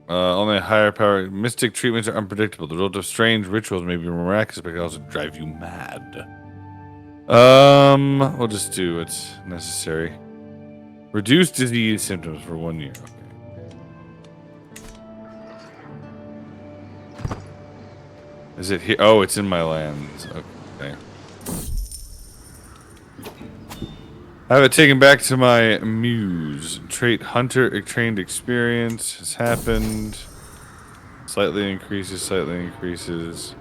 Only a higher power. Mystic treatments are unpredictable. The result of strange rituals may be miraculous, but can also drive you mad. We'll just do what's necessary. Reduce disease symptoms for 1 year. Okay. Is it here? Oh, it's in my lands. Okay. I have it taken back to my muse. Trait hunter trained experience has happened. Slightly increases, slightly increases.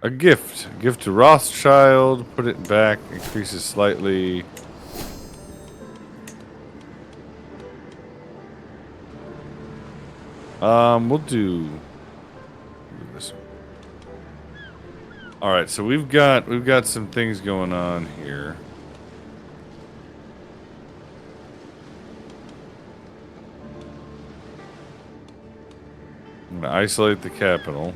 A gift. Gift to Rothschild. Put it back. Increases slightly. We'll do this one. All right, so we've got some things going on here. I'm gonna isolate the capital.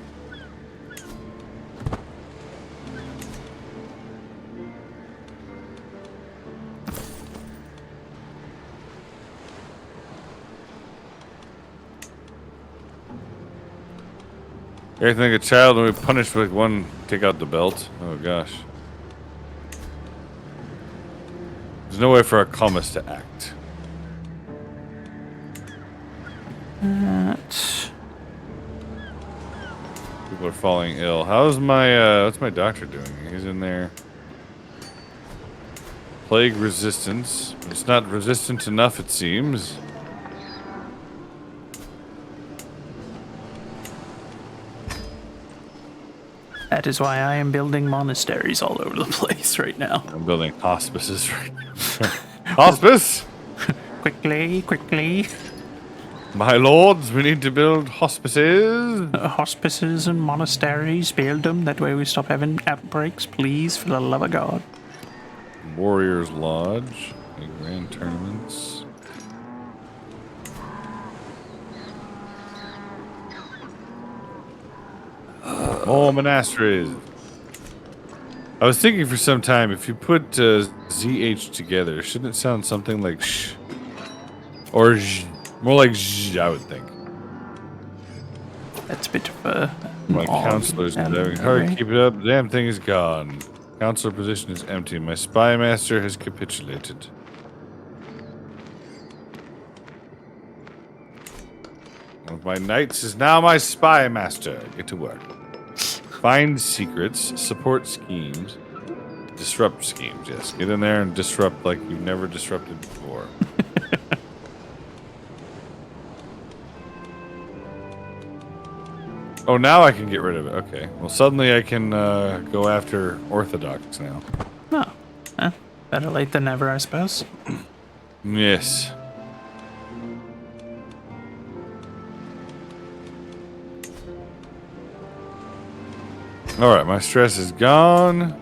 Everything like a child will be punished with one. Take out the belt. Oh gosh. There's no way for a calmest to act. People are falling ill. How's my what's my doctor doing? He's in there. Plague resistance. It's not resistant enough, it seems. That is why I am building monasteries all over the place right now. I'm building hospices right now. Hospice! Quickly, quickly. My lords, we need to build hospices. Hospices and monasteries, build them. That way we stop having outbreaks, please, for the love of God. Warriors Lodge. Grand tournaments. Oh, monasteries. I was thinking for some time, if you put ZH together, shouldn't it sound something like sh? Or sh? More like sh, I would think. That's a bit of a... My counselor's having hard to keep it up. The damn thing is gone. Counselor position is empty. My spy master has capitulated. One of my knights is now my spy master. Get to work. Find secrets, support schemes, disrupt schemes. Yes, get in there and disrupt like you've never disrupted before. Oh, now I can get rid of it. Okay. Well, suddenly I can go after Orthodox now. Oh, better late than never, I suppose. Yes. Alright, my stress is gone.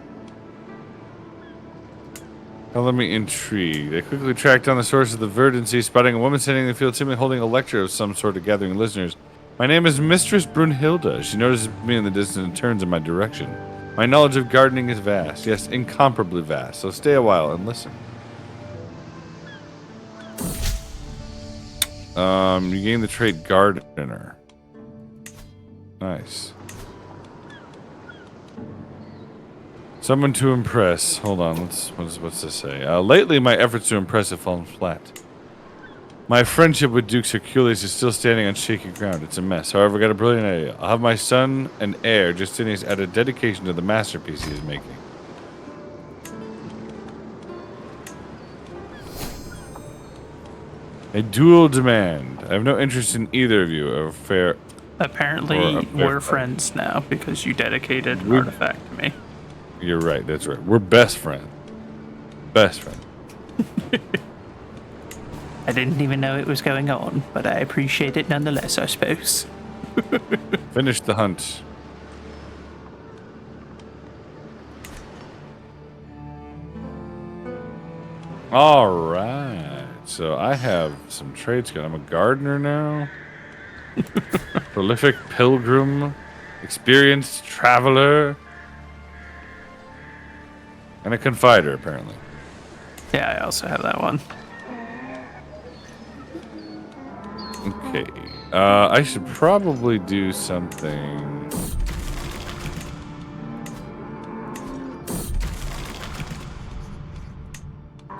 Color me intrigued. I quickly tracked down the source of the verdancy, spotting a woman standing in the field, seemingly holding a lecture of some sort of gathering listeners. My name is Mistress Brunhilde. She notices me in the distance and turns in my direction. My knowledge of gardening is vast. Yes, incomparably vast. So stay a while and listen. You gain the trait Gardener. Nice. Someone to impress. Hold on, what's this say? Lately, my efforts to impress have fallen flat. My friendship with Duke Hercules is still standing on shaky ground. It's a mess. However, I got a brilliant idea. I'll have my son and heir, Justinius, add a dedication to the masterpiece he is making. A dual demand. I have no interest in either of you. A fair. Apparently, we're friends now because you dedicated an artifact to me. You're right. That's right. We're best friends. Best friend. I didn't even know it was going on, but I appreciate it nonetheless, I suppose. Finish the hunt. All right. So I have some traits going. I'm a gardener now. Prolific pilgrim. Experienced traveler. And a confider, apparently. Yeah, I also have that one. Okay. I should probably do something.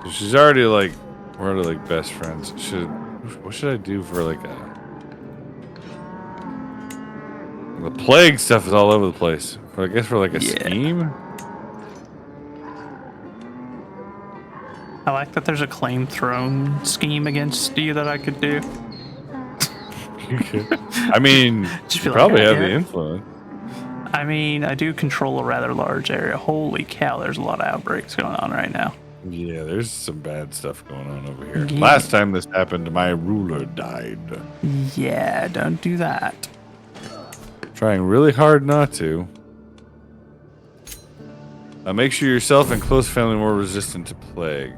So she's already like, we're already like best friends. What should I do for like a? The plague stuff is all over the place. I guess for like a Yeah. scheme. I like that there's a claim throne scheme against you that I could do. I mean, Just you be like, probably "Oh, have yeah." the influence. I mean, I do control a rather large area. Holy cow, there's a lot of outbreaks going on right now. Yeah, there's some bad stuff going on over here. Yeah. Last time this happened, my ruler died. Yeah, don't do that. Trying really hard not to. Make sure yourself and close family more resistant to plague.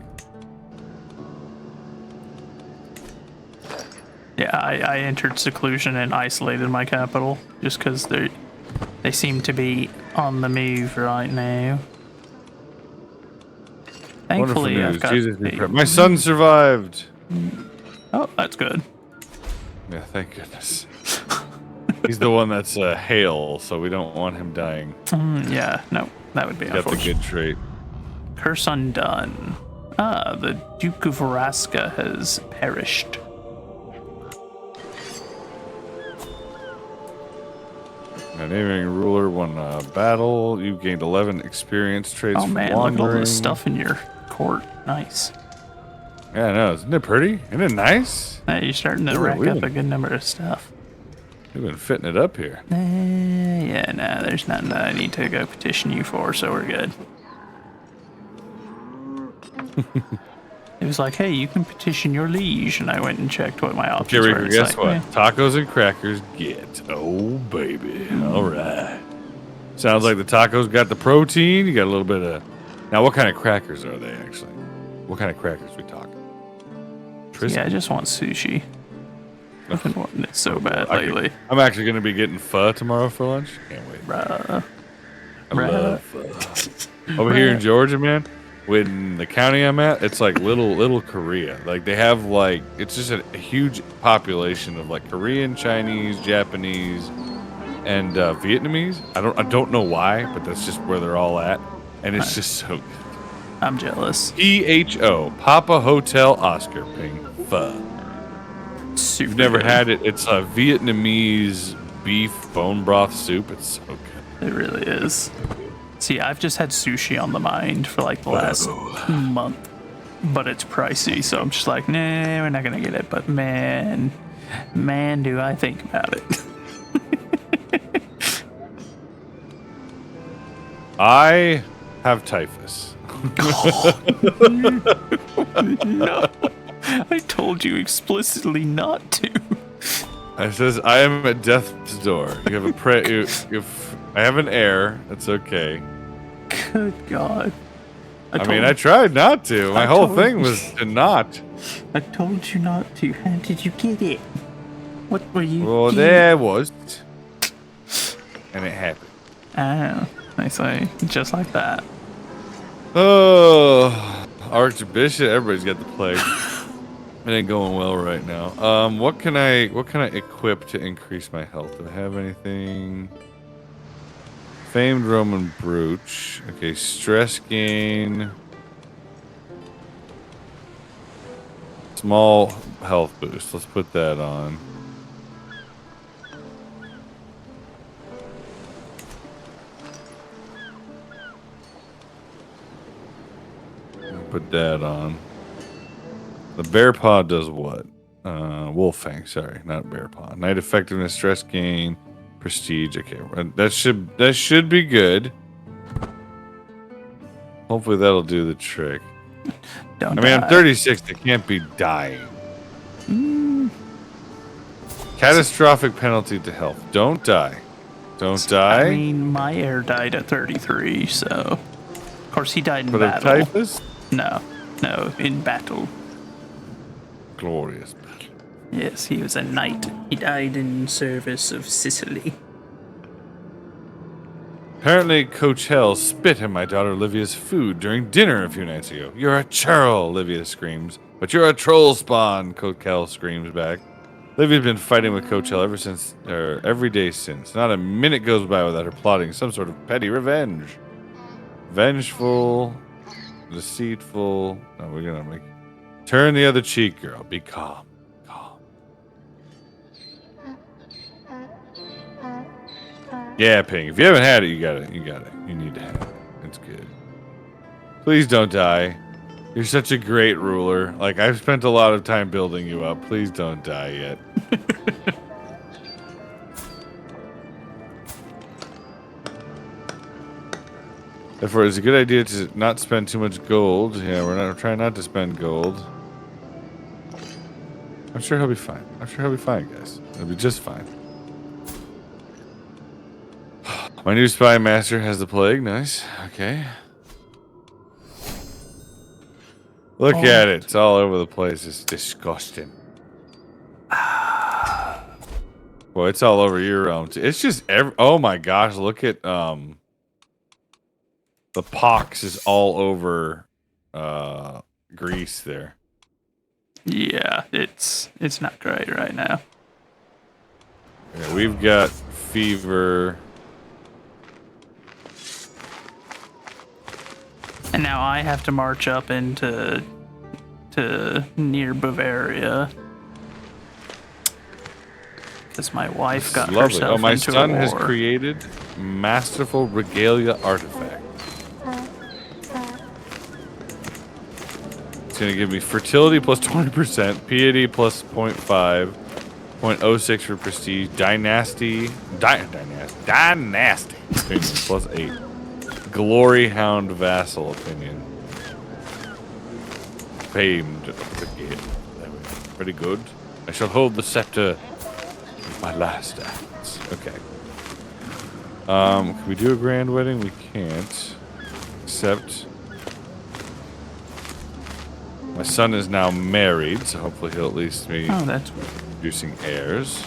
Yeah, I entered seclusion and isolated my capital just because they seem to be on the move right now. Wonderful Thankfully, news. I've got Jesus, my son survived. Oh, that's good. Yeah, thank goodness. He's the one that's hale, so we don't want him dying. Yeah, no, that would be Got the unfortunate. good trait. Curse undone. Ah, the Duke of Varaska has perished. My naming ruler won a battle. You gained 11 experience traits Oh for man, wandering. look at all this stuff in your court. Nice. Yeah, I know. Isn't it pretty? Isn't it nice? Hey, you're starting to rack up a good number of stuff. We've been fitting it up here. Yeah, no, there's nothing that I need to go petition you for, so we're good. It was like, hey, you can petition your liege, and I went and checked what my Okay, options Rico, were. It's guess like, what? eh. Tacos and crackers get. Oh, baby. All right. Sounds like the tacos got the protein. You got a little bit of... Now, what kind of crackers are they, actually? What kind of crackers we talking? Yeah, I just want sushi. I've been wanting it so bad lately. I'm actually going to be getting pho tomorrow for lunch. Can't wait. Bruh. I love pho. Over here in Georgia, man, when the county I'm at, it's like little Korea. Like they have like it's just a huge population of like Korean, Chinese, Japanese, and Vietnamese. I don't know why, but that's just where they're all at, and it's just so good. I'm jealous. PHO, Papa Hotel Oscar Ping Pho. Super You've never good. had it? It's a Vietnamese beef bone broth soup. It's so good. It really is. See, I've just had sushi on the mind for like the last month, but it's pricey, so I'm just like, nah, we're not gonna get it. But man, do I think about it. I have typhus. No, I told you explicitly not to. I says I am at death's door. You have a if I have an heir, that's okay. Good God. I mean, I tried not to. My whole thing was to not. I told you not to. How did you get it? What were you? Well, doing? there was, and it happened. Oh, I say, just like that. Oh, Archbishop, everybody's got the plague. It ain't going well right now. What can I equip to increase my health? Do I have anything? Famed Roman brooch. Okay, stress gain. Small health boost. Let's put that on. Put that on. The bear paw does what? Wolf fang, sorry, not bear paw. Night effectiveness, stress gain, prestige. Okay, that should be good. Hopefully that'll do the trick. Don't I mean, die. I'm 36. I can't be dying. Catastrophic penalty to health. Don't die. Don't die. I mean, my heir died at 33, so of course he died in But of battle. typhus? No, in battle. Glorious. Yes, he was a knight. He died in service of Sicily. Apparently, Coach Hell spit in my daughter Livia's food during dinner a few nights ago. You're a churl, Livia screams. But you're a troll spawn, Coach Hell screams back. Livia's been fighting with Coach Hell every day since. Not a minute goes by without her plotting some sort of petty revenge. Vengeful, deceitful. No, we're gonna make. Turn the other cheek, girl. Be calm. Calm. Yeah, Ping. If you haven't had it, you got it. You got it. You need to have it. It's good. Please don't die. You're such a great ruler. Like, I've spent a lot of time building you up. Please don't die yet. Therefore, it's a good idea to not spend too much gold. Yeah, we're trying not to spend gold. I'm sure he'll be fine. I'm sure he'll be fine, guys. He'll be just fine. My new spy master has the plague. Nice. Okay. Look at it. It's all over the place. It's disgusting. Well, it's all over your realm too. It's just oh my gosh, look at the pox is all over Greece there. Yeah, it's not great right now. Yeah, we've got fever. And now I have to march up into near Bavaria. Because my wife got Lovely. herself Oh, my into son a war. has created masterful regalia artifact. It's going to give me fertility plus 20%, piety plus 0.5, 0.06 for prestige, dynasty opinion plus 8, glory hound vassal opinion. Famed brigade. Pretty good. I shall hold the scepter of my last acts. Okay. Can we do a grand wedding? We can't. Except my son is now married, so hopefully he'll at least be that's producing heirs.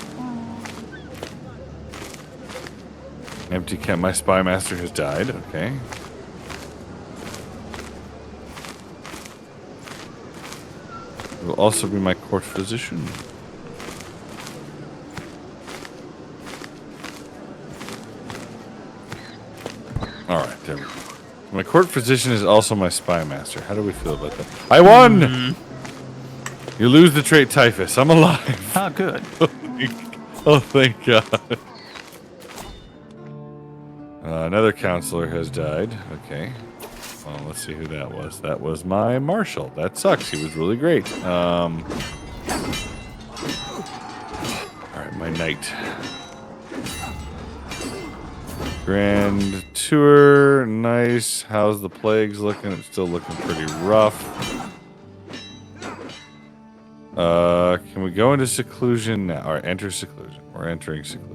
Empty camp. My spy master has died. Okay. Will also be my court physician. All right, there we go. My court physician is also my spy master. How do we feel about that? I won! You lose the trait typhus. I'm alive. oh good. Oh, thank God. Another counselor has died. Okay. Well, let's see who that was. That was my marshal. That sucks. He was really great. All right, my knight. Grand tour. Nice. How's the plagues looking? It's still looking pretty rough. Can we go into seclusion now? Or enter seclusion. We're entering seclusion.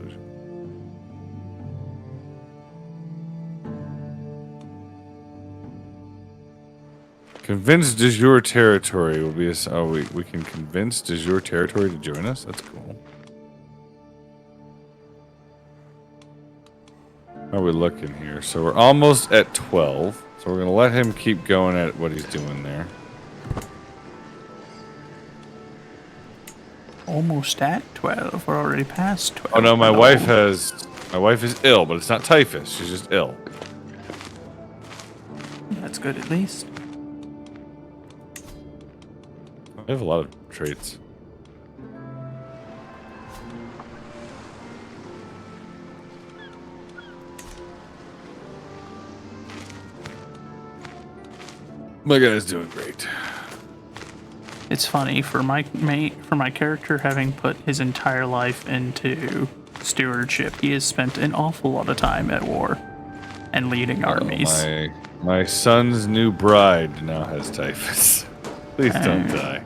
Convince de jure territory will be a... Oh, we can convince de jure territory to join us? That's cool. How are we looking here? So we're almost at 12. So we're going to let him keep going at what he's doing there. Almost at 12. We're already past 12. Oh no, my wife is ill, but it's not typhus. She's just ill. That's good at least. I have a lot of traits. My guy's doing great. It's funny for my character having put his entire life into stewardship. He has spent an awful lot of time at war and leading armies. My son's new bride now has typhus. Please don't die.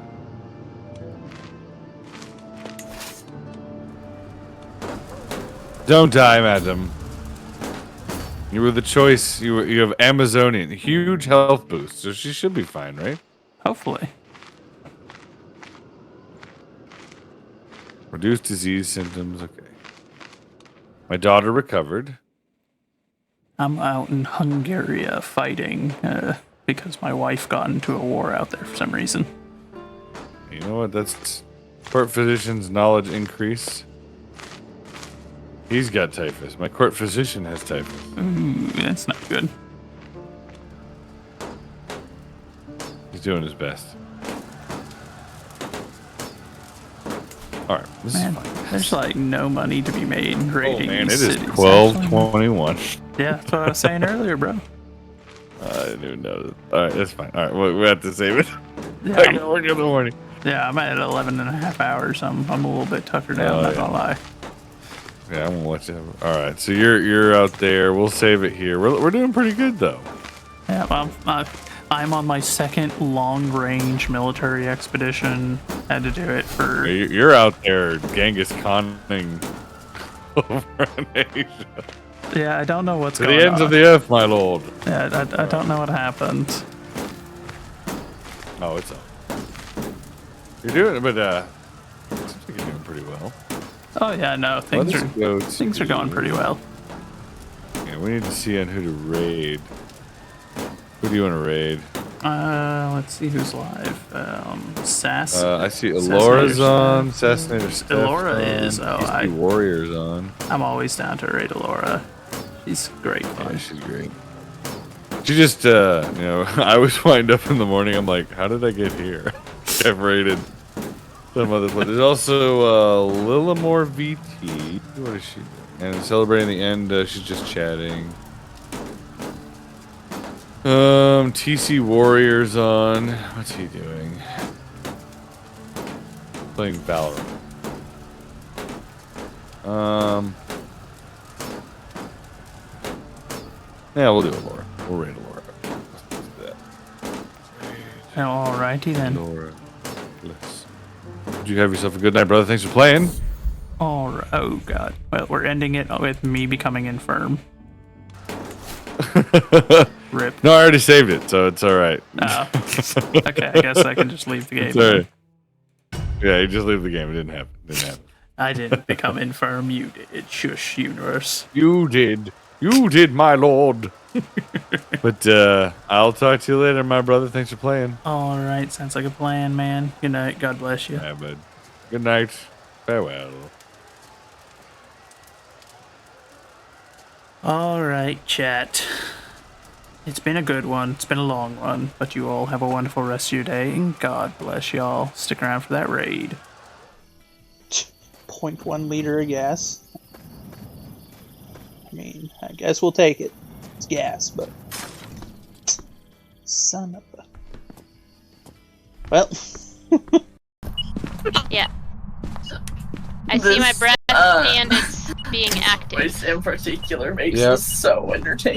Don't die, madam. You were the choice. You have Amazonian, huge health boost, so she should be fine, right? Hopefully. Reduced disease symptoms. Okay. My daughter recovered. I'm out in Hungary fighting because my wife got into a war out there for some reason. You know what? That's court physician's knowledge increase. He's got typhus. My court physician has typhus. Ooh, that's not good. He's doing his best. All right, this Man, is fine. there's like no money to be made in Oh raiding man, it these is cities, 12:21. Yeah, that's what I was saying earlier, bro. I didn't even know. All right, that's fine. All right, we have to save it. Yeah, I gotta work in the morning. yeah, I'm at 11 and a half hours. I'm a little bit tuckered out, Oh, not yeah. gonna lie. Yeah, I'm gonna watch it. All right, so you're out there. We'll save it here. We're doing pretty good though. Yeah, I'm on my second long-range military expedition. Had to do it for You're out there, Genghis Khaning over in Asia. yeah. I don't know what's To going the ends on. of the earth, my lord. Yeah, I don't know what happened. Oh, it's up. You're doing it, but seems like you're doing pretty well. Oh yeah, no, things are going pretty well. Yeah, we need to see on who to raid. Who do you want to raid? Let's see who's live. Sass. I see Alora's on. Assassinator Steph's Elora on. is. TC Warrior's on. I'm always down to raid Elora. She's great fun. Yeah, she's great. She just, I always wind up in the morning. I'm like, how did I get here? I've raided some other place. There's also Lilamore VT. What is she doing? And celebrating the end, she's just chatting. TC Warrior's on. What's he doing? Playing Valorant. Yeah, we'll do Alora. We'll raid Alora. Let's do that. Alrighty then. Alora. Did you have yourself a good night, brother? Thanks for playing. Alright. Oh god. Well, we're ending it with me becoming infirm. Rip. No, I already saved it, so it's all right. Oh. Okay, I guess I can just leave the game. It's all right. Yeah, you just leave the game. It didn't happen. I didn't become infirm. You did. Shush, universe. You did. You did, my lord. But I'll talk to you later, my brother. Thanks for playing. All right, sounds like a plan, man. Good night. God bless you. Yeah, bud. Good night. Farewell. All right, chat. It's been a good one. It's been a long one, but you all have a wonderful rest of your day, and God bless y'all. Stick around for that raid. 0.1 liter of gas. I mean, I guess we'll take it. It's gas, but son of a. Well, Yeah. I see my breath and it's being active. Voice in particular makes Yep. this so entertaining.